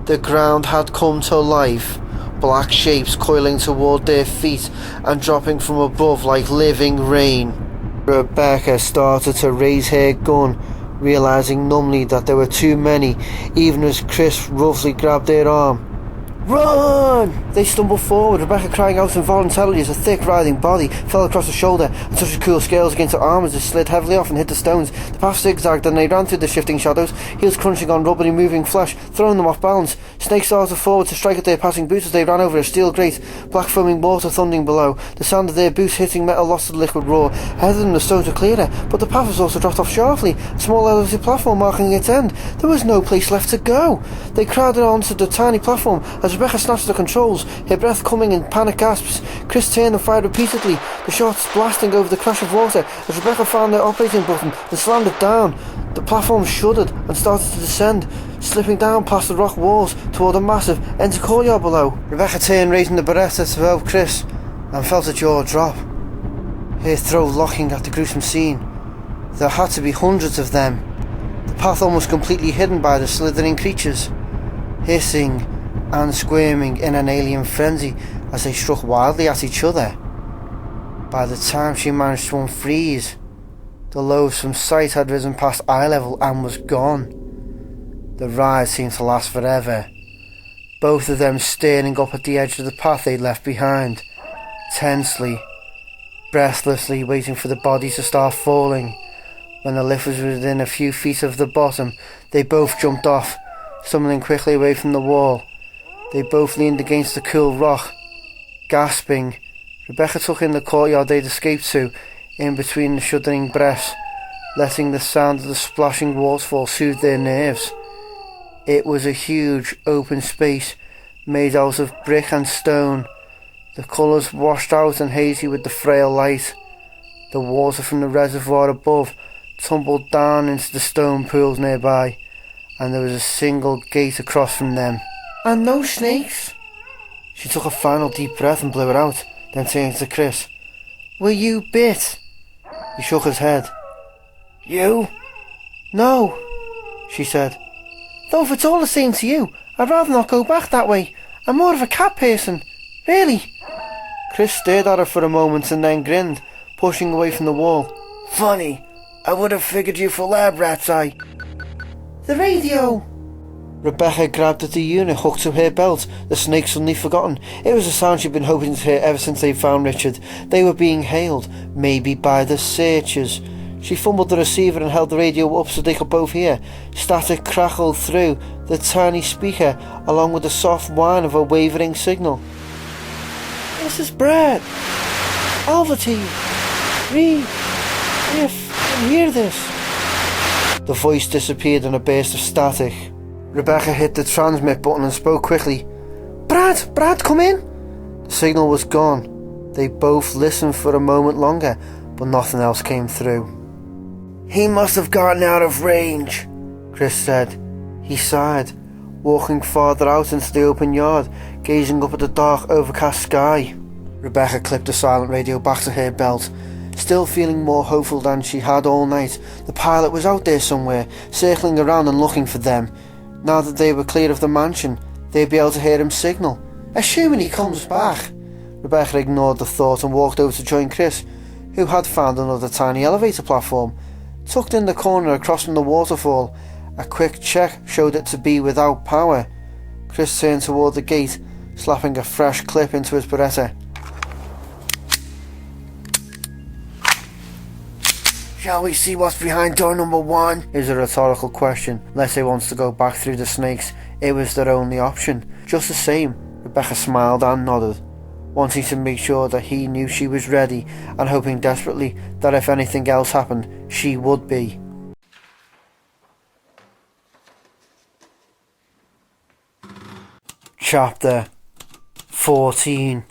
The ground had come to life, black shapes coiling toward their feet and dropping from above like living rain. Rebecca started to raise her gun, realizing numbly that there were too many, even as Chris roughly grabbed her arm. "Run!" They stumbled forward, Rebecca crying out involuntarily as a thick, writhing body fell across her shoulder and touched the cool scales against her arm as it slid heavily off and hit the stones. The path zigzagged and they ran through the shifting shadows, heels crunching on rubbery moving flesh, throwing them off balance. Snakes darted forward to strike at their passing boots as they ran over a steel grate, black foaming water thundering below. The sound of their boots hitting metal lost the liquid roar. Ahead of them the stones were clearer, but the path was also dropped off sharply, a small elevated platform marking its end. There was no place left to go. They crowded onto the tiny platform as Rebecca snatched the controls, her breath coming in panic gasps. Chris turned and fired repeatedly, the shots blasting over the crash of water as Rebecca found the operating button and slammed it down. The platform shuddered and started to descend, slipping down past the rock walls toward a massive empty courtyard below. Rebecca turned, raising the Beretta to help Chris, and felt a jaw drop, her throat locking at the gruesome scene. There had to be hundreds of them, the path almost completely hidden by the slithering creatures, hissing and squirming in an alien frenzy as they struck wildly at each other. By the time she managed to unfreeze, the loathsome sight had risen past eye level and was gone. The ride seemed to last forever, both of them staring up at the edge of the path they'd left behind, tensely, breathlessly waiting for the bodies to start falling. When the lift was within a few feet of the bottom, they both jumped off, stumbling quickly away from the wall. They both leaned against the cool rock, gasping. Rebecca took in the courtyard they'd escaped to, in between the shuddering breaths, letting the sound of the splashing waterfall soothe their nerves. It was a huge, open space, made out of brick and stone, the colours washed out and hazy with the frail light. The water from the reservoir above tumbled down into the stone pools nearby, and there was a single gate across from them. "And no snakes?" She took a final deep breath and blew it out, then turned to Chris. "Were you bit?" He shook his head. "You?" "No," she said. "Though if it's all the same to you, I'd rather not go back that way. I'm more of a cat person. Really." Chris stared at her for a moment and then grinned, pushing away from the wall. "Funny. I would have figured you for lab rats, The radio!" Rebecca grabbed at the unit hooked to her belt, the snake suddenly forgotten. It was a sound she'd been hoping to hear ever since they found Richard. They were being hailed, maybe by the searchers. She fumbled the receiver and held the radio up so they could both hear. Static crackled through the tiny speaker, along with the soft whine of a wavering signal. "This is Brad. Alvatine. Read. If you can hear this." The voice disappeared in a burst of static. Rebecca hit the transmit button and spoke quickly. Brad, come in!" The signal was gone. They both listened for a moment longer, but nothing else came through. "He must have gotten out of range," Chris said. He sighed, walking farther out into the open yard, gazing up at the dark, overcast sky. Rebecca clipped the silent radio back to her belt, still feeling more hopeful than she had all night. The pilot was out there somewhere, circling around and looking for them. Now that they were clear of the mansion, they'd be able to hear him signal. "Assuming he comes back." Rebecca ignored the thought and walked over to join Chris, who had found another tiny elevator platform, tucked in the corner across from the waterfall. A quick check showed it to be without power. Chris turned toward the gate, slapping a fresh clip into his Beretta. "Shall we see what's behind door number 1? Is a rhetorical question. Unless they wanted to go back through the snakes, it was their only option. Just the same, Rebecca smiled and nodded, wanting to make sure that he knew she was ready and hoping desperately that if anything else happened, she would be. Chapter 14.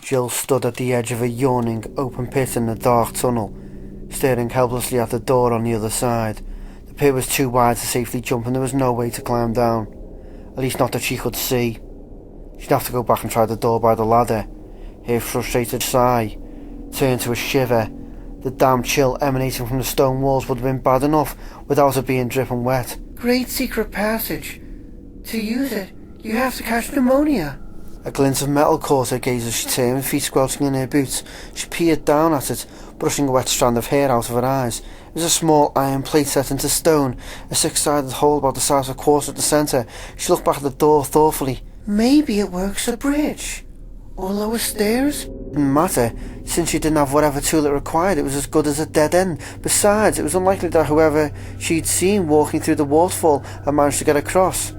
Jill stood at the edge of a yawning open pit in the dark tunnel, staring helplessly at the door on the other side. The pit was too wide to safely jump and there was no way to climb down. At least not that she could see. She'd have to go back and try the door by the ladder. Her frustrated sigh turned to a shiver. The damp chill emanating from the stone walls would have been bad enough without it being dripping wet. Great secret passage. To use it, you have to catch pneumonia. A glint of metal caught her gaze as she turned, with feet squelching in her boots. She peered down at it, brushing a wet strand of hair out of her eyes. It was a small iron plate set into stone, a six-sided hole about the size of a quarter at the centre. She looked back at the door thoughtfully. Maybe it works a bridge. Or lower stairs? It didn't matter, since she didn't have whatever tool it required. It was as good as a dead end. Besides, it was unlikely that whoever she'd seen walking through the waterfall had managed to get across.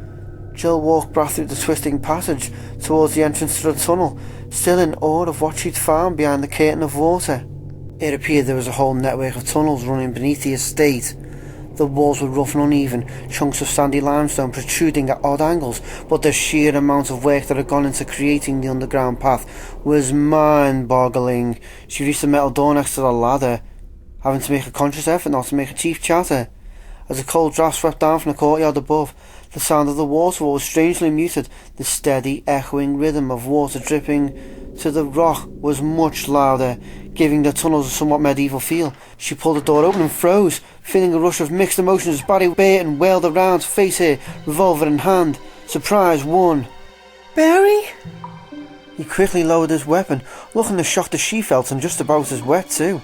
Jill walked back through the twisting passage towards the entrance to the tunnel, still in awe of what she'd found behind the curtain of water. It appeared there was a whole network of tunnels running beneath the estate. The walls were rough and uneven, chunks of sandy limestone protruding at odd angles, but the sheer amount of work that had gone into creating the underground path was mind-boggling. She reached the metal door next to the ladder, having to make a conscious effort not to make her teeth chatter. As a cold draft swept down from the courtyard above, the sound of the waterfall was strangely muted. The steady, echoing rhythm of water dripping to the rock was much louder, giving the tunnels a somewhat medieval feel. She pulled the door open and froze, feeling a rush of mixed emotions as Barry Burton wailed around to face her, revolver in hand. Surprise won. Barry? He quickly lowered his weapon, looking as shocked as she felt and just about as wet too.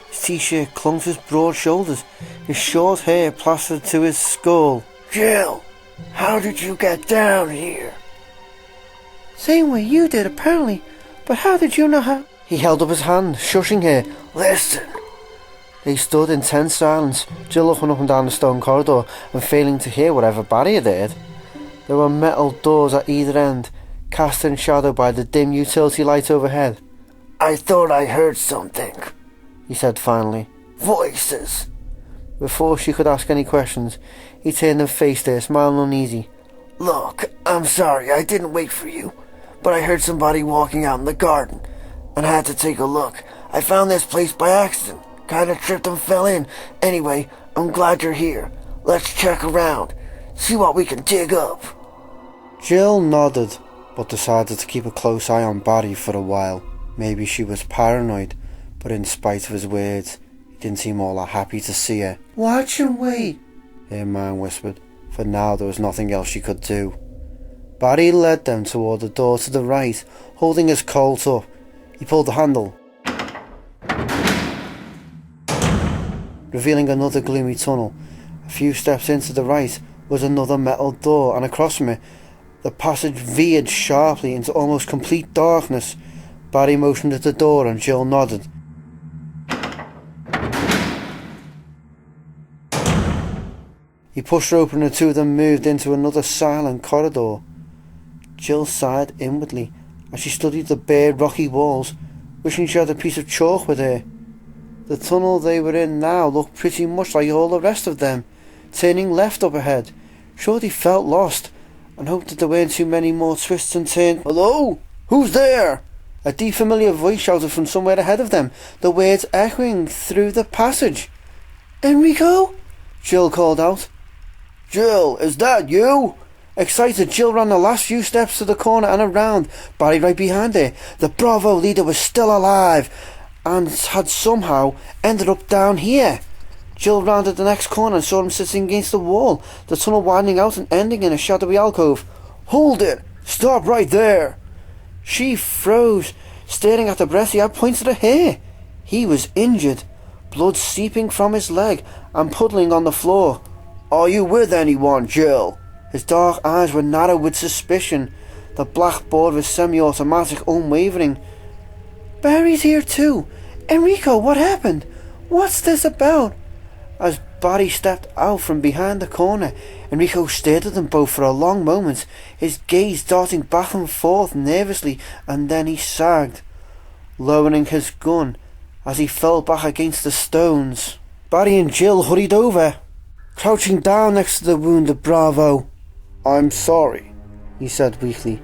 His t-shirt clung to his broad shoulders, his short hair plastered to his skull. Jill, how did you get down here? Same way you did, apparently. But how did you know how? He held up his hand, shushing her. Listen. They stood in tense silence, Jill looking up and down the stone corridor and failing to hear whatever Barry had heard. There were metal doors at either end, cast in shadow by the dim utility light overhead. I thought I heard something, he said finally. Voices. Before she could ask any questions, he turned and faced her, smiling uneasy. Look, I'm sorry I didn't wait for you, but I heard somebody walking out in the garden and had to take a look. I found this place by accident, kinda tripped and fell in. Anyway, I'm glad you're here. Let's check around, see what we can dig up. Jill nodded, but decided to keep a close eye on Barry for a while. Maybe she was paranoid, but in spite of his words, he didn't seem all that happy to see her. Watch and wait, her mind whispered, for now there was nothing else she could do. Barry led them toward the door to the right, holding his Colt up. He pulled the handle, revealing another gloomy tunnel. A few steps into the right was another metal door, and across from it, the passage veered sharply into almost complete darkness. Barry motioned at the door and Jill nodded. He pushed her open and the two of them moved into another silent corridor. Jill sighed inwardly as she studied the bare rocky walls, wishing she had a piece of chalk with her. The tunnel they were in now looked pretty much like all the rest of them, turning left up ahead. Shorty felt lost and hoped that there weren't too many more twists and turns. Hello? Who's there? A deep familiar voice shouted from somewhere ahead of them, the words echoing through the passage. Enrico? Jill called out. Jill, is that you? Excited, Jill ran the last few steps to the corner and around, Barry right behind her. The Bravo leader was still alive and had somehow ended up down here. Jill rounded the next corner and saw him sitting against the wall, the tunnel widening out and ending in a shadowy alcove. Hold it! Stop right there! She froze, staring at the breath he had pointed at her. He was injured, blood seeping from his leg and puddling on the floor. Are you with anyone, Jill? His dark eyes were narrowed with suspicion, the black bore of his semi-automatic unwavering. Barry's here too. Enrico, what happened? What's this about? As Barry stepped out from behind the corner, Enrico stared at them both for a long moment, his gaze darting back and forth nervously, and then he sagged, lowering his gun as he fell back against the stones. Barry and Jill hurried over, crouching down next to the wounded Bravo. I'm sorry, he said weakly.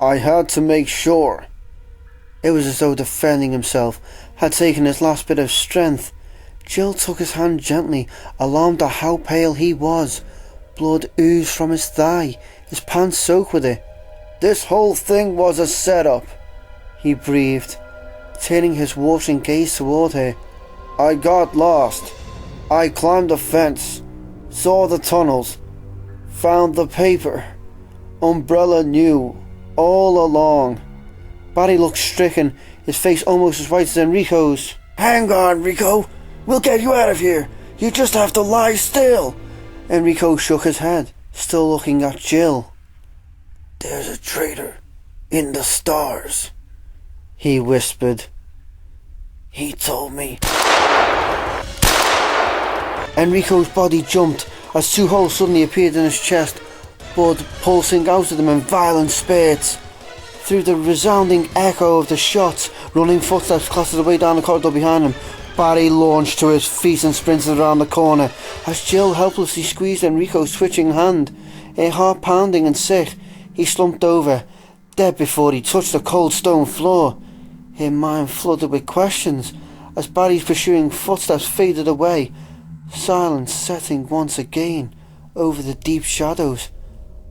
I had to make sure. It was as though defending himself had taken his last bit of strength. Jill took his hand gently, alarmed at how pale he was. Blood oozed from his thigh, his pants soaked with it. This whole thing was a setup, he breathed, turning his watering gaze toward her. I got lost. I climbed the fence, saw the tunnels, found the paper. Umbrella knew all along. Barry looked stricken, his face almost as white as Enrico's. Hang on, Rico. We'll get you out of here. You just have to lie still. Enrico shook his head, still looking at Jill. There's a traitor in the stars, he whispered. He told me. Enrico's body jumped as 2 holes suddenly appeared in his chest, blood pulsing out of them in violent spurts. Through the resounding echo of the shots, running footsteps clattered away down the corridor behind him. Barry launched to his feet and sprinted around the corner as Jill helplessly squeezed Enrico's twitching hand. Her heart pounding and sick, he slumped over, dead before he touched the cold stone floor. Her mind flooded with questions as Barry's pursuing footsteps faded away, silence setting once again over the deep shadows.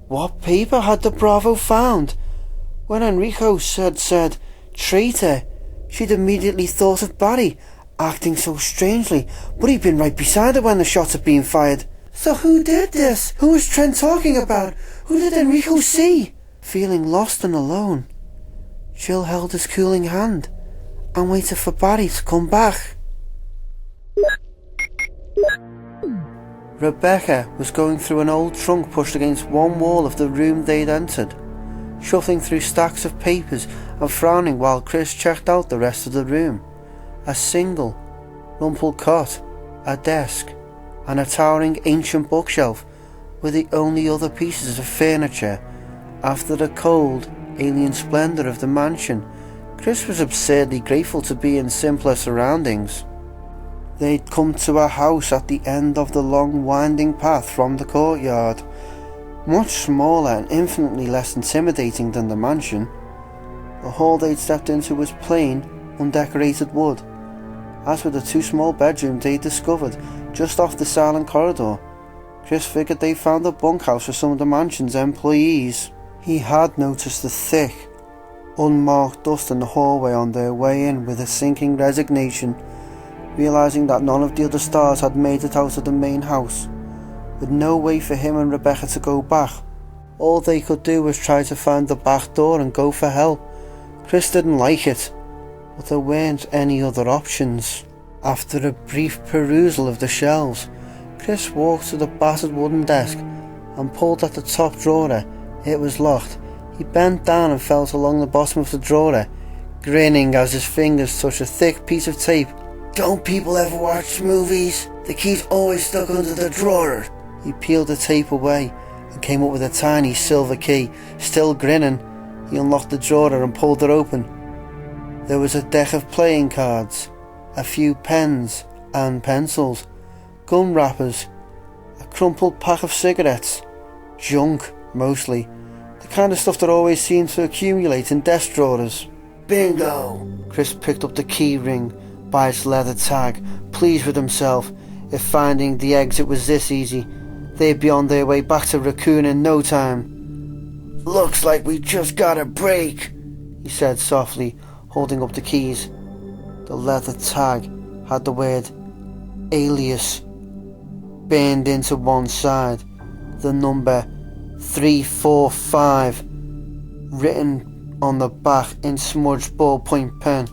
What paper had the Bravo found? When Enrico said traitor, she'd immediately thought of Barry, acting so strangely, but he'd been right beside her when the shots had been fired. So who did this? Who was Trent talking about? Who did Enrico see? Feeling lost and alone, Jill held his cooling hand and waited for Barry to come back. Rebecca was going through an old trunk pushed against one wall of the room they'd entered, shuffling through stacks of papers and frowning while Chris checked out the rest of the room. A single, rumpled cot, a desk, and a towering ancient bookshelf were the only other pieces of furniture. After the cold, alien splendour of the mansion, Chris was absurdly grateful to be in simpler surroundings. They'd come to a house at the end of the long winding path from the courtyard, much smaller and infinitely less intimidating than the mansion. The hall they'd stepped into was plain, undecorated wood, as were the 2 small bedrooms they'd discovered just off the silent corridor. Chris figured they found a bunkhouse for some of the mansion's employees. He had noticed the thick, unmarked dust in the hallway on their way in with a sinking resignation, realising that none of the other stars had made it out of the main house, with no way for him and Rebecca to go back. All they could do was try to find the back door and go for help. Chris didn't like it, but there weren't any other options. After a brief perusal of the shelves, Chris walked to the battered wooden desk and pulled at the top drawer. It was locked. He bent down and felt along the bottom of the drawer, grinning as his fingers touched a thick piece of tape. Don't people ever watch movies? The key's always stuck under the drawer. He peeled the tape away and came up with a tiny silver key. Still grinning, he unlocked the drawer and pulled it open. There was a deck of playing cards, a few pens and pencils, gum wrappers, a crumpled pack of cigarettes, junk mostly, the kind of stuff that always seemed to accumulate in desk drawers. Bingo! Chris picked up the key ring by its leather tag, pleased with himself. If finding the exit was this easy, they'd be on their way back to Raccoon in no time. Looks like we just got a break, he said softly, holding up the keys. The leather tag had the word alias burned into one side, the number 345 written on the back in smudged ballpoint pen.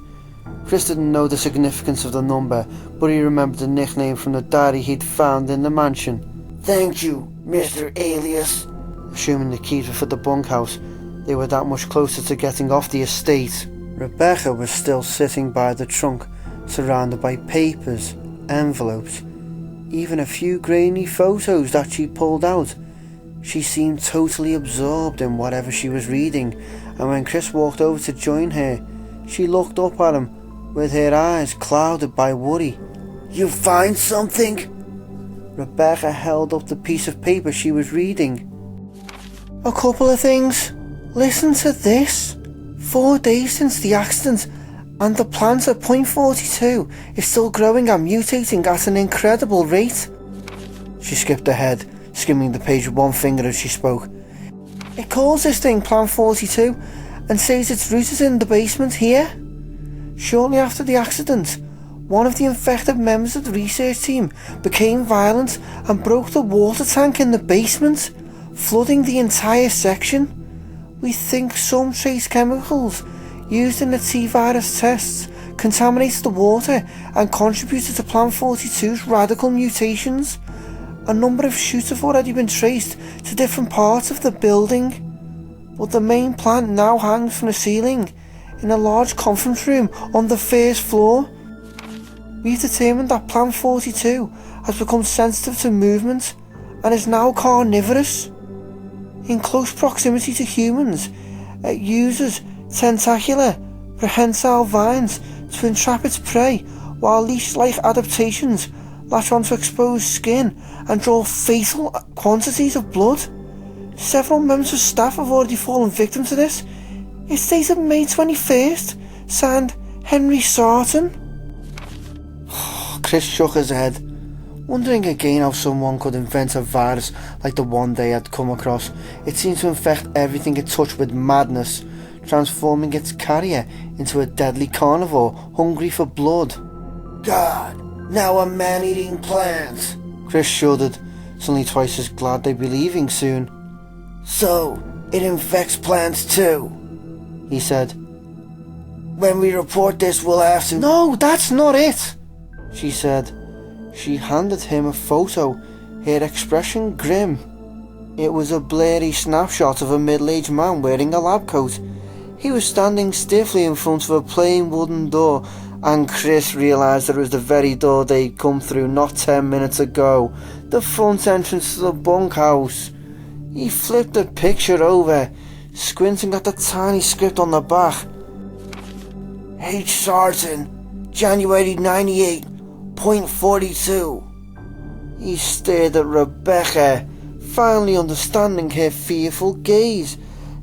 Chris didn't know the significance of the number, but he remembered the nickname from the diary he'd found in the mansion. Thank you, Mr. Alias. Assuming the keys were for the bunkhouse, they were that much closer to getting off the estate. Rebecca was still sitting by the trunk, surrounded by papers, envelopes, even a few grainy photos that she pulled out. She seemed totally absorbed in whatever she was reading, and when Chris walked over to join her, she looked up at him with her eyes clouded by worry. You find something? Rebecca held up the piece of paper she was reading. A couple of things. Listen to this. 4 days since the accident, and the plant at point 42 is still growing and mutating at an incredible rate. She skipped ahead, skimming the page with one finger as she spoke. It calls this thing Plant 42 and says its root is in the basement here. Shortly after the accident, one of the infected members of the research team became violent and broke the water tank in the basement, flooding the entire section. We think some trace chemicals used in the T-virus tests contaminated the water and contributed to Plant 42's radical mutations. A number of shoots have already been traced to different parts of the building, but the main plant now hangs from the ceiling in a large conference room on the first floor. We've determined that Plant 42 has become sensitive to movement and is now carnivorous. In close proximity to humans, it uses tentacular, prehensile vines to entrap its prey, while leash-like adaptations latch onto exposed skin and draw fatal quantities of blood. Several members of staff have already fallen victim to this. It's dated May 21st, signed Henry Sarton. Chris shook his head, wondering again how someone could invent a virus like the one they had come across. It seemed to infect everything it touched with madness, transforming its carrier into a deadly carnivore hungry for blood. God, now a man-eating plant. Chris shuddered, suddenly twice as glad they'd be leaving soon. So, it infects plants too, he said. When we report this, we'll have to... No, that's not it, she said. She handed him a photo, her expression grim. It was a blurry snapshot of a middle-aged man wearing a lab coat. He was standing stiffly in front of a plain wooden door, and Chris realised that it was the very door they'd come through not 10 minutes ago, the front entrance to the bunkhouse. He flipped the picture over, squinting at the tiny script on the back. H. Sarton, January 98.42. He stared at Rebecca, finally understanding her fearful gaze.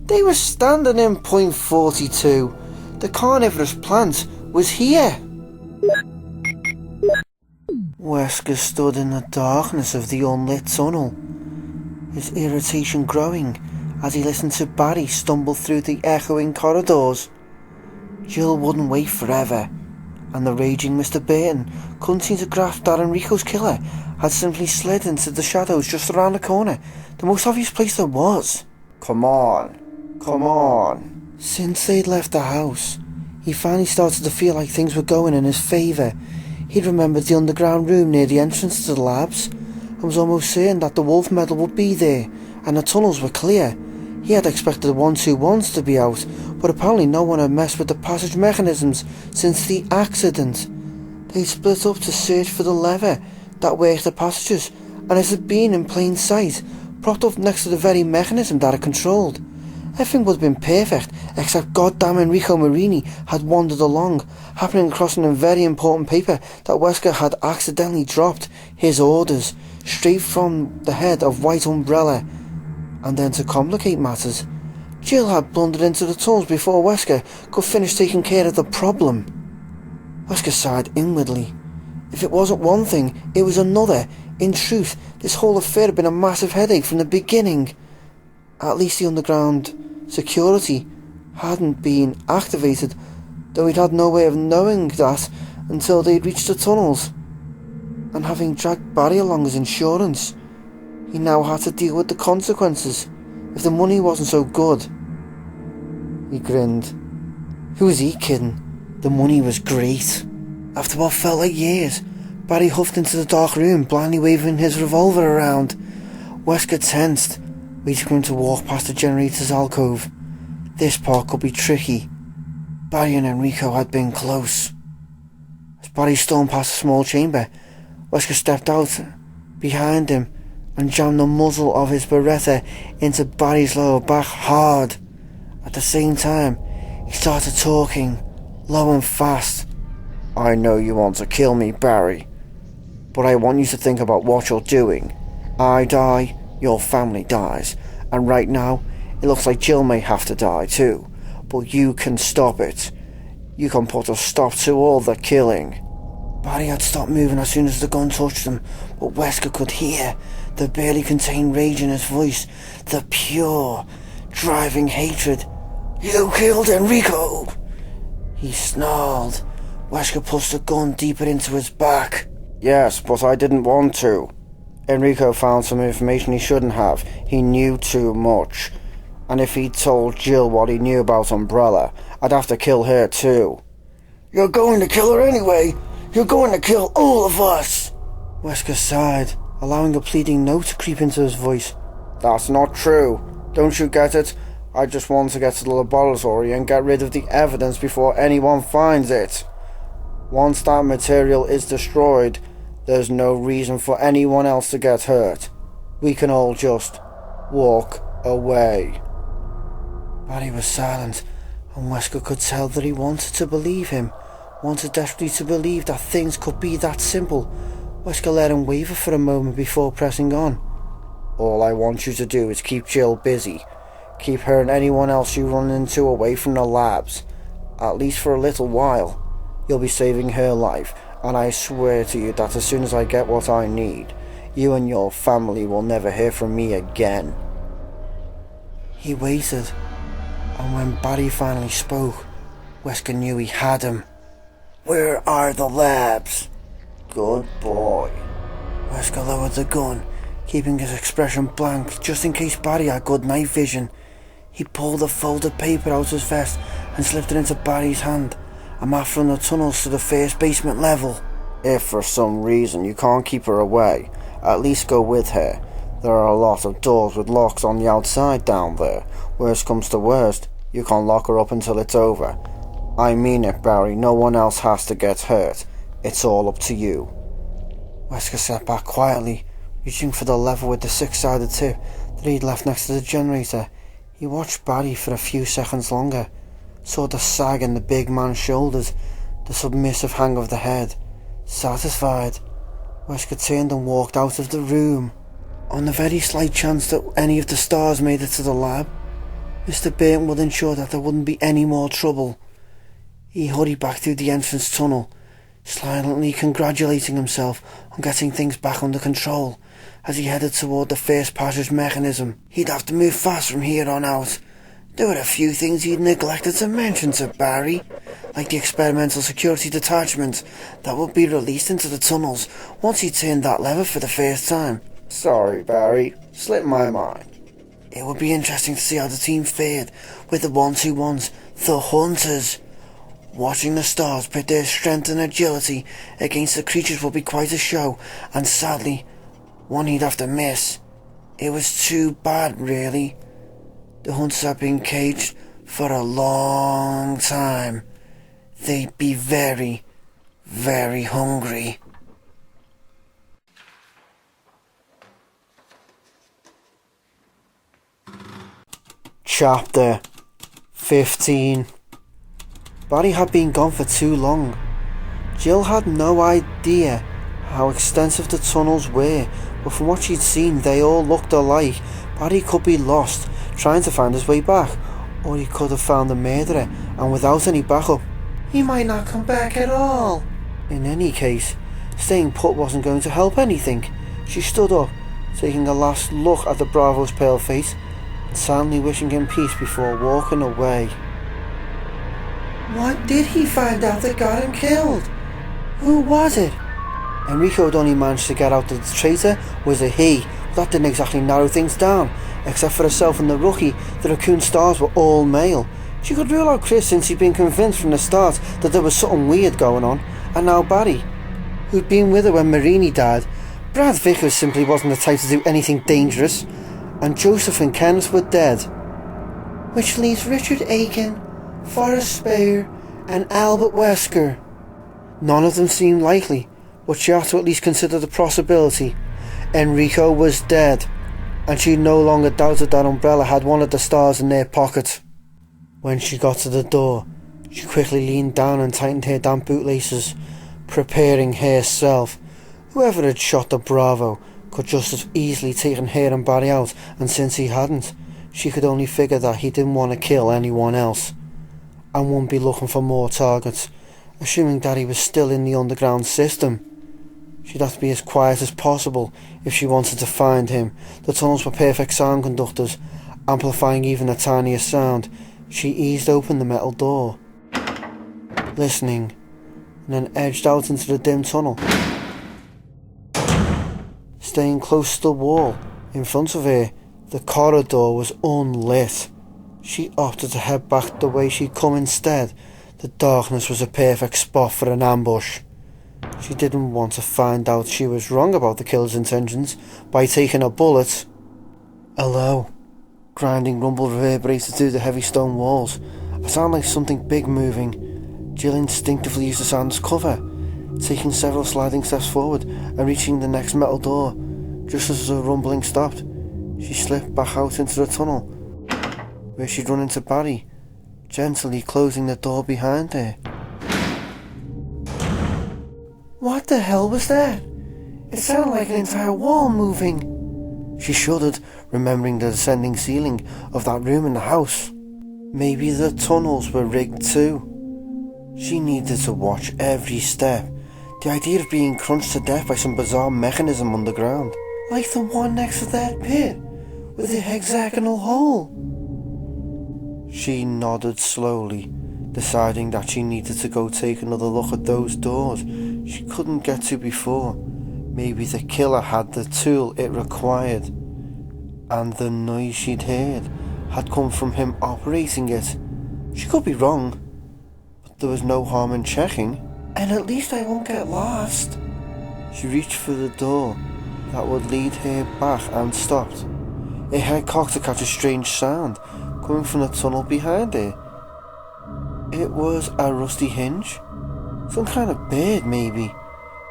They were standing in .42. The carnivorous plant was here. Wesker stood in the darkness of the unlit tunnel, his irritation growing as he listened to Barry stumble through the echoing corridors. Jill wouldn't wait forever, and the raging Mr. Burton couldn't seem to grasp that Enrico's killer had simply slid into the shadows just around the corner, the most obvious place there was. Come on. Since they'd left the house, he finally started to feel like things were going in his favour. He'd remembered the underground room near the entrance to the labs, and was almost certain that the wolf medal would be there, and the tunnels were clear. He had expected the 121s to be out, but apparently no one had messed with the passage mechanisms since the accident. They split up to search for the lever that worked the passages, and it had been in plain sight, propped up next to the very mechanism that it controlled. Everything would have been perfect, except goddamn Enrico Marini had wandered along, happening across a very important paper that Wesker had accidentally dropped, his orders, straight from the head of White Umbrella. And then to complicate matters, Jill had blundered into the tunnels before Wesker could finish taking care of the problem. Wesker sighed inwardly. If it wasn't one thing, it was another. In truth, this whole affair had been a massive headache from the beginning. At least the underground security hadn't been activated, though he'd had no way of knowing that until they'd reached the tunnels. And having dragged Barry along as insurance, he now had to deal with the consequences if the money wasn't so good. He grinned. Who was he kidding? The money was great. After what felt like years, Barry huffed into the dark room, blindly waving his revolver around. Wesker tensed, waiting for him to walk past the generator's alcove. This part could be tricky. Barry and Enrico had been close. As Barry stormed past the small chamber, Wesker stepped out behind him and jammed the muzzle of his Beretta into Barry's lower back hard. At the same time, he started talking, low and fast. I know you want to kill me, Barry, but I want you to think about what you're doing. I die, your family dies, and right now, it looks like Jill may have to die too, but you can stop it. You can put a stop to all the killing. Barry had stopped moving as soon as the gun touched him, but Wesker could hear the barely contained rage in his voice, the pure, driving hatred. You killed Enrico! He snarled. Wesker pushed the gun deeper into his back. Yes, but I didn't want to. Enrico found some information he shouldn't have. He knew too much. And if he'd told Jill what he knew about Umbrella, I'd have to kill her too. You're going to kill her anyway! You're going to kill all of us! Wesker sighed, allowing a pleading note to creep into his voice. That's not true. Don't you get it? I just want to get to the laboratory and get rid of the evidence before anyone finds it. Once that material is destroyed, there's no reason for anyone else to get hurt. We can all just walk away. Barry was silent, and Wesker could tell that he wanted to believe him, wanted desperately to believe that things could be that simple. Wesker let him waver for a moment before pressing on. All I want you to do is keep Jill busy. Keep her and anyone else you run into away from the labs. At least for a little while. You'll be saving her life, and I swear to you that as soon as I get what I need, you and your family will never hear from me again. He waited, and when Barry finally spoke, Wesker knew he had him. Where are the labs? Good boy. Wesker lowered the gun, keeping his expression blank just in case Barry had good night vision. He pulled a folded paper out of his vest and slipped it into Barry's hand, a map from the tunnels to the first basement level. If for some reason you can't keep her away, at least go with her. There are a lot of doors with locks on the outside down there. Worst comes to worst, you can lock her up until it's over. I mean it, Barry, no one else has to get hurt. It's all up to you. Wesker sat back quietly, reaching for the lever with the six-sided tip that he'd left next to the generator. He watched Barry for a few seconds longer, saw the sag in the big man's shoulders, the submissive hang of the head. Satisfied, Wesker turned and walked out of the room. On the very slight chance that any of the stars made it to the lab, Mr. Burton would ensure that there wouldn't be any more trouble. He hurried back through the entrance tunnel, silently congratulating himself on getting things back under control. As he headed toward the first passage mechanism, he'd have to move fast from here on out. There were a few things he'd neglected to mention to Barry, like the experimental security detachment that would be released into the tunnels once he turned that lever for the first time. Sorry, Barry. Slipped my mind. It would be interesting to see how the team fared with the 1-2-1s, the Hunters. Watching the stars pit their strength and agility against the creatures would be quite a show, and sadly, one he'd have to miss. It was too bad, really. The Hunters had been caged for a long time. They'd be very, very hungry. Chapter 15. Barry had been gone for too long. Jill had no idea how extensive the tunnels were, but from what she'd seen they all looked alike. Barry could be lost, trying to find his way back, or he could have found the murderer, and without any backup, he might not come back at all. In any case, staying put wasn't going to help anything. She stood up, taking a last look at the Bravo's pale face, and silently wishing him peace before walking away. What did he find out that got him killed? Who was it? Enrico had only managed to get out that the traitor was a he, but that didn't exactly narrow things down. Except for herself and the rookie, the Raccoon stars were all male. She could rule out Chris since he'd been convinced from the start that there was something weird going on, and now Barry, who'd been with her when Marini died. Brad Vickers simply wasn't the type to do anything dangerous, and Joseph and Kenneth were dead. Which leaves Richard Aiken, Forrest Speyer, and Albert Wesker. None of them seemed likely, but she had to at least consider the possibility. Enrico was dead, and she no longer doubted that Umbrella had one of the stars in their pocket. When she got to the door, she quickly leaned down and tightened her damp bootlaces, preparing herself. Whoever had shot the Bravo could just as easily taken her and Barry out, and since he hadn't, she could only figure that he didn't want to kill anyone else, and wouldn't be looking for more targets, assuming that he was still in the underground system. She'd have to be as quiet as possible if she wanted to find him. The tunnels were perfect sound conductors, amplifying even the tiniest sound. She eased open the metal door, listening, and then edged out into the dim tunnel. Staying close to the wall in front of her, the corridor was unlit. She opted to head back the way she'd come instead. The darkness was a perfect spot for an ambush. She didn't want to find out she was wrong about the killer's intentions by taking a bullet. A low, grinding rumble reverberated through the heavy stone walls. A sound like something big moving. Jill instinctively used the sound as cover, taking several sliding steps forward and reaching the next metal door. Just as the rumbling stopped, she slipped back out into the tunnel, where she'd run into Barry, gently closing the door behind her. What the hell was that? It sounded like an entire wall moving. She shuddered, remembering the descending ceiling of that room in the house. Maybe the tunnels were rigged too. She needed to watch every step. The idea of being crunched to death by some bizarre mechanism underground, like the one next to that pit, with the hexagonal hole. She nodded slowly, deciding that she needed to go take another look at those doors she couldn't get to before. Maybe the killer had the tool it required, and the noise she'd heard had come from him operating it. She could be wrong, but there was no harm in checking. And at least I won't get lost. She reached for the door that would lead her back and stopped. Her head cocked to catch a strange sound coming from the tunnel behind her. It was a rusty hinge. Some kind of bird, maybe.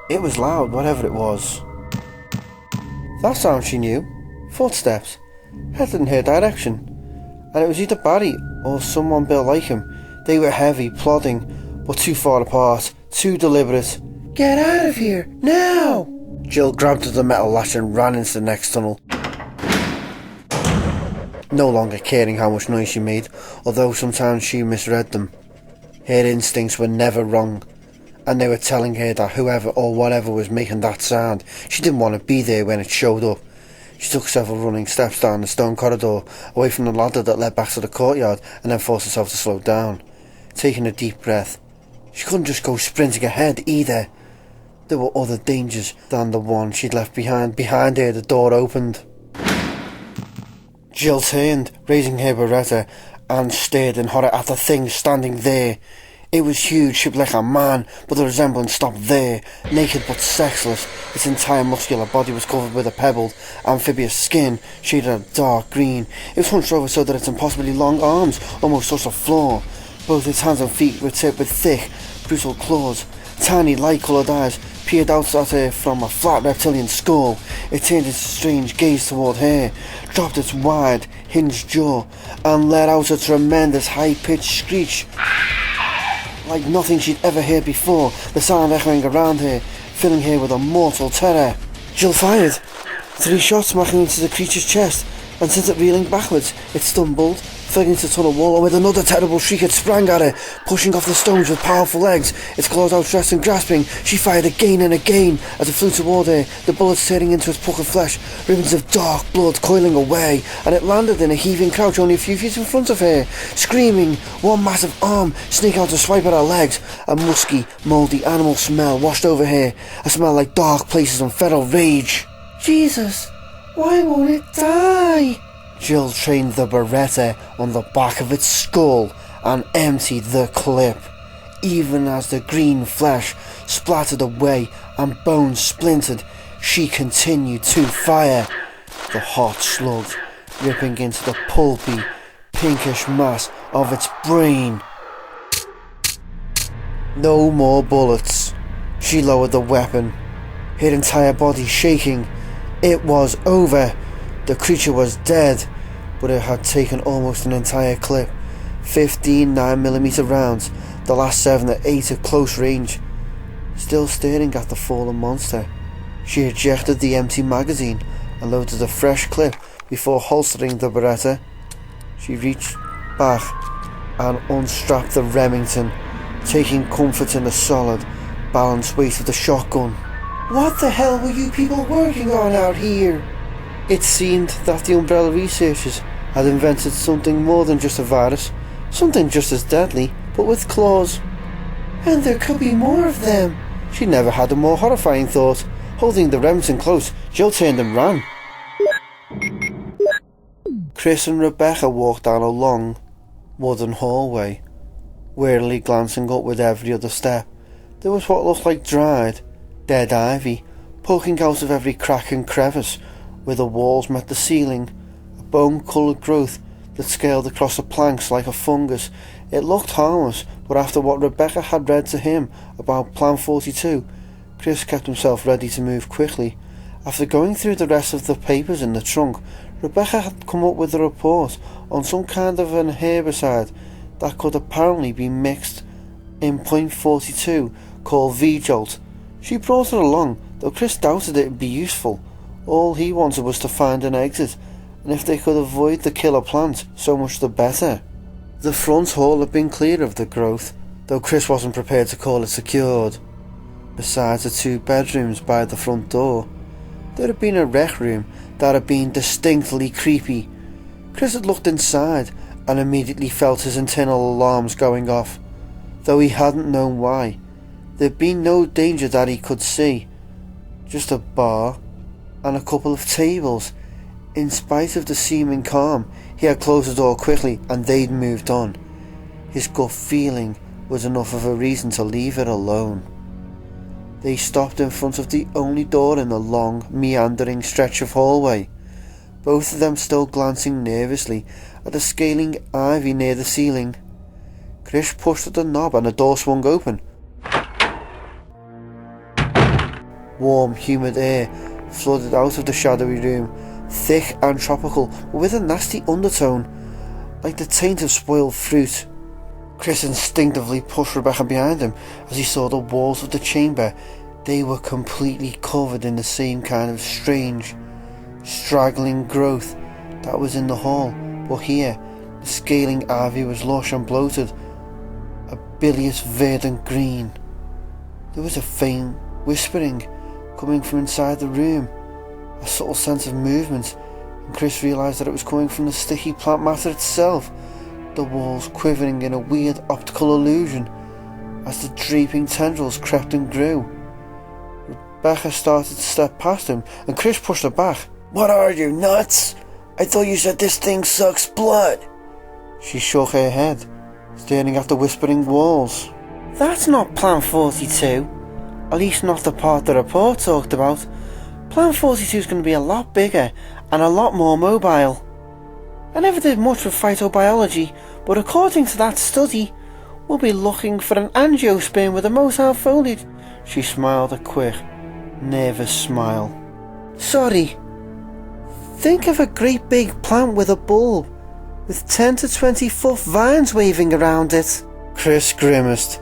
It was loud, whatever it was. That sound she knew. Footsteps, headed in her direction. And it was either Barry or someone built like him. They were heavy, plodding, but too far apart, too deliberate. Get out of here, now! Jill grabbed at the metal latch and ran into the next tunnel, no longer caring how much noise she made, although sometimes she misread them. Her instincts were never wrong, and they were telling her that whoever or whatever was making that sound, she didn't want to be there when it showed up. She took several running steps down the stone corridor, away from the ladder that led back to the courtyard, and then forced herself to slow down. Taking a deep breath, she couldn't just go sprinting ahead either. There were other dangers than the one she'd left behind. Behind her, the door opened. Jill turned, raising her beretta, and stared in horror at the thing standing there. It was huge, shaped like a man, but the resemblance stopped there. Naked but sexless, its entire muscular body was covered with a pebbled, amphibious skin shaded a dark green. It was hunched over so that its impossibly long arms almost touched the floor. Both its hands and feet were tipped with thick, brutal claws. Tiny, light-coloured eyes peered out at her from a flat reptilian skull. It turned its strange gaze toward her, dropped its wide, hinged jaw, and let out a tremendous high-pitched screech, like nothing she'd ever heard before, the sound echoing around her, filling her with a mortal terror. Jill fired. 3 shots smacking into the creature's chest, and sent it reeling backwards. It stumbled, fell into the tunnel wall, and with another terrible shriek it sprang at her, pushing off the stones with powerful legs, its claws outstretched and grasping. She fired again and again as it flew toward her, the bullets tearing into its puckered flesh, ribbons of dark blood coiling away, and it landed in a heaving crouch only a few feet in front of her. Screaming, one massive arm snake out to swipe at her legs. A musky, mouldy animal smell washed over her, a smell like dark places and feral rage. Jesus! Why won't it die? Jill trained the beretta on the back of its skull and emptied the clip. Even as the green flesh splattered away and bones splintered, she continued to fire. The hot slugs ripping into the pulpy, pinkish mass of its brain. No more bullets. She lowered the weapon, her entire body shaking. It was over. The creature was dead, but it had taken almost an entire clip. 15 9mm rounds, the last 7 or 8 at close range. Still staring at the fallen monster, she ejected the empty magazine and loaded a fresh clip before holstering the beretta. She reached back and unstrapped the Remington, taking comfort in the solid, balanced weight of the shotgun. What the hell were you people working on out here? It seemed that the Umbrella researchers had invented something more than just a virus, something just as deadly, but with claws. And there could be more of them. She never had a more horrifying thought. Holding the Remington close, Jill turned and ran. Chris and Rebecca walked down a long, wooden hallway. Wearily glancing up with every other step, there was what looked like dried, dead ivy poking out of every crack and crevice where the walls met the ceiling, a bone-coloured growth that scaled across the planks like a fungus. It looked harmless, but after what Rebecca had read to him about Plan 42, Chris kept himself ready to move quickly. After going through the rest of the papers in the trunk, Rebecca had come up with a report on some kind of an herbicide that could apparently be mixed in point 42 called V-Jolt. She brought it along, though Chris doubted it would be useful. All he wanted was to find an exit, and if they could avoid the killer plant, so much the better. The front hall had been clear of the growth, though Chris wasn't prepared to call it secured. Besides the 2 bedrooms by the front door, there had been a rec room that had been distinctly creepy. Chris had looked inside and immediately felt his internal alarms going off, though he hadn't known why. There had been no danger that he could see, just a bar and a couple of tables. In spite of the seeming calm, he had closed the door quickly and they'd moved on. His gut feeling was enough of a reason to leave it alone. They stopped in front of the only door in the long, meandering stretch of hallway, both of them still glancing nervously at the scaling ivy near the ceiling. Chris pushed at the knob and the door swung open. Warm, humid air flooded out of the shadowy room, thick and tropical, but with a nasty undertone, like the taint of spoiled fruit. Chris instinctively pushed Rebecca behind him as he saw the walls of the chamber. They were completely covered in the same kind of strange, straggling growth that was in the hall, but here the scaling ivy was lush and bloated, a bilious verdant green. There was a faint whispering coming from inside the room, a subtle sense of movement, and Chris realised that it was coming from the sticky plant matter itself, the walls quivering in a weird optical illusion as the draping tendrils crept and grew. Rebecca started to step past him, and Chris pushed her back. "What are you, nuts? I thought you said this thing sucks blood." She shook her head, staring at the whispering walls. That's not Plan 42. At least not the part the report talked about. Plan 42 is going to be a lot bigger and a lot more mobile. I never did much with phytobiology, but according to that study, we'll be looking for an angiosperm with a motile foliage. She smiled a quick, nervous smile. Sorry. Think of a great big plant with a bulb, with 10 to 20 foot vines waving around it. Chris grimaced.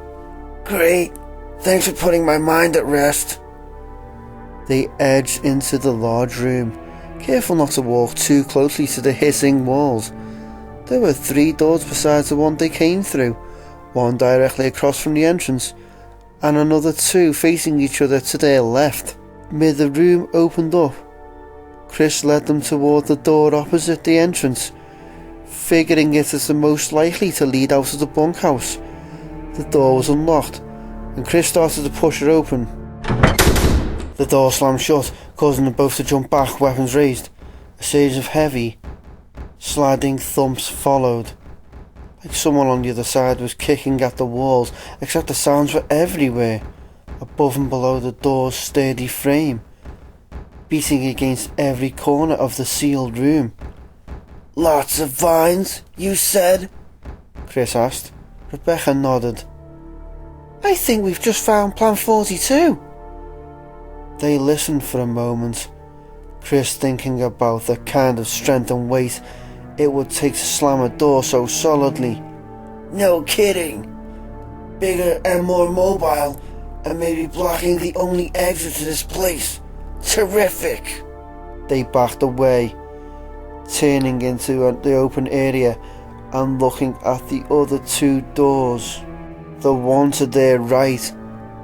"Great. Thanks for putting my mind at rest." They edged into the large room, careful not to walk too closely to the hissing walls. There were 3 doors besides the one they came through, one directly across from the entrance, and another 2 facing each other to their left. Mid the room opened up. Chris led them toward the door opposite the entrance, figuring it as the most likely to lead out of the bunkhouse. The door was unlocked, and Chris started to push it open. The door slammed shut, causing them both to jump back, weapons raised. A series of heavy, sliding thumps followed, like someone on the other side was kicking at the walls, except the sounds were everywhere, above and below the door's sturdy frame, beating against every corner of the sealed room. "Lots of vines, you said?" Chris asked. Rebecca nodded. I think we've just found Plan 42. They listened for a moment, Chris thinking about the kind of strength and weight it would take to slam a door so solidly. "No kidding. Bigger and more mobile, and maybe blocking the only exit to this place. Terrific." They backed away, turning into the open area and looking at the other 2 doors. The one to their right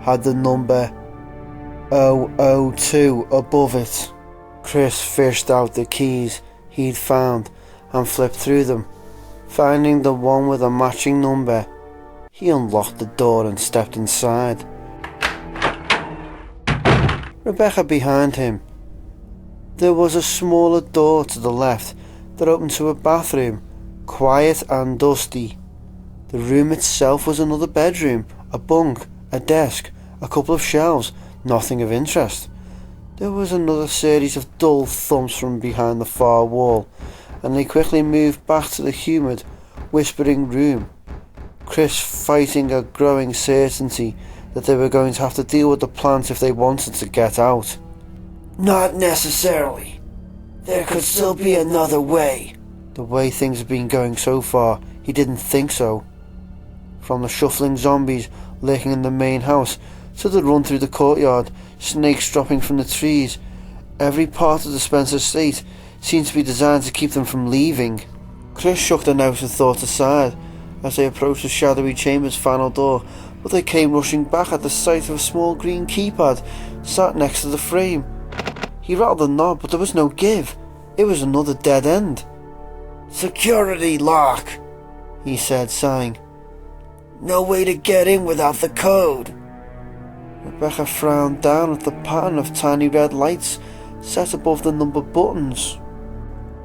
had the number 002 above it. Chris fished out the keys he'd found and flipped through them. Finding the one with a matching number, he unlocked the door and stepped inside. Rebecca behind him. There was a smaller door to the left that opened to a bathroom, quiet and dusty. The room itself was another bedroom, a bunk, a desk, a couple of shelves, nothing of interest. There was another series of dull thumps from behind the far wall, and they quickly moved back to the humid, whispering room. Chris fighting a growing certainty that they were going to have to deal with the plants if they wanted to get out. Not necessarily. There could still be another way. The way things had been going so far, he didn't think so. From the shuffling zombies lurking in the main house to the run through the courtyard, snakes dropping from the trees, every part of the Spencer estate seemed to be designed to keep them from leaving. Chris shook the notion thought aside as they approached the shadowy chamber's final door, but they came rushing back at the sight of a small green keypad sat next to the frame. He rattled the knob, but there was no give. It was another dead end. Security lock, he said, sighing. No way to get in without the code. Rebecca frowned down at the pattern of tiny red lights set above the number buttons.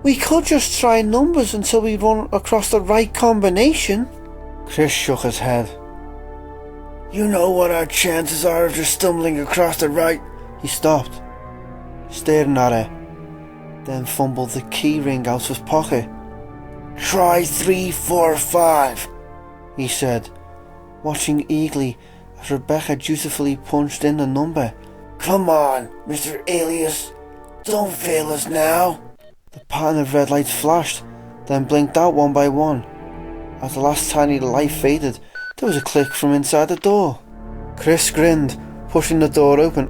We could just try numbers until we run across the right combination. Chris shook his head. You know what our chances are of just stumbling across the right... He stopped, staring at her, then fumbled the key ring out of his pocket. Try 345, he said, watching eagerly as Rebecca dutifully punched in the number. Come on, Mr. Alias. Don't fail us now. The pattern of red lights flashed, then blinked out one by one. As the last tiny light faded, there was a click from inside the door. Chris grinned, pushing the door open,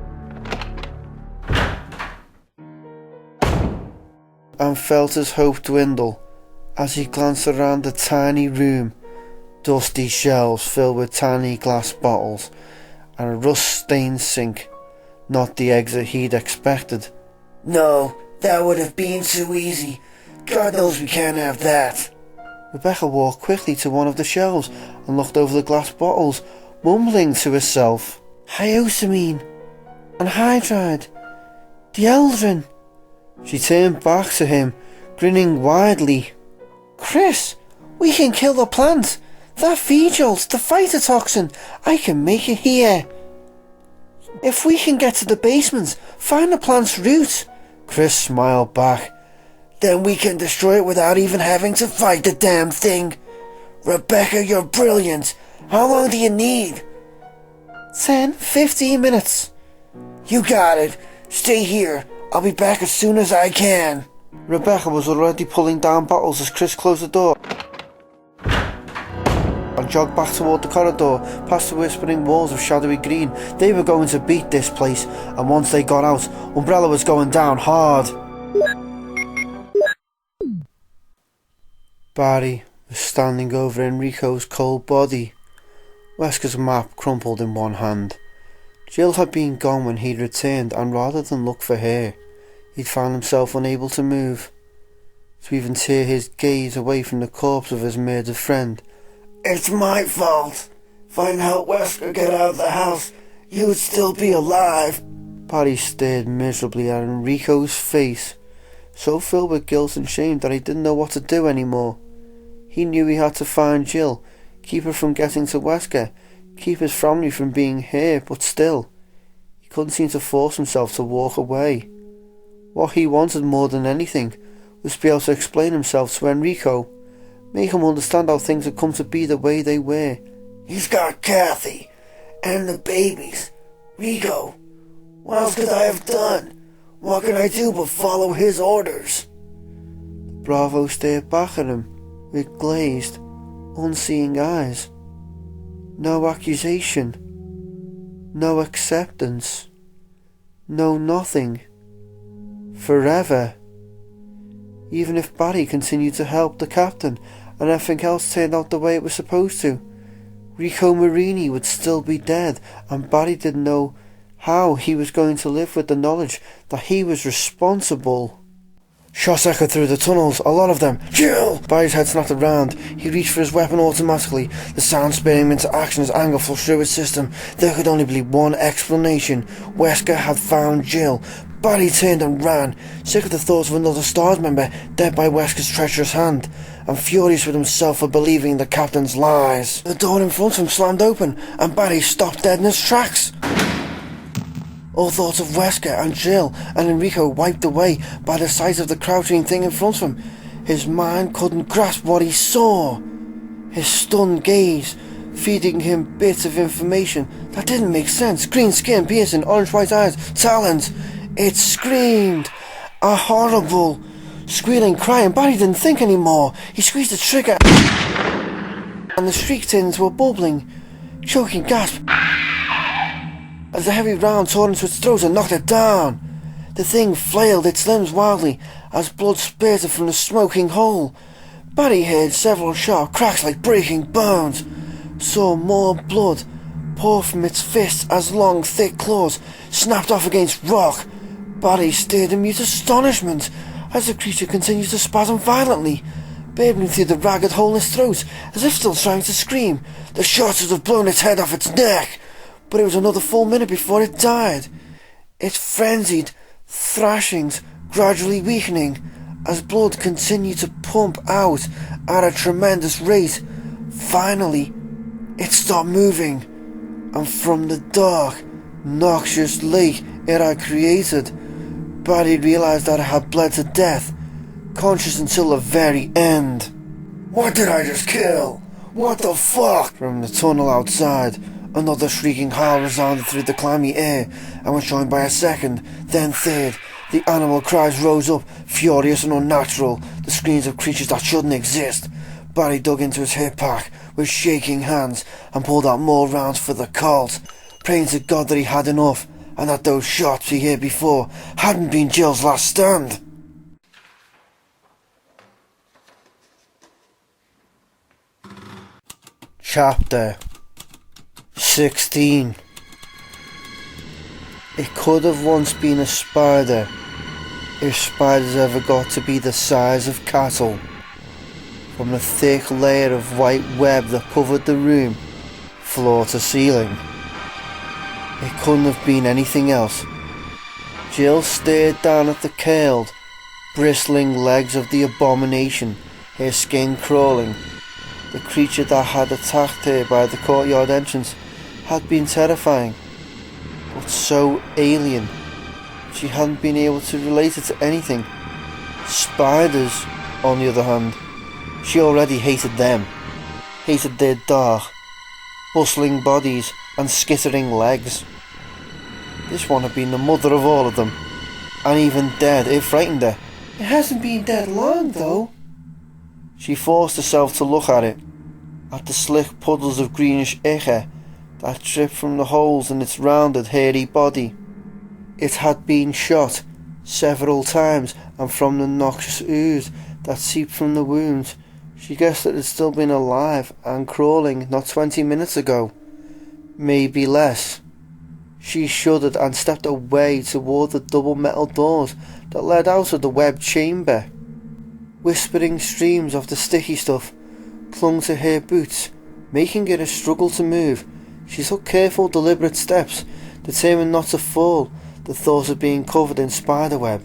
and felt his hope dwindle as he glanced around the tiny room. Dusty shelves filled with tiny glass bottles, and a rust-stained sink. Not the exit he'd expected. No, that would have been too easy. God knows we can't have that. Rebecca walked quickly to one of the shelves and looked over the glass bottles, mumbling to herself. Hyoscine, anhydride, dieldrin. She turned back to him, grinning widely. Chris, we can kill the plant. That V-jolt, the phytotoxin, I can make it here. If we can get to the basement, find the plant's root. Chris smiled back. Then we can destroy it without even having to fight the damn thing. Rebecca, you're brilliant. How long do you need? 10-15 minutes. You got it. Stay here. I'll be back as soon as I can. Rebecca was already pulling down bottles as Chris closed the door and jogged back toward the corridor, past the whispering walls of shadowy green. They were going to beat this place, and once they got out, Umbrella was going down hard. Barry was standing over Enrico's cold body, Wesker's map crumpled in one hand. Jill had been gone when he'd returned, and rather than look for her, he'd found himself unable to move, to even tear his gaze away from the corpse of his murdered friend. It's my fault. If I'd helped Wesker get out of the house, you would still be alive. Barry stared miserably at Enrico's face, so filled with guilt and shame that he didn't know what to do anymore. He knew he had to find Jill, keep her from getting to Wesker, keep his family from being here, but still, he couldn't seem to force himself to walk away. What he wanted more than anything was to be able to explain himself to Enrico, make him understand how things had come to be the way they were. He's got Kathy, and the babies. Rico, what else could I have done? What could I do but follow his orders? Bravo stared back at him with glazed, unseeing eyes. No accusation, no acceptance, no nothing. Forever. Even if Barry continued to help the captain and everything else turned out the way it was supposed to, Rico Marini would still be dead, and Barry didn't know how he was going to live with the knowledge that he was responsible. Shots echoed through the tunnels, a lot of them. Jill! Barry's head snapped around. He reached for his weapon automatically, the sound spurring him into action as anger flushed through his system. There could only be one explanation. Wesker had found Jill. Barry turned and ran, sick of the thoughts of another STARS member dead by Wesker's treacherous hand, and furious with himself for believing the captain's lies. The door in front of him slammed open, and Barry stopped dead in his tracks. All thoughts of Wesker and Jill and Enrico wiped away by the sight of the crouching thing in front of him. His mind couldn't grasp what he saw. His stunned gaze feeding him bits of information that didn't make sense. Green skin, piercing, orange-white eyes, talons. It screamed. A horrible, squealing cry, and Barry didn't think anymore. He squeezed the trigger, and the shriek turned into a bubbling, choking gasp as the heavy round tore into its throat and knocked it down. The thing flailed its limbs wildly as blood spurted from the smoking hole. Barry heard several sharp cracks like breaking bones, saw more blood pour from its fists as long, thick claws snapped off against rock. Barry stared in mute astonishment as the creature continued to spasm violently, burbling through the ragged hole in its throat as if still trying to scream. The shot should have blown its head off its neck, but it was another full minute before it died, its frenzied thrashings gradually weakening as blood continued to pump out at a tremendous rate. Finally, it stopped moving, and from the dark, noxious lake it had created, Barry realised that it had bled to death, conscious until the very end. "What did I just kill? What the fuck?" From the tunnel outside, another shrieking howl resounded through the clammy air, and was joined by a second, then third. The animal cries rose up, furious and unnatural, the screams of creatures that shouldn't exist. Barry dug into his hip pack with shaking hands and pulled out more rounds for the Colt, praying to God that he had enough, and that those shots he heard before hadn't been Jill's last stand. Chapter 16. It could have once been a spider, if spiders ever got to be the size of cattle. From the thick layer of white web that covered the room, floor to ceiling. It couldn't have been anything else. Jill stared down at the curled, bristling legs of the abomination, her skin crawling. The creature that had attacked her by the courtyard entrance had been terrifying, but so alien. She hadn't been able to relate it to anything. Spiders, on the other hand, she already hated them. Hated their dark, bustling bodies and skittering legs. This one had been the mother of all of them, and even dead, it frightened her. It hasn't been dead long, though. She forced herself to look at it, at the slick puddles of greenish ichor that dripped from the holes in its rounded, hairy body. It had been shot several times, and from the noxious ooze that seeped from the wounds, she guessed it had still been alive and crawling not 20 minutes ago. Maybe less. She shuddered and stepped away toward the double metal doors that led out of the webbed chamber. Whispering streams of the sticky stuff clung to her boots, making it a struggle to move. She took careful, deliberate steps, determined not to fall. The thought of being covered in spiderweb,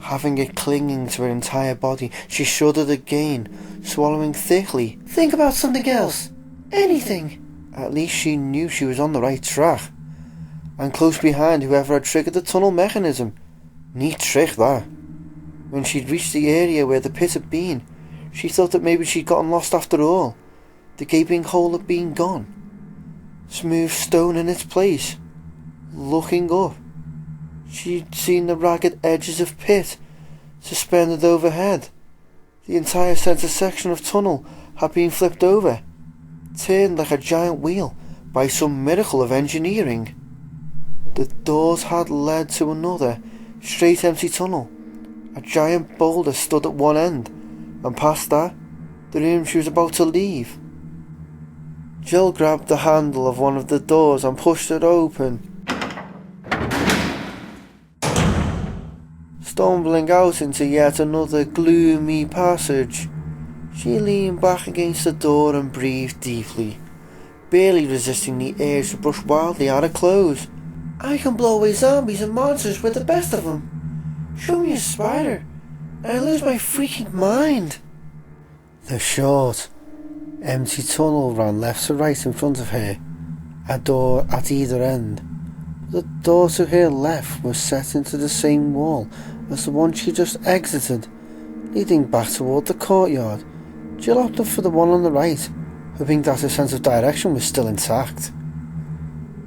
having it clinging to her entire body. She shuddered again, swallowing thickly. Think about something else. Anything. At least she knew she was on the right track. And close behind whoever had triggered the tunnel mechanism. Neat trick, that. When she'd reached the area where the pit had been, she thought that maybe she'd gotten lost after all. The gaping hole had been gone. Smooth stone in its place. Looking up, she'd seen the ragged edges of pit, suspended overhead. The entire centre section of tunnel had been flipped over, turned like a giant wheel by some miracle of engineering. The doors had led to another, straight empty tunnel. A giant boulder stood at one end, and past that, the room she was about to leave. Jill grabbed the handle of one of the doors and pushed it open. Stumbling out into yet another gloomy passage, she leaned back against the door and breathed deeply, barely resisting the urge to brush wildly at her clothes. I can blow away zombies and monsters with the best of them. Show me a spider, and I lose my freaking mind. The short, empty tunnel ran left to right in front of her, a door at either end. The door to her left was set into the same wall as the one she just exited, leading back toward the courtyard. Jill opted for the one on the right, hoping that her sense of direction was still intact.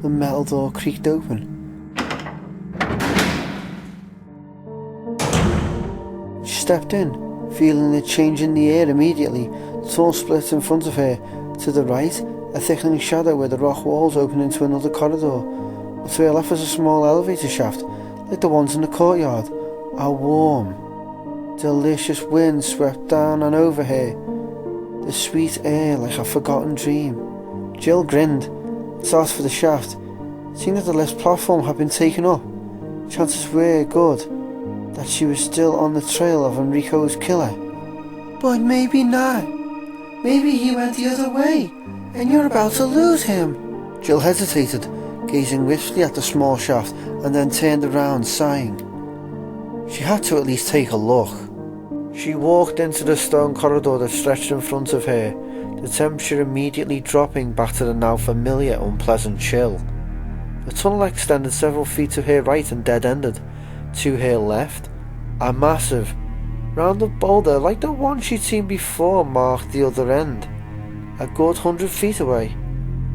The metal door creaked open. She stepped in, feeling a change in the air immediately. The tunnel split in front of her. To the right, a thickening shadow where the rock walls opened into another corridor. But to her left was a small elevator shaft, like the ones in the courtyard. A warm, delicious wind swept down and over her, the sweet air like a forgotten dream. Jill grinned, started for the shaft, seeing that the lift platform had been taken up. Chances were good that she was still on the trail of Enrico's killer. But maybe not. Maybe he went the other way, and you're about to lose him. Jill hesitated, gazing wistfully at the small shaft, and then turned around, sighing. She had to at least take a look. She walked into the stone corridor that stretched in front of her, the temperature immediately dropping back to the now familiar unpleasant chill. The tunnel extended several feet to her right and dead-ended. To her left, a massive, rounded boulder like the one she'd seen before marked the other end, a good 100 feet away,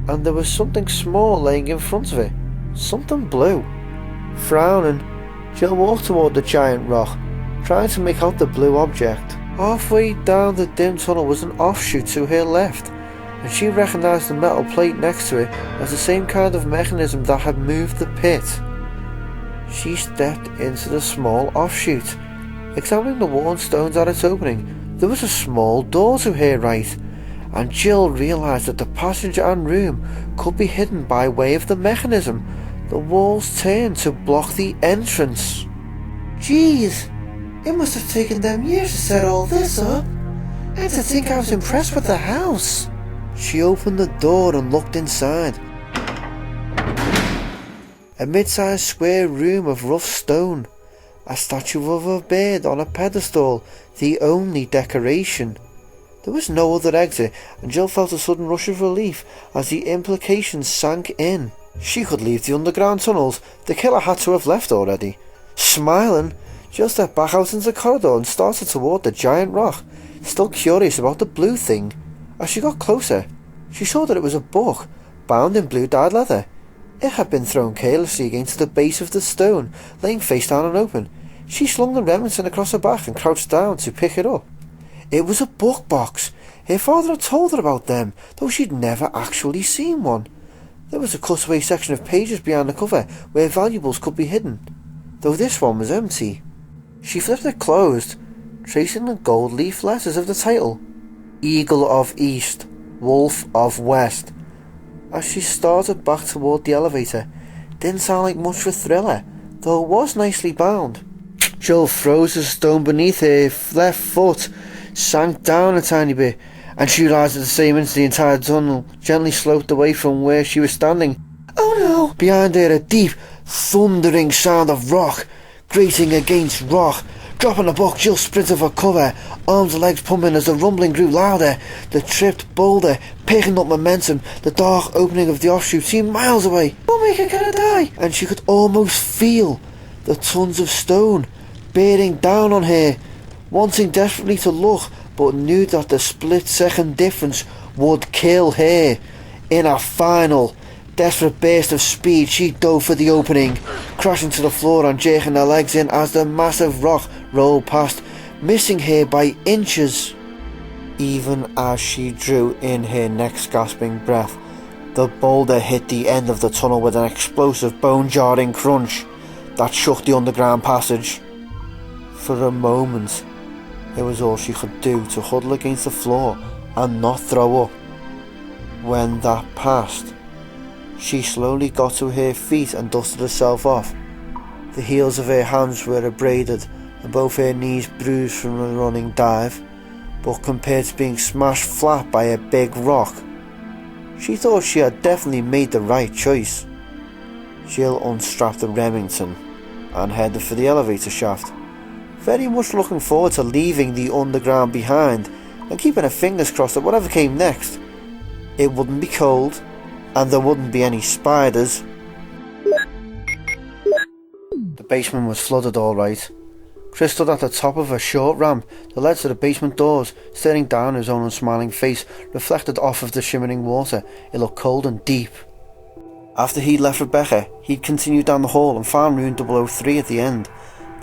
and there was something small laying in front of it, something blue. Frowning, Jill walked toward the giant rock, trying to make out the blue object. Halfway down the dim tunnel was an offshoot to her left, and she recognised the metal plate next to it as the same kind of mechanism that had moved the pit. She stepped into the small offshoot. Examining the worn stones at its opening, there was a small door to her right, and Jill realised that the passage and room could be hidden by way of the mechanism. The walls turned to block the entrance. Jeez, it must have taken them years to set all this up. And to think I was impressed with the house. She opened the door and looked inside. A mid-sized square room of rough stone. A statue of a bird on a pedestal, the only decoration. There was no other exit, and Jill felt a sudden rush of relief as the implications sank in. She could leave the underground tunnels. The killer had to have left already. Smiling, Jill stepped back out into the corridor and started toward the giant rock, still curious about the blue thing. As she got closer, she saw that it was a book, bound in blue dyed leather. It had been thrown carelessly against the base of the stone, laying face down and open. She slung the remnants across her back and crouched down to pick it up. It was a book box. Her father had told her about them, though she'd never actually seen one. There was a cutaway section of pages behind the cover where valuables could be hidden, though this one was empty. She flipped it closed, tracing the gold leaf letters of the title: Eagle of East, Wolf of West. As she started back toward the elevator, didn't sound like much for Thriller, though it was nicely bound. Jill froze the stone beneath her left foot, sank down a tiny bit, and she realised at the same instant the entire tunnel gently sloped away from where she was standing. Oh no! Behind her, a deep, thundering sound of rock grating against rock. Dropping the book, Jill sprinted for cover, arms and legs pumping as the rumbling grew louder. The tripped boulder picking up momentum. The dark opening of the offshoot seemed miles away. Don't make her gonna die! And she could almost feel the tons of stone bearing down on her, wanting desperately to look, but knew that the split-second difference would kill her. In a final, desperate burst of speed, she dove for the opening, crashing to the floor and jerking her legs in as the massive rock rolled past, missing her by inches. Even as she drew in her next gasping breath, the boulder hit the end of the tunnel with an explosive bone-jarring crunch that shook the underground passage. For a moment, it was all she could do to huddle against the floor and not throw up. When that passed, she slowly got to her feet and dusted herself off. The heels of her hands were abraded and both her knees bruised from a running dive, but compared to being smashed flat by a big rock, she thought she had definitely made the right choice. Jill unstrapped the Remington and headed for the elevator shaft. very much looking forward to leaving the underground behind and keeping her fingers crossed that whatever came next, it wouldn't be cold and there wouldn't be any spiders. The basement was flooded alright. Chris stood at the top of a short ramp that led to the basement doors, staring down at his own unsmiling face, reflected off of the shimmering water. It looked cold and deep. After he'd left Rebecca, he'd continued down the hall and found room 003 at the end.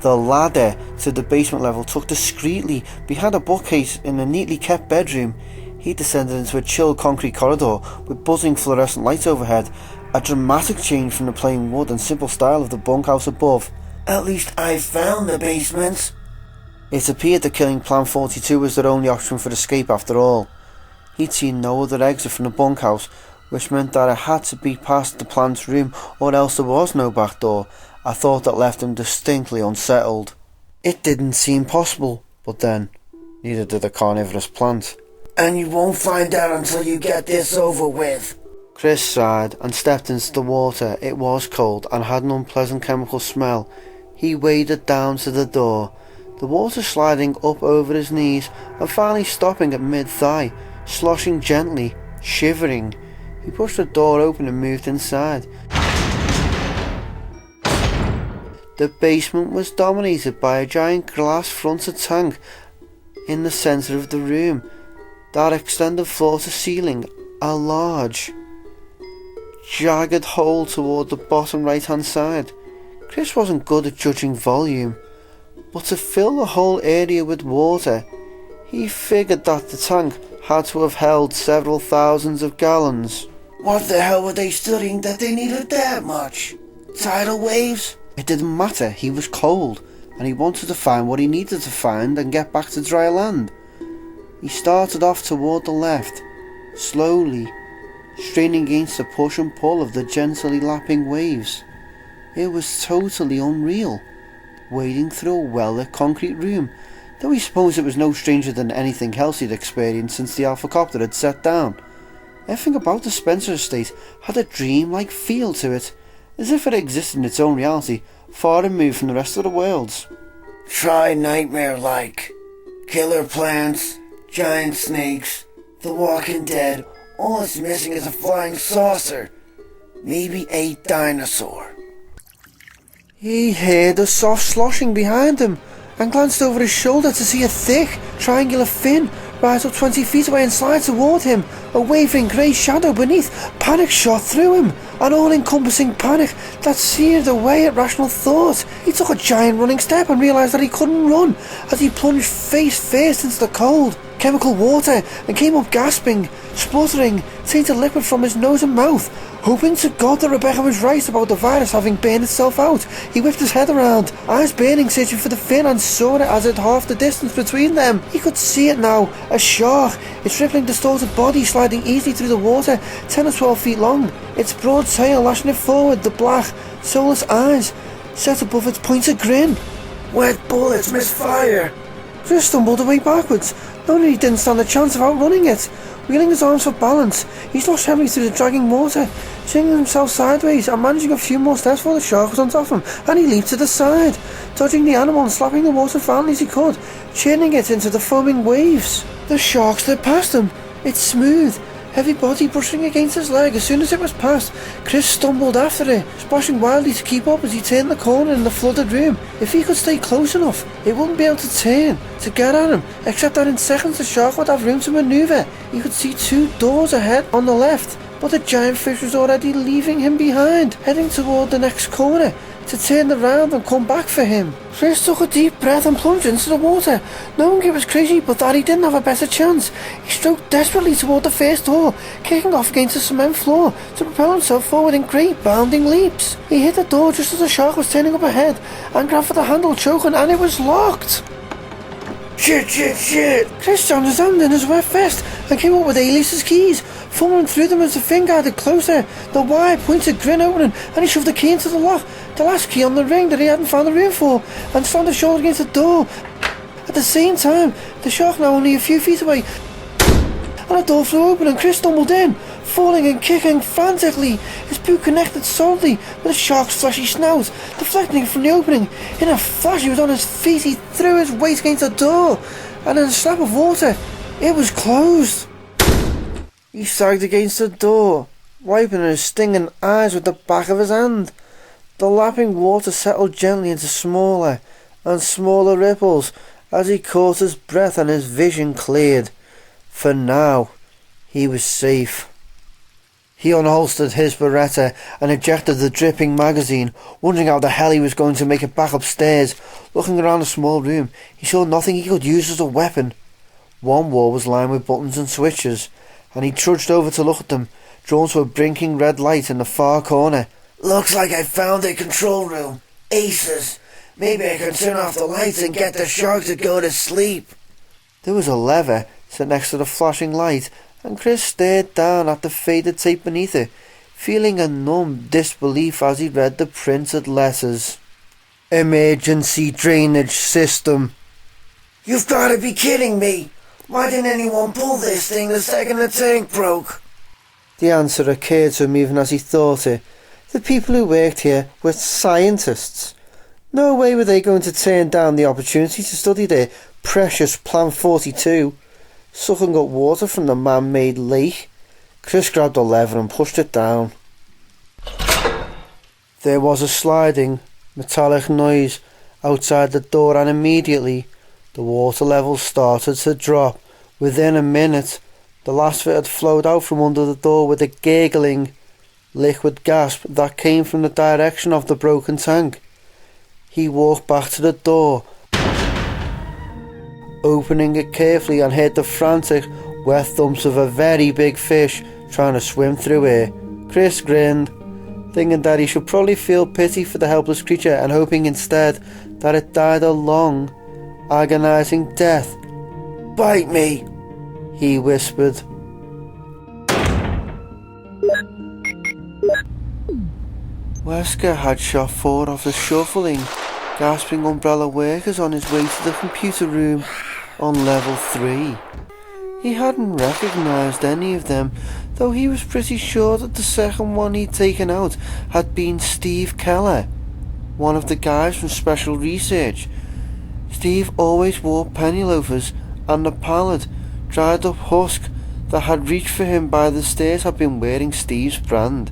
The ladder to the basement level took discreetly behind a bookcase in a neatly kept bedroom. He descended into a chill concrete corridor with buzzing fluorescent lights overhead, a dramatic change from the plain wood and simple style of the bunkhouse above. At least I found the basement. It appeared that killing Plan 42 was their only option for escape after all. He'd seen no other exit from the bunkhouse, which meant that it had to be past the plant's room or else there was no back door, a thought that left him distinctly unsettled. It didn't seem possible, but then, neither did the carnivorous plant. And you won't find out until you get this over with. Chris sighed and stepped into the water. It was cold and had an unpleasant chemical smell. He waded down to the door, the water sliding up over his knees and finally stopping at mid-thigh, sloshing gently, shivering. He pushed the door open and moved inside. The basement was dominated by a giant glass-fronted tank in the centre of the room that extended floor to ceiling, a large, jagged hole toward the bottom right-hand side. Chris wasn't good at judging volume, but to fill the whole area with water, he figured that the tank had to have held several thousands of gallons. What the hell were they studying that they needed that much? Tidal waves? It didn't matter, he was cold, and he wanted to find what he needed to find and get back to dry land. He started off toward the left, slowly, straining against the push and pull of the gently lapping waves. It was totally unreal, wading through a well-lit concrete room, though he supposed it was no stranger than anything else he'd experienced since the Alpha Copter had set down. Everything about the Spencer estate had a dream-like feel to it, as if it existed in its own reality, far removed from the rest of the worlds. Try nightmare-like. Killer plants, giant snakes, The Walking Dead. All it's missing is a flying saucer. Maybe a dinosaur. He heard a soft sloshing behind him and glanced over his shoulder to see a thick, triangular fin rise up 20 feet away and slide toward him. A wavering grey shadow beneath. Panic shot through him, an all-encompassing panic that seared away at rational thought. He took a giant running step and realised that he couldn't run as he plunged face first into the cold, chemical water and came up gasping, spluttering, tainted liquid from his nose and mouth. Hoping to God that Rebecca was right about the virus having burned itself out, he whipped his head around, eyes burning, searching for the fin, and saw it as it halved the distance between them. He could see it now, a shark, its rippling distorted body sliding easily through the water, 10 or 12 feet long, its broad tail lashing it forward, the black, soulless eyes set above its pointed grin. Wet bullets misfire. Chris stumbled away backwards, knowing he didn't stand a chance of outrunning it. Wheeling his arms for balance, he sloshed heavily through the dragging water, swinging himself sideways and managing a few more steps before the shark was on top of him, and he leaped to the side, dodging the animal and slapping the water as violently as he could, churning it into the foaming waves. The shark slid past him, its smooth, heavy body brushing against his leg. As soon as it was past, Chris stumbled after it, splashing wildly to keep up as he turned the corner in the flooded room. If he could stay close enough, it wouldn't be able to turn, to get at him, except that in seconds the shark would have room to manoeuvre. He could see 2 doors ahead on the left, but the giant fish was already leaving him behind, heading toward the next corner, to turn around and come back for him. Chris took a deep breath and plunged into the water, knowing it was crazy but that he didn't have a better chance. He stroked desperately toward the first door, kicking off against the cement floor to propel himself forward in great bounding leaps. He hit the door just as the shark was turning up ahead and grabbed for the handle, choking, and it was locked. Shit. Chris jammed his hand in his wet vest and came up with Alice's keys, fumbling through them as the thing guided closer, the wide pointed grin opening, and he shoved the key into the lock, the last key on the ring that he hadn't found the room for, and slammed his shoulder against the door. At the same time, the shark, now only a few feet away, and a door flew open and Chris stumbled in, falling and kicking frantically, his boot connected solidly with the shark's fleshy snout, deflecting from the opening. In a flash he was on his feet. He threw his weight against the door, and in a slap of water, it was closed. He sagged against the door, wiping his stinging eyes with the back of his hand. The lapping water settled gently into smaller and smaller ripples as he caught his breath and his vision cleared. For now, he was safe. He unholstered his Beretta and ejected the dripping magazine, wondering how the hell he was going to make it back upstairs. Looking around the small room, he saw nothing he could use as a weapon. One wall was lined with buttons and switches, and he trudged over to look at them, drawn to a blinking red light in the far corner. Looks like I found a control room. Aces. Maybe I can turn off the lights and get the shark to go to sleep. There was a lever set next to the flashing light, and Chris stared down at the faded tape beneath it, feeling a numb disbelief as he read the printed letters. Emergency drainage system. You've got to be kidding me. Why didn't anyone pull this thing the second the tank broke? The answer occurred to him even as he thought it. The people who worked here were scientists. No way were they going to turn down the opportunity to study their precious Plan 42, sucking up water from the man-made lake. Chris grabbed a lever and pushed it down. There was a sliding, metallic noise outside the door, and immediately the water level started to drop. Within a minute, the last of it had flowed out from under the door with a gurgling liquid gasp that came from the direction of the broken tank. He walked back to the door, opening it carefully, and heard the frantic, wet thumps of a very big fish trying to swim through it. Chris grinned, thinking that he should probably feel pity for the helpless creature and hoping instead that it died a long, agonizing death. Bite me, he whispered. Wesker had shot 4 of the shuffling, gasping umbrella workers on his way to the computer room on level 3. He hadn't recognised any of them, though he was pretty sure that the second one he'd taken out had been Steve Keller, one of the guys from Special Research. Steve always wore penny loafers, and the pallid, dried up husk that had reached for him by the stairs had been wearing Steve's brand.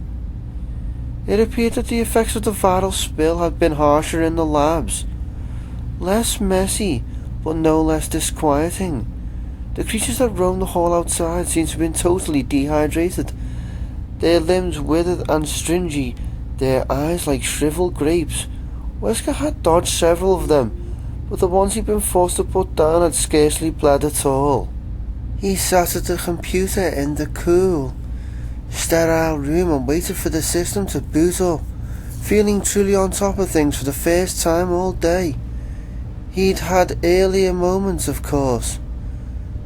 It appeared that the effects of the viral spill had been harsher in the labs. Less messy, but no less disquieting. The creatures that roamed the hall outside seemed to have been totally dehydrated, their limbs withered and stringy, their eyes like shriveled grapes. Wesker had dodged several of them, but the ones he'd been forced to put down had scarcely bled at all. He sat at the computer in the cool, sterile room and waited for the system to boot up, feeling truly on top of things for the first time all day. He'd had earlier moments, of course.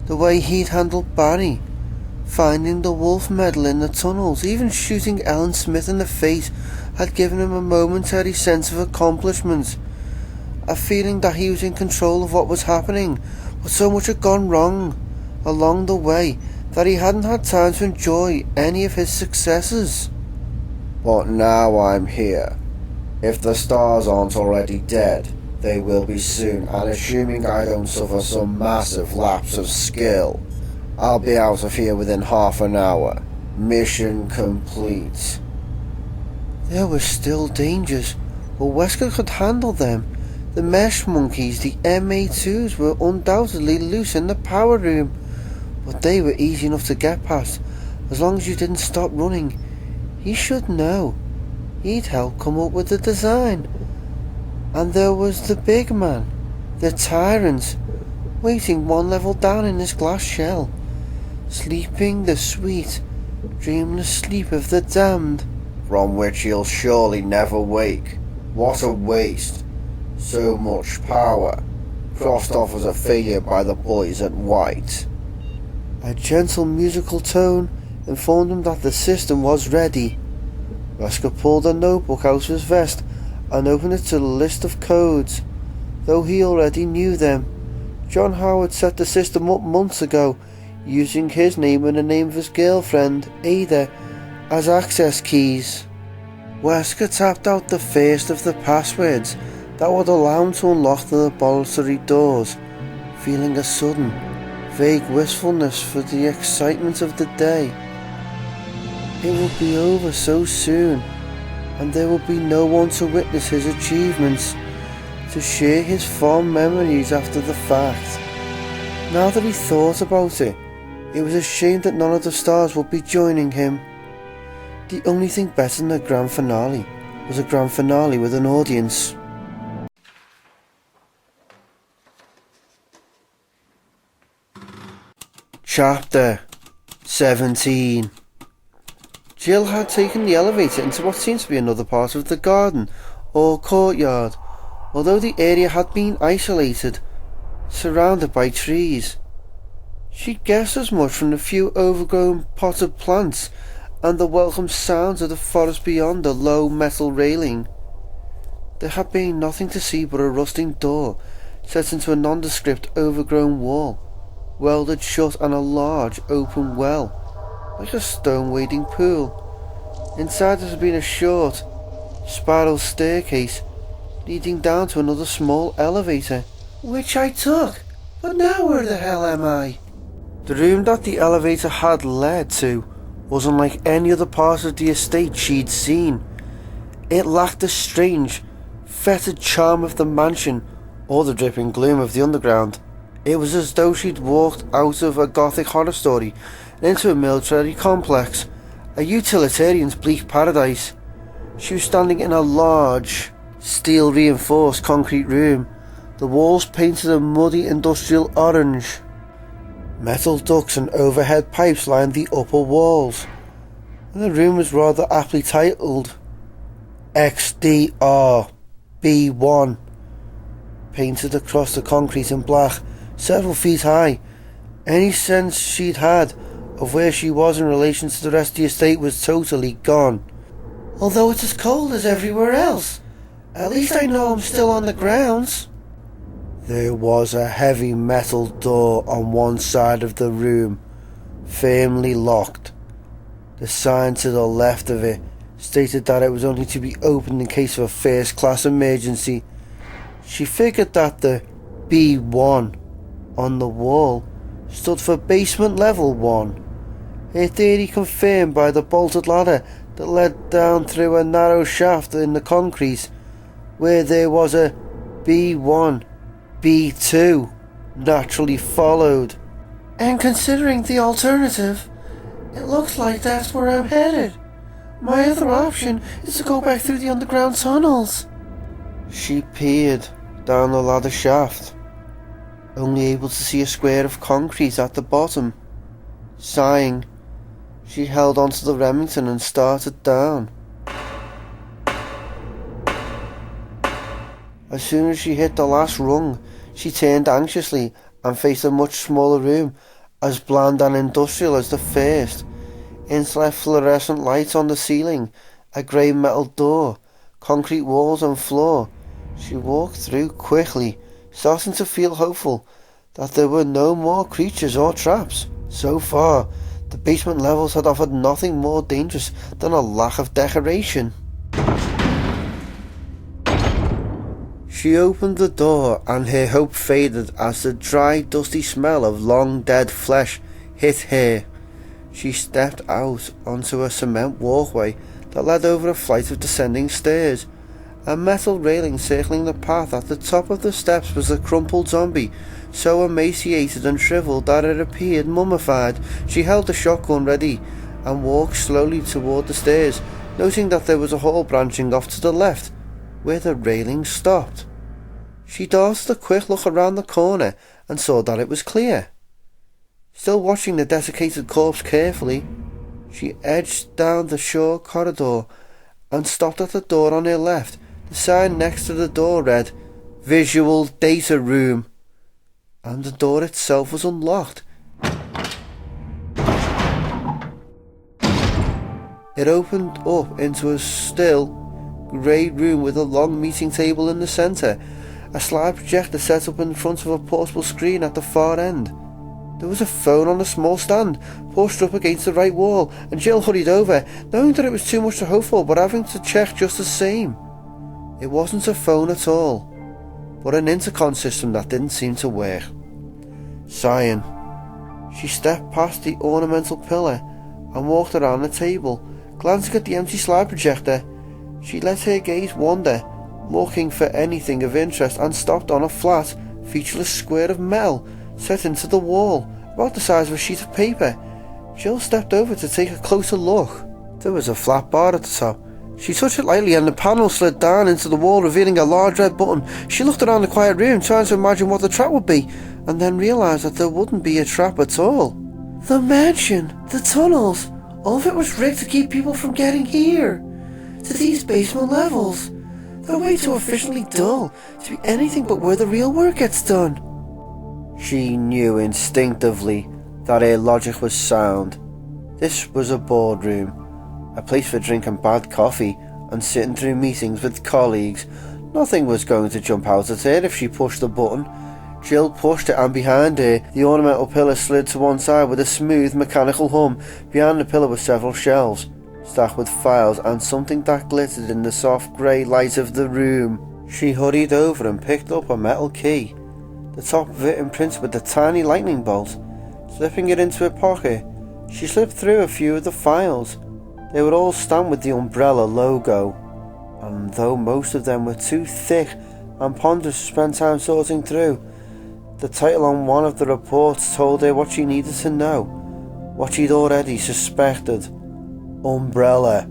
The way he'd handled Barry, finding the wolf medal in the tunnels, even shooting Ellen Smith in the face had given him a momentary sense of accomplishment, a feeling that he was in control of what was happening, but so much had gone wrong along the way that he hadn't had time to enjoy any of his successes. But now I'm here. If the stars aren't already dead, they will be soon, and assuming I don't suffer some massive lapse of skill, I'll be out of here within half an hour. Mission complete. There were still dangers, but Wesker could handle them. The mesh monkeys, the MA2s, were undoubtedly loose in the power room, but they were easy enough to get past, as long as you didn't stop running. He should know. He'd helped come up with the design. And there was the big man, the tyrant, waiting one level down in his glass shell, sleeping the sweet, dreamless sleep of the damned, from which he'll surely never wake. What a waste. So much power, crossed off as a failure by the boys at White. A gentle musical tone informed him that the system was ready. Wesker pulled a notebook out of his vest and opened it to the list of codes, though he already knew them. John Howard set the system up months ago, using his name and the name of his girlfriend, Ada, as access keys. Wesker tapped out the first of the passwords that would allow him to unlock the laboratory doors, feeling a sudden, vague wistfulness for the excitement of the day. It would be over so soon, and there would be no one to witness his achievements, to share his fond memories after the fact. Now that he thought about it, it was a shame that none of the stars would be joining him. The only thing better than a grand finale was a grand finale with an audience. Chapter 17. Jill had taken the elevator into what seemed to be another part of the garden, or courtyard, although the area had been isolated, surrounded by trees. She guessed as much from the few overgrown potted plants and the welcome sounds of the forest beyond the low metal railing. There had been nothing to see but a rusting door set into a nondescript overgrown wall, welded shut, and a large open well, like a stone wading pool. Inside there had been a short, spiral staircase leading down to another small elevator, which I took. But now where the hell am I? The room that the elevator had led to wasn't like any other part of the estate she'd seen. It lacked the strange, fetid charm of the mansion or the dripping gloom of the underground. It was as though she'd walked out of a gothic horror story and into a military complex, a utilitarian's bleak paradise. She was standing in a large, steel-reinforced concrete room, the walls painted a muddy industrial orange. Metal ducts and overhead pipes lined the upper walls, and the room was rather aptly titled XDR B1, painted across the concrete in black, several feet high. Any sense she'd had of where she was in relation to the rest of the estate was totally gone. Although it's as cold as everywhere else, at least I know I'm still on the grounds. There was a heavy metal door on one side of the room, firmly locked. The sign to the left of it stated that it was only to be opened in case of a first-class emergency. She figured that the B1 on the wall stood for basement level 1, a theory confirmed by the bolted ladder that led down through a narrow shaft in the concrete, where there was a B1, B2 naturally followed. And considering the alternative, it looks like that's where I'm headed. My other option is to go back through the underground tunnels. She peered down the ladder shaft, only able to see a square of concrete at the bottom. Sighing, she held onto the Remington and started down. As soon as she hit the last rung, she turned anxiously and faced a much smaller room, as bland and industrial as the first. Inside fluorescent lights on the ceiling, a grey metal door, concrete walls and floor. She walked through quickly, starting to feel hopeful that there were no more creatures or traps. So far, the basement levels had offered nothing more dangerous than a lack of decoration. She opened the door and her hope faded as the dry, dusty smell of long dead flesh hit her. She stepped out onto a cement walkway that led over a flight of descending stairs. A metal railing circling the path. At the top of the steps was a crumpled zombie, so emaciated and shriveled that it appeared mummified. She held the shotgun ready and walked slowly toward the stairs, noting that there was a hall branching off to the left, where the railing stopped. She darted a quick look around the corner and saw that it was clear. Still watching the desiccated corpse carefully, she edged down the short corridor and stopped at the door on her left. The sign next to the door read, "Visual Data Room," and the door itself was unlocked. It opened up into a still, grey room with a long meeting table in the centre, a slide projector set up in front of a portable screen at the far end. There was a phone on a small stand, pushed up against the right wall, and Jill hurried over, knowing that it was too much to hope for, but having to check just the same. It wasn't a phone at all, but an intercom system that didn't seem to work. Sighing, she stepped past the ornamental pillar and walked around the table, glancing at the empty slide projector. She let her gaze wander, looking for anything of interest, and stopped on a flat, featureless square of metal set into the wall, about the size of a sheet of paper. Jill stepped over to take a closer look. There was a flat bar at the top. She touched it lightly and the panel slid down into the wall, revealing a large red button. She looked around the quiet room, trying to imagine what the trap would be, and then realised that there wouldn't be a trap at all. The mansion, the tunnels, all of it was rigged to keep people from getting here, to these basement levels. They're way too efficiently dull to be anything but where the real work gets done. She knew instinctively that her logic was sound. This was a boardroom, a place for drinking bad coffee and sitting through meetings with colleagues. Nothing was going to jump out at her if she pushed the button. Jill pushed it, and behind her, the ornamental pillar slid to one side with a smooth mechanical hum. Behind the pillar were several shelves, stacked with files and something that glittered in the soft grey light of the room. She hurried over and picked up a metal key, the top of it imprinted with a tiny lightning bolt. Slipping it into her pocket, she slipped through a few of the files. They were all stamped with the umbrella logo, and though most of them were too thick and ponderous to spend time sorting through, the title on one of the reports told her what she needed to know, what she'd already suspected. Umbrella,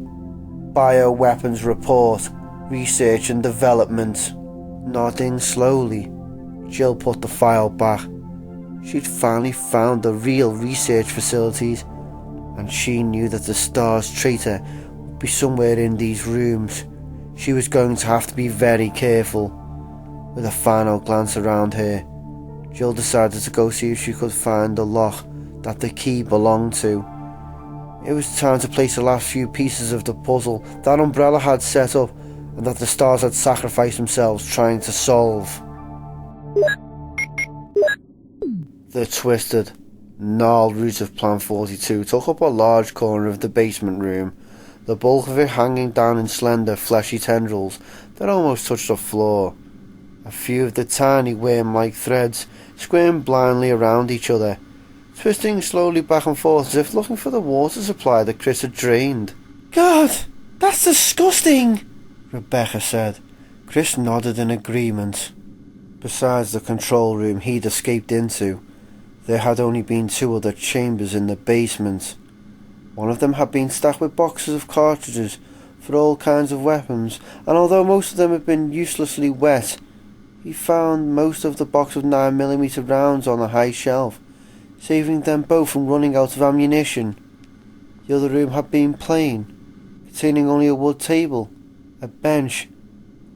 Bioweapons Report, Research and Development. Nodding slowly, Jill put the file back. She'd finally found the real research facilities, and she knew that the STARS traitor would be somewhere in these rooms. She was going to have to be very careful. With a final glance around her, Jill decided to go see if she could find the lock that the key belonged to. It was time to place the last few pieces of the puzzle that Umbrella had set up and that the STARS had sacrificed themselves trying to solve. The twisted, gnarled root of Plan 42 took up a large corner of the basement room, the bulk of it hanging down in slender, fleshy tendrils that almost touched the floor. A few of the tiny worm-like threads squirmed blindly around each other, twisting slowly back and forth as if looking for the water supply that Chris had drained. "God, that's disgusting," Rebecca said. Chris nodded in agreement. Besides the control room he'd escaped into, there had only been two other chambers in the basement. One of them had been stacked with boxes of cartridges for all kinds of weapons, and although most of them had been uselessly wet, he found most of the box of 9mm rounds on a high shelf, saving them both from running out of ammunition. The other room had been plain, containing only a wood table, a bench,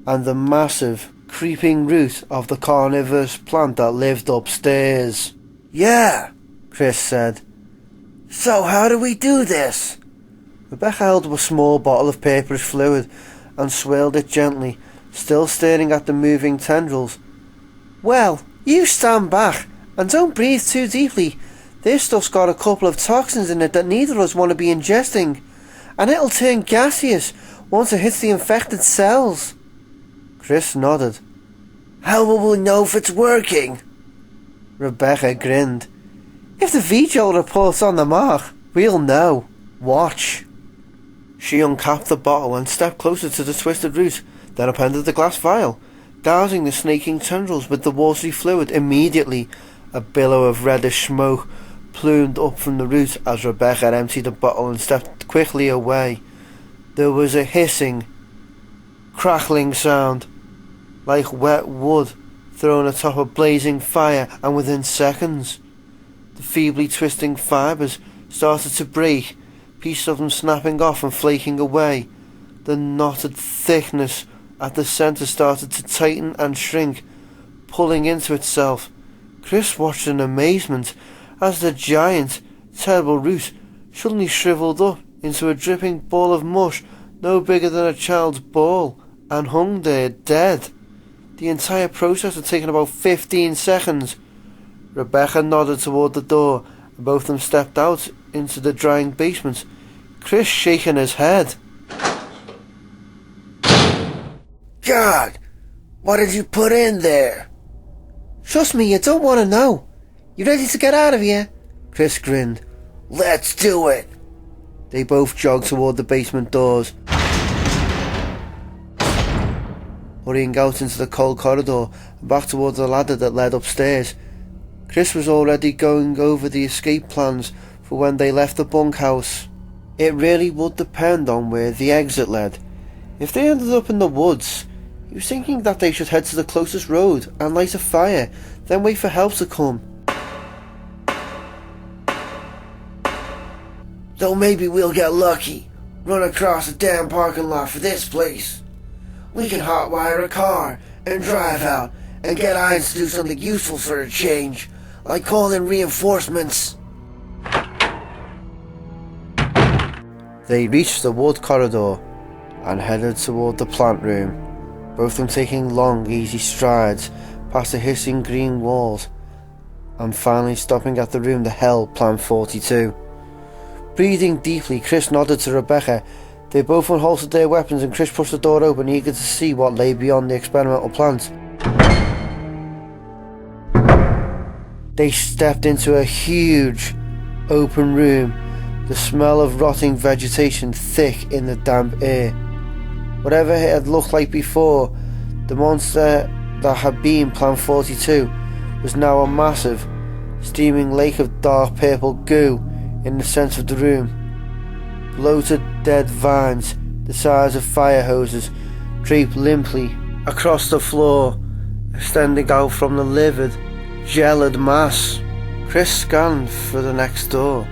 and the massive, creeping root of the carnivorous plant that lived upstairs. "Yeah," Chris said. "So how do we do this?" Rebecca held up a small bottle of purplish fluid and swirled it gently, still staring at the moving tendrils. "Well, you stand back and don't breathe too deeply. This stuff's got a couple of toxins in it that neither of us want to be ingesting, and it'll turn gaseous once it hits the infected cells." Chris nodded. "How will we know if it's working?" Rebecca grinned. "If the VJOL reports on the mark, we'll know. Watch." She uncapped the bottle and stepped closer to the twisted root, then upended the glass vial, dousing the snaking tendrils with the watery fluid. Immediately, a billow of reddish smoke plumed up from the root as Rebecca emptied the bottle and stepped quickly away. There was a hissing, crackling sound, like wet wood thrown atop a blazing fire, and within seconds, the feebly twisting fibres started to break, pieces of them snapping off and flaking away. The knotted thickness at the centre started to tighten and shrink, pulling into itself. Chris watched in amazement as the giant, terrible root suddenly shriveled up into a dripping ball of mush no bigger than a child's ball, and hung there dead. The entire process had taken about 15 seconds. Rebecca nodded toward the door, and both of them stepped out into the drying basement, Chris shaking his head. God, what did you put in there? Trust me, you don't want to know. You ready to get out of here? Chris grinned. Let's do it. They both jogged toward the basement doors, hurrying out into the cold corridor and back toward the ladder that led upstairs. Chris was already going over the escape plans for when they left the bunkhouse. It really would depend on where the exit led. If they ended up in the woods, he was thinking that they should head to the closest road and light a fire, then wait for help to come. Though maybe we'll get lucky, run across a damn parking lot for this place. We can hotwire a car and drive out and get Irons to do something useful for a change, like call in reinforcements. They reached the wood corridor and headed toward the plant room, both of them taking long, easy strides past the hissing green walls and finally stopping at the room that held Plan 42. Breathing deeply, Chris nodded to Rebecca. They both unholstered their weapons and Chris pushed the door open, eager to see what lay beyond the experimental plant. They stepped into a huge, open room, the smell of rotting vegetation thick in the damp air. Whatever it had looked like before, the monster that had been Plan 42 was now a massive, steaming lake of dark purple goo in the centre of the room. Bloated dead vines, the size of fire hoses, draped limply across the floor, extending out from the livid, gelid mass. Chris scanned for the next door.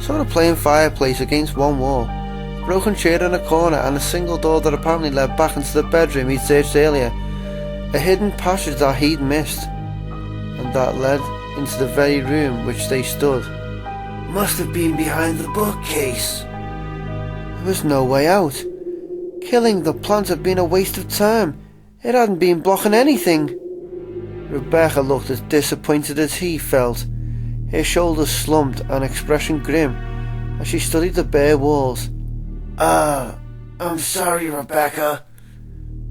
Saw a plain fireplace against one wall, a broken chair in a corner, and a single door that apparently led back into the bedroom he'd searched earlier. A hidden passage that he'd missed, and that led into the very room which they stood. Must have been behind the bookcase. There was no way out. Killing the plant had been a waste of time. It hadn't been blocking anything. Rebecca looked as disappointed as he felt. Her shoulders slumped, an expression grim, as she studied the bare walls. I'm sorry, Rebecca.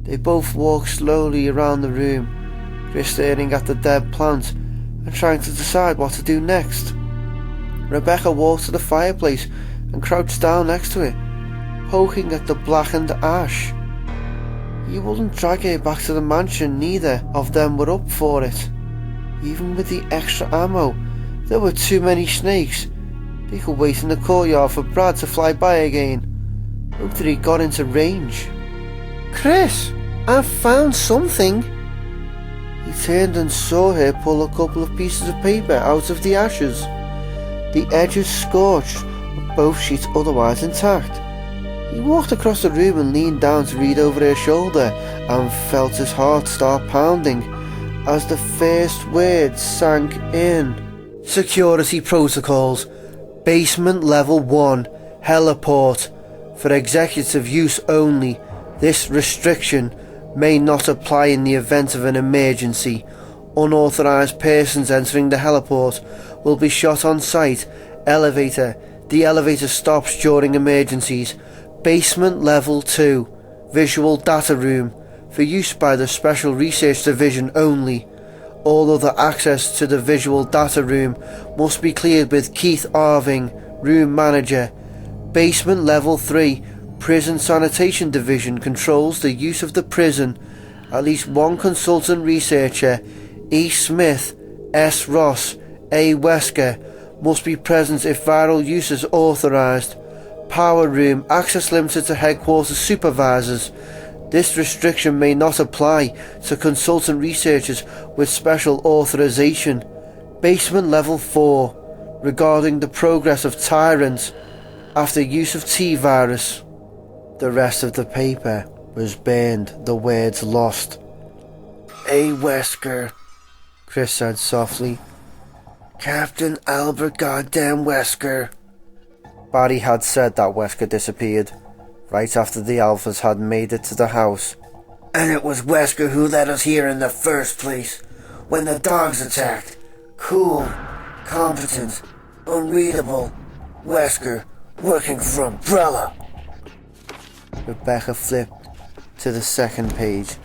They both walked slowly around the room, Chris staring at the dead plant and trying to decide what to do next. Rebecca walked to the fireplace and crouched down next to it, poking at the blackened ash. You wouldn't drag her back to the mansion, neither of them were up for it. Even with the extra ammo, there were too many snakes. They could wait in the courtyard for Brad to fly by again. Hope that he got into range. Chris, I found something. He turned and saw her pull a couple of pieces of paper out of the ashes. The edges scorched, but both sheets otherwise intact. He walked across the room and leaned down to read over her shoulder and felt his heart start pounding as the first words sank in. Security protocols. Basement level 1. Heliport. For executive use only. This restriction may not apply in the event of an emergency. Unauthorized persons entering the heliport will be shot on sight. Elevator. The elevator stops during emergencies. Basement level 2. Visual data room. For use by the Special Research Division only. All other access to the visual data room must be cleared with Keith Arving, room manager. Basement level 3. Prison Sanitation Division controls the use of the prison. At least one consultant researcher, E. Smith, S. Ross, A. Wesker, must be present if viral use is authorized. Power room, access limited to headquarters supervisors. This restriction may not apply to consultant researchers with special authorization. Basement level 4, regarding the progress of tyrants after use of T-virus. The rest of the paper was burned, the words lost. A. Wesker, Chris said softly. Captain Albert Goddamn Wesker. Barry had said that Wesker disappeared, right after the Alphas had made it to the house. And it was Wesker who led us here in the first place, when the dogs attacked. Cool, competent, unreadable, Wesker working for Umbrella. Rebecca flipped to the second page,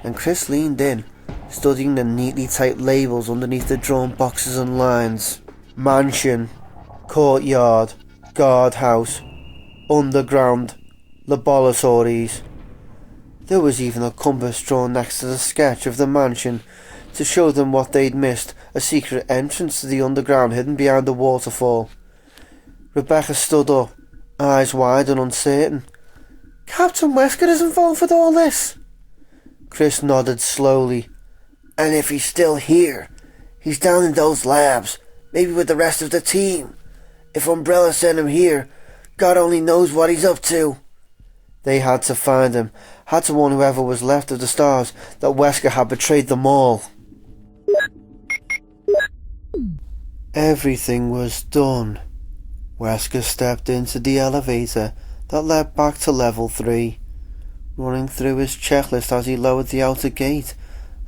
and Chris leaned in, studying the neatly typed labels underneath the drawn boxes and lines. Mansion, courtyard, guardhouse, underground, laboratories. There was even a compass drawn next to the sketch of the mansion to show them what they'd missed, a secret entrance to the underground hidden behind a waterfall. Rebecca stood up, eyes wide and uncertain. Captain Wesker is involved with all this? Chris nodded slowly. And if he's still here, he's down in those labs, maybe with the rest of the team. If Umbrella sent him here, God only knows what he's up to. They had to find him, had to warn whoever was left of the stars that Wesker had betrayed them all. Everything was done. Wesker stepped into the elevator that led back to level 3, running through his checklist as he lowered the outer gate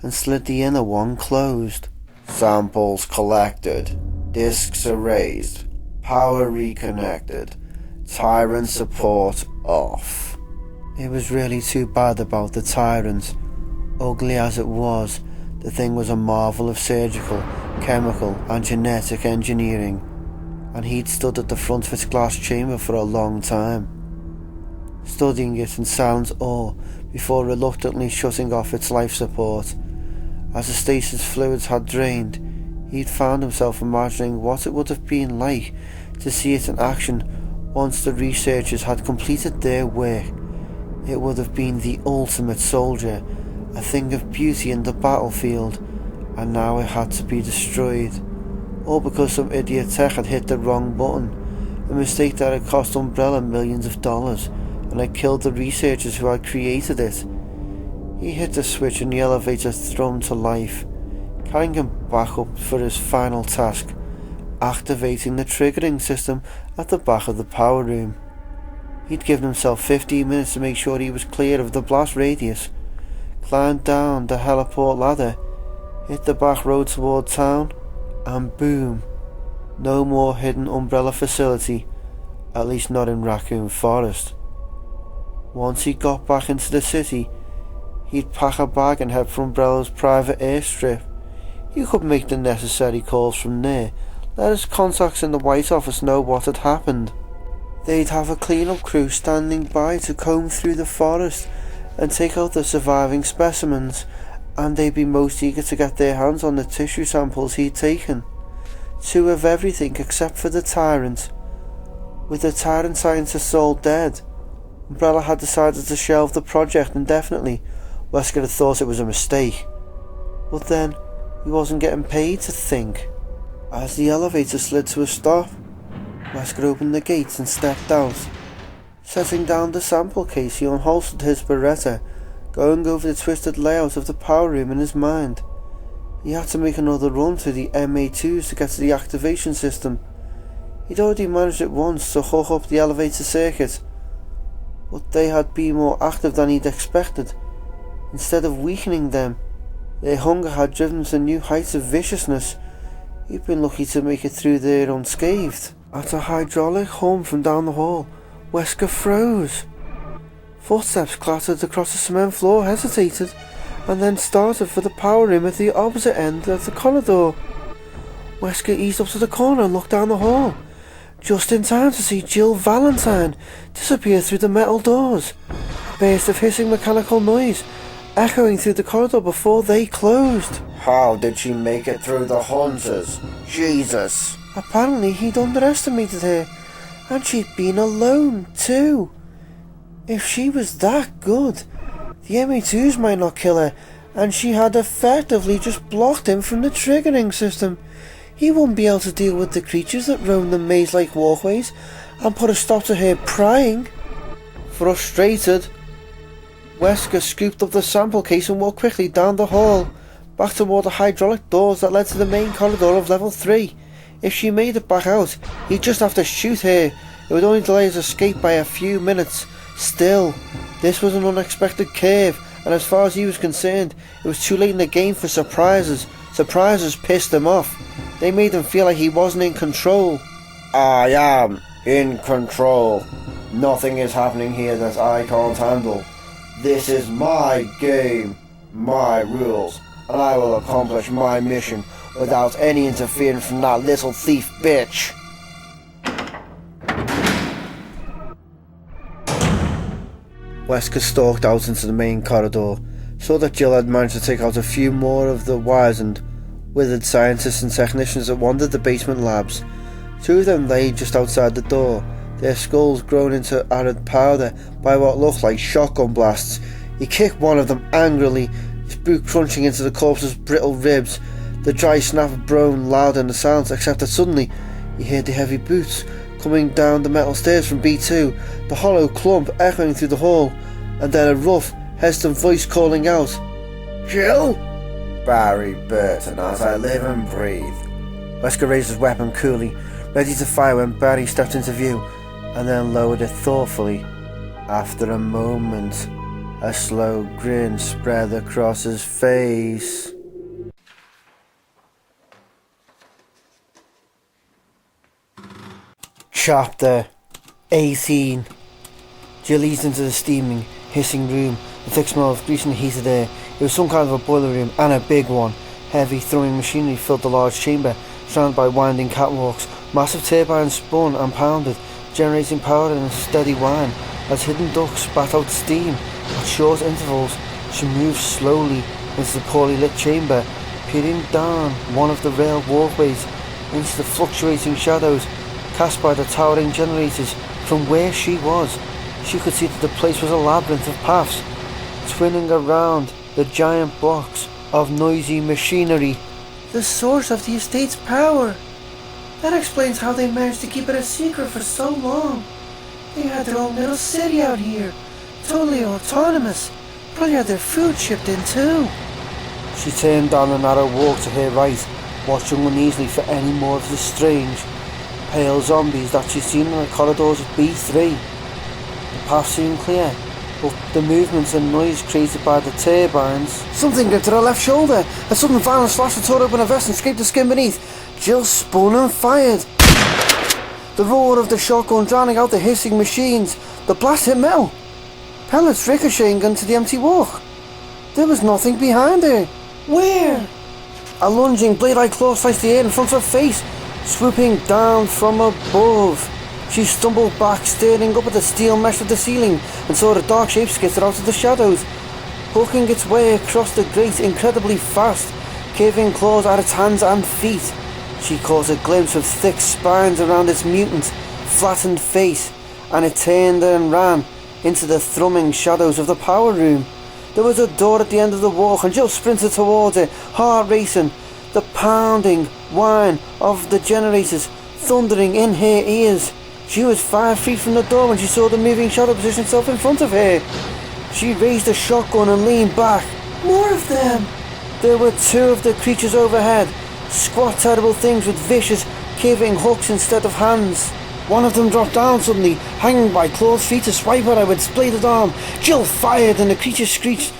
and slid the inner one closed. Samples collected, disks erased, power reconnected, Tyrant support off. It was really too bad about the Tyrant. Ugly as it was, the thing was a marvel of surgical, chemical and genetic engineering, and he'd stood at the front of its glass chamber for a long time, studying it in silent awe before reluctantly shutting off its life support. As the station's fluids had drained, he'd found himself imagining what it would have been like to see it in action once the researchers had completed their work. It would have been the ultimate soldier, a thing of beauty in the battlefield, and now it had to be destroyed. All because some idiot tech had hit the wrong button, a mistake that had cost Umbrella millions of dollars and had killed the researchers who had created it. He hit the switch and the elevator thrummed to life, carrying him back up for his final task, activating the triggering system at the back of the power room. He'd given himself 15 minutes to make sure he was clear of the blast radius, climbed down the heliport ladder, hit the back road toward town, and boom, no more hidden Umbrella facility, at least not in Raccoon Forest. Once he got back into the city, he'd pack a bag and head for Umbrella's private airstrip. He could make the necessary calls from there, let his contacts in the White Office know what had happened. They'd have a clean-up crew standing by to comb through the forest and take out the surviving specimens, and they'd be most eager to get their hands on the tissue samples he'd taken. 2 of everything except for the Tyrant. With the Tyrant scientists all dead, Umbrella had decided to shelve the project indefinitely. Wesker had thought it was a mistake. But then, he wasn't getting paid to think. As the elevator slid to a stop, Wesker opened the gates and stepped out. Setting down the sample case, he unholstered his Beretta, going over the twisted layout of the power room in his mind. He had to make another run through the MA2s to get to the activation system. He'd already managed it once to hook up the elevator circuit, but they had been more active than he'd expected. Instead of weakening them, their hunger had driven them to new heights of viciousness. He'd been lucky to make it through there unscathed. At a hydraulic hum from down the hall, Wesker froze. Footsteps clattered across the cement floor, hesitated, and then started for the power room at the opposite end of the corridor. Wesker eased up to the corner and looked down the hall, just in time to see Jill Valentine disappear through the metal doors. A burst of hissing mechanical noise echoing through the corridor before they closed. How did she make it through the hunters? Jesus! Apparently he'd underestimated her, and she'd been alone too. If she was that good, the MA2s might not kill her, and she had effectively just blocked him from the triggering system. He wouldn't be able to deal with the creatures that roam the maze-like walkways and put a stop to her prying. Frustrated, Wesker scooped up the sample case and walked quickly down the hall, back toward the hydraulic doors that led to the main corridor of level 3. If she made it back out, he'd just have to shoot her. It would only delay his escape by a few minutes. Still, this was an unexpected curve, and as far as he was concerned, it was too late in the game for surprises. Surprises pissed him off. They made him feel like he wasn't in control. I am in control. Nothing is happening here that I can't handle. This is my game, my rules, and I will accomplish my mission without any interference from that little thief bitch. Wesker stalked out into the main corridor, saw that Jill had managed to take out a few more of the wizened, withered scientists and technicians that wandered the basement labs. 2 of them lay just outside the door, their skulls grown into arid powder by what looked like shotgun blasts. He kicked one of them angrily, his boot crunching into the corpse's brittle ribs. The dry snap of bone louder than the sounds, except that suddenly he heard the heavy boots coming down the metal stairs from B2, the hollow clump echoing through the hall, and then a rough, hesitant voice calling out, "Jill?" Barry Burton, as I live and breathe. Wesker raised his weapon coolly, ready to fire when Barry stepped into view, and then lowered it thoughtfully. After a moment, a slow grin spread across his face. Chapter 18. Jill eased into the steaming, hissing room, the thick smell of grease and heated air. It was some kind of a boiler room, and a big one. Heavy thrumming machinery filled the large chamber, surrounded by winding catwalks. Massive turbines spun and pounded, generating power in a steady whine. As hidden ducts spat out steam at short intervals, she moved slowly into the poorly lit chamber, peering down one of the rail walkways into the fluctuating shadows cast by the towering generators. From where she was, she could see that the place was a labyrinth of paths, twinning around the giant blocks of noisy machinery. The source of the estate's power. That explains how they managed to keep it a secret for so long. They had their own little city out here, totally autonomous. Probably had their food shipped in too. She turned down a narrow walk to her right, watching uneasily for any more of the strange, pale zombies that she'd seen in the corridors of B3. The path seemed clear, but the movements and noise created by the turbines... Something gripped at her left shoulder. A sudden violent slash that tore open her vest and scraped the skin beneath. Jill spun and fired. The roar of the shotgun drowning out the hissing machines. The blast hit metal, pellets ricocheting into the empty walk. There was nothing behind her. Where? A lunging blade-like claw sliced the air in front of her face, swooping down from above. She stumbled back, staring up at the steel mesh of the ceiling, and saw the dark shape skitter out of the shadows, hooking its way across the grate incredibly fast, caving claws at its hands and feet. She caught a glimpse of thick spines around its mutant, flattened face, and it turned and ran into the thrumming shadows of the power room. There was a door at the end of the walk, and Jill sprinted towards it, heart racing, the pounding whine of the generators thundering in her ears. She was 5 feet from the door when she saw the moving shadow position itself in front of her. She raised a shotgun and leaned back. More of them! There were 2 of the creatures overhead, squat terrible things with vicious, caving hooks instead of hands. One of them dropped down suddenly, hanging by clawed feet to swipe at her with its bladed arm. Jill fired and the creature screeched.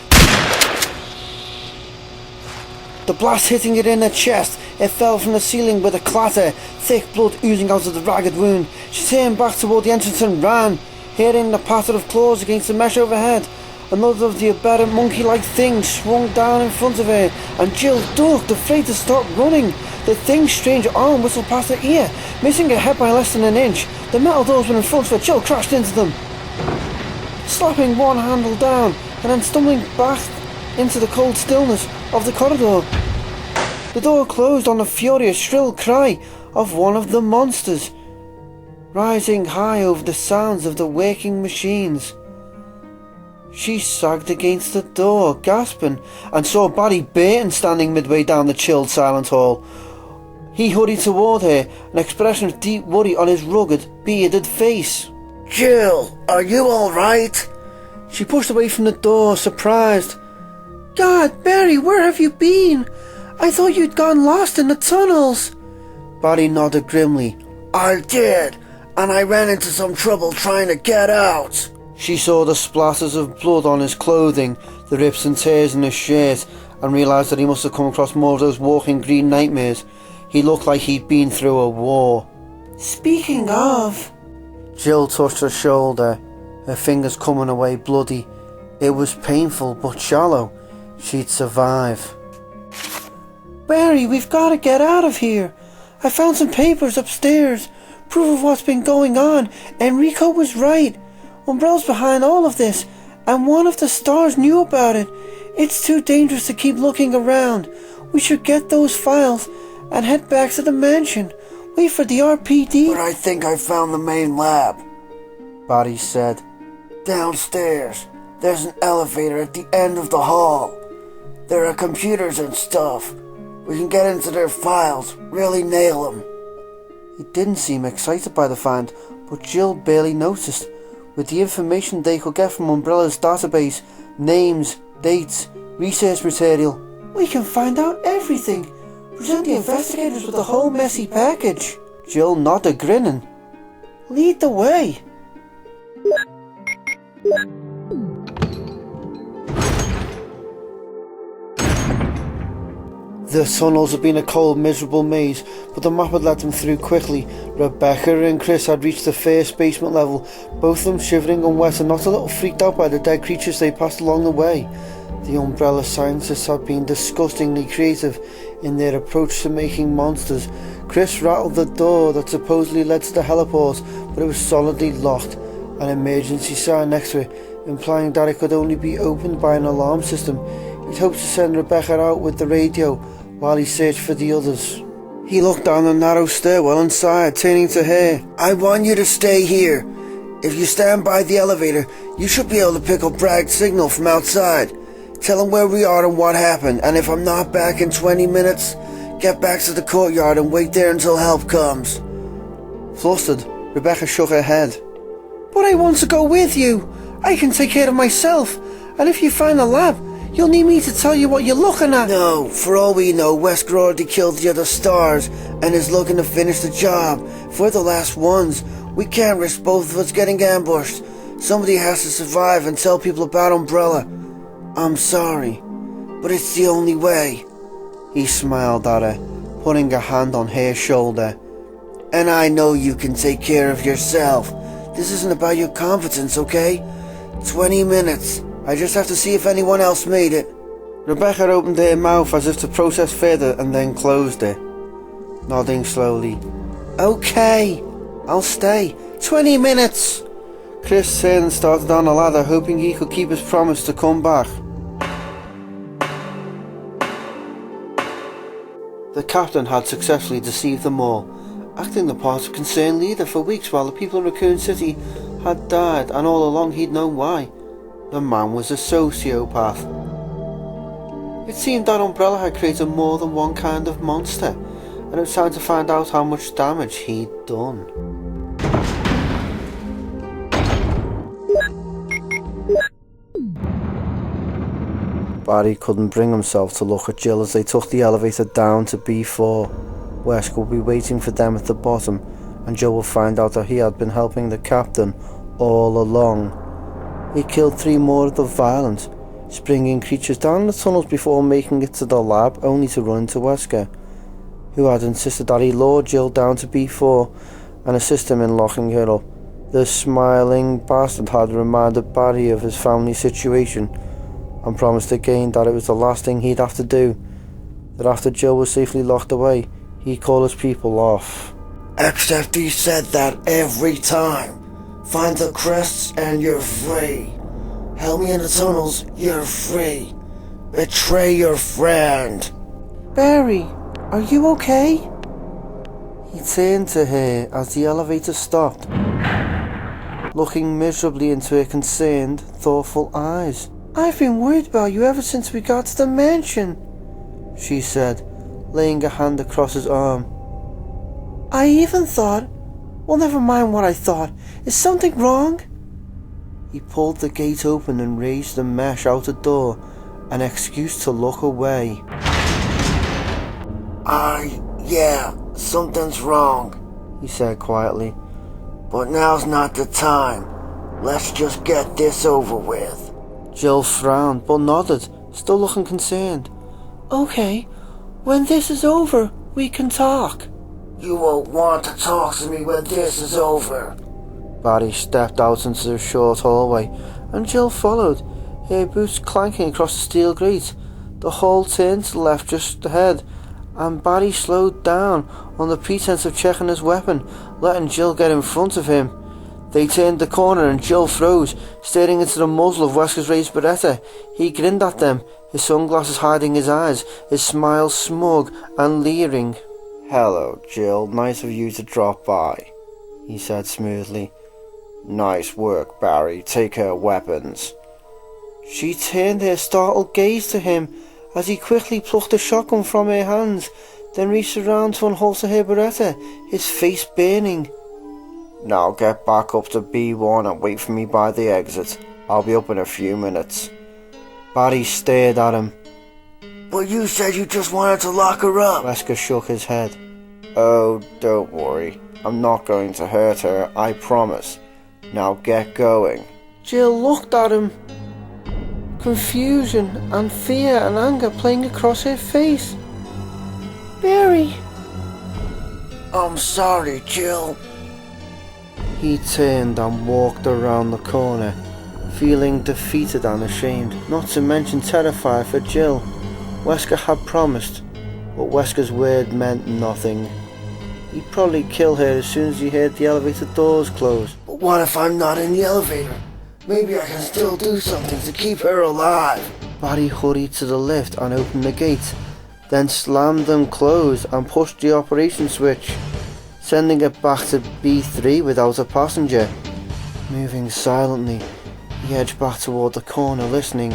The blast hitting it in the chest, it fell from the ceiling with a clatter, thick blood oozing out of the ragged wound. She turned back toward the entrance and ran, hearing the patter of claws against the mesh overhead. Another of the aberrant monkey-like things swung down in front of her, and Jill ducked, afraid to stop running. The thing's strange arm whistled past her ear, missing her head by less than an inch. The metal doors were in front of her. Jill crashed into them, slapping one handle down, and then stumbling back into the cold stillness of the corridor. The door closed on the furious, shrill cry of one of the monsters, rising high over the sounds of the working machines. She sagged against the door, gasping, and saw Barry Burton standing midway down the chilled, silent hall. He hurried toward her, an expression of deep worry on his rugged, bearded face. Jill, are you alright? She pushed away from the door, surprised. God, Barry, where have you been? I thought you'd gone lost in the tunnels. Barry nodded grimly. I did, and I ran into some trouble trying to get out. She saw the splatters of blood on his clothing, the rips and tears in his shirt, and realised that he must have come across more of those walking green nightmares. He looked like he'd been through a war. Speaking of... Jill touched her shoulder, her fingers coming away bloody. It was painful but shallow. She'd survive. Barry, we've got to get out of here. I found some papers upstairs. Proof of what's been going on. Enrico was right. Umbrella's behind all of this. And one of the stars knew about it. It's too dangerous to keep looking around. We should get those files and head back to the mansion. Wait for the RPD. But I think I found the main lab, Barry said. downstairs. There's an elevator at the end of the hall. There are computers and stuff. We can get into their files, really nail them. He didn't seem excited by the find, but Jill barely noticed. With the information they could get from Umbrella's database, names, dates, research material, we can find out everything. Present the investigators with the whole messy package. Jill nodded, grinning. Lead the way. The tunnels had been a cold, miserable maze, but the map had led them through quickly. Rebecca and Chris had reached the first basement level, both of them shivering and wet and not a little freaked out by the dead creatures they passed along the way. The Umbrella scientists had been disgustingly creative in their approach to making monsters. Chris rattled the door that supposedly led to the heliport, but it was solidly locked. An emergency sign next to it, implying that it could only be opened by an alarm system. He'd hoped to send Rebecca out with the radio while he searched for the others. He looked down the narrow stairwell and sighed, turning to her. I want you to stay here. If you stand by the elevator, you should be able to pick up Bragg's signal from outside. Tell him where we are and what happened, and if I'm not back in 20 minutes, get back to the courtyard and wait there until help comes. Flustered, Rebecca shook her head. But I want to go with you. I can take care of myself. And if you find the lab, you'll need me to tell you what you're looking at. No, for all we know, Wesker already killed the other stars and is looking to finish the job. If we're the last ones, we can't risk both of us getting ambushed. Somebody has to survive and tell people about Umbrella. I'm sorry, but it's the only way. He smiled at her, putting a hand on her shoulder. And I know you can take care of yourself. This isn't about your competence, okay? 20 minutes. I just have to see if anyone else made it. Rebecca opened her mouth as if to protest further and then closed it, nodding slowly. Okay, I'll stay. 20 minutes. Chris turned and started on a ladder, hoping he could keep his promise to come back. The captain had successfully deceived them all, acting the part of concerned leader for weeks while the people in Raccoon City had died, and all along he'd known why. The man was a sociopath. It seemed that Umbrella had created more than one kind of monster, and it was time to find out how much damage he'd done. Barry couldn't bring himself to look at Jill as they took the elevator down to B4. Wesker would be waiting for them at the bottom, and Jill would find out that he had been helping the captain all along. He killed 3 more of the violent, springing creatures down the tunnels before making it to the lab, only to run into Wesker, who had insisted that he lure Jill down to B4 and assist him in locking her up. The smiling bastard had reminded Barry of his family situation and promised again that it was the last thing he'd have to do, that after Jill was safely locked away, he'd call his people off. Except he said that every time. Find the crests and you're free. Help me in the tunnels, you're free. Betray your friend. Barry, are you okay? He turned to her as the elevator stopped, looking miserably into her concerned, thoughtful eyes. I've been worried about you ever since we got to the mansion, she said, laying a hand across his arm. I even thought... Well, never mind what I thought. Is something wrong? He pulled the gate open and raised the mesh outer door, an excuse to look away. Yeah, something's wrong, he said quietly. But now's not the time. Let's just get this over with. Jill frowned, but nodded, still looking concerned. Okay, when this is over, We can talk. You won't want to talk to me when this is over. Barry stepped out into the short hallway, and Jill followed, her boots clanking across the steel grate. The hall turned to the left just ahead, and Barry slowed down on the pretense of checking his weapon, letting Jill get in front of him. They turned the corner and Jill froze, staring into the muzzle of Wesker's raised Beretta. He grinned at them, his sunglasses hiding his eyes, his smile smug and leering. Hello, Jill. Nice of you to drop by, he said smoothly. Nice work, Barry. Take her weapons. She turned her startled gaze to him as he quickly plucked a shotgun from her hands, then reached around to unholster her Beretta, his face burning. Now get back up to B1 and wait for me by the exit. I'll be up in a few minutes. Barry stared at him. But you said you just wanted to lock her up. Wesker shook his head. Oh, don't worry. I'm not going to hurt her, I promise. Now get going. Jill looked at him. Confusion and fear and anger playing across her face. Barry. I'm sorry, Jill. He turned and walked around the corner, feeling defeated and ashamed, not to mention terrified for Jill. Wesker had promised, but Wesker's word meant nothing. He'd probably kill her as soon as he heard the elevator doors close. But what if I'm not in the elevator? Maybe I can still do something to keep her alive. Barry hurried to the lift and opened the gate, then slammed them closed and pushed the operation switch, sending it back to B3 without a passenger. Moving silently, he edged back toward the corner, listening.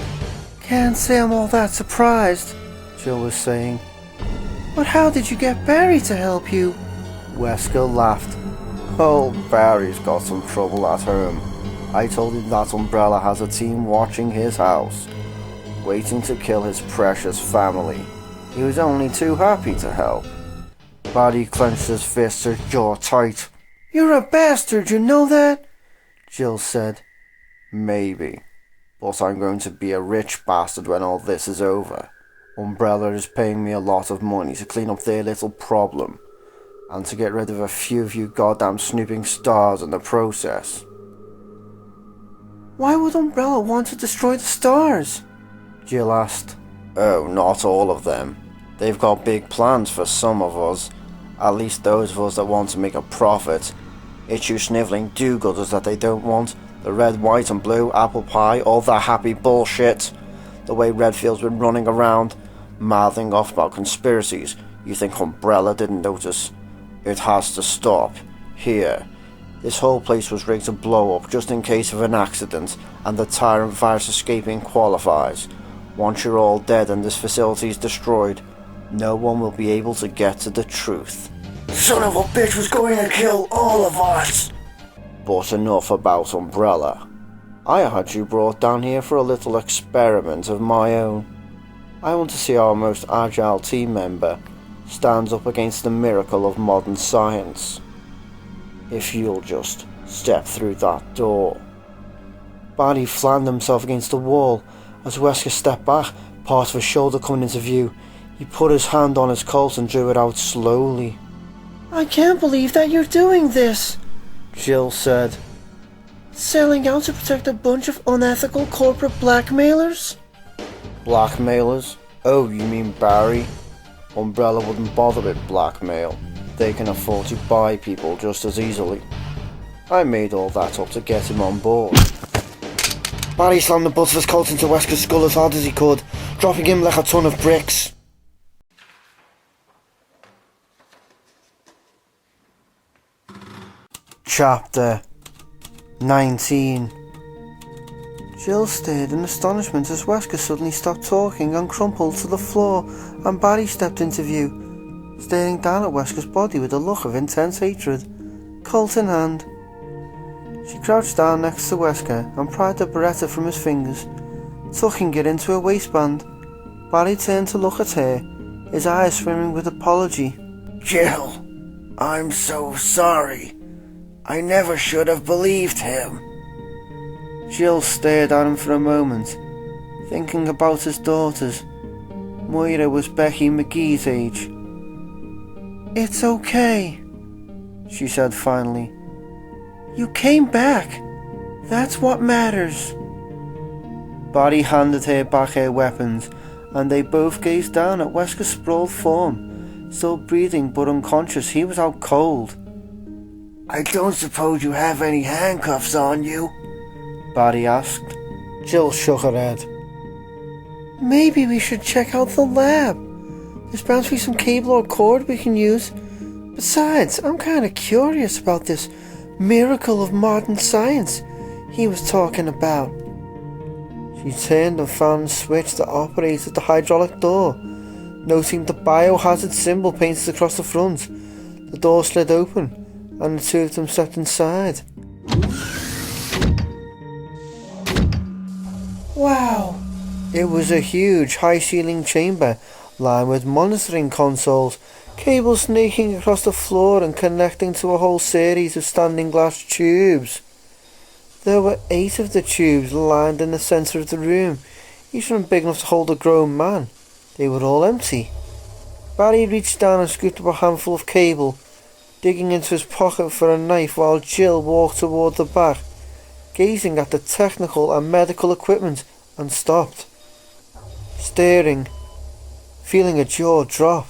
Can't say I'm all that surprised, Jill was saying. But how did you get Barry to help you? Wesker laughed. Oh, Barry's got some trouble at home. I told him that Umbrella has a team watching his house, waiting to kill his precious family. He was only too happy to help. Barry clenched his fists, his jaw tight. You're a bastard, you know that? Jill said. Maybe, but I'm going to be a rich bastard when all this is over. Umbrella is paying me a lot of money to clean up their little problem, and to get rid of a few of you goddamn snooping stars in the process. Why would Umbrella want to destroy the stars? Jill asked. Oh, not all of them. They've got big plans for some of us. At least those of us that want to make a profit. It's you snivelling do-gooders that they don't want. The red, white and blue, apple pie, all that happy bullshit. The way Redfield's been running around, mouthing off about conspiracies. You think Umbrella didn't notice? It has to stop. Here. This whole place was rigged to blow up just in case of an accident, and the tyrant virus escaping qualifies. Once you're all dead and this facility is destroyed, no one will be able to get to the truth. Son of a bitch was going to kill all of us! But enough about Umbrella. I had you brought down here for a little experiment of my own. I want to see our most agile team member stands up against the miracle of modern science. If you'll just step through that door. Barry flattened himself against the wall as Wesker stepped back, part of his shoulder coming into view. He put his hand on his Colt and drew it out slowly. I can't believe that you're doing this, Jill said. Selling out to protect a bunch of unethical corporate blackmailers? Blackmailers? Oh, you mean Barry? Umbrella wouldn't bother with blackmail. They can afford to buy people just as easily. I made all that up to get him on board. Barry slammed the butt of his Colt into Wesker's skull as hard as he could, dropping him like a ton of bricks. Chapter 19. Jill stared in astonishment as Wesker suddenly stopped talking and crumpled to the floor, and Barry stepped into view, staring down at Wesker's body with a look of intense hatred, Colt in hand. She crouched down next to Wesker and pried the Beretta from his fingers, tucking it into her waistband. Barry turned to look at her, his eyes swimming with apology. Jill, I'm so sorry. I never should have believed him. Jill stared at him for a moment, thinking about his daughters. Moira was Becky McGee's age. It's okay, she said finally. You came back. That's what matters. Barry handed her back her weapons, and they both gazed down at Wesker's sprawled form. Still breathing but unconscious, he was out cold. I don't suppose you have any handcuffs on you? Barry asked. Jill shook her head. Maybe we should check out the lab. There's bound to be some cable or cord we can use. Besides, I'm kind of curious about this miracle of modern science he was talking about. She turned and found the switch that operated the hydraulic door. Noting the biohazard symbol painted across the front, the door slid open, and the two of them stepped inside. Wow! It was a huge, high-ceilinged chamber, lined with monitoring consoles, cables snaking across the floor and connecting to a whole series of standing glass tubes. There were 8 of the tubes lined in the centre of the room, each one big enough to hold a grown man. They were all empty. Barry reached down and scooped up a handful of cable, digging into his pocket for a knife while Jill walked toward the back, gazing at the technical and medical equipment, and stopped, staring, feeling a jaw drop.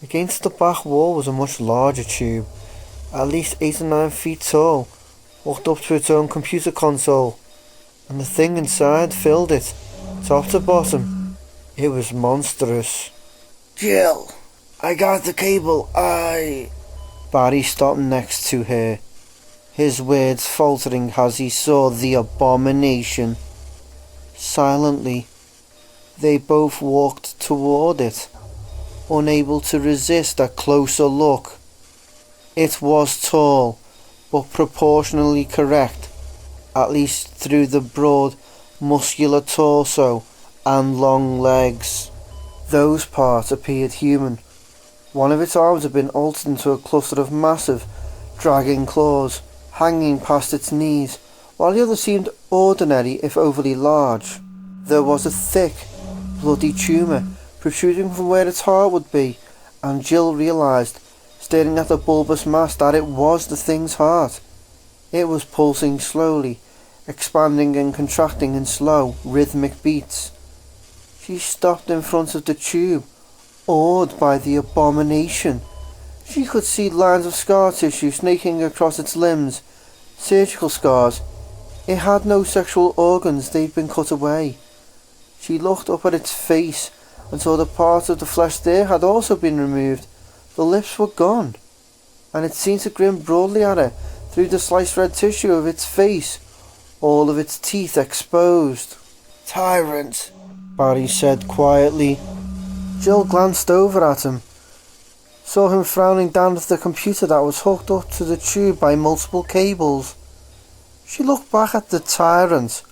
Against the back wall was a much larger tube, at least 8 or 9 feet tall, hooked up to its own computer console, and the thing inside filled it, top to bottom. It was monstrous. Jill, I got the cable, Barry stopped next to her, his words faltering as he saw the abomination. Silently, they both walked toward it, unable to resist a closer look. It was tall, but proportionally correct, at least through the broad, muscular torso and long legs. Those parts appeared human. One of its arms had been altered into a cluster of massive, dragging claws, hanging past its knees, while the other seemed ordinary if overly large. There was a thick, bloody tumour protruding from where its heart would be, and Jill realised, staring at the bulbous mass, that it was the thing's heart. It was pulsing slowly, expanding and contracting in slow, rhythmic beats. She stopped in front of the tube, awed by the abomination. She could see lines of scar tissue snaking across its limbs, surgical scars. It had no sexual organs, they'd been cut away. She looked up at its face and saw the part of the flesh there had also been removed. The lips were gone, and it seemed to grin broadly at her through the sliced red tissue of its face, all of its teeth exposed. Tyrant, Barry said quietly. Jill glanced over at him, saw him frowning down at the computer that was hooked up to the tube by multiple cables. She looked back at the tyrant,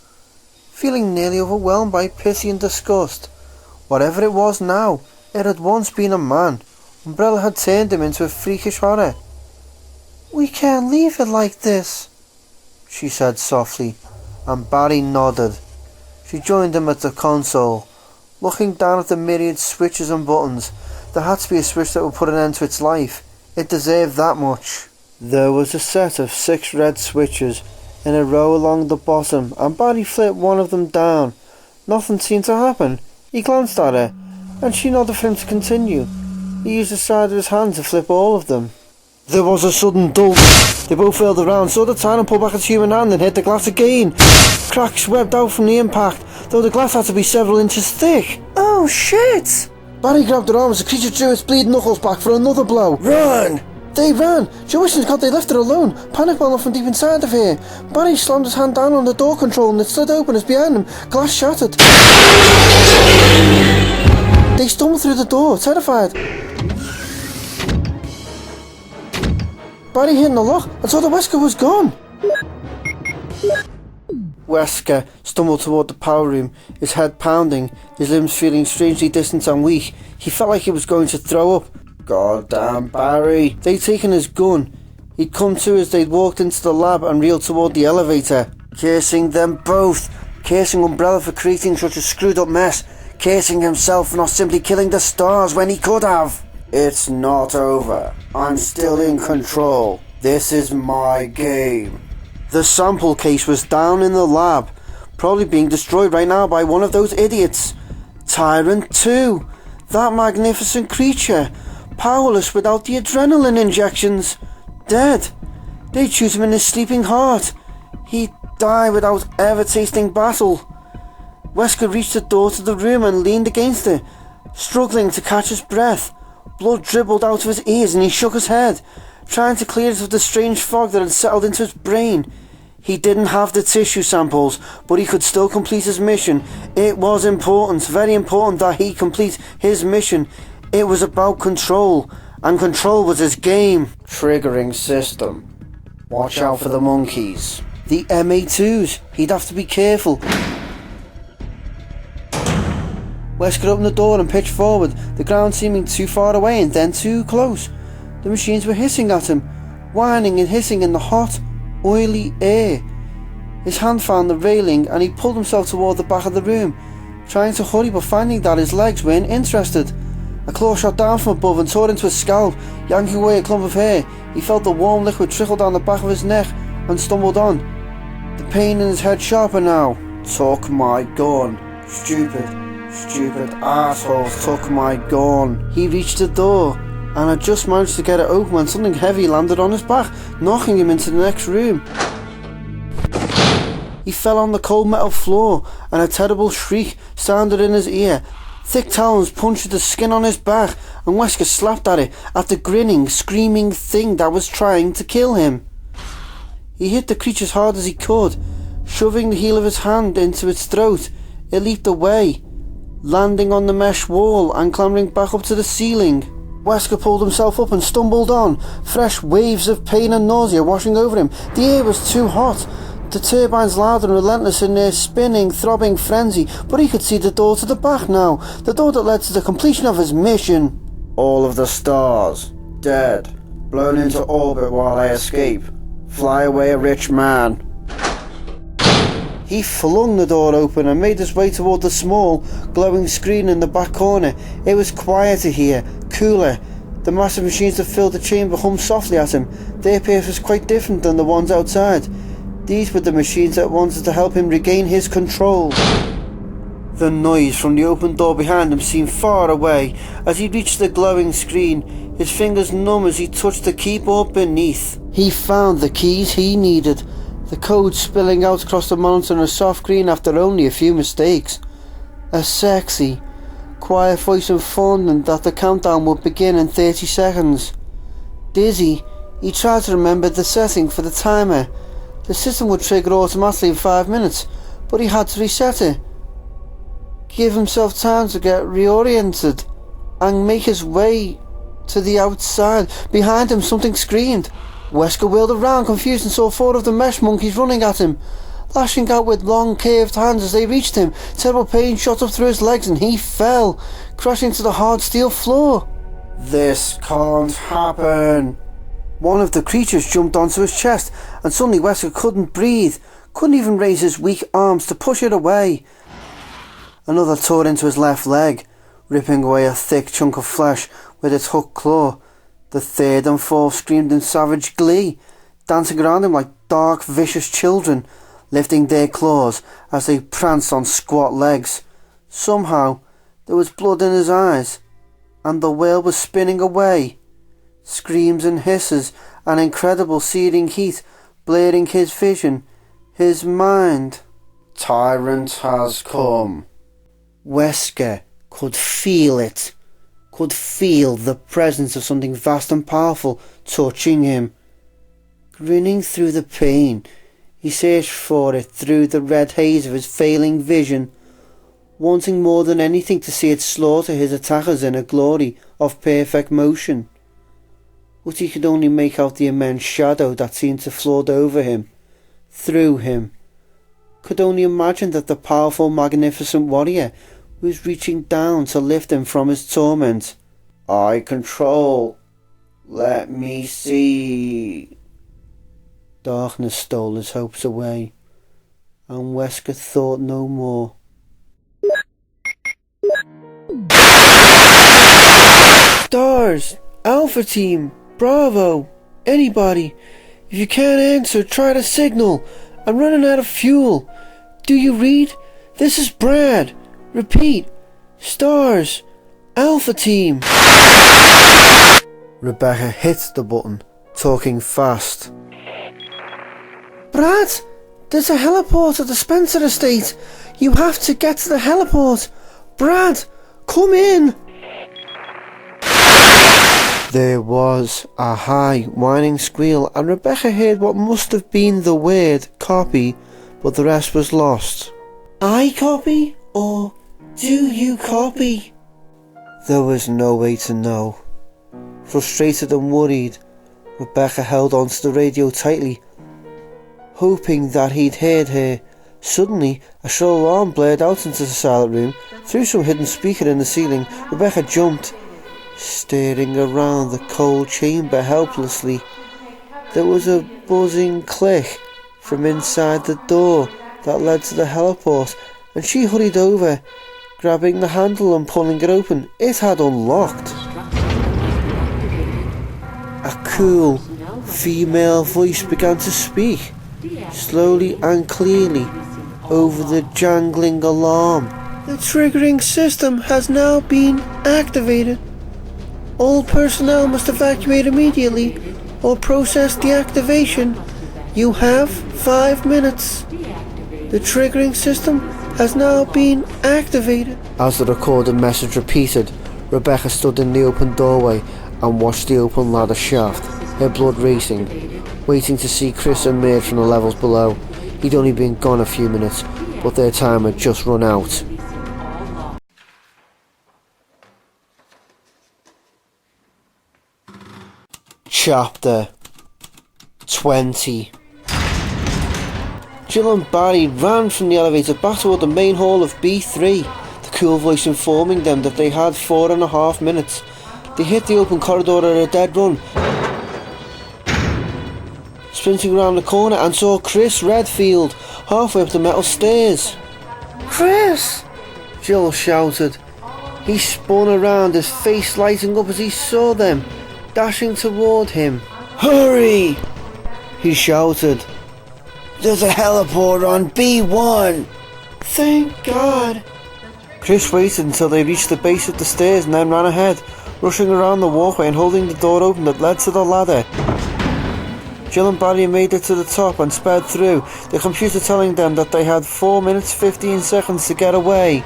feeling nearly overwhelmed by pity and disgust. Whatever it was now, it had once been a man. Umbrella had turned him into a freakish horror. "We can't leave it like this," she said softly, and Barry nodded. She joined him at the console, looking down at the myriad switches and buttons. There had to be a switch that would put an end to its life. It deserved that much. There was a set of 6 red switches in a row along the bottom, and Barry flipped one of them down. Nothing seemed to happen. He glanced at her, and she nodded for him to continue. He used the side of his hand to flip all of them. There was a sudden dull. They both whirled around, saw the tyrant pull back its human hand and hit the glass again. Cracks swept out from the impact, though the glass had to be several inches thick. Oh shit! Barry grabbed her arm as the creature drew its bleeding knuckles back for another blow. run! They ran. She wished God they left her alone. Panic welled up from deep inside of her. Barry slammed his hand down on the door control and it slid open as behind him. Glass shattered. They stumbled through the door, terrified. Barry hit the lock and saw that Wesker was gone. Wesker stumbled toward the power room, his head pounding, his limbs feeling strangely distant and weak. He felt like he was going to throw up. Goddamn Barry. They'd taken his gun. He'd come to as they'd walked into the lab and reeled toward the elevator. Cursing them both. Cursing Umbrella for creating such a screwed up mess. Cursing himself for not simply killing the stars when he could have. It's not over. I'm still in control. This is my game. The sample case was down in the lab, probably being destroyed right now by one of those idiots. Tyrant 2, that magnificent creature, powerless without the adrenaline injections, dead. They'd shoot him in his sleeping heart. He'd die without ever tasting battle. Wesker reached the door to the room and leaned against it, struggling to catch his breath. Blood dribbled out of his ears and he shook his head, trying to clear it of the strange fog that had settled into his brain. He didn't have the tissue samples, but he could still complete his mission. It was important, very important, that he complete his mission. It was about control, and control was his game. Triggering system. Watch out for the monkeys. The MA2s, he'd have to be careful. Wesker opened the door and pitched forward, the ground seeming too far away and then too close. The machines were hissing at him, whining and hissing in the hot, oily air. His hand found the railing and he pulled himself toward the back of the room, trying to hurry but finding that his legs weren't interested. A claw shot down from above and tore into his scalp, yanking away a clump of hair. He felt the warm liquid trickle down the back of his neck and stumbled on. The pain in his head sharper now. Took my gun. Stupid assholes took my gun. He reached the door and had just managed to get it open when something heavy landed on his back, knocking him into the next room. He fell on the cold metal floor and a terrible shriek sounded in his ear. Thick talons punctured the skin on his back and Wesker slapped at it, at the grinning, screaming thing that was trying to kill him. He hit the creature as hard as he could, shoving the heel of his hand into its throat. It leaped away, landing on the mesh wall and clambering back up to the ceiling. Wesker pulled himself up and stumbled on, fresh waves of pain and nausea washing over him. The air was too hot, the turbines loud and relentless in their spinning, throbbing frenzy, but he could see the door to the back now, the door that led to the completion of his mission. All of the stars, dead, blown into orbit while I escape. Fly away, a rich man. He flung the door open and made his way toward the small, glowing screen in the back corner. It was quieter here, cooler. The massive machines that filled the chamber hummed softly at him. Their pace was quite different than the ones outside. These were the machines that wanted to help him regain his control. The noise from the open door behind him seemed far away. As he reached the glowing screen, his fingers numb as he touched the keyboard beneath. He found the keys he needed, the code spilling out across the monitor in a soft green after only a few mistakes. A sexy, quiet voice informed him that the countdown would begin in 30 seconds. Dizzy, he tried to remember the setting for the timer. The system would trigger automatically in 5 minutes, but he had to reset it. Give himself time to get reoriented and make his way to the outside. Behind him something screamed. Wesker wheeled around confused and saw 4 of the mesh monkeys running at him, lashing out with long curved hands as they reached him. Terrible pain shot up through his legs and he fell, crashing to the hard steel floor. This can't happen. One of the creatures jumped onto his chest and suddenly Wesker couldn't breathe, couldn't even raise his weak arms to push it away. Another tore into his left leg, ripping away a thick chunk of flesh with its hooked claw. The third and fourth screamed in savage glee, dancing around him like dark, vicious children, lifting their claws as they pranced on squat legs. Somehow, there was blood in his eyes, and the world was spinning away. Screams and hisses and incredible searing heat blurring his vision, his mind. Tyrant has come. Wesker could feel it, could feel the presence of something vast and powerful touching him. Grinning through the pain, he searched for it through the red haze of his failing vision, wanting more than anything to see it slaughter his attackers in a glory of perfect motion. But he could only make out the immense shadow that seemed to float over him, through him. Could only imagine that the powerful, magnificent warrior was reaching down to lift him from his torment. I control. Let me see. Darkness stole his hopes away, and Wesker thought no more. Stars! Stars, Alpha Team, Bravo, anybody. If you can't answer, try to signal. I'm running out of fuel. Do you read? This is Brad. Repeat. Stars, Alpha Team. Rebecca hit the button, talking fast. Brad, there's a heliport at the Spencer estate. You have to get to the heliport. Brad, come in. There was a high, whining squeal, and Rebecca heard what must have been the word copy, but the rest was lost. I copy, or do you copy? There was no way to know. Frustrated and worried, Rebecca held onto the radio tightly, hoping that he'd heard her. Suddenly, a shrill alarm blared out into the silent room. Through some hidden speaker in the ceiling, Rebecca jumped, staring around the cold chamber helplessly. There was a buzzing click from inside the door that led to the heliport, and she hurried over, grabbing the handle and pulling it open. It had unlocked. A cool, female voice began to speak, slowly and clearly, over the jangling alarm. The triggering system has now been activated. All personnel must evacuate immediately or process deactivation. You have 5 minutes. The triggering system has now been activated. As the recorded message repeated, Rebecca stood in the open doorway and watched the open ladder shaft, her blood racing, waiting to see Chris emerge from the levels below. He'd only been gone a few minutes, but their time had just run out. Chapter 20. Jill and Barry ran from the elevator back toward the main hall of B3, the cool voice informing them that they had 4.5 minutes. They hit the open corridor at a dead run, sprinting around the corner, and saw Chris Redfield halfway up the metal stairs. Chris! Jill shouted. He spun around, his face lighting up as he saw them, dashing toward him. Hurry! He shouted. There's a heliport on B1! Thank God! Chris waited until they reached the base of the stairs and then ran ahead, rushing around the walkway and holding the door open that led to the ladder. Jill and Barry made it to the top and sped through, the computer telling them that they had 4 minutes 15 seconds to get away.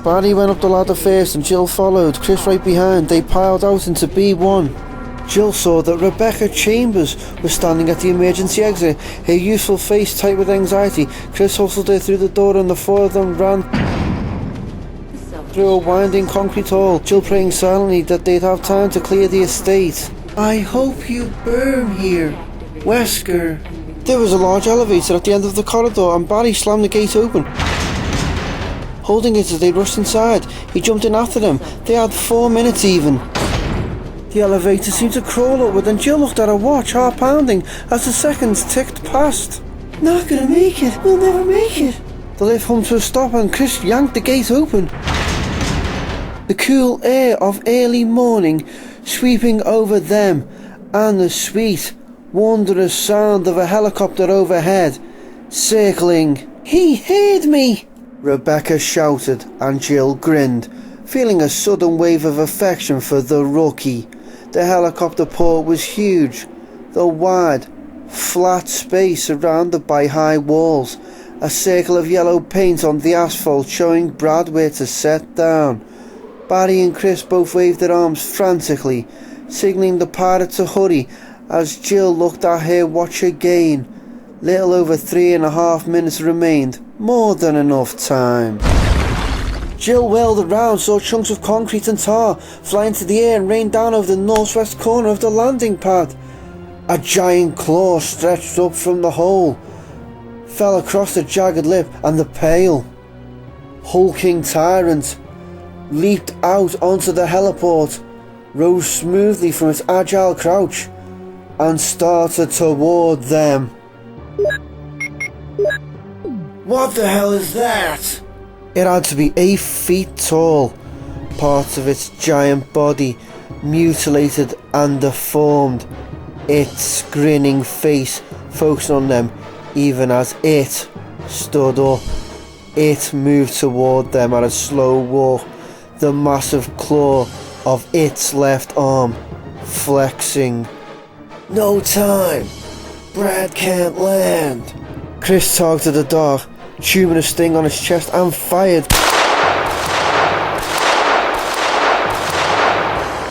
Barry went up the ladder first and Jill followed, Chris right behind. They piled out into B1. Jill saw that Rebecca Chambers was standing at the emergency exit, her youthful face tight with anxiety. Chris hustled her through the door and the four of them ran through a winding concrete hall, Jill praying silently that they'd have time to clear the estate. I hope you burn here, Wesker. There was a large elevator at the end of the corridor and Barry slammed the gate open, holding it as they rushed inside. He jumped in after them. They had 4 minutes even. The elevator seemed to crawl upward and Jill looked at her watch, heart pounding, as the seconds ticked past. Not gonna make it. We'll never make it. The lift hummed to a stop and Chris yanked the gate open. The cool air of early morning sweeping over them, and the sweet, wondrous sound of a helicopter overhead, circling. He heard me! Rebecca shouted, and Jill grinned, feeling a sudden wave of affection for the rookie. The helicopter port was huge, the wide, flat space surrounded by high walls, a circle of yellow paint on the asphalt showing Brad where to set down. Barry and Chris both waved their arms frantically, signalling the pilot to hurry as Jill looked at her watch again. Little over 3.5 minutes remained, more than enough time. Jill whirled around, saw chunks of concrete and tar fly into the air and rain down over the northwest corner of the landing pad. A giant claw stretched up from the hole, fell across the jagged lip, and the pale, hulking tyrant leaped out onto the heliport, rose smoothly from its agile crouch, and started toward them. What the hell is that? It had to be 8 feet tall. Parts of its giant body mutilated and deformed. Its grinning face focused on them even as it stood up. It moved toward them at a slow walk, the massive claw of its left arm flexing. No time! Brad can't land! Chris targeted the dog, tubing a sting on its chest and fired.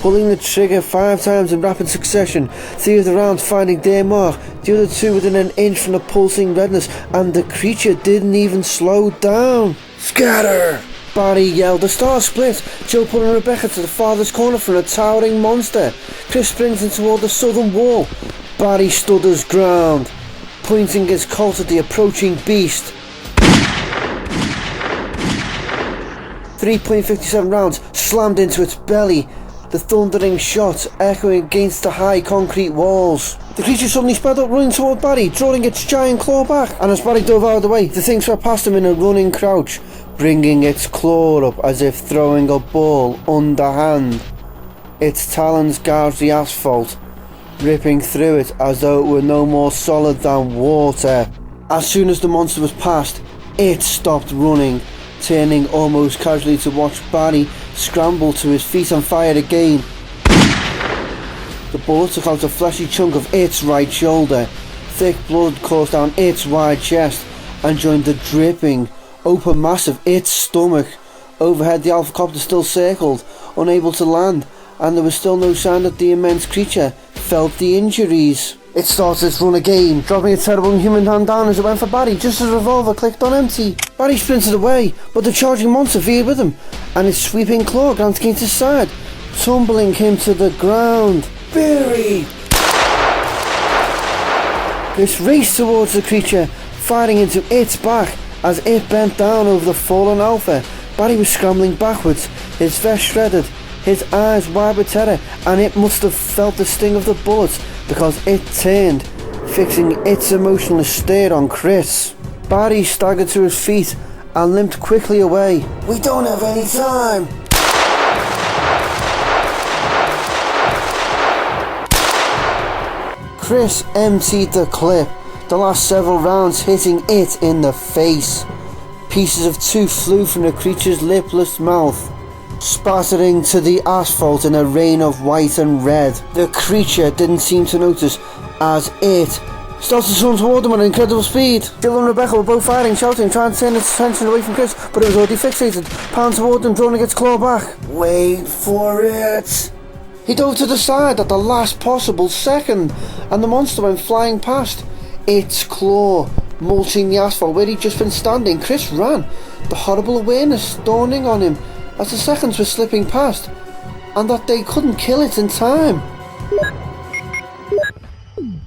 Pulling the trigger 5 times in rapid succession, 3 of the rounds finding their mark, the other 2 within an inch from the pulsing redness, and the creature didn't even slow down. Scatter! Barry yelled. The stars split, Jill pulling Rebecca to the farthest corner from a towering monster. Chris springs in toward the southern wall. Barry stood his ground, pointing his Colt at the approaching beast. 3.57 rounds slammed into its belly, the thundering shots echoing against the high concrete walls. The creature suddenly sped up, running toward Barry, drawing its giant claw back, and as Barry dove out of the way, the thing swept past him in a running crouch, bringing its claw up as if throwing a ball underhand. Its talons gouged the asphalt, ripping through it as though it were no more solid than water. As soon as the monster was past, it stopped running, turning almost casually to watch Barry scramble to his feet and fire again. The bullet took out a fleshy chunk of its right shoulder. Thick blood coursed down its wide chest and joined the dripping open mass of its stomach. Overhead the Alpha Copter still circled, unable to land, and there was still no sign that the immense creature felt the injuries. It started its run again, dropping a terrible inhuman hand down as it went for Barry, just as the revolver clicked on empty. Barry sprinted away, but the charging monster veered with him, and its sweeping claw glanced against his side, tumbling him to the ground. Barry! Chris raced towards the creature, firing into its back as it bent down over the fallen Alpha. Barry was scrambling backwards, his vest shredded, his eyes wide with terror, and it must have felt the sting of the bullets because it turned, fixing its emotionless stare on Chris. Barry staggered to his feet and limped quickly away. We don't have any time! Chris emptied the clip, the last several rounds hitting it in the face. Pieces of tooth flew from the creature's lipless mouth, spattering to the asphalt in a rain of white and red. The creature didn't seem to notice as it started to run toward them at incredible speed. Jill and Rebecca were both firing, shouting, trying to turn its attention away from Chris, but it was already fixated, pounding toward them, drawing its claw back. Wait for it! He dove to the side at the last possible second, and the monster went flying past, its claw mulching the asphalt where he'd just been standing. Chris ran, the horrible awareness dawning on him as the seconds were slipping past, and that they couldn't kill it in time.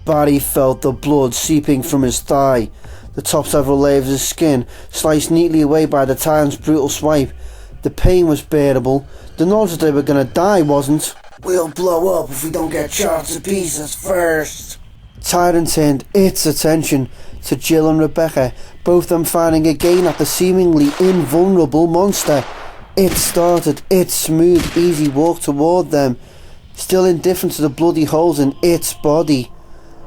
Barry felt the blood seeping from his thigh, the top several layers of his skin sliced neatly away by the tyrant's brutal swipe. The pain was bearable, the knowledge that they were going to die wasn't. We'll blow up if we don't get shot to pieces first. Tyrant turned its attention to Jill and Rebecca, both them firing again at the seemingly invulnerable monster. It started its smooth, easy walk toward them, still indifferent to the bloody holes in its body.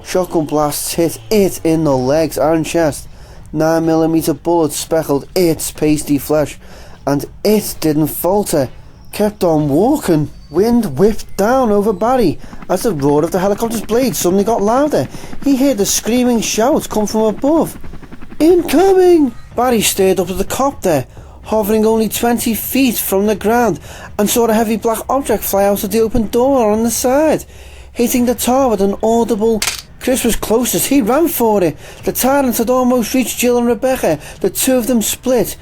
Shotgun blasts hit it in the legs and chest. 9mm bullets speckled its pasty flesh, and it didn't falter, kept on walking. Wind whipped down over Barry as the roar of the helicopter's blades suddenly got louder. He heard the screaming shouts come from above. Incoming! Barry stared up at the copter, hovering only 20 feet from the ground, and saw a heavy black object fly out of the open door on the side, hitting the tar with an audible. Chris was closest. He ran for it. The tyrant had almost reached Jill and Rebecca. The two of them split,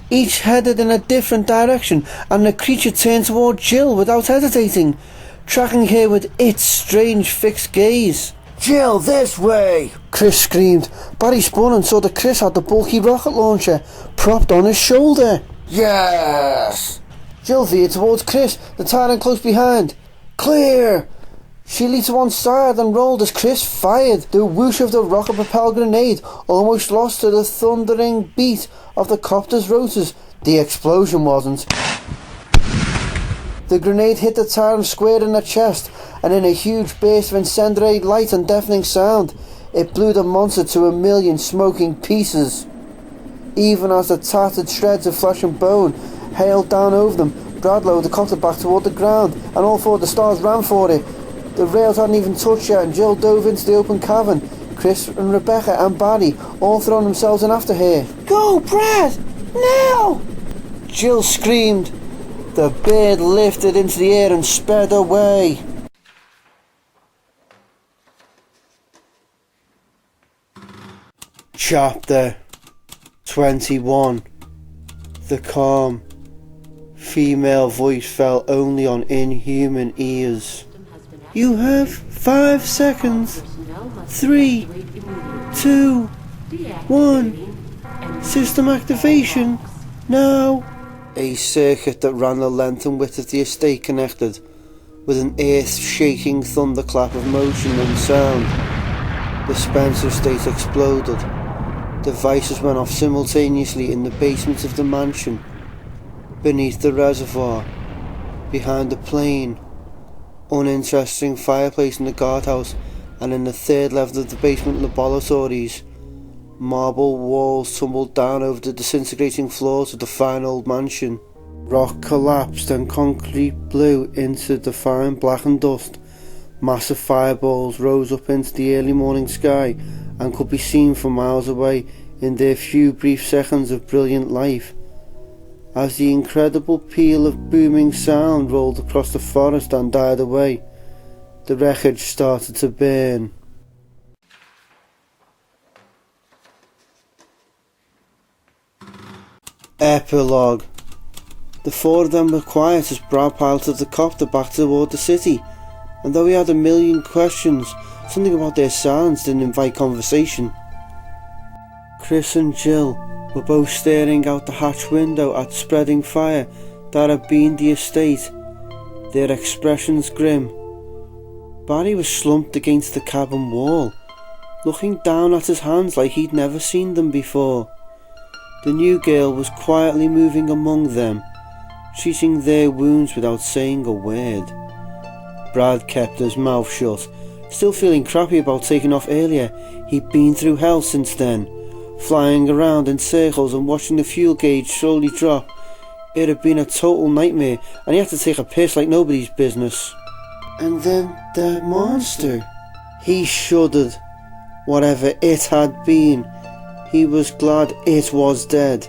each headed in a different direction, and the creature turned toward Jill without hesitating, tracking her with its strange fixed gaze. Jill, this way! Chris screamed. Barry spun and saw that Chris had the bulky rocket launcher propped on his shoulder. Yes! Jill veered towards Chris, the tyrant close behind. Clear! She leaped to one side and rolled as Chris fired. The whoosh of the rocket-propelled grenade almost lost to the thundering beat of the copter's rotors. The explosion wasn't. The grenade hit the tyrant square in the chest, and in a huge burst of incendiary light and deafening sound, it blew the monster to a million smoking pieces. Even as the tattered shreds of flesh and bone hailed down over them, Brad lowered the copter back toward the ground, and all four of the stars ran for it. The rails hadn't even touched yet, and Jill dove into the open cavern. Chris and Rebecca and Barry all thrown themselves in after her. "Go, Brad! Now!" Jill screamed. The bird lifted into the air and sped away. Chapter 21. The calm female voice fell only on inhuman ears. "You have 5 seconds. 3, 2, 1. System activation. Now." A circuit that ran the length and width of the estate connected, with an earth-shaking thunderclap of motion and sound. The Spencer estate exploded. Devices went off simultaneously in the basement of the mansion, beneath the reservoir, behind the plain, uninteresting fireplace in the guardhouse, and in the third level of the basement laboratories. Marble walls tumbled down over the disintegrating floors of the fine old mansion. Rock collapsed and concrete blew into the fine blackened dust. Massive fireballs rose up into the early morning sky and could be seen from miles away in their few brief seconds of brilliant life. As the incredible peal of booming sound rolled across the forest and died away, the wreckage started to burn. Epilogue. The four of them were quiet as Brad piloted the copter back toward the city, and though he had a million questions, something about their silence didn't invite conversation. Chris and Jill were both staring out the hatch window at spreading fire that had been the estate, their expressions grim. Barry was slumped against the cabin wall, looking down at his hands like he'd never seen them before. The new girl was quietly moving among them, treating their wounds without saying a word. Brad kept his mouth shut, still feeling crappy about taking off earlier. He'd been through hell since then, flying around in circles and watching the fuel gauge slowly drop. It had been a total nightmare, and he had to take a piss like nobody's business. And then that monster. He shuddered. Whatever it had been, he was glad it was dead.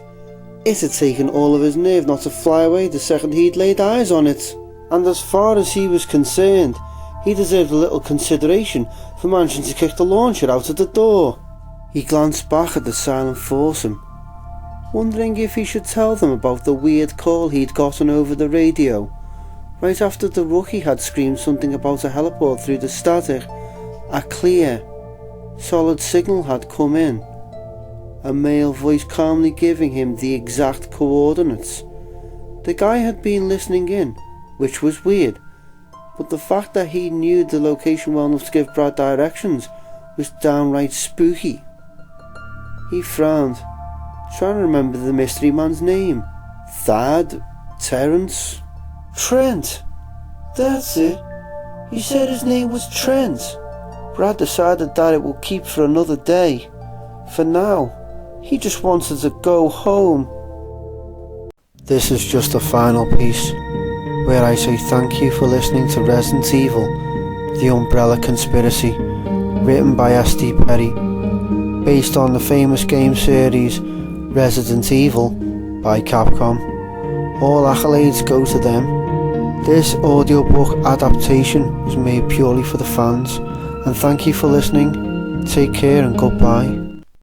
It had taken all of his nerve not to fly away the second he'd laid eyes on it. And as far as he was concerned, he deserved a little consideration for managing to kick the launcher out of the door. He glanced back at the silent foursome, wondering if he should tell them about the weird call he'd gotten over the radio. Right after the rookie had screamed something about a heliport through the static, a clear, solid signal had come in. A male voice calmly giving him the exact coordinates. The guy had been listening in, which was weird, but the fact that he knew the location well enough to give Brad directions was downright spooky. He frowned, trying to remember the mystery man's name. Thad? Terence? Trent! That's it! He said his name was Trent. Brad decided that it would keep for another day. For now, he just wanted to go home. This is just a final piece, where I say thank you for listening to Resident Evil, The Umbrella Conspiracy, written by S.D. Perry, based on the famous game series Resident Evil by Capcom. All accolades go to them. This audiobook adaptation was made purely for the fans, and thank you for listening. Take care and goodbye.